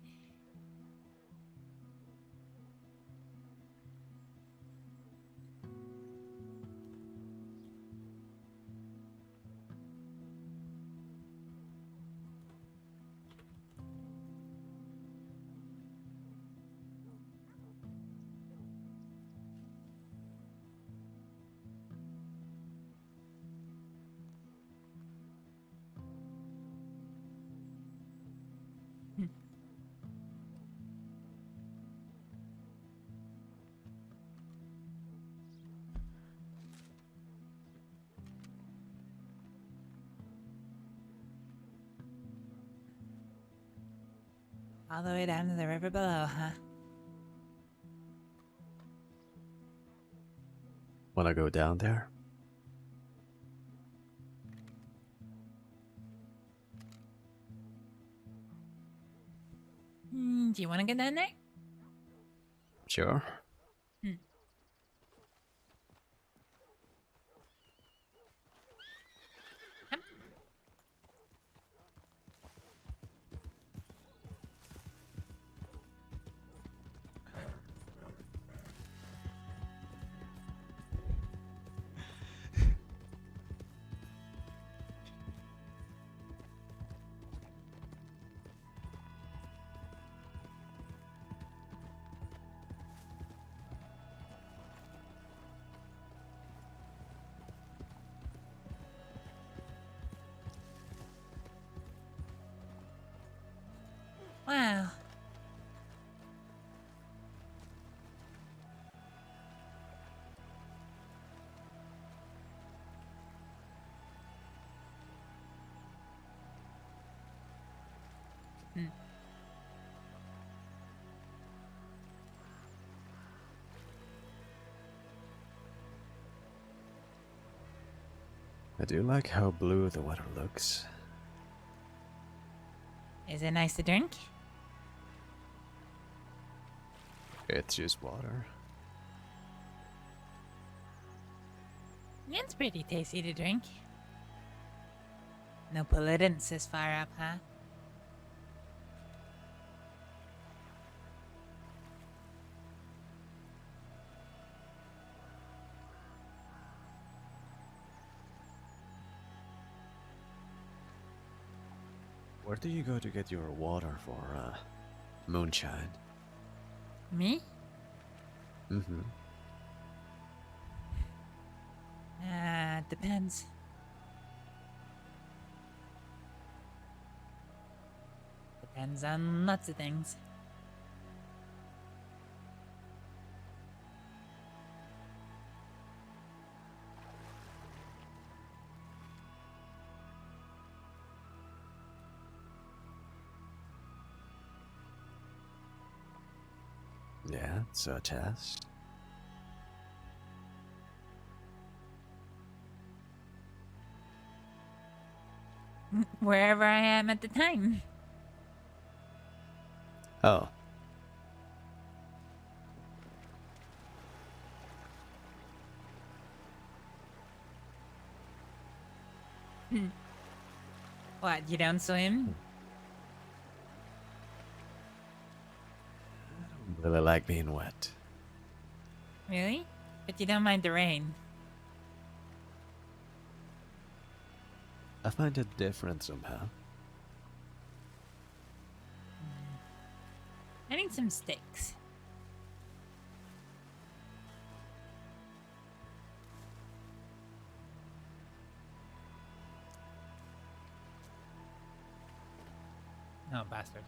All the way down to the river below, huh? Wanna go down there? Do you want to go down there? Sure. Wow. I do like how blue the water looks. Is it nice to drink? It's just water. It's pretty tasty to drink. No pollutants this far up, huh? Where do you go to get your water for, moonshine? Me? Mm-hmm. Depends. Depends on lots of things. Yeah, such as? Wherever I am at the time. Oh. What, you don't swim? I don't really like being wet. Really? But you don't mind the rain. I find it different somehow. I need some sticks. No, bastard.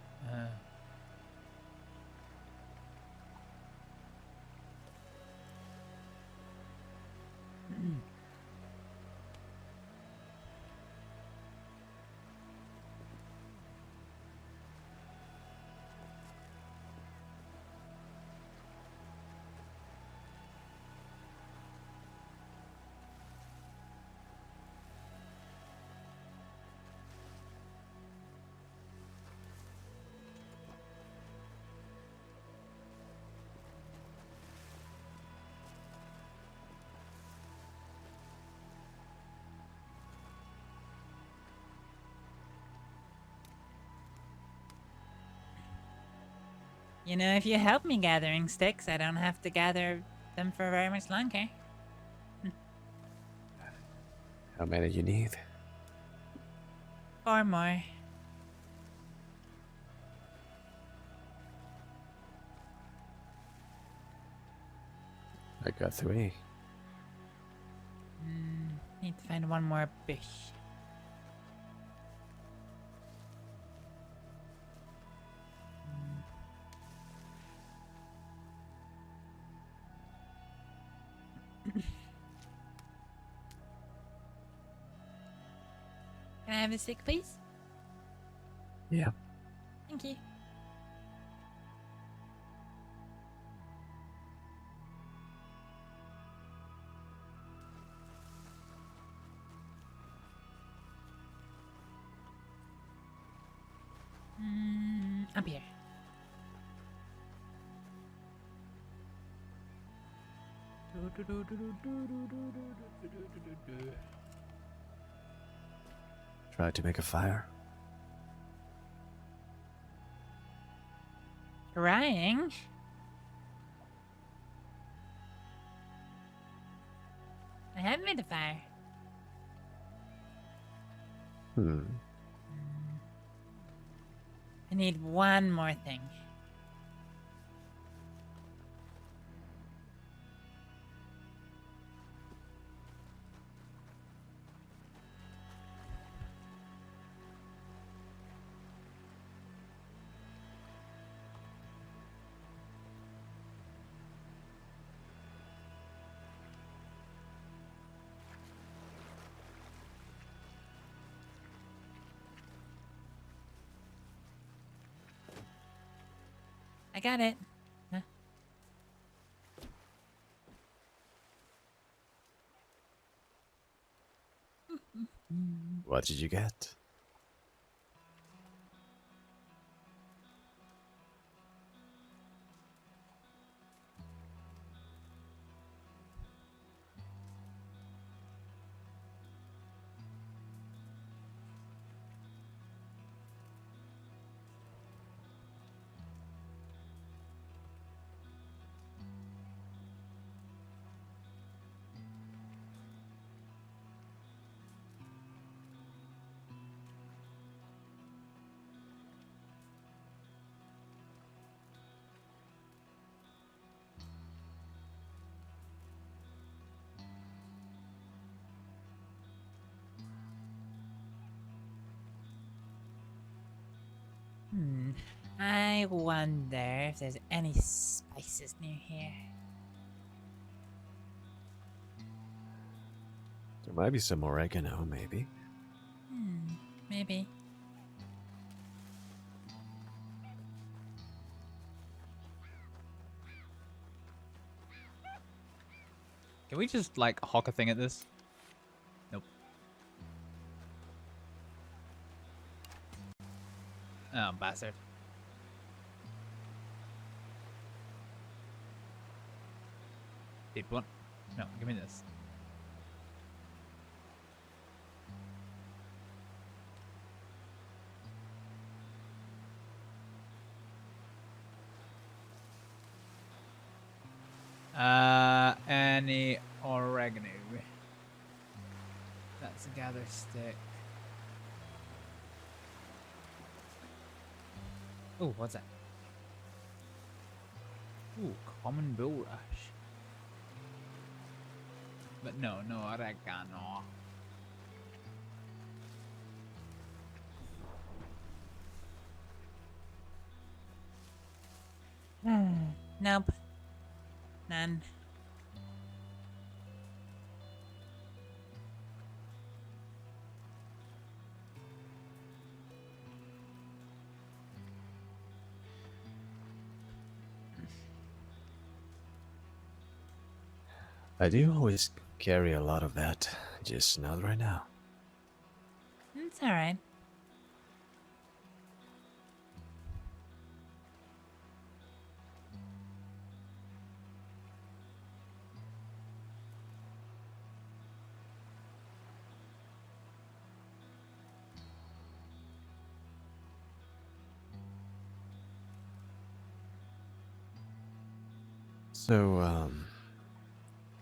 You know, if you help me gathering sticks, I don't have to gather them for very much longer. How many you need? 4 more. I got 3. Need to find one more bush. Can I have a stick, please? Yeah. Thank you. Up here. Try to make a fire. Trying? I have made a fire. I need one more thing. I got it. Huh? What did you get? I wonder if there's any spices near here. There might be some oregano, maybe. Maybe. Can we just, like, hawk a thing at this? Nope. Oh, bastard. Deep one. No, give me this. Any oregano. That's a gather stick. Oh, what's that? Ooh, common bulrush. But no oregano. Nope. None. I do always carry a lot of that, just not right now. It's alright. So,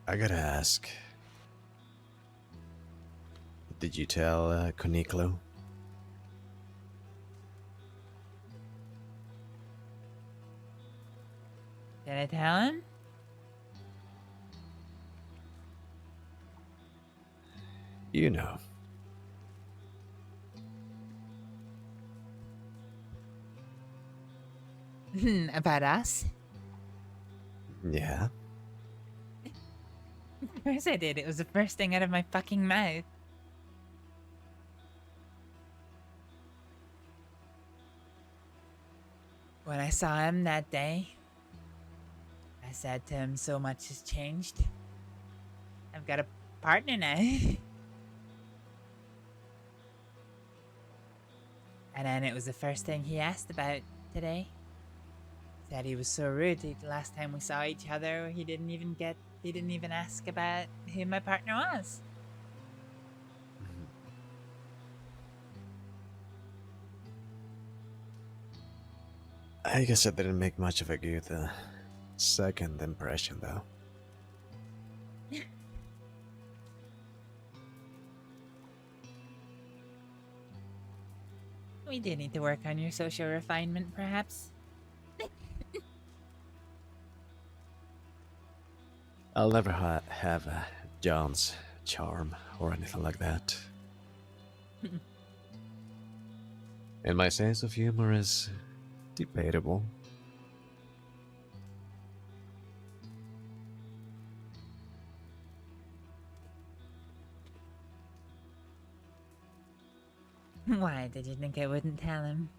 I gotta ask. Did you tell Koniklo? Did I tell him? You know. About us? Yeah. Of course I did. It was the first thing out of my fucking mouth. When I saw him that day, I said to him, so much has changed. I've got a partner now. And then it was the first thing he asked about today. Said he was so rude. The last time we saw each other, he didn't even ask about who my partner was. I guess I didn't make much of a good second impression, though. We do need to work on your social refinement, perhaps. I'll never have John's charm or anything like that. And my sense of humor is debatable. Why did you think I wouldn't tell him?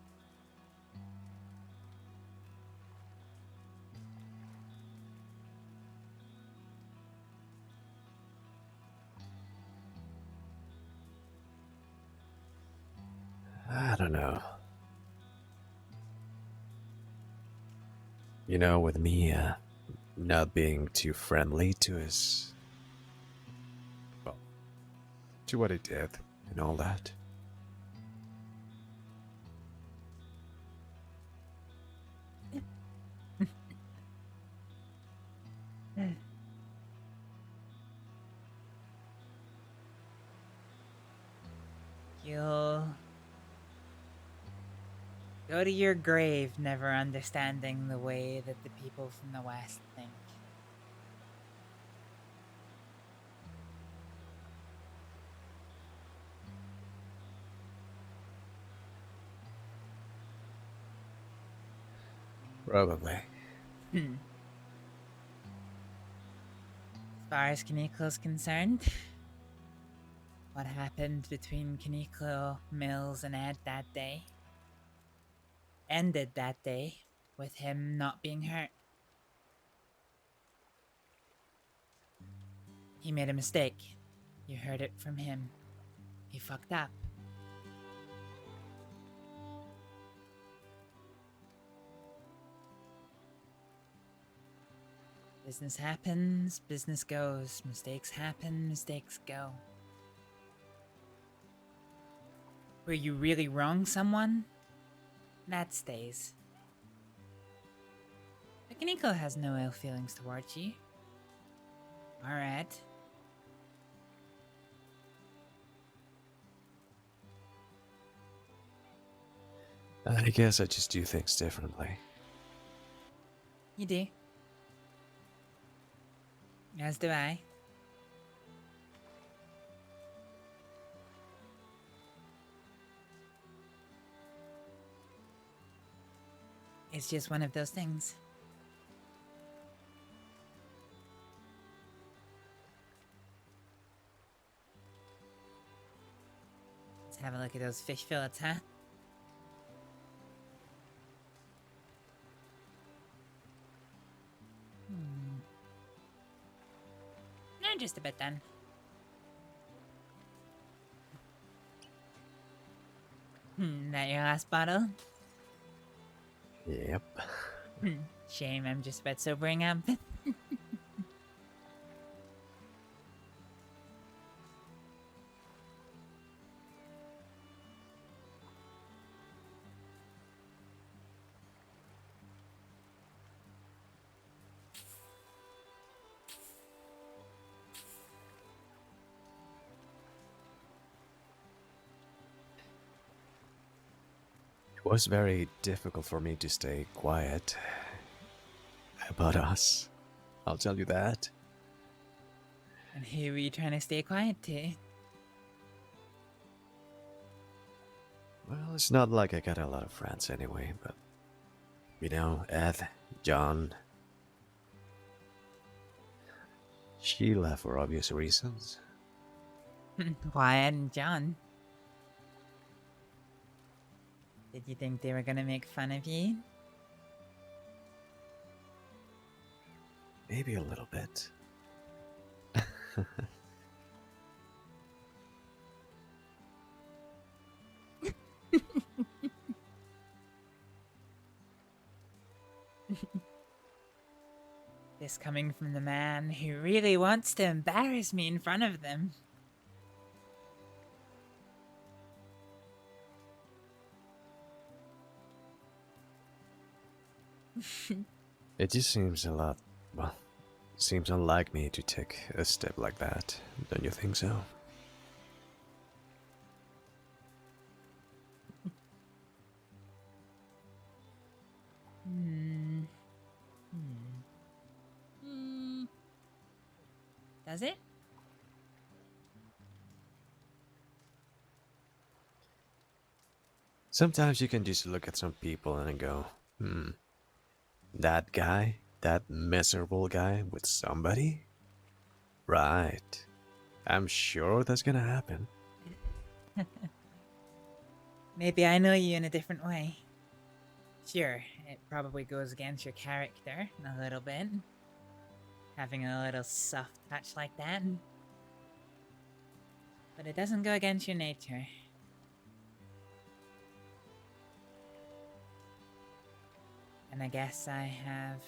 I don't know. You know, with me not being too friendly to his... well, to what he did and all that. You'll go to your grave never understanding the way that the people from the West think. Probably. As far as Kaniklo's concerned, what happened between Kaniklo, Mills, and Ed that day ended that day with him not being hurt. He made a mistake. You heard it from him. He fucked up. Business happens, business goes. Mistakes happen, mistakes go. Where you really wrong someone, that stays. But Kaneko has no ill feelings towards you. Alright. I guess I just do things differently. You do. As do I. It's just one of those things. Look at those fish fillets, huh? No, just a bit then. That your last bottle? Yep. Shame, I'm just about sobering up. It was very difficult for me to stay quiet about us. I'll tell you that. And who were you trying to stay quiet to? Well, it's not like I got a lot of friends anyway, but you know, Ed, John. She left for obvious reasons. Why Ed and John? Did you think they were gonna make fun of you? Maybe a little bit. This coming from the man who really wants to embarrass me in front of them. It just seems a lot, well, seems unlike me to take a step like that. Don't you think so? Does it? Sometimes you can just look at some people and go, that guy, that miserable guy with somebody? Right. I'm sure that's gonna happen. Maybe I know you in a different way. Sure, it probably goes against your character a little bit. Having a little soft touch like that. But it doesn't go against your nature. And I guess I have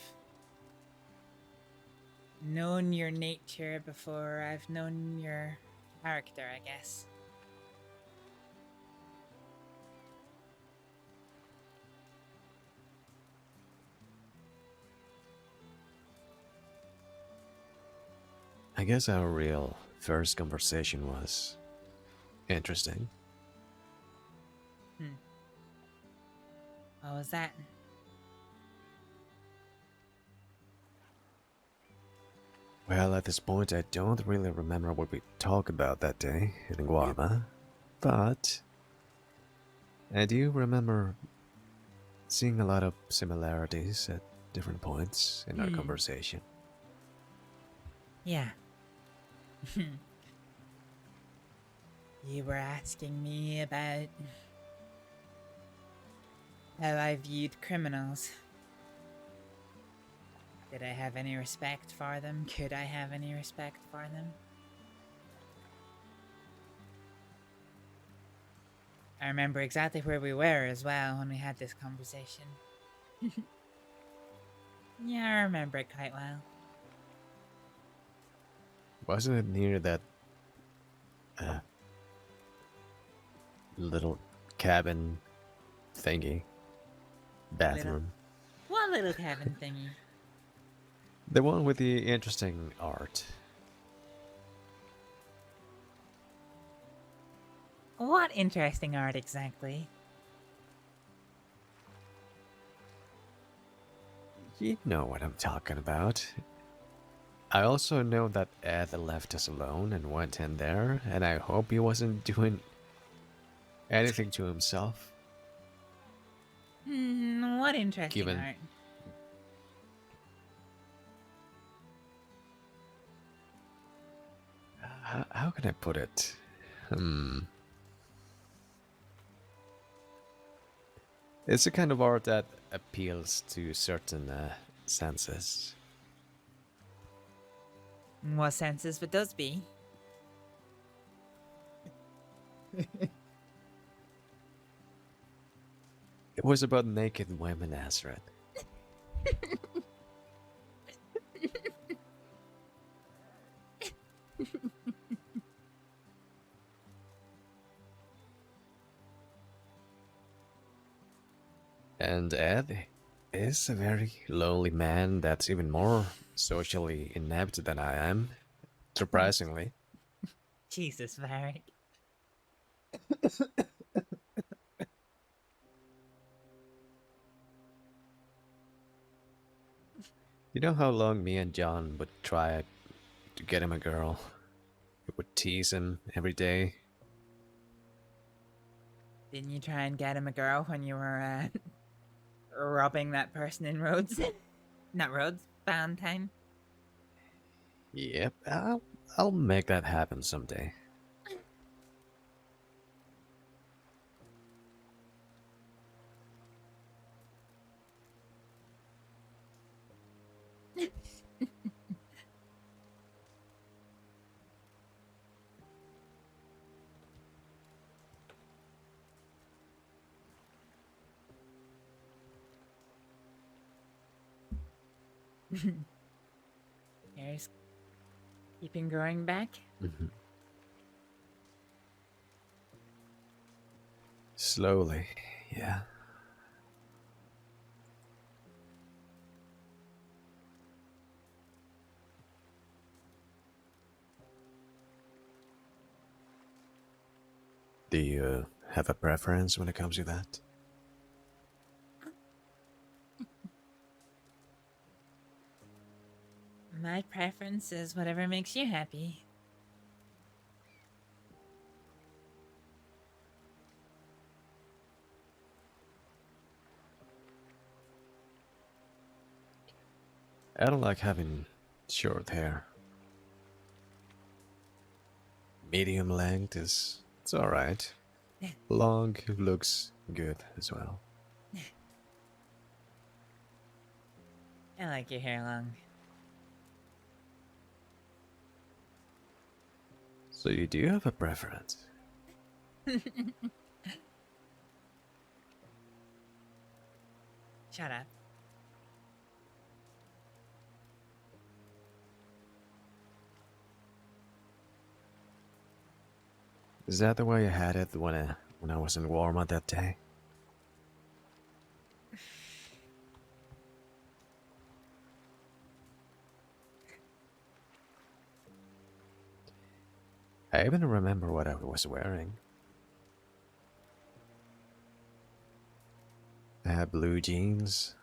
known your nature before I've known your character, I guess. I guess our real first conversation was interesting. What was that? Well, at this point, I don't really remember what we talked about that day in Guarma, but I do remember seeing a lot of similarities at different points in our conversation. Yeah. You were asking me about how I viewed criminals. Did I have any respect for them? Could I have any respect for them? I remember exactly where we were as well when we had this conversation. Yeah, I remember it quite well. Wasn't it near that little cabin thingy? Bathroom. What little cabin thingy? The one with the interesting art. What interesting art exactly? You know what I'm talking about. I also know that Ed left us alone and went in there, and I hope he wasn't doing anything to himself. What interesting Given- art? How can I put it? It's a kind of art that appeals to certain senses. What senses would those be? It was about naked women, Astrид. And Ed is a very lonely man that's even more socially inept than I am, surprisingly. Jesus, Varek. You know how long me and John would try to get him a girl? We would tease him every day. Didn't you try and get him a girl when you were robbing that person in Rhodes? Not Rhodes, Valentine. Yep, I'll make that happen someday. Hair's keeping growing back. Slowly, yeah. Do you have a preference when it comes to that? My preference is whatever makes you happy. I don't like having short hair. Medium length it's alright. Long looks good as well. I like your hair long. So you do have a preference? Shut up. Is that the way you had it when I was in Walmart that day? I even remember what I was wearing. I had blue jeans,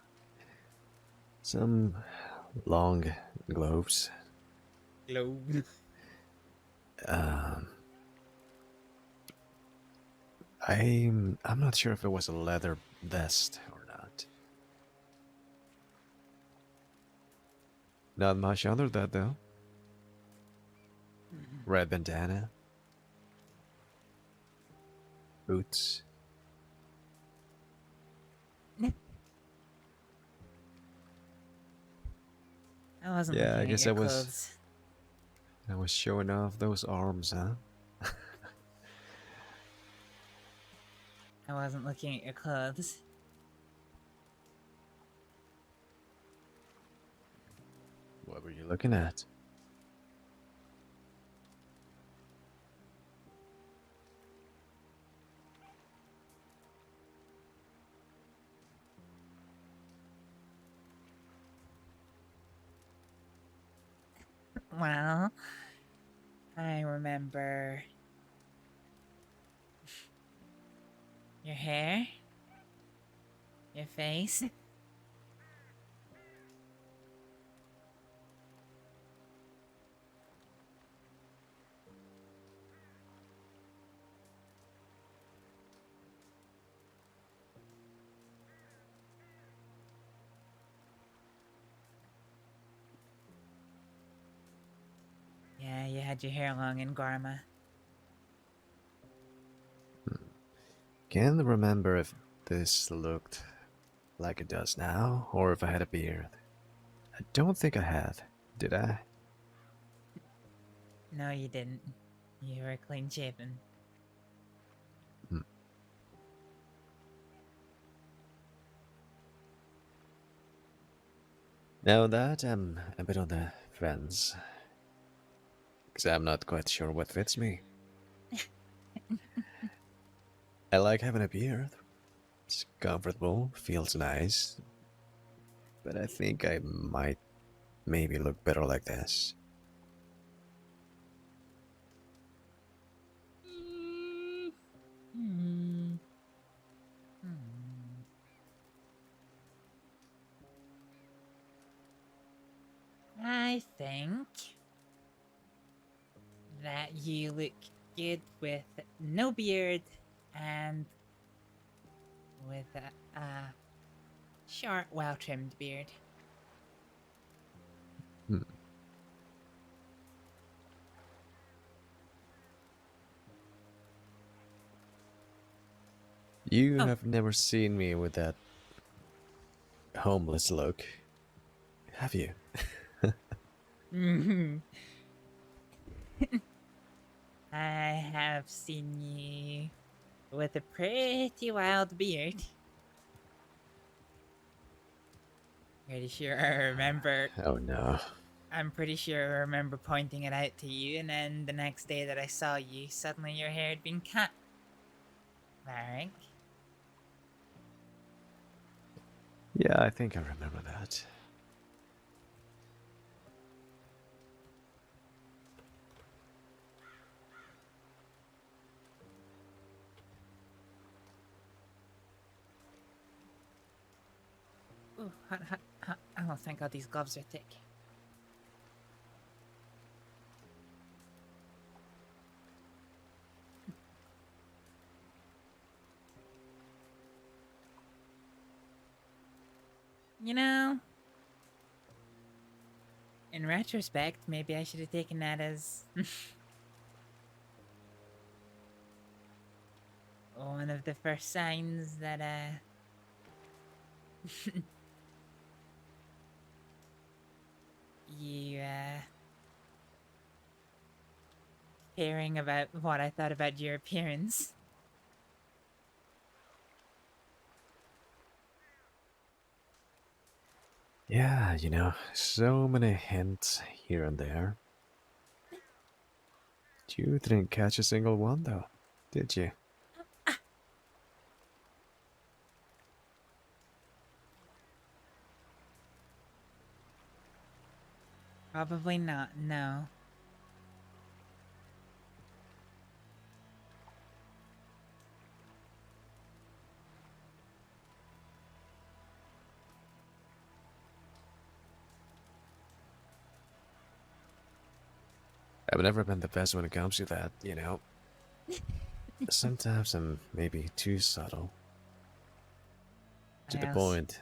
some long gloves. Gloves. I'm not sure if it was a leather vest or not. Not much under that though. Red bandana. Boots. I wasn't Yeah, looking I at guess your I was. clothes. I was showing off those arms, huh? I wasn't looking at your clothes. What were you looking at? Well, I remember your hair, your face. Yeah, you had your hair long in Garma. Can't remember if this looked like it does now, or if I had a beard. I don't think I had, did I? No, you didn't. You were clean shaven. Now that I'm a bit on the fence, because I'm not quite sure what fits me. I like having a beard. It's comfortable, feels nice. But I think I might maybe look better like this. I think that you look good with no beard and with a short, well-trimmed beard. You have never seen me with that homeless look, have you? I have seen you with a pretty wild beard. Pretty sure I remember. Oh no. I'm pretty sure I remember pointing it out to you, and then the next day that I saw you, suddenly your hair had been cut. Varek. Yeah, I think I remember that. Ooh, hot. Oh, thank God these gloves are thick. You know, in retrospect, maybe I should have taken that as one of the first signs that, you, caring about what I thought about your appearance. Yeah, you know, so many hints here and there. You didn't catch a single one, though, did you? Probably not, no. I've never been the best when it comes to that, you know. Sometimes I'm maybe too subtle. To the point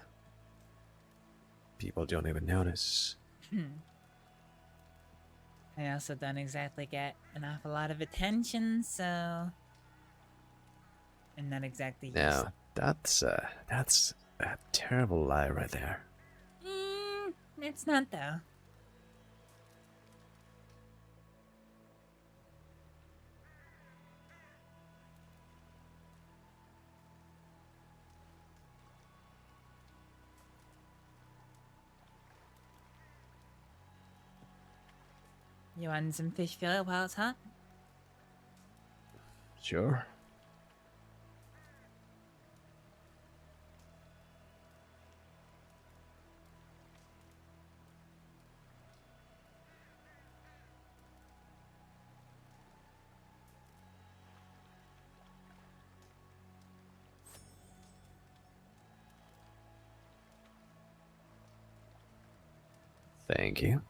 people don't even notice. I also don't exactly get an awful lot of attention, so I'm not exactly used. Now, that's a terrible lie right there. It's not though. You want some fish fillet while it's hot? Sure. Thank you.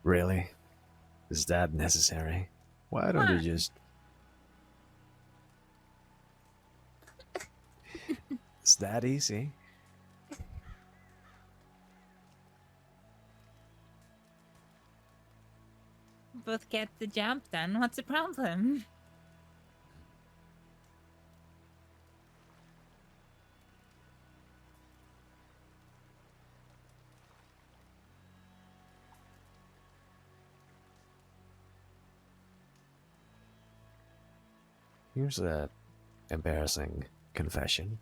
Really? Is that necessary? Why don't you just... It's that easy. Both get the job done. What's the problem? Here's a embarrassing confession.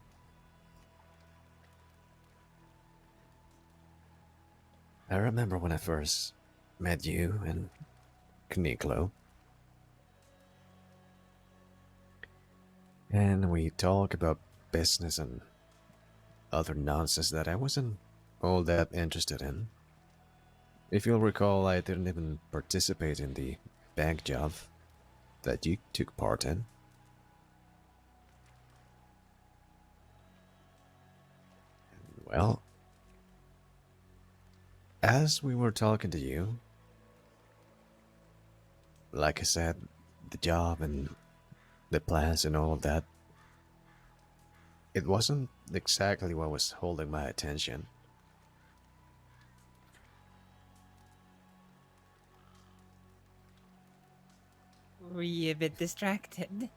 I remember when I first met you and Kniklo. And we talk about business and other nonsense that I wasn't all that interested in. If you'll recall, I didn't even participate in the bank job that you took part in. Well, as we were talking to you, like I said, the job and the plans and all of that, it wasn't exactly what was holding my attention. Were you a bit distracted?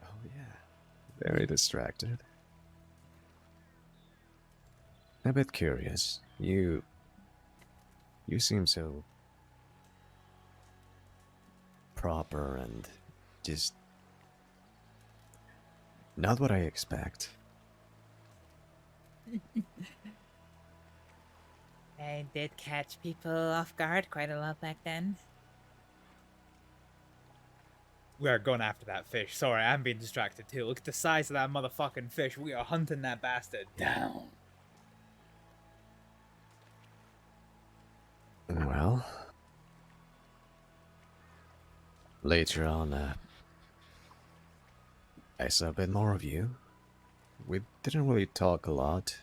Oh yeah, very distracted. A bit curious. You seem so proper and just not what I expect. I did catch people off guard quite a lot back then. We are going after that fish. Sorry, I'm being distracted too. Look at the size of that motherfucking fish. We are hunting that bastard down. Well, later on, I saw a bit more of you. We didn't really talk a lot,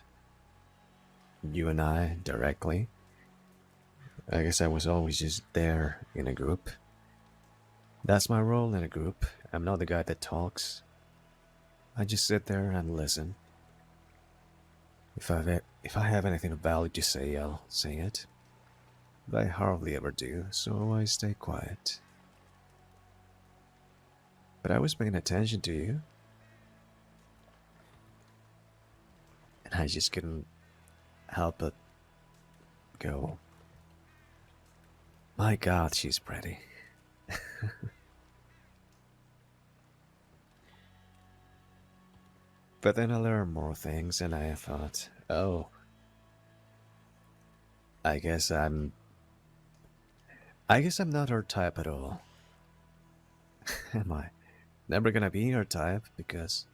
you and I, directly. I guess I was always just there in a group. That's my role in a group. I'm not the guy that talks. I just sit there and listen. If I have anything of value to say, I'll say it. But I hardly ever do, so I stay quiet. But I was paying attention to you. And I just couldn't help but go, my God, she's pretty. But then I learned more things and I thought, oh, I guess I'm not her type at all. Am I? Never gonna be her type because...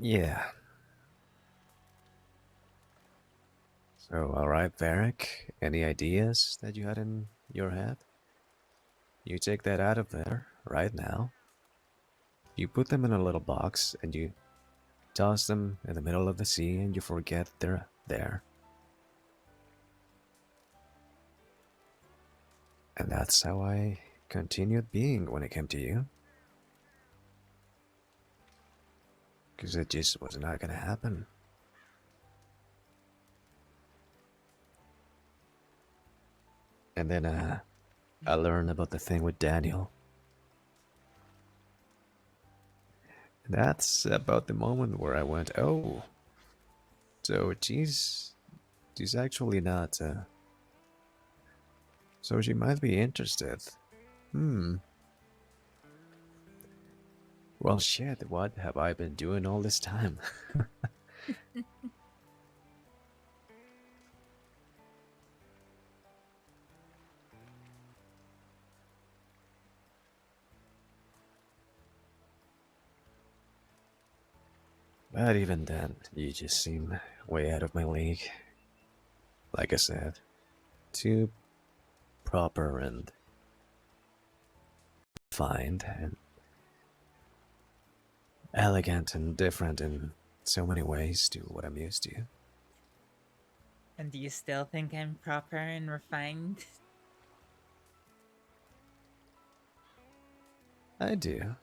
yeah. So, alright, Varek, any ideas that you had in your head? You take that out of there, right now. You put them in a little box and you toss them in the middle of the sea and you forget they're there. And that's how I continued being when it came to you. Because it just was not gonna happen. And then I learned about the thing with Daniel. That's about the moment where I went, oh, so she's actually not, so she might be interested. Well, shit, what have I been doing all this time? But even then, you just seem way out of my league. Like I said, too proper and refined and elegant and different in so many ways to what I'm used to. And do you still think I'm proper and refined? I do.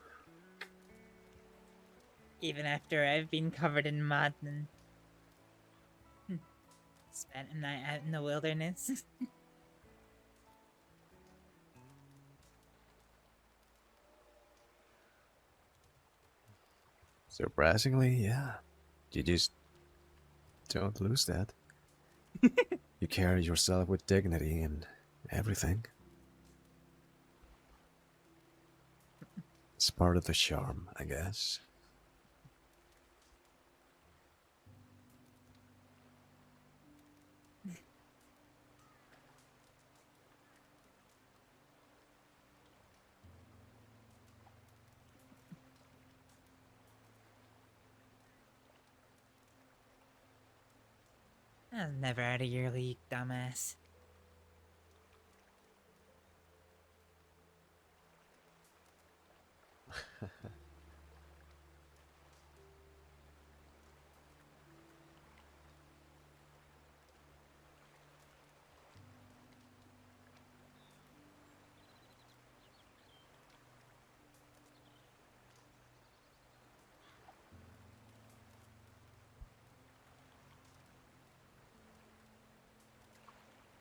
Even after I've been covered in mud and spent a night out in the wilderness. Surprisingly, yeah. You just don't lose that. You carry yourself with dignity and everything. It's part of the charm, I guess. I was never out of your league, dumbass.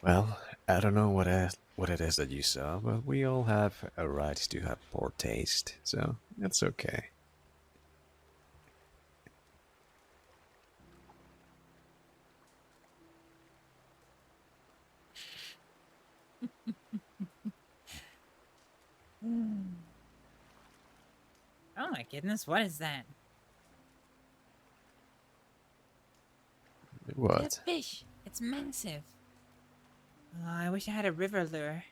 Well, I don't know what it is that you saw, but we all have a right to have poor taste, so it's okay. Oh my goodness, what is that? What? It's a fish. It's massive. Oh, I wish I had a river lure.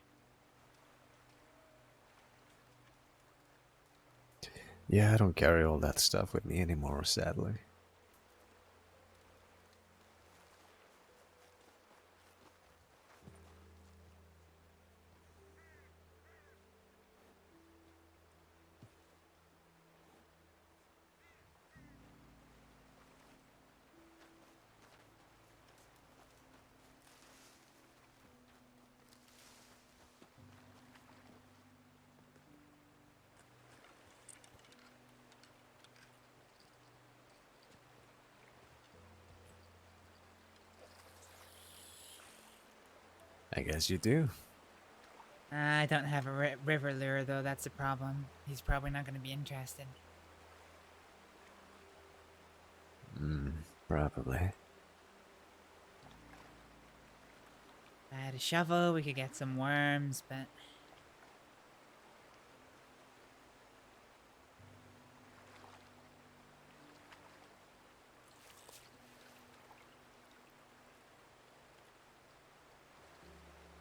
Yeah, I don't carry all that stuff with me anymore, sadly. I guess you do. I don't have a river lure though, that's the problem. He's probably not going to be interested. Probably. If I had a shovel, we could get some worms, but...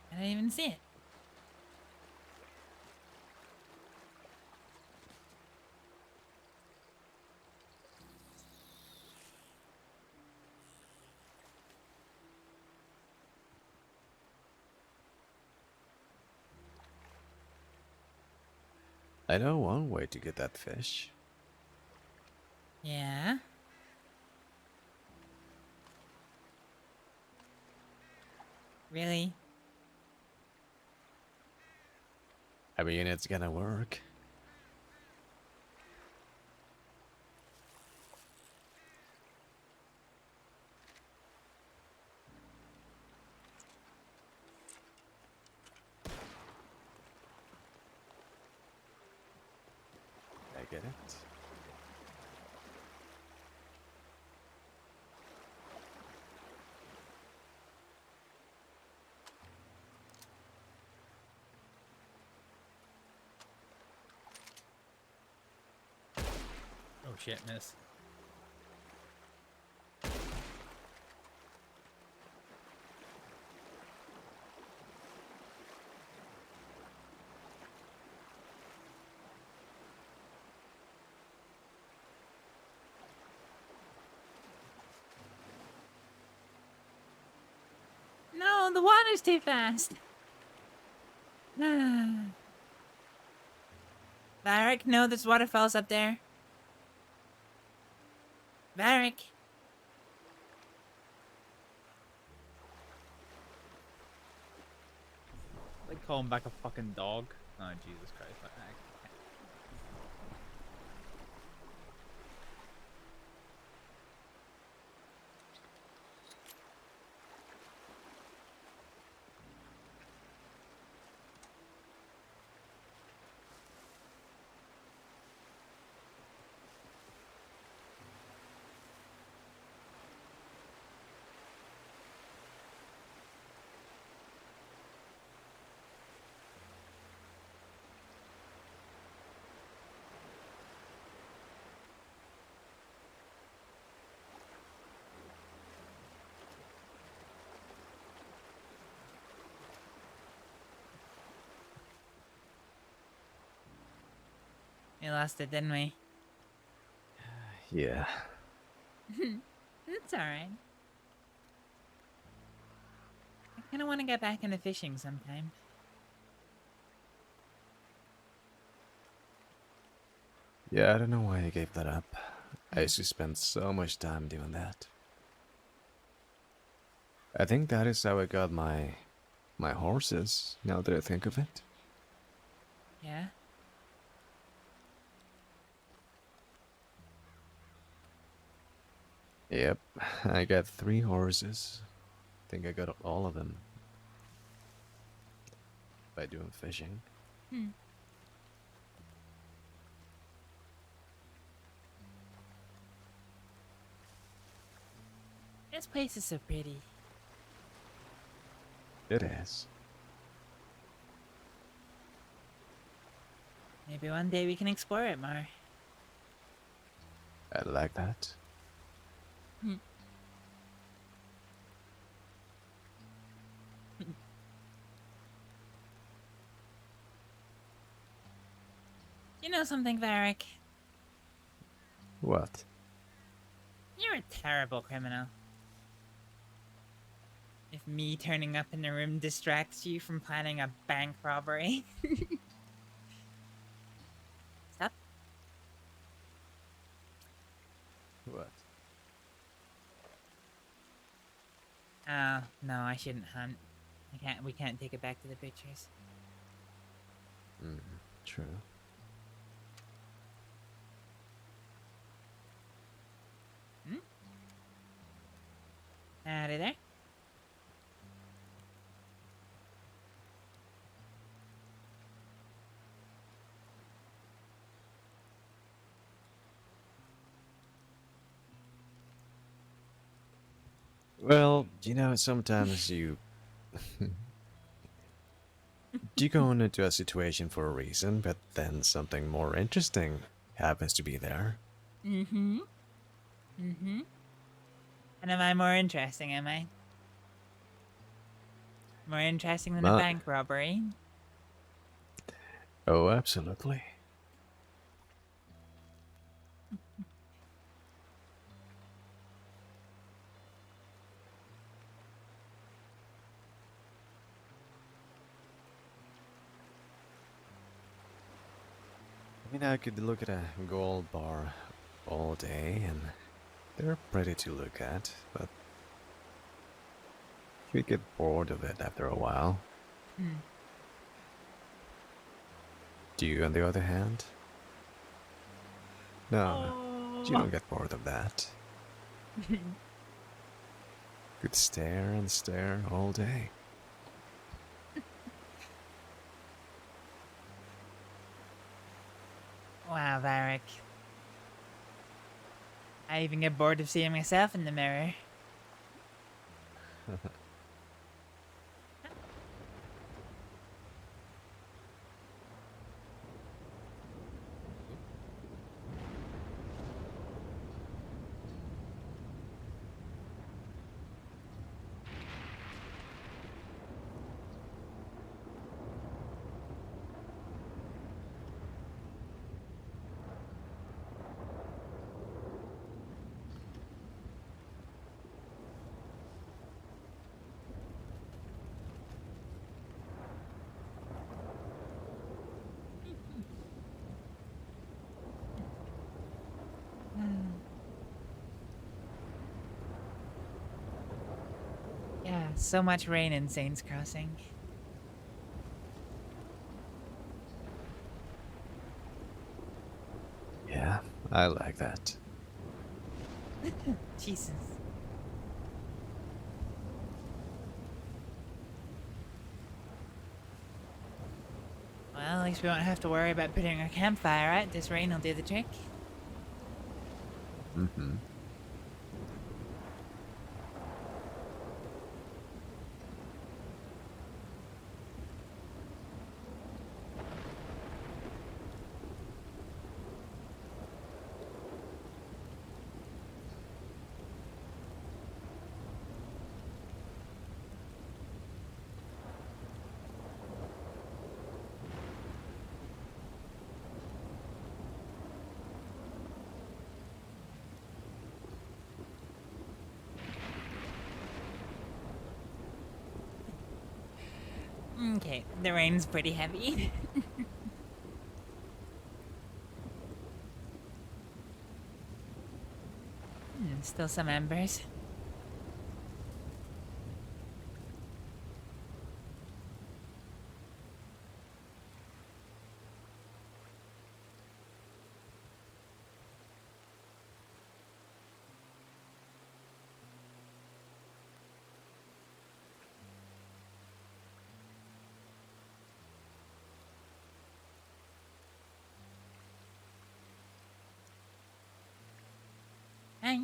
I didn't even see it. I know one way to get that fish. Yeah? Really? I mean, it's gonna work. I get it. Oh shit, miss. No, the water's too fast. Varek, no, there's waterfalls up there. Varek. Call him back a fucking dog. Oh, Jesus Christ. We lost it, didn't we? Yeah. It's alright. I kinda wanna get back into fishing sometime. Yeah, I don't know why I gave that up. I used to spend so much time doing that. I think that is how I got my horses, now that I think of it. Yeah? Yep, I got 3 horses. I think I got all of them by doing fishing. Hmm. This place is so pretty. It is. Maybe one day we can explore it more. I like that. Hmm. You know something, Varek? What? You're a terrible criminal. If me turning up in the room distracts you from planning a bank robbery. Stop. What? Oh, no, I shouldn't hunt. We can't take it back to the pictures. True. Howdy there. Well, you know, sometimes you go into a situation for a reason, but then something more interesting happens to be there. Mm-hmm. Mm-hmm. And am I more interesting, am I? More interesting than a bank robbery? Oh, absolutely. I mean, I could look at a gold bar all day, and they're pretty to look at, but you'd get bored of it after a while. Hmm. Do you, on the other hand? No, you don't get bored of that. Could stare and stare all day. Wow, Varek. I even get bored of seeing myself in the mirror. Yeah, so much rain in Saints Crossing. I like that. Jesus. Well, at least we won't have to worry about putting our campfire out. This rain will do the trick. Mm-hmm. Okay, the rain's pretty heavy. Still some embers. Hi.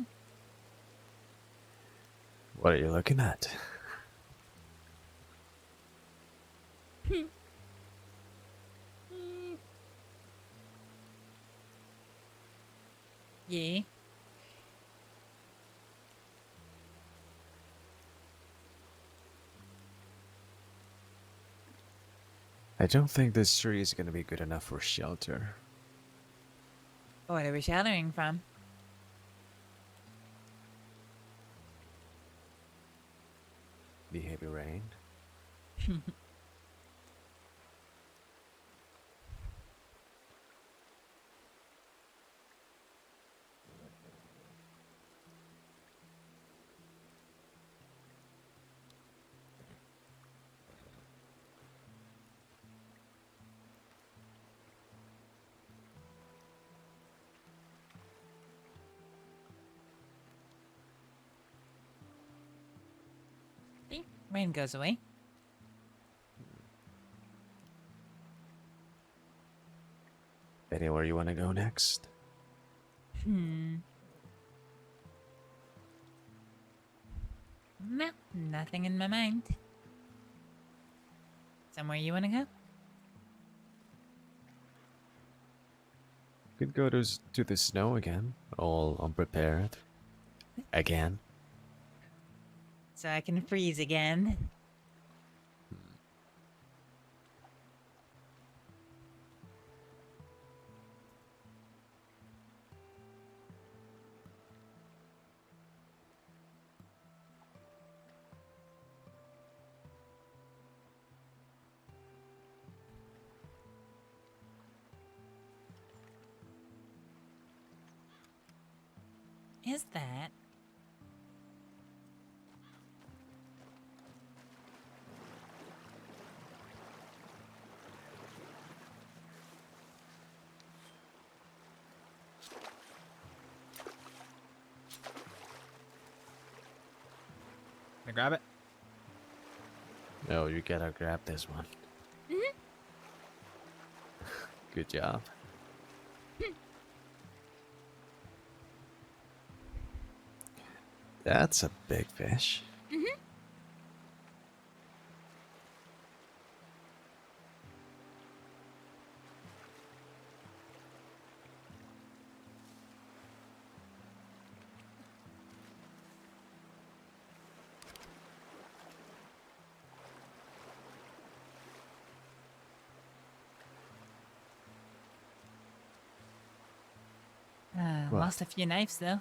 What are you looking at? Yeah. I don't think this tree is gonna be good enough for shelter. What are we sheltering from? The heavy rain. See? Rain goes away. Anywhere you wanna go next? No, nothing in my mind. Somewhere you wanna go? Could go to the snow again, all unprepared. Again. So I can freeze again. Is that? Can I grab it? No, you gotta grab this one. Good job. That's a big fish. What? Lost a few knives though.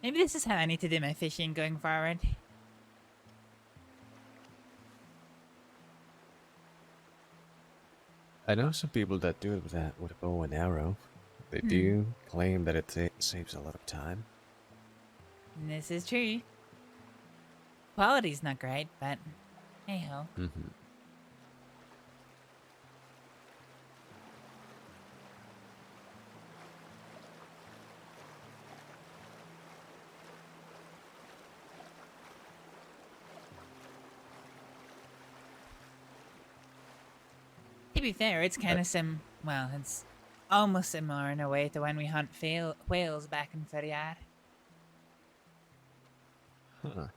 Maybe this is how I need to do my fishing going forward. I know some people that do it with a bow and arrow. They do claim that it saves a lot of time. This is true. Quality's not great, but hey ho. To be fair, it's kind of well, it's almost similar in a way to when we hunt whales back in Ferriar. Huh.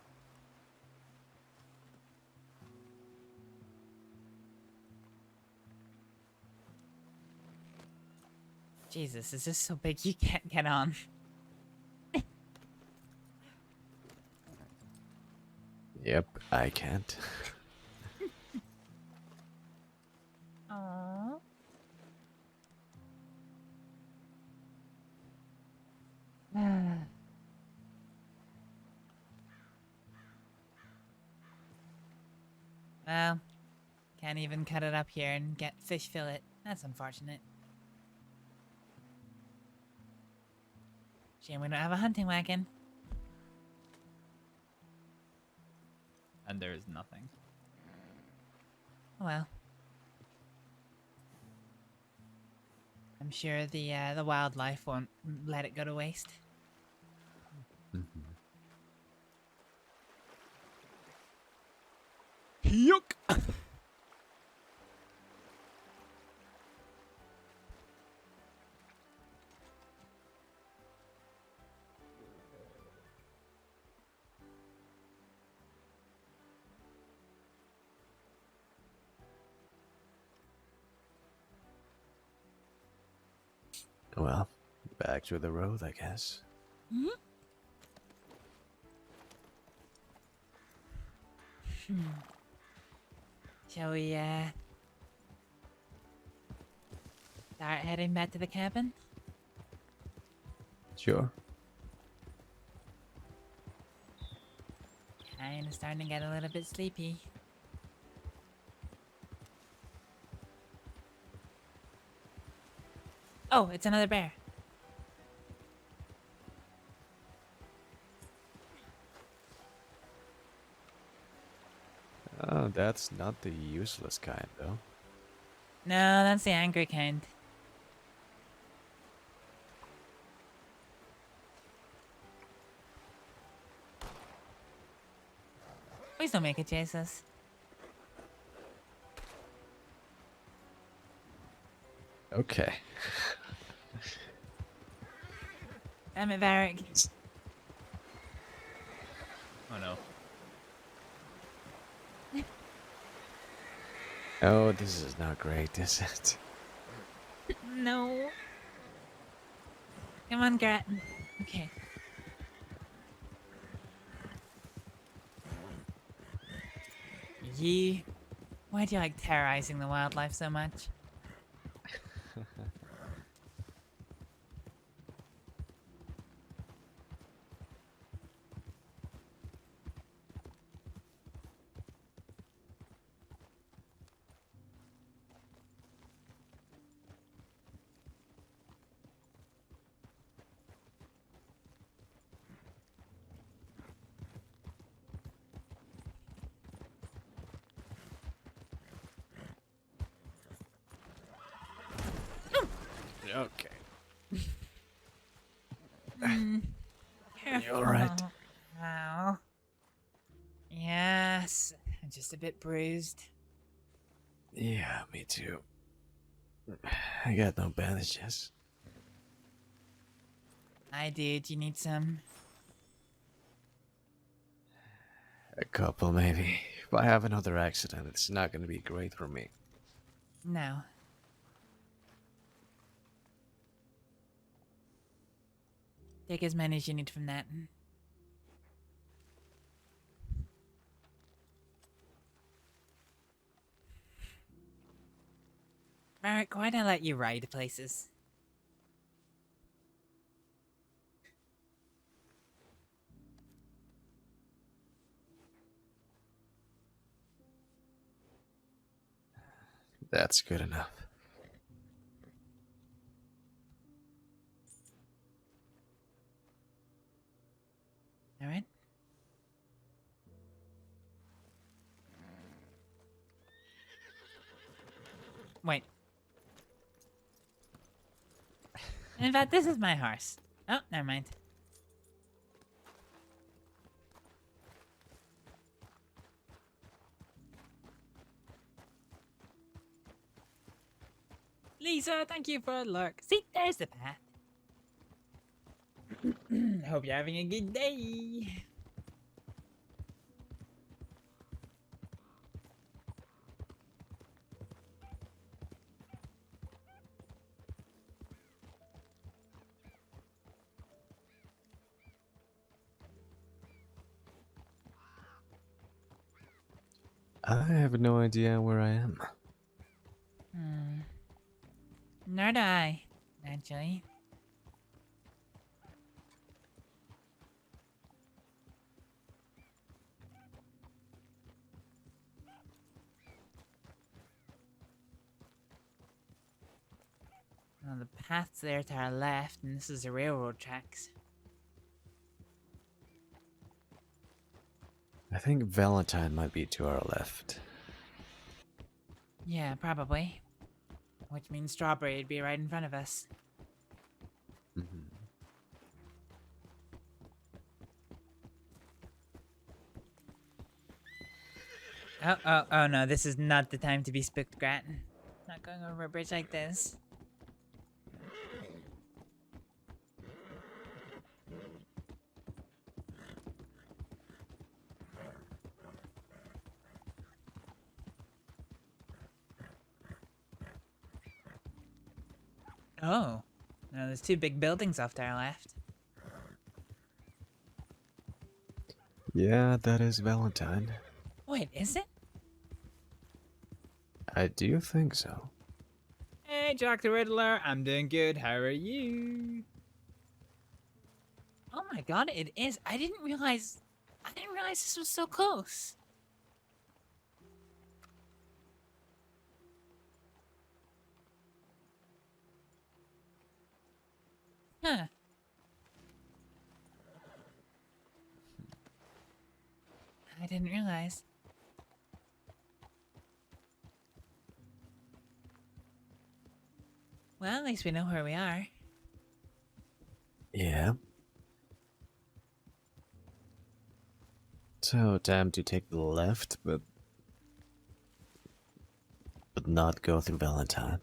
Jesus, it's just so big you can't get on. Yep, I can't. Aww. Well, can't even cut it up here and get fish fillet. That's unfortunate. Shame we don't have a hunting wagon. And there is nothing. Oh well. I'm sure the wildlife won't let it go to waste. Yuck! Well, back to the road, I guess. Hmm? Shall we, start heading back to the cabin? Sure. Kinda starting to get a little bit sleepy. Oh, it's another bear. Oh, that's not the useless kind, though. No, that's the angry kind. Please don't make it chase us. Okay. Damn it, Varek. Oh no. Oh, this is not great, is it? No. Come on, Grattan. Okay. Why do you like terrorizing the wildlife so much? Okay. Careful. You alright? Ow. Yes, I'm just a bit bruised. Yeah, me too. I got no bandages. I did. You need some? A couple, maybe. If I have another accident, it's not gonna be great for me. No. Take as many as you need from that. Varek, why'd I let you ride places? That's good enough. Alright. Wait. In fact, this is my horse. Oh, never mind. Lisa, thank you for the lurk. See, there's the path. Hope you're having a good day. I have no idea where I am. Nor do I, actually. Well, the path's there to our left, and this is the railroad tracks. I think Valentine might be to our left. Yeah, probably. Which means Strawberry would be right in front of us. Oh no, this is not the time to be spooked, Grattan. Not going over a bridge like this. Oh, no, there's two big buildings off to our left. Yeah, that is Valentine. Wait, is it? I do think so. Hey, Jack the Riddler, I'm doing good. How are you? Oh my god, it is. I didn't realize this was so close. Huh. I didn't realize. Well, at least we know where we are. Yeah. So, time to take the left, but not go through Valentine.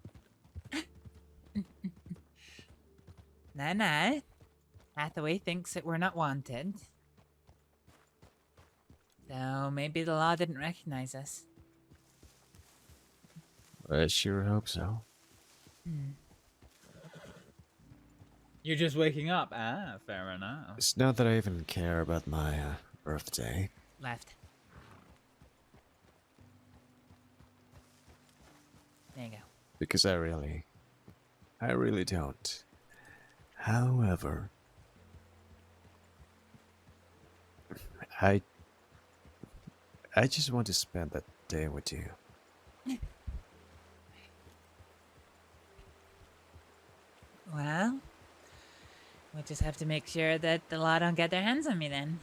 Nah. Hathaway thinks that we're not wanted. So maybe the law didn't recognize us. I sure hope so. You're just waking up? Ah, fair enough. It's not that I even care about my birthday. Left. There you go. Because I really don't. However, I just want to spend that day with you. Well, we'll just have to make sure that the law don't get their hands on me then.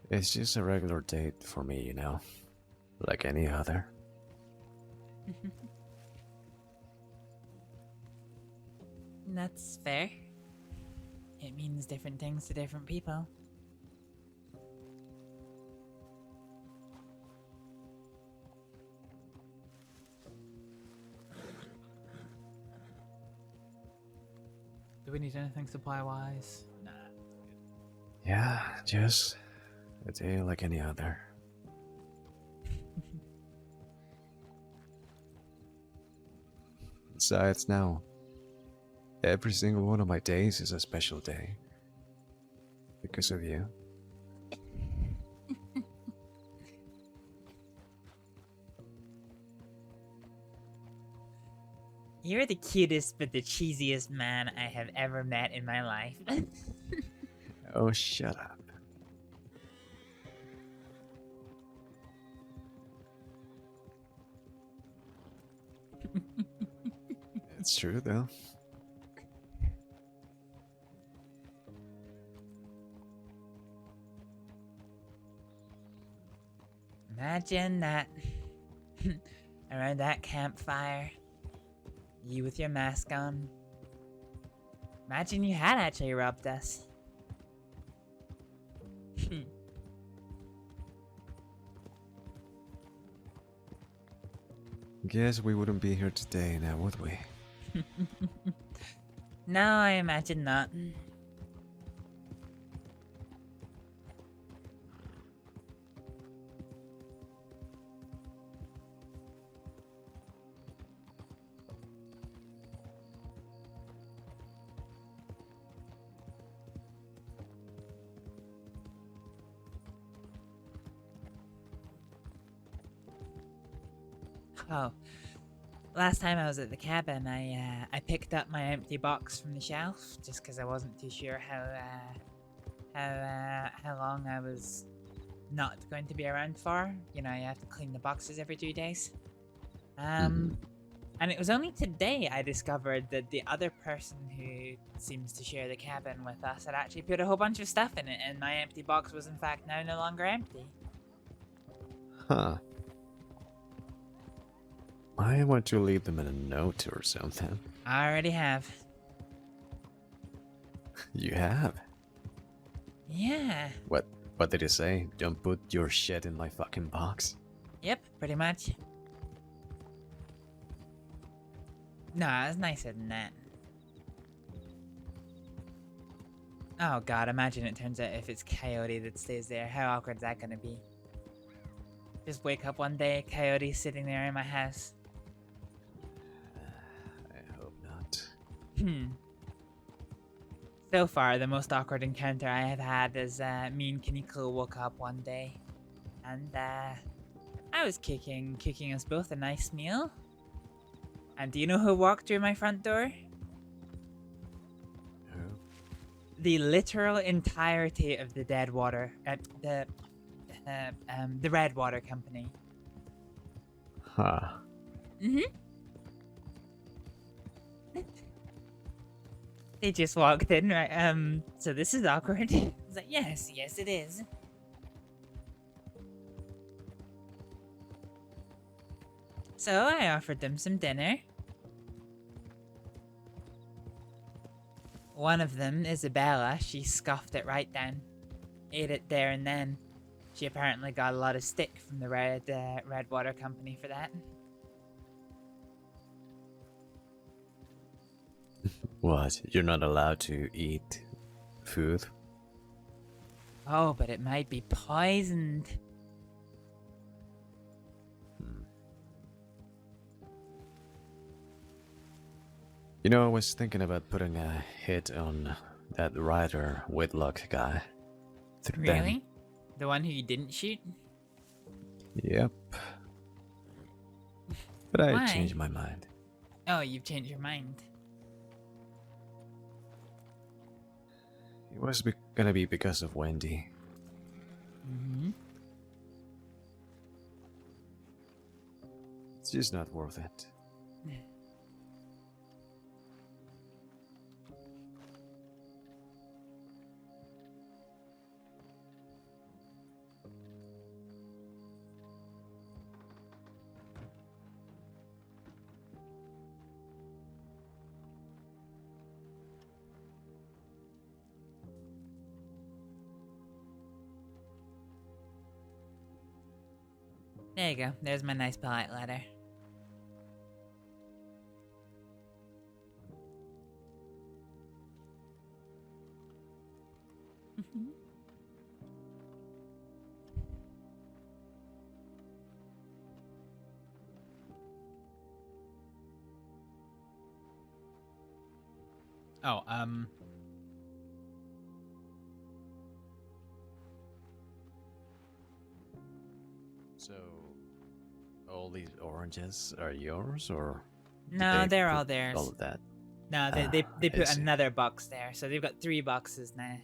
It's just a regular date for me, you know, like any other. That's fair. It means different things to different people. Do we need anything supply-wise? Nah. Yeah, just a day like any other. Besides, now, every single one of my days is a special day. Because of you. You're the cutest but the cheesiest man I have ever met in my life. Oh, shut up. It's true, though. Imagine that. Around that campfire. You with your mask on. Imagine you had actually robbed us. Guess we wouldn't be here today now, would we? No, I imagine not. Oh, last time I was at the cabin, I picked up my empty box from the shelf just because I wasn't too sure how long I was not going to be around for. You know, you have to clean the boxes every 2 days. And it was only today I discovered that the other person who seems to share the cabin with us had actually put a whole bunch of stuff in it, and my empty box was in fact now no longer empty. Huh. I want to leave them in a note or something. I already have. You have? Yeah. What did it say? Don't put your shit in my fucking box? Yep, pretty much. Nah, it's nicer than that. Oh god, imagine it turns out if it's Coyote that stays there. How awkward is that gonna be? Just wake up one day, Coyote sitting there in my house. I hope not. So far, the most awkward encounter I have had is me and Kiniko woke up one day. And I was cooking us both a nice meal. And do you know who walked through my front door? Who? The literal entirety of the Deadwater, the Redwater Company. Huh. They just walked in, right? So this is awkward. I was like, yes, it is. So I offered them some dinner. One of them, Isabella, she scoffed it right down. Ate it there and then. She apparently got a lot of stick from the Redwater Company for that. What? You're not allowed to eat food? Oh, but it might be poisoned. You know, I was thinking about putting a hit on that Ryder Whitlock guy. Really? The one who you didn't shoot? Yep. But I Why? changed my mind. Oh, you've changed your mind. It was gonna be because of Wendy. It's just not worth it. There you go. There's my nice polite letter. Oh, So, all these oranges are yours, or? did No, they they're put all theirs. All of that. No, they I put see. another box there, so they've got 3 boxes now.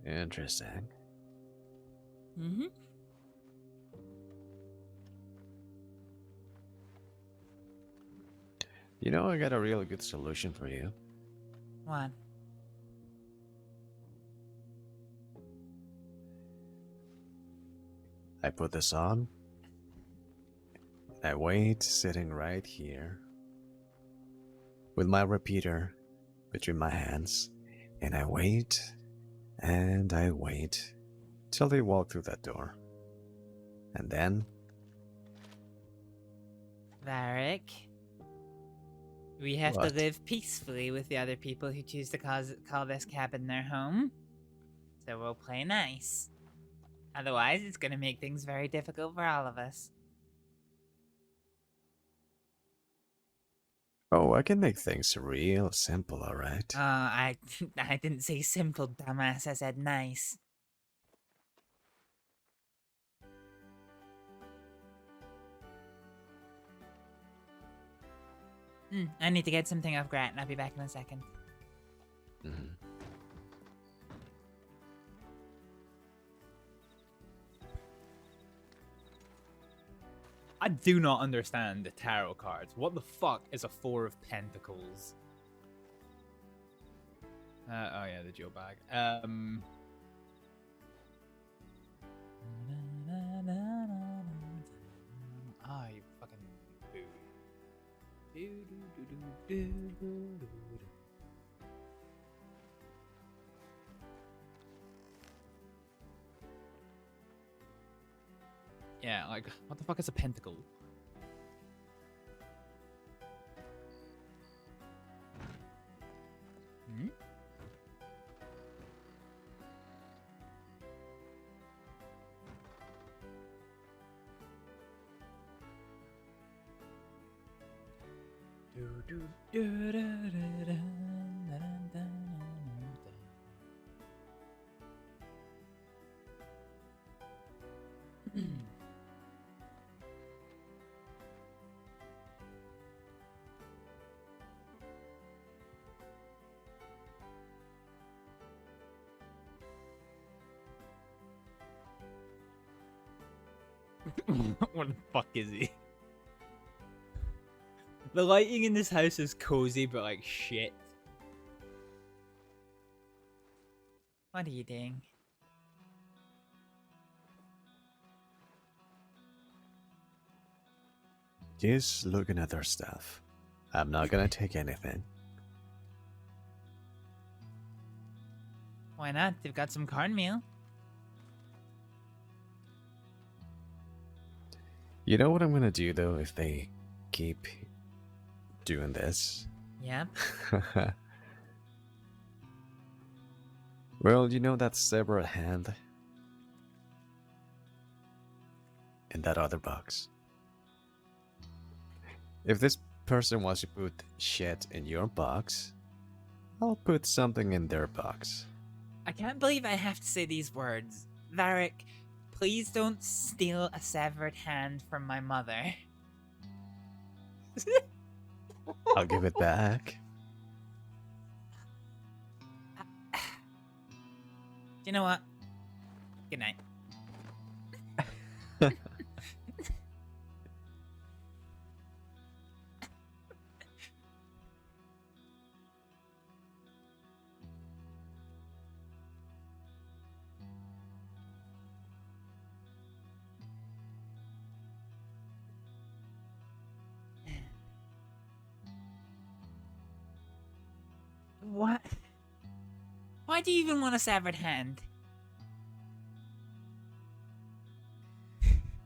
Interesting. You know, I got a really good solution for you. What? I put this on. I wait, sitting right here, with my repeater between my hands, and I wait till they walk through that door. And then Varek, we have What? to live peacefully with the other people who choose to call this cabin their home. So we'll play nice. Otherwise, it's gonna make things very difficult for all of us. oh, I can make things real simple, alright? I didn't say simple, dumbass. I said nice. I need to get something off Grat, and I'll be back in a second. I do not understand the tarot cards. What the fuck is a Four of Pentacles? Oh yeah, the Joe bag. Ah, you fucking boo. Yeah, like, what the fuck is a pentacle? Hmm? What the fuck is he? The lighting in this house is cozy, but like shit. What are you doing? Just looking at their stuff. I'm not gonna take anything. Why not? They've got some cornmeal. You know what I'm gonna do though if they keep doing this? Yep. Well, you know that severed hand in that other box. If this person wants to put shit in your box, I'll put something in their box. I can't believe I have to say these words. Varek, please don't steal a severed hand from my mother. I'll give it back. You know what? Good night. What? Why do you even want a severed hand?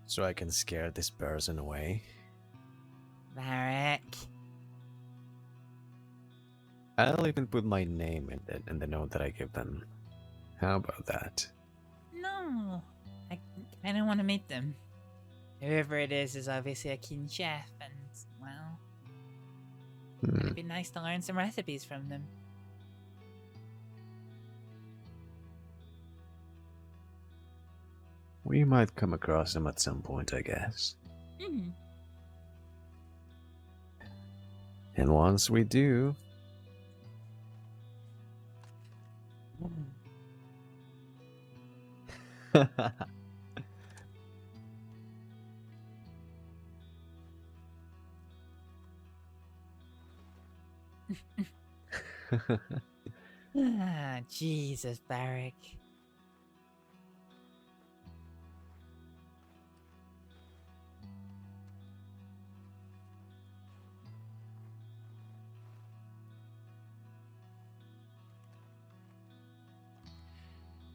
So I can scare this person away. Varek. I'll even put my name in the note that I give them. How about that? No. I kind of want to meet them. Whoever it is obviously a keen chef, and, well, it'd be nice to learn some recipes from them. We might come across them at some point, I guess. And once we do... Ah, Jesus, Varek.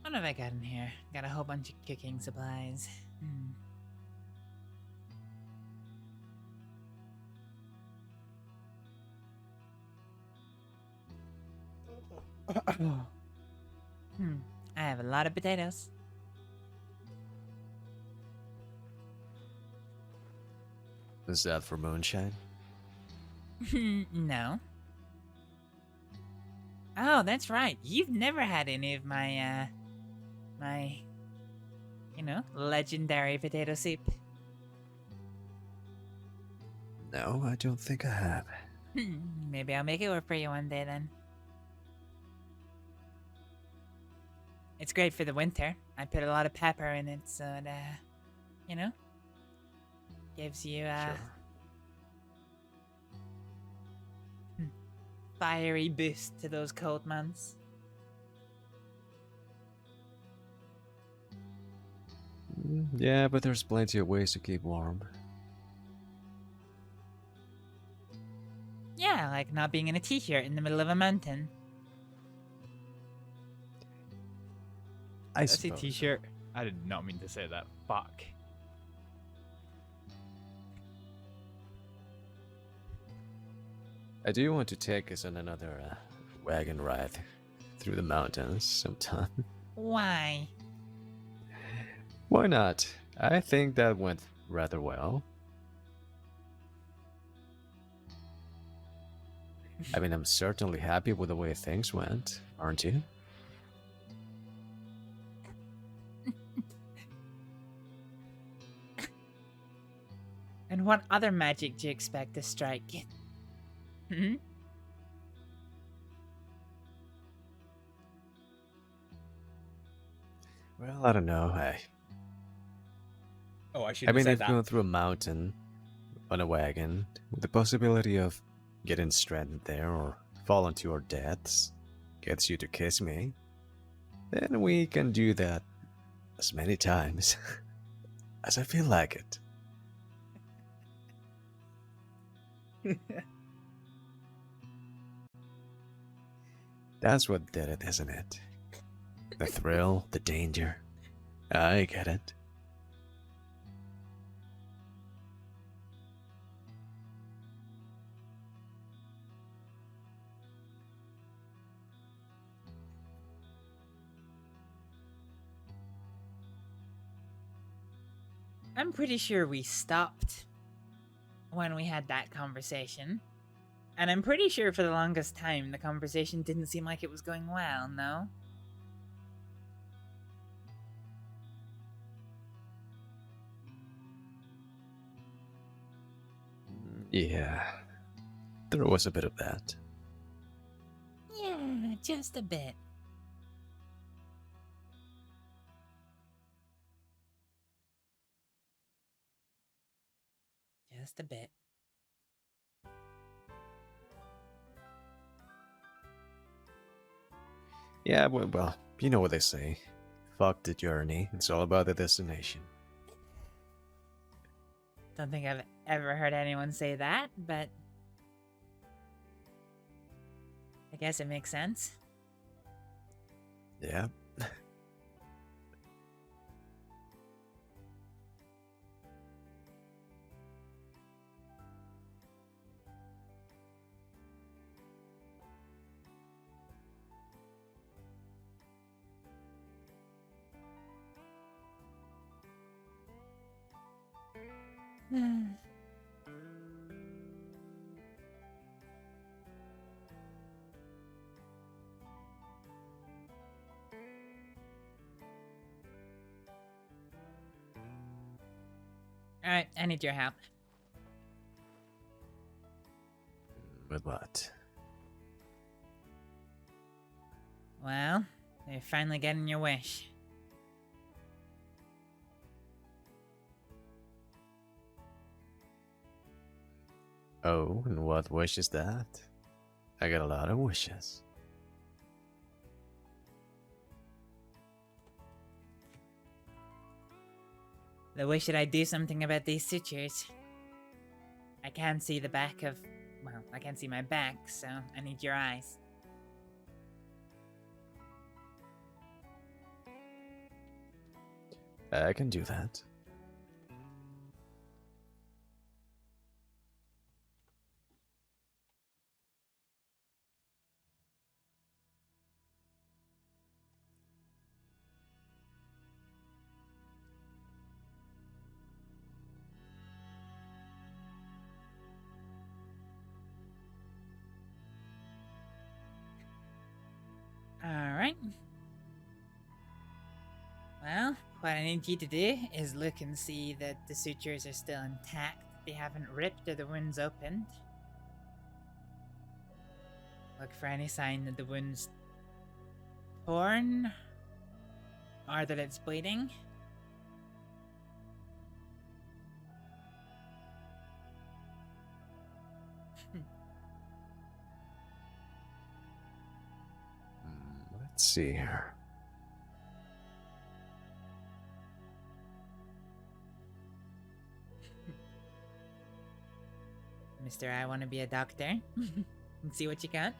What have I got in here? Got a whole bunch of cooking supplies. I have a lot of potatoes. Is that for moonshine? No. Oh, that's right. You've never had any of my, legendary potato soup. No, I don't think I have. Maybe I'll make it work for you one day then. It's great for the winter. I put a lot of pepper in it so it, gives you, fiery boost to those cold months. Yeah, but there's plenty of ways to keep warm. Yeah, like not being in a t-shirt in the middle of a mountain. I That's a suppose. t-shirt. I did not mean to say that. Fuck. I do want to take us on another wagon ride through the mountains sometime. Why? Why not? I think that went rather well. I mean, I'm certainly happy with the way things went, aren't you? And what other magic do you expect to strike? Well, I don't know. Oh, I should I have mean, said I've that. gone through a mountain on a wagon with the possibility of getting stranded there or falling to our deaths. Gets you to kiss me. Then we can do that as many times as I feel like it. That's what did it, isn't it? The thrill, the danger. I get it. I'm pretty sure we stopped when we had that conversation. And I'm pretty sure for the longest time the conversation didn't seem like it was going well, no? Yeah, there was a bit of that. Yeah, just a bit. Just a bit. Yeah, well, you know what they say. Fuck the journey, it's all about the destination. Don't think I've ever heard anyone say that, but I guess it makes sense. Yeah. Alright, I need your help. With what? Well, you're finally getting your wish. Oh, and what wish is that? I got a lot of wishes. The wish that I do something about these sutures. I can't see the back of... Well, I can't see my back, so I need your eyes. I can do that. Alright. Well, what I need you to do is look and see that the sutures are still intact. They haven't ripped or the wounds opened. Look for any sign that the wound's torn or that it's bleeding. Let's see here. Mister, I want to be a doctor. Let's see what you got.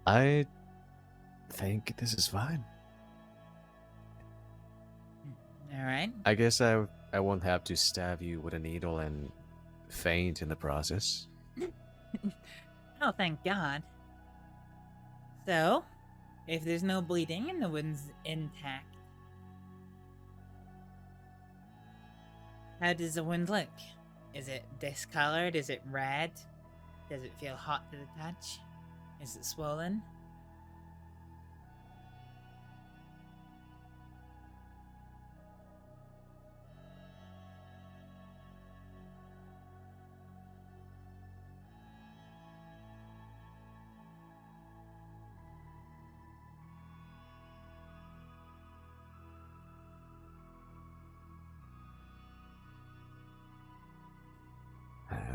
I think this is fine. Alright. I guess I won't have to stab you with a needle and faint in the process. Oh, thank God. So, if there's no bleeding and the wound's intact, how does the wound look? Is it discolored? Is it red? Does it feel hot to the touch? Is it swollen?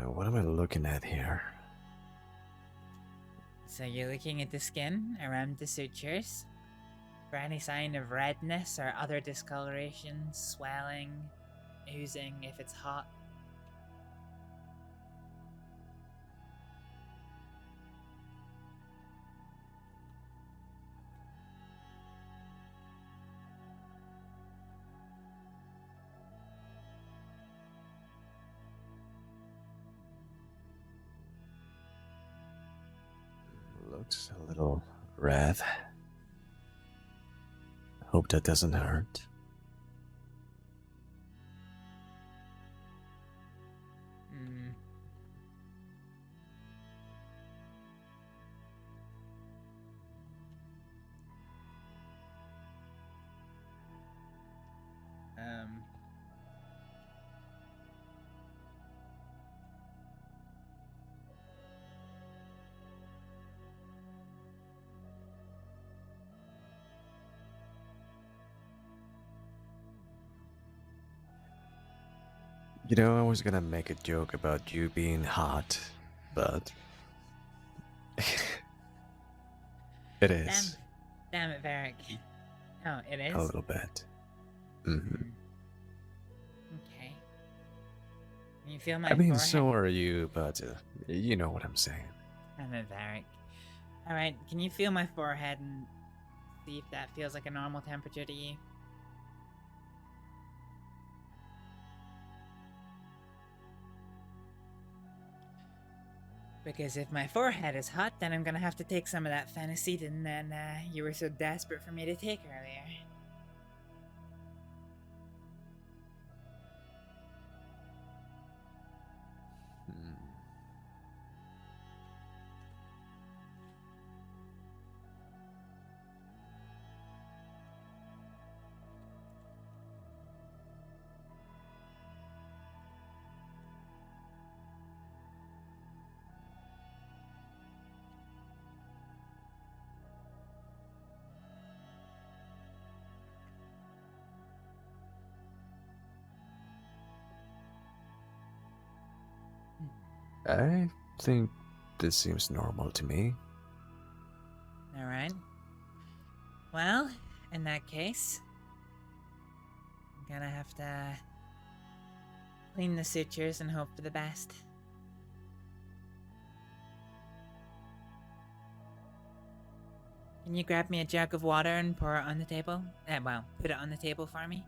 What am I looking at here? So you're looking at the skin around the sutures for any sign of redness or other discoloration, swelling, oozing if it's hot. Looks a little red. Hope that doesn't hurt. Hmm. You know, I was gonna make a joke about you being hot, but it is Damn it, Varek. Oh, it is? a little bit. Mm-hmm. Okay. Can you feel my I mean, forehead? so are you, but you know what I'm saying. Damn it, Varek. Alright, can you feel my forehead and see if that feels like a normal temperature to you? Because if my forehead is hot, then I'm gonna have to take some of that phenacetin that you were so desperate for me to take earlier. I think this seems normal to me. Alright. Well, in that case, I'm gonna have to clean the sutures and hope for the best. Can you grab me a jug of water and pour it on the table? Well, put it on the table for me.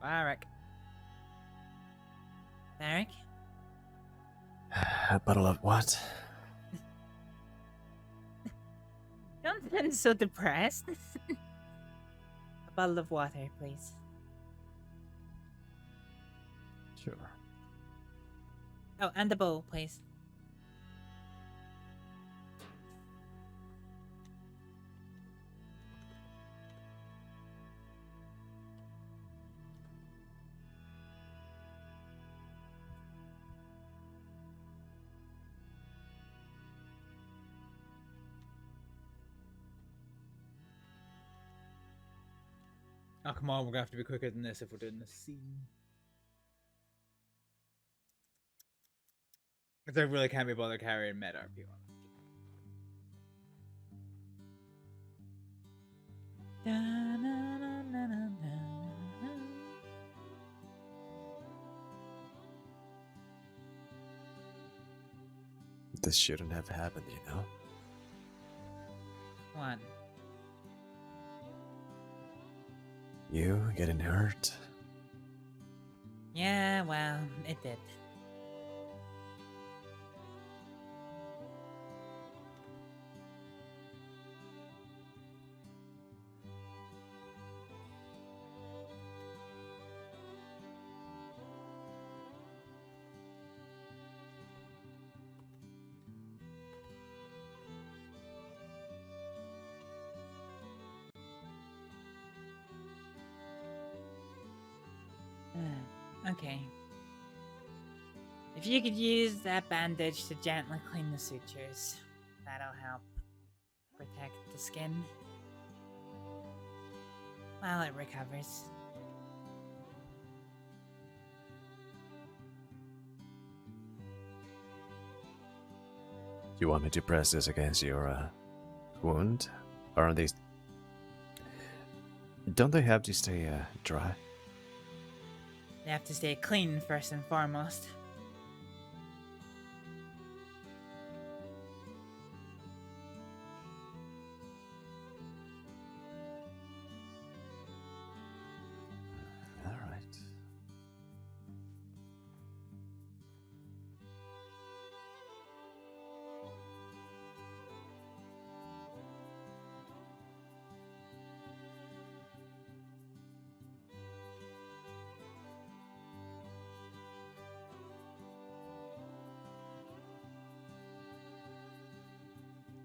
Varek. Varek? A bottle of what? Don't sound so depressed. A bottle of water, please. Sure. Oh, and a bowl, please. Oh, come on, we're gonna have to be quicker than this if we're doing this scene. Because I really can't be bothered carrying RedRP on. This shouldn't have happened, you know? One. You getting hurt? Yeah, well, it did. Okay. If you could use that bandage to gently clean the sutures, that'll help protect the skin while it recovers. You want me to press this against your wound? Or are they... Don't they have to stay dry? They have to stay clean first and foremost. Alright.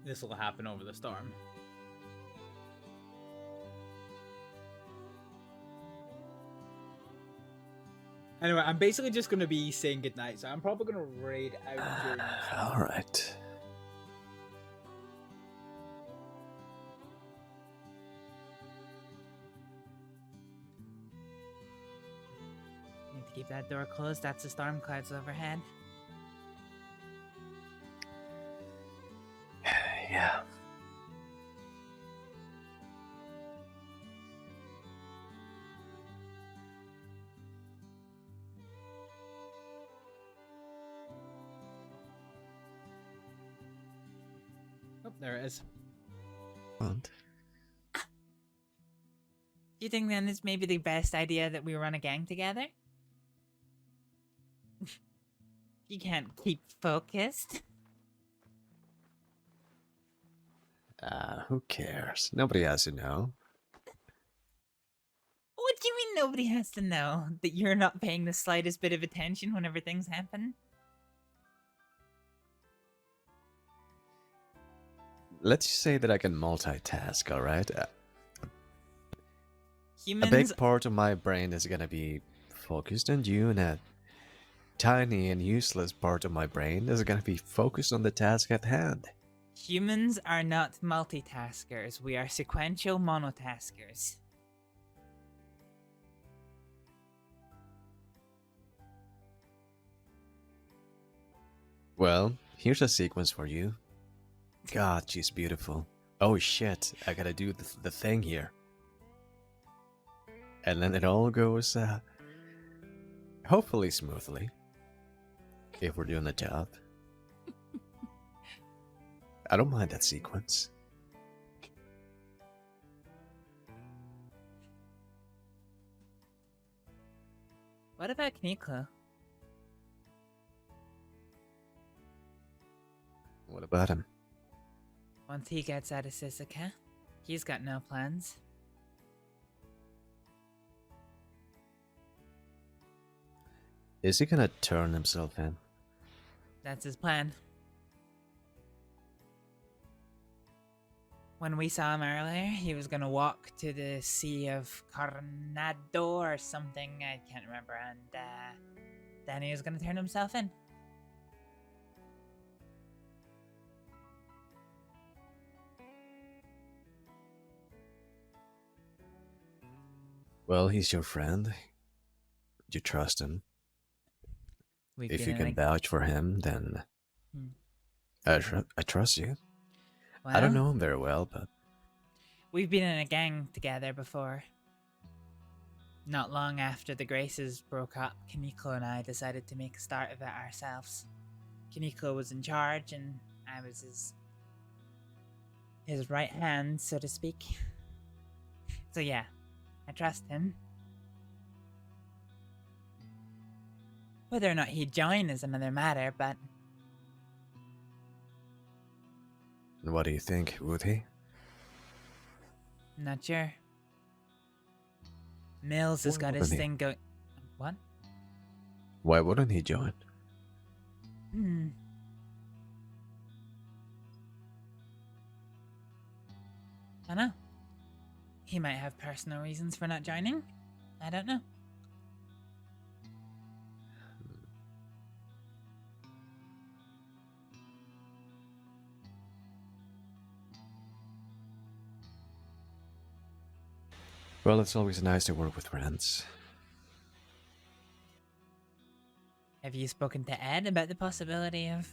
This will happen over the storm. Anyway, I'm basically just going to be saying goodnight, so I'm probably going to raid out during this. Alright. Need to keep that door closed, that's the storm clouds overhead. Yeah. Oh, there it is. And Do you think then it's maybe the best idea that we run a gang together? You can't keep focused. who cares? Nobody has to know. What do you mean nobody has to know? That you're not paying the slightest bit of attention whenever things happen? Let's just say that I can multitask, alright? Humans... A big part of my brain is gonna be focused on you, and a tiny and useless part of my brain is gonna be focused on the task at hand. Humans are not multitaskers. We are sequential monotaskers. Well, here's a sequence for you. God, she's beautiful. Oh shit, I gotta do the thing here. And then it all goes, hopefully smoothly. If we're doing the job. I don't mind that sequence. What about Kniklo? What about him? Once he gets out of Sisika, he's got no plans. Is he gonna turn himself in? That's his plan. When we saw him earlier, he was gonna walk to the Sea of Coronado or something, I can't remember, and then he was gonna turn himself in. Well, he's your friend. You trust him. If you can vouch for him, then I trust you. I don't know him very well, but We've been in a gang together before. Not long after the Graces broke up, Kaneko and I decided to make a start of it ourselves. Kaneko was in charge, and I was his right hand, so to speak. So yeah, I trust him. Whether or not he'd join is another matter, but... what do you think, would he? Not sure. Mills has got his thing going... What? Why wouldn't he join? I don't know. He might have personal reasons for not joining. I don't know. Well, it's always nice to work with friends. Have you spoken to Ed about the possibility of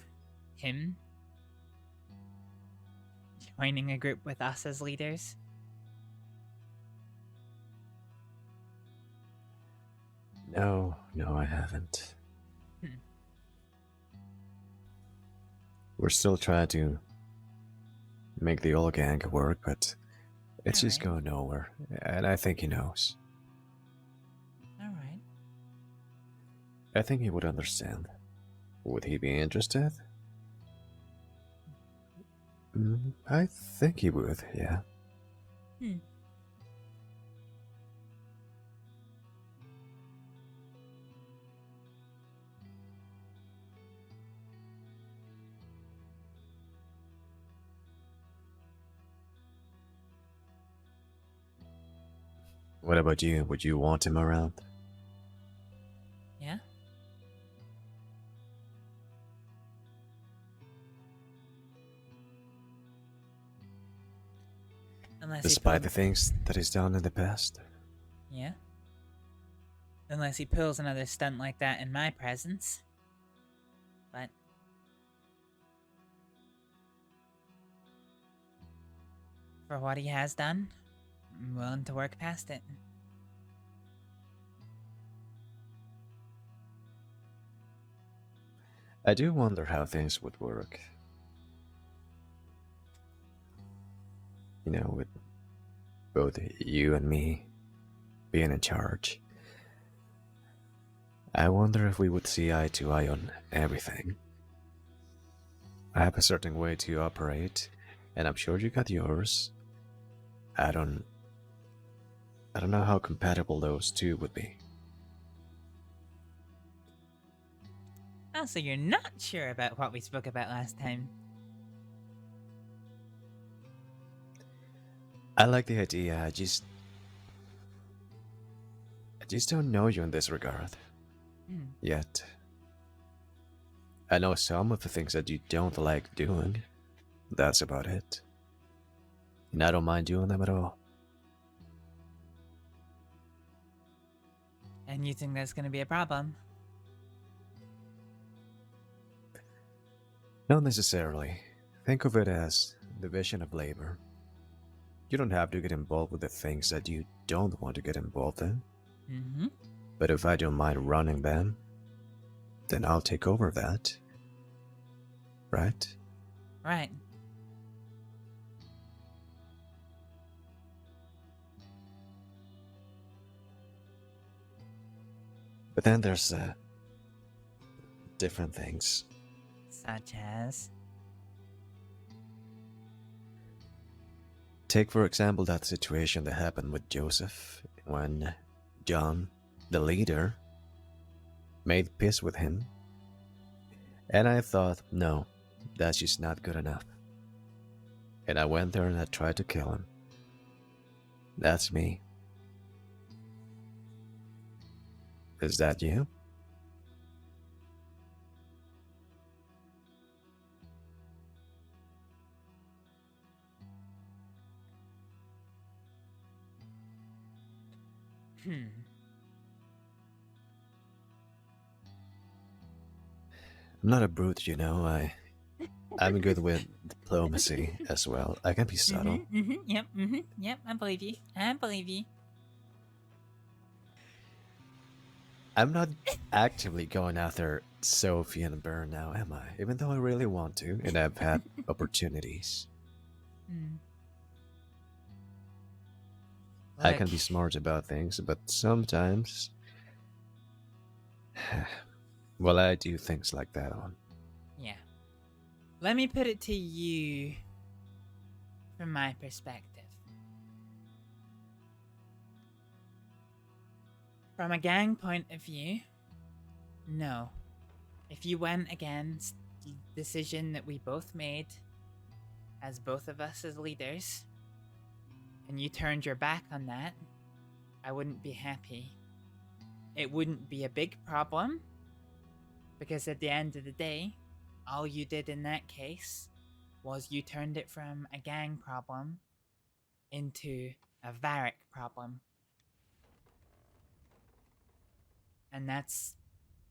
him joining a group with us as leaders? No, I haven't. We're still trying to make the old gang work, but it's just going nowhere, and I think he knows. Alright. I think he would understand. Would he be interested? I think he would, yeah. What about you? Would you want him around? Yeah? Unless Despite the things that he's done in the past? Yeah? Unless he pulls another stunt like that in my presence. But... for what he has done, I'm willing to work past it. I do wonder how things would work. You know, with both you and me being in charge. I wonder if we would see eye to eye on everything. I have a certain way to operate, and I'm sure you got yours. I don't know how compatible those two would be. Oh, so you're not sure about what we spoke about last time? I like the idea, I just don't know you in this regard. Yet. I know some of the things that you don't like doing. That's about it. And I don't mind doing them at all. And you think that's gonna be a problem? Not necessarily. Think of it as division of labor. You don't have to get involved with the things that you don't want to get involved in. Mm-hmm. But if I don't mind running them, then I'll take over that. Right? Right. But then there's different things. Such as? Take, for example, that situation that happened with Joseph when John, the leader, made peace with him. And I thought, no, that's just not good enough. And I went there and I tried to kill him. That's me. Is that you? I'm not a brute, you know. I'm good with diplomacy as well. I can be subtle. Yep, I believe you. I believe you. I'm not actively going after Sophie and Burn now, am I? Even though I really want to, and I've had opportunities. I can be smart about things, but sometimes... well, I do things like that on. Yeah. Let me put it to you from my perspective. From a gang point of view, no. If you went against the decision that we both made, as both of us as leaders, and you turned your back on that, I wouldn't be happy. It wouldn't be a big problem, because at the end of the day, all you did in that case was you turned it from a gang problem into a Varek problem. And that's,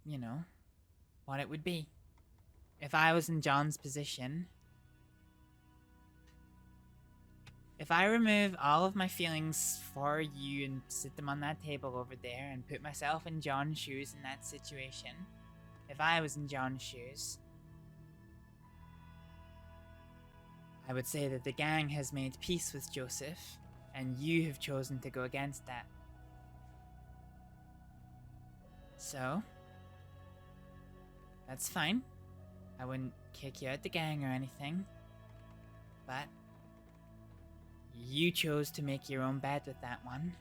you know, what it would be. If I was in John's position, if I remove all of my feelings for you and sit them on that table over there and put myself in John's shoes in that situation, if I was in John's shoes, I would say that the gang has made peace with Joseph, and you have chosen to go against that. So, that's fine. I wouldn't kick you out the gang or anything. But, you chose to make your own bed with that one.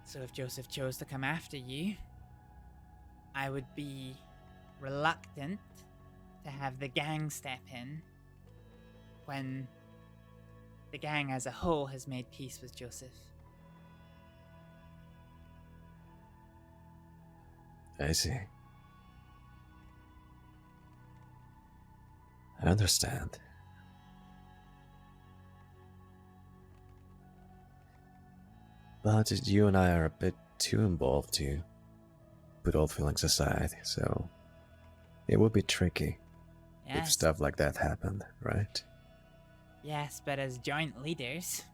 So if Joseph chose to come after you, I would be reluctant to have the gang step in when the gang as a whole has made peace with Joseph. I see. I understand. But you and I are a bit too involved to put all feelings aside, so it would be tricky if Yes. stuff like that happened, right? Yes, but as joint leaders,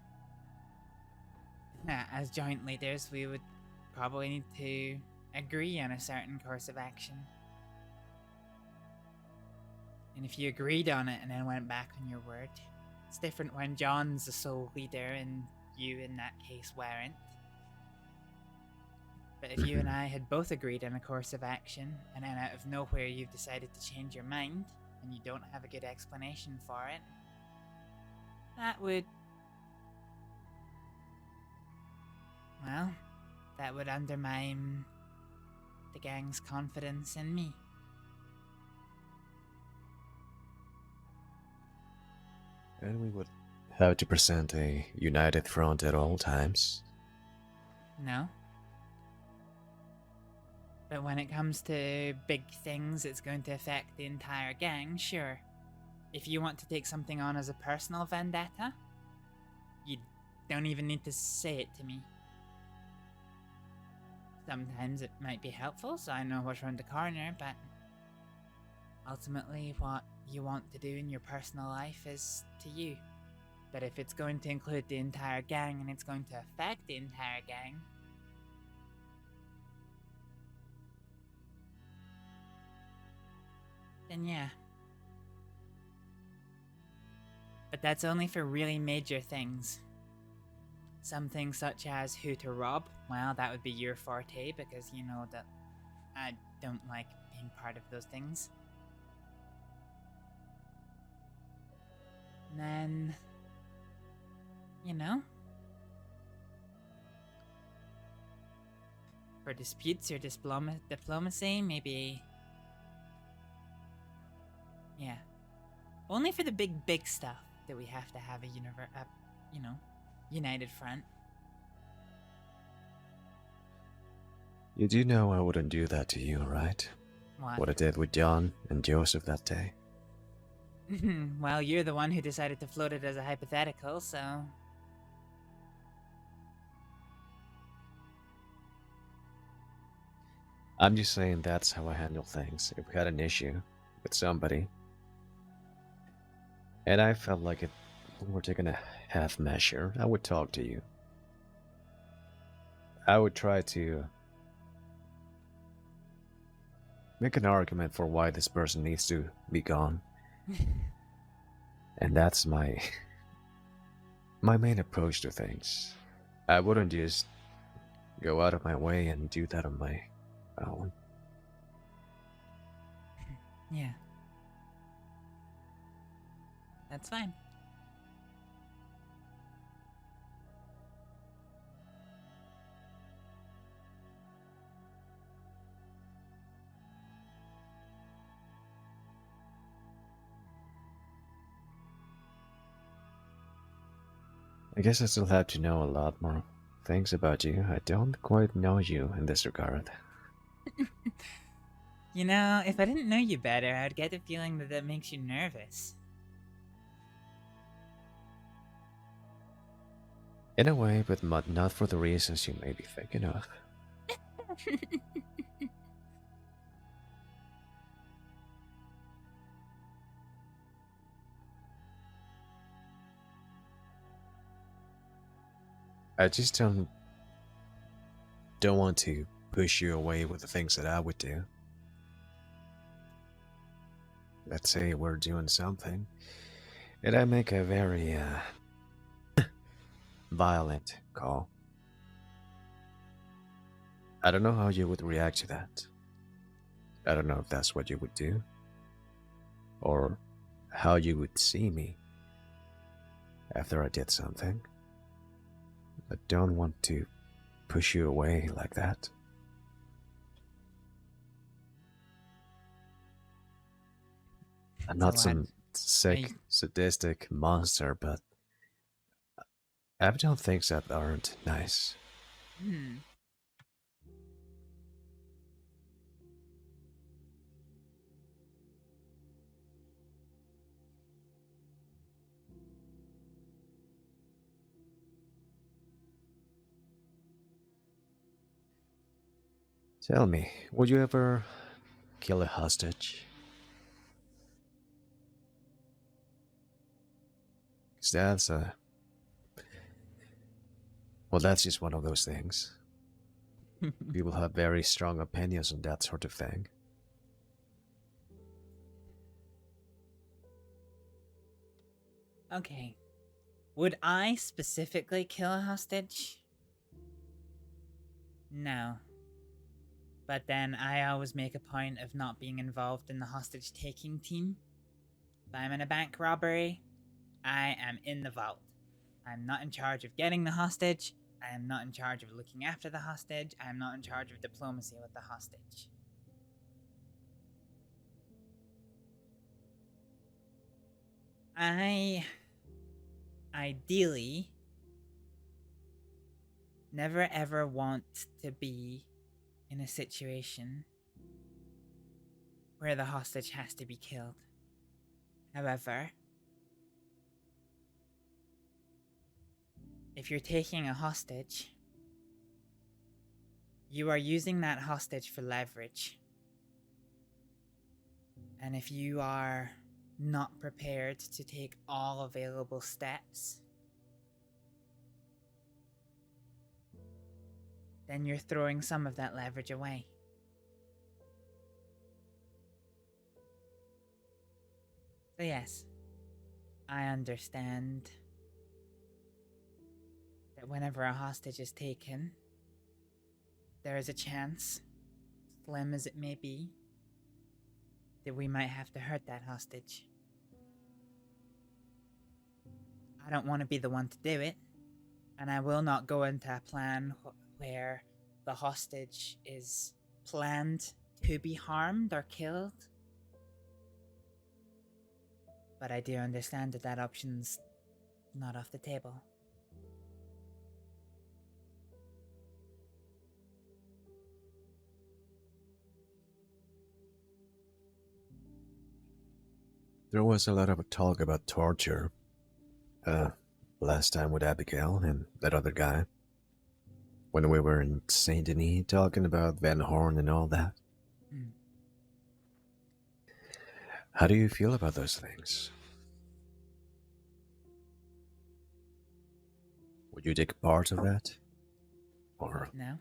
we would probably need to agree on a certain course of action. And if you agreed on it and then went back on your word, it's different when John's the sole leader and you in that case weren't. But if you and I had both agreed on a course of action, and then out of nowhere you've decided to change your mind, and you don't have a good explanation for it, that would... well, that would undermine the gang's confidence in me. And we would have to present a united front at all times. No. But when it comes to big things that's going to affect the entire gang, sure. If you want to take something on as a personal vendetta, you don't even need to say it to me. Sometimes it might be helpful, so I know what's around the corner, but ultimately what you want to do in your personal life is to you. But if it's going to include the entire gang and it's going to affect the entire gang, then yeah. But that's only for really major things. Some things such as who to rob, well, that would be your forte because you know that I don't like being part of those things. And then, you know, for disputes or diplomacy, maybe, yeah. Only for the big stuff that we have to have a united front. You do know I wouldn't do that to you, right? What? I did with John and Joseph that day. Well, you're the one who decided to float it as a hypothetical, so... I'm just saying that's how I handle things. If we had an issue with somebody, and I felt like it were taking a half measure, I would talk to you. I would try to make an argument for why this person needs to be gone. And that's my main approach to things. I wouldn't just go out of my way and do that on my own. Yeah. That's fine. I guess I still have to know a lot more things about you. I don't quite know you in this regard. You know, if I didn't know you better, I'd get the feeling that that makes you nervous. In a way, but not for the reasons you may be thinking of. I just don't want to push you away with the things that I would do. Let's say we're doing something, and I make a very violent call. I don't know how you would react to that. I don't know if that's what you would do, or how you would see me after I did something. I don't want to push you away like that. I'm not some sick, sadistic monster, but I've done things that aren't nice. Tell me, would you ever kill a hostage? 'Cause that's well, that's just one of those things. People have very strong opinions on that sort of thing. Okay. Would I specifically kill a hostage? No. But then I always make a point of not being involved in the hostage taking team. If I'm in a bank robbery, I am in the vault. I'm not in charge of getting the hostage. I am not in charge of looking after the hostage. I am not in charge of diplomacy with the hostage. I ideally never ever want to be in a situation where the hostage has to be killed. However, if you're taking a hostage, You are using that hostage for leverage. And if you are not prepared to take all available steps, then you're throwing some of that leverage away. So yes, I understand that whenever a hostage is taken, there is a chance, slim as it may be, that we might have to hurt that hostage. I don't want to be the one to do it, and I will not go into a plan where the hostage is planned to be harmed or killed. But I do understand that that option's not off the table. There was a lot of talk about torture. Last time with Abigail and that other guy. When we were in Saint Denis talking about Van Horn and all that. How do you feel about those things? Would you take part of that? Or... No?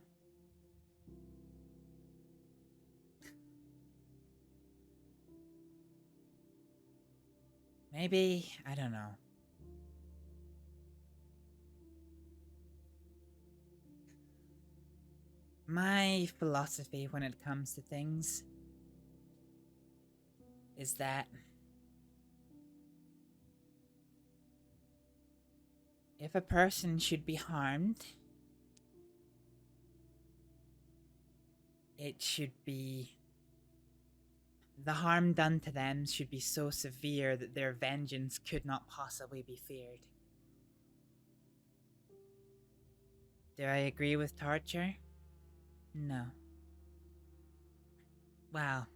Maybe, I don't know. My philosophy when it comes to things is that if a person should be harmed, it should be... the harm done to them should be so severe that their vengeance could not possibly be feared. Do I agree with torture? No. Well,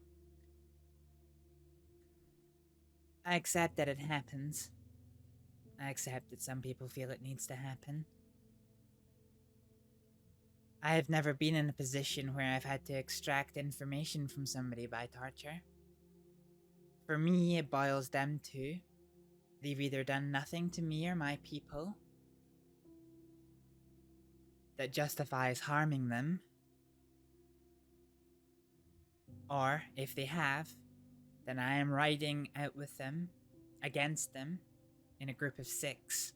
I accept that it happens. I accept that some people feel it needs to happen. I have never been in a position where I've had to extract information from somebody by torture. For me, it boils down to they've either done nothing to me or my people that justifies harming them, or if they have, then I am riding out with them, against them, in a group of 6,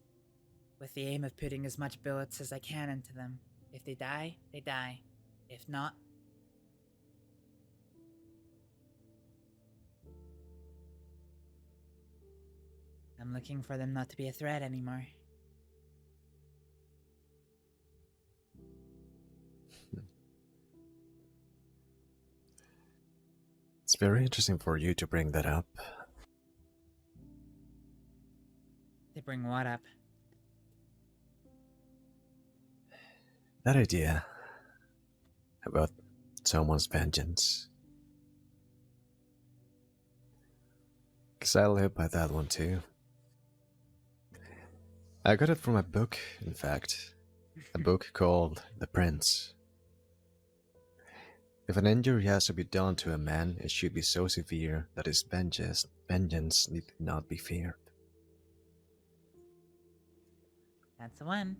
with the aim of putting as much bullets as I can into them. If they die, they die. If not, I'm looking for them not to be a threat anymore. It's very interesting for you to bring that up. To bring what up? That idea about someone's vengeance. Because I live by that one too. I got it from a book, in fact. A book called The Prince. If an injury has to be done to a man, it should be so severe that his vengeance need not be feared. That's the one.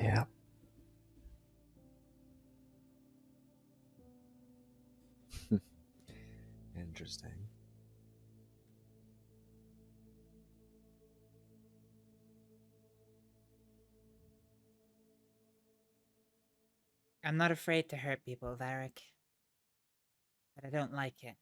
Yeah. Interesting. I'm not afraid to hurt people, Varek. But I don't like it.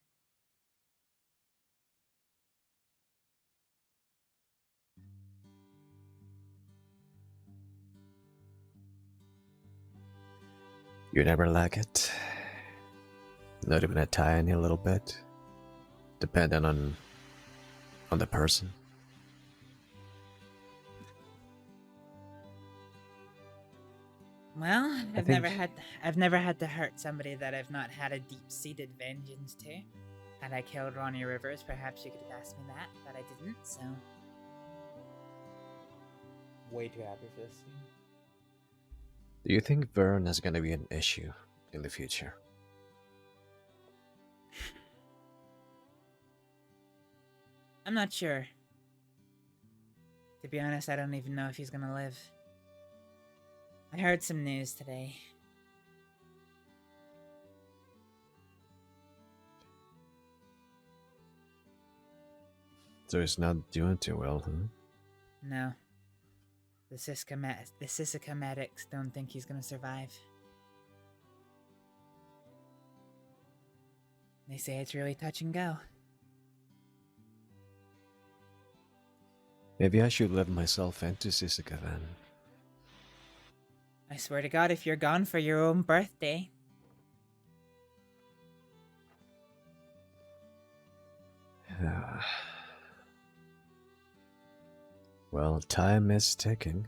You never like it? Not even a tiny little bit? Depending on the person? Well, I've never had to hurt somebody that I've not had a deep-seated vengeance to. Had I killed Ronnie Rivers, perhaps you could have asked me that, but I didn't, so... Way too happy for this scene. Do you think Vern is going to be an issue in the future? I'm not sure. To be honest, I don't even know if he's gonna live. I heard some news today. So he's not doing too well, huh? No. The Sisika medics don't think he's gonna survive. They say it's really touch and go. Maybe I should let myself into Sisika then. I swear to God, if you're gone for your own birthday. Well, time is ticking.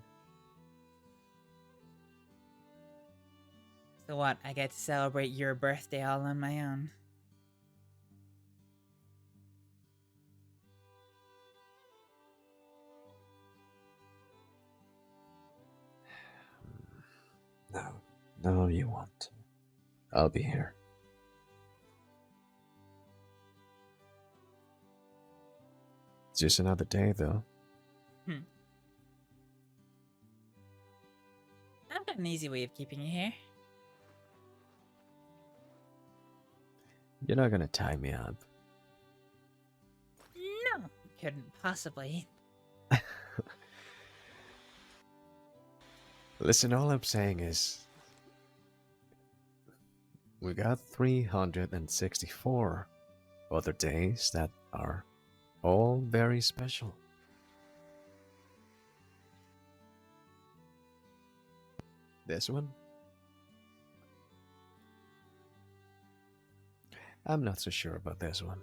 So what, I get to celebrate your birthday all on my own? No, you won't. I'll be here. It's just another day, though. I've got an easy way of keeping you here. You're not gonna tie me up. No, couldn't possibly. Listen, all I'm saying is... we got 364 other days that are all very special. This one? I'm not so sure about this one.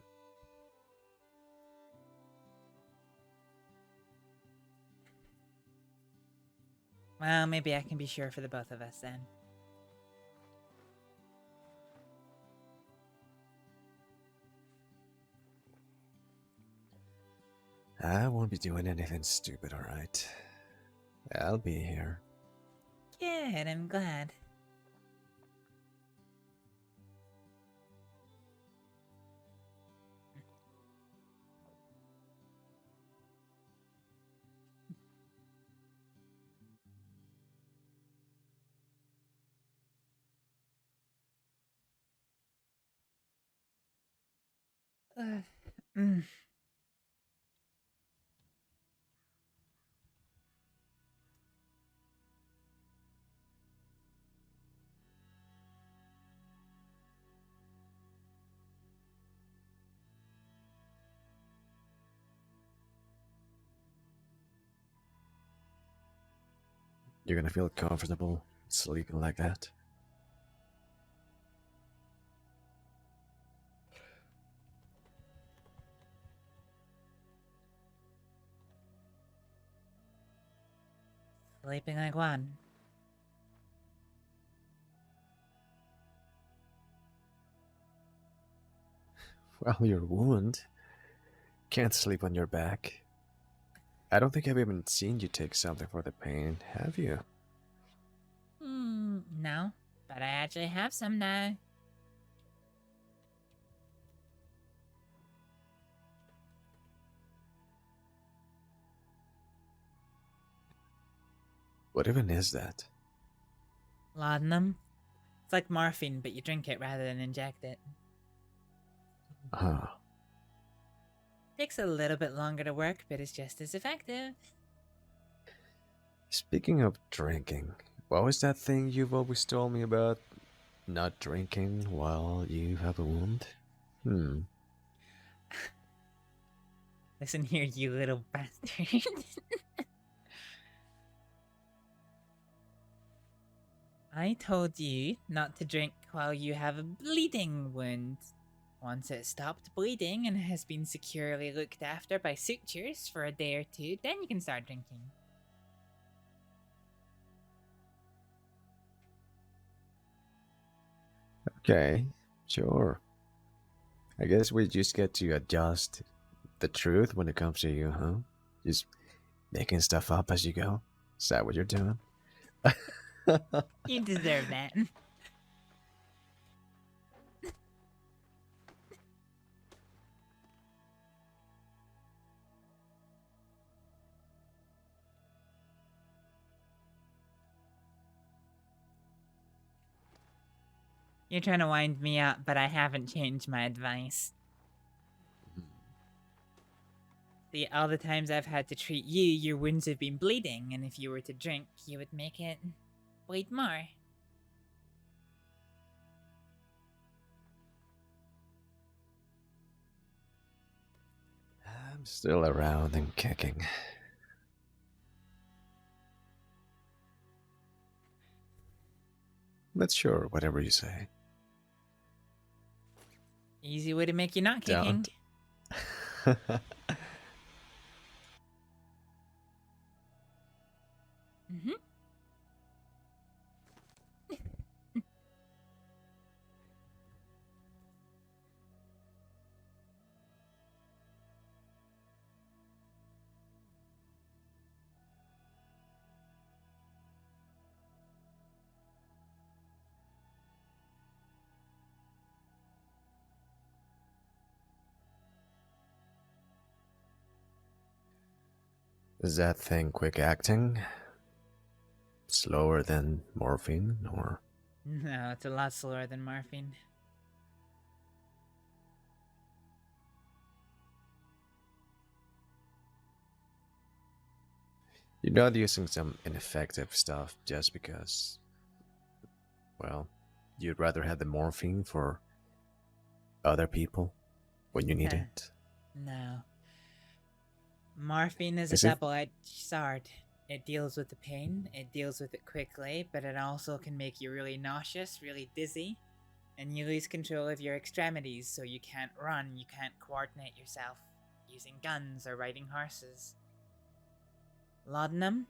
Well, maybe I can be sure for the both of us then. I won't be doing anything stupid, alright? I'll be here. Good, I'm glad. Mm. You're gonna feel comfortable sleeping like that? Sleeping like one. Well, your wound. Can't sleep on your back. I don't think I've even seen you take something for the pain, have you? No, but I actually have some now. What even is that? Laudanum. It's like morphine, but you drink it rather than inject it. Ah. Takes a little bit longer to work, but it's just as effective. Speaking of drinking, what was that thing you've always told me about? Not drinking while you have a wound? Listen here, you little bastard. I told you not to drink while you have a bleeding wound. Once it stopped bleeding and has been securely looked after by sutures for a day or two, then you can start drinking. Okay, sure. I guess we just get to adjust the truth when it comes to you, huh? Just making stuff up as you go? Is that what you're doing? You deserve that. You're trying to wind me up, but I haven't changed my advice. See, all the times I've had to treat you, your wounds have been bleeding, and if you were to drink, you would make it bleed more. I'm still around and kicking. But sure, whatever you say. Easy way to make you not kicking. Don't. Mm-hmm. Is that thing quick acting? Slower than morphine, or? No, it's a lot slower than morphine. You're not using some ineffective stuff just because, well, you'd rather have the morphine for other people when you need it? No. Morphine is a Is it? double-edged sword. It deals with the pain, it deals with it quickly, but it also can make you really nauseous, really dizzy, and you lose control of your extremities, so you can't run, you can't coordinate yourself using guns or riding horses. Laudanum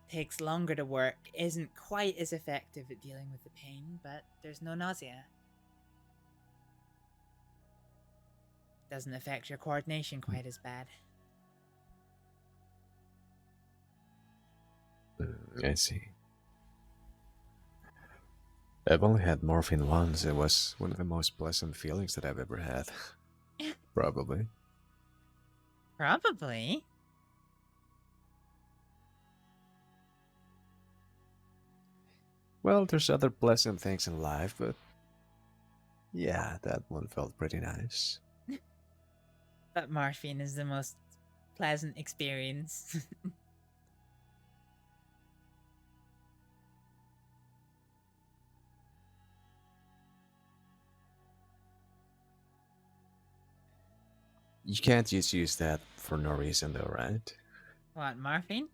takes longer to work, isn't quite as effective at dealing with the pain, but there's no nausea. Doesn't affect your coordination quite as bad. I see. I've only had morphine once. It was one of the most pleasant feelings that I've ever had. Probably. Probably. Well, there's other pleasant things in life, but yeah, that one felt pretty nice. But morphine is the most pleasant experience. You can't just use that for no reason though, right? What, morphine?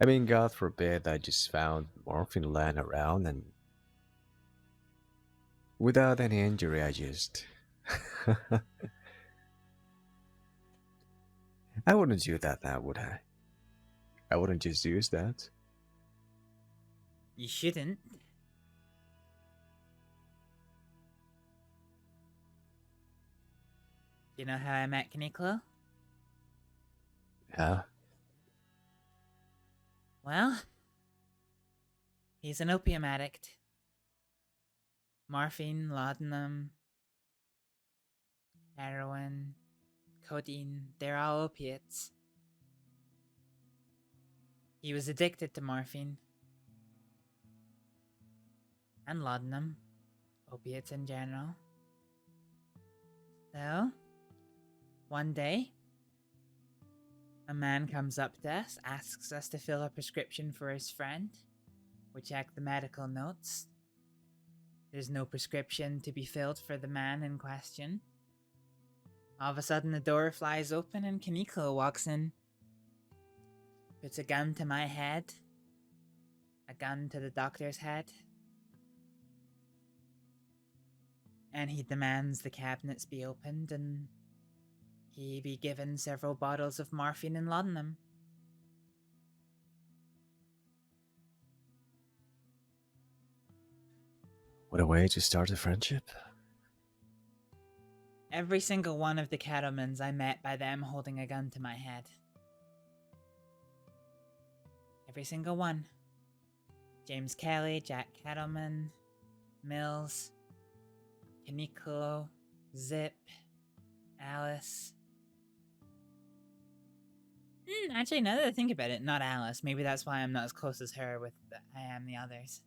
I mean, God forbid I just found morphine lying around and without any injury I just... I wouldn't do that now, would I? I wouldn't just use that. You shouldn't. Do you know how I met Kaniklo? Yeah? Well, he's an opium addict. Morphine, laudanum, heroin, codeine, they're all opiates. He was addicted to morphine. And laudanum, opiates in general. So, one day, a man comes up to us, asks us to fill a prescription for his friend. We check the medical notes. There's no prescription to be filled for the man in question. All of a sudden the door flies open and Kaniklo walks in. Puts a gun to my head. A gun to the doctor's head. And he demands the cabinets be opened and he be given several bottles of morphine and laudanum. What a way to start a friendship. Every single one of the cattlemans I met by them holding a gun to my head. Every single one. James Kelly, Jack Kettleman, Mills, Kaneko, Zip, Alice. Actually, now that I think about it, not Alice. Maybe that's why I'm not as close as her with I am the others.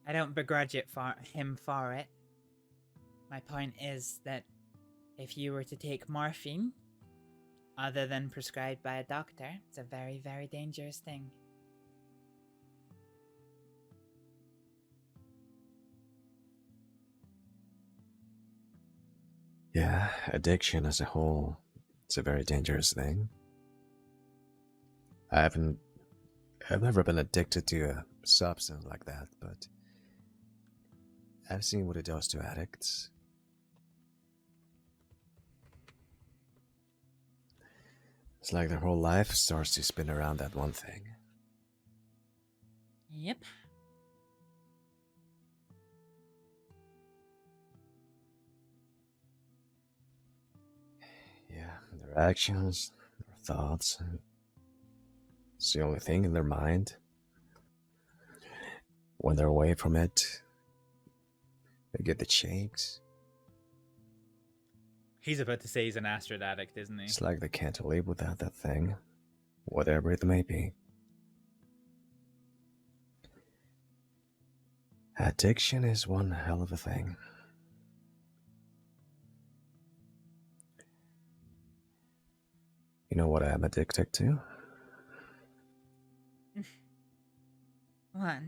I don't begrudge him for it. My point is that if you were to take morphine, other than prescribed by a doctor, it's a very, very dangerous thing. Yeah, addiction as a whole, it's a very dangerous thing. I've never been addicted to a substance like that, but I've seen what it does to addicts. It's like their whole life starts to spin around that one thing. Yep. Yeah, their actions, their thoughts, it's the only thing in their mind. When they're away from it, they get the shakes. He's about to say he's an Astrid addict, isn't he? It's like they can't live without that thing, whatever it may be. Addiction is one hell of a thing. You know what I'm addicted to? What?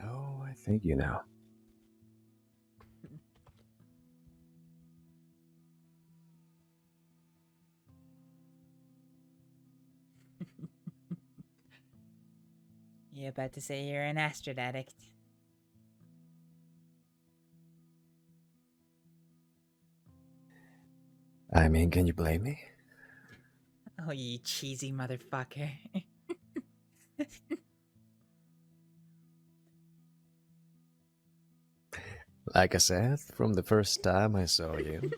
Oh, I think you know. You about to say you're an Astrid addict? I mean, can you blame me? Oh, you cheesy motherfucker. Like I said, from the first time I saw you.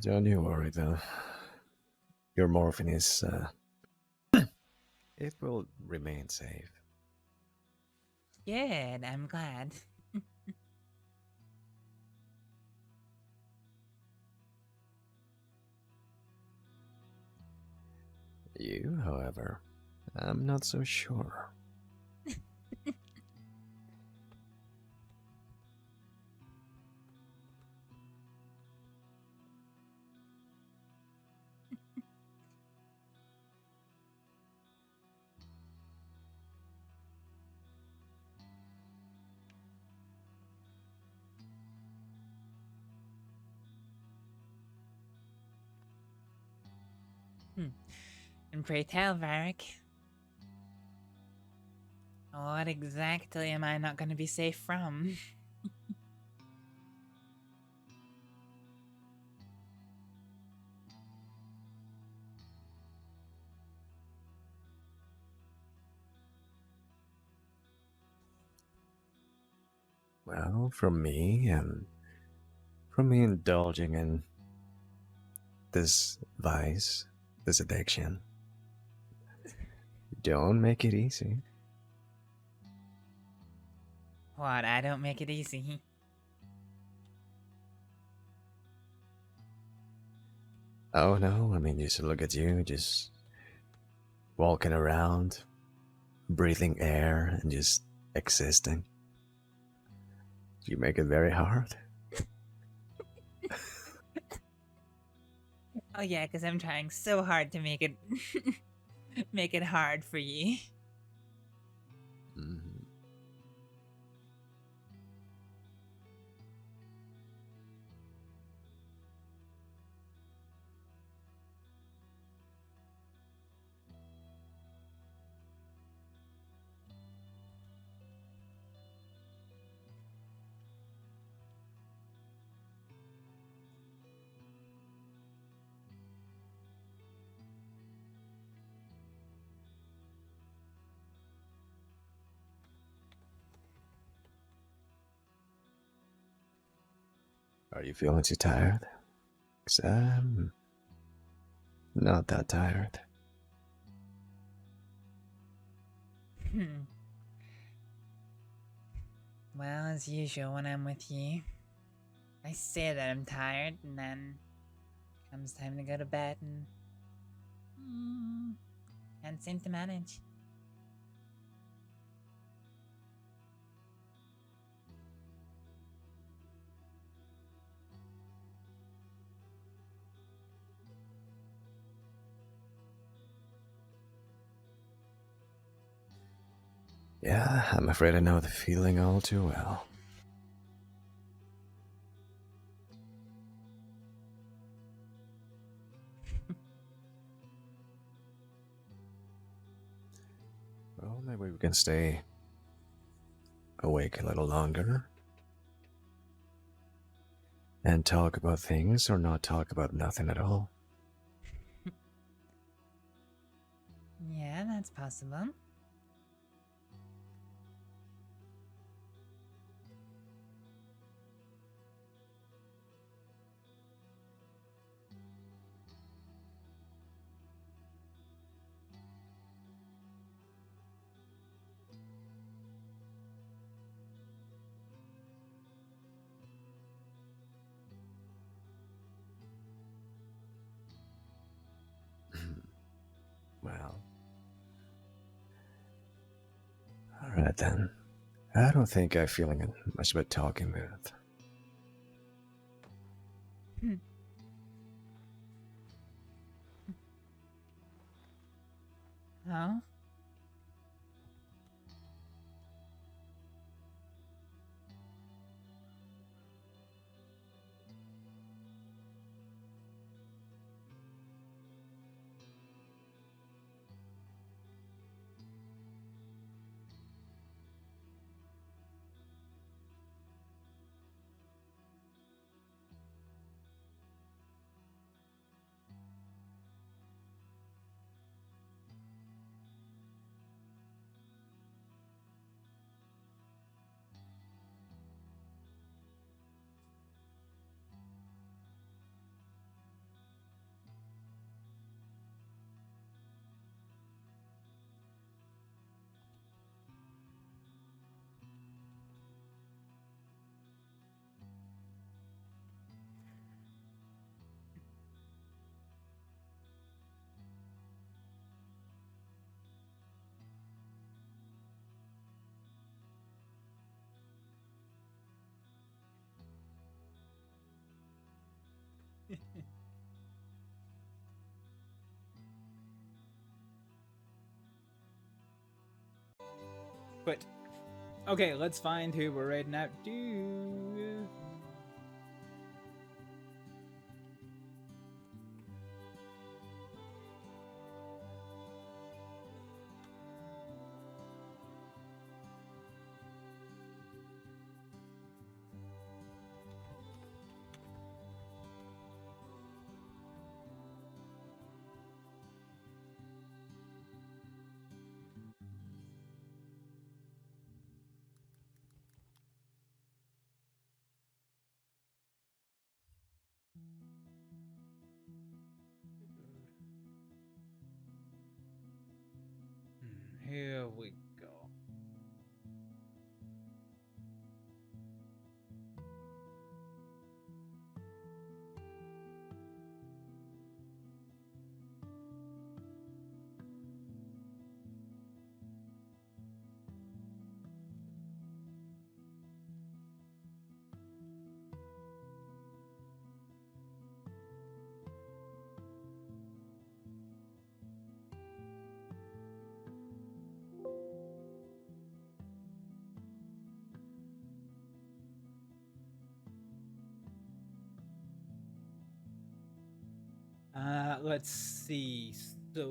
Don't you worry though. Your morphine is, it will remain safe. Good, I'm glad. You, however, I'm not so sure. And pray tell, Varek, what exactly am I not going to be safe from? Well, from me indulging in this vice, this addiction. Don't make it easy. What, I don't make it easy? Oh no, I mean, just look at you, just walking around, breathing air, and just existing. You make it very hard. Oh yeah, because I'm trying so hard to make it make it hard for you. Are you feeling too tired? 'Cause I'm not that tired. Well, as usual when I'm with you, I say that I'm tired, and then comes time to go to bed, and can't seem to manage. Yeah, I'm afraid I know the feeling all too well. Well, maybe we can stay awake a little longer and talk about things or not talk about nothing at all. Yeah, that's possible. Well, alright then. I don't think I'm feeling in much of a talking mood. Huh? But okay, let's find who we're raiding out to. Here we go. Let's see. So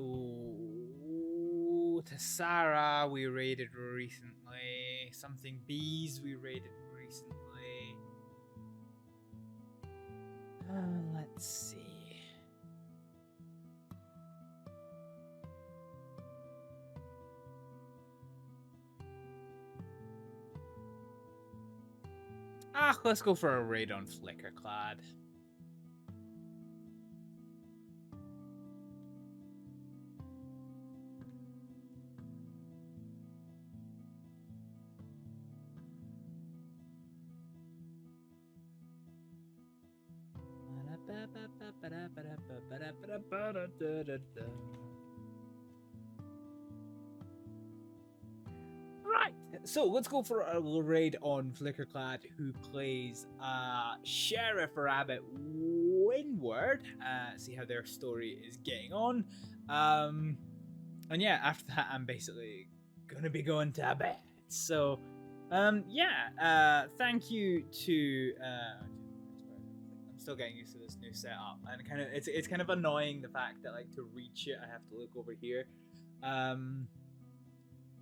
Tassara we raided recently. Something bees we raided recently. Let's see. Let's go for a raid on Flickerclad. Right, so let's go for a raid on Flickerclad, who plays Sheriff Rabbit Windward. See how their story is getting on. And yeah, after that, I'm basically gonna be going to bed. So, yeah, thank you to. I'm still getting used to this new setup, and it's kind of annoying the fact that like to reach it, I have to look over here.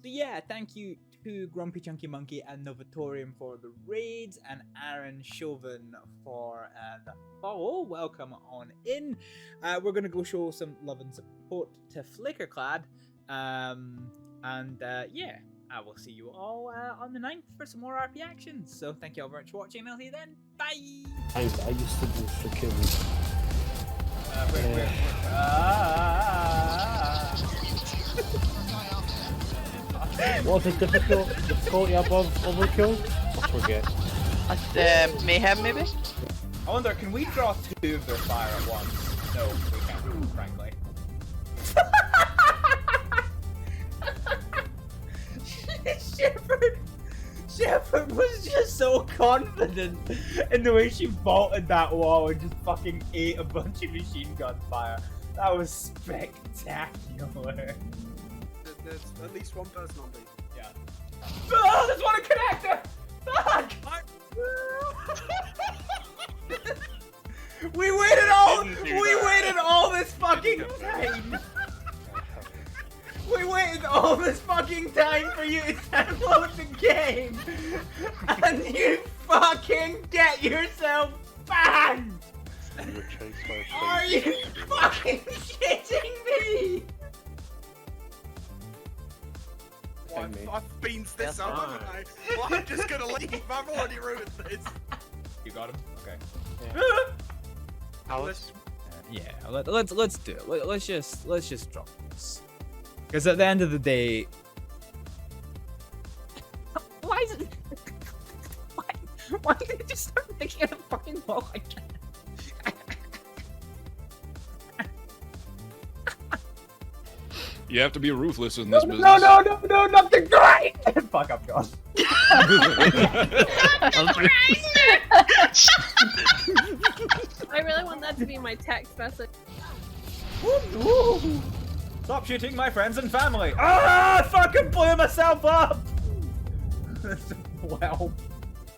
So yeah, thank you to Grumpy Chunky Monkey and Novatorium for the raids, and Aaron Chauvin for the follow. Welcome on in. We're gonna go show some love and support to Flickerclad, and yeah, I will see you all on the 9th for some more RP actions. So thank you all very much for watching, and I'll see you then. Bye! I used to do freaking... What's the difficulty above overkill? I forget. That's mayhem, maybe? I wonder, can we draw 2 of their fire at once? No, we can't, frankly. Shepard was just so confident in the way she vaulted that wall and just fucking ate a bunch of machine gun fire. That was spectacular. There's at least one person on B. Yeah. Oh, there's one in connector! Fuck! We waited all this fucking time! We waited all this fucking time for you to download the game! And you fucking get yourself banned! Are you fucking shitting me? I've beamed this up, haven't I? Well, I'm just gonna leave. I've already ruined this. You got him? Okay. Yeah. Alice? Yeah, let's do it. Let's just drop this. Because at the end of the day, why is it? Why did it just start thinking of a fucking wall again? You have to be ruthless in this business. No, not the grind! Fuck, I'm gone. I really want that to be my text message. Stop shooting my friends and family! Ah! I fucking blew myself up! Well,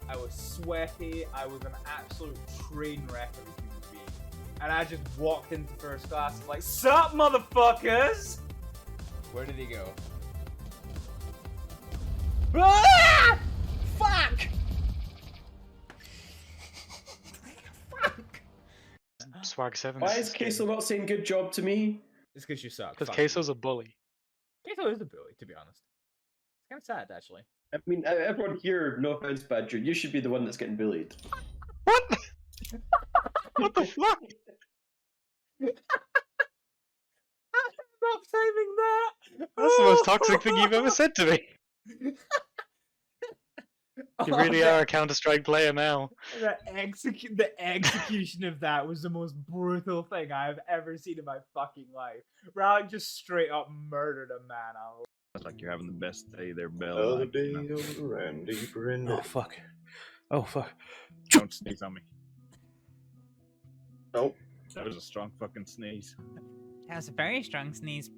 I was sweaty, I was an absolute train wreck of a human being. And I just walked into first class like, sup, motherfuckers! Where did he go? Ah! Fuck! Swag 7. Why is Queso not saying good job to me? It's because you suck. Because Queso's a bully. Queso is a bully, to be honest. It's kind of sad, actually. I mean, everyone here, no offense, Badger, you should be the one that's getting bullied. What? What the fuck? Stop saving that! That's the most toxic thing you've ever said to me. You really are a Counter-Strike player now. The execution of that was the most brutal thing I've ever seen in my fucking life. Rallic just straight up murdered a man. It's like you're having the best day there, Bell. Oh, fuck. Oh, fuck. Don't sneeze on me. Nope. That was a strong fucking sneeze. That was a very strong sneeze.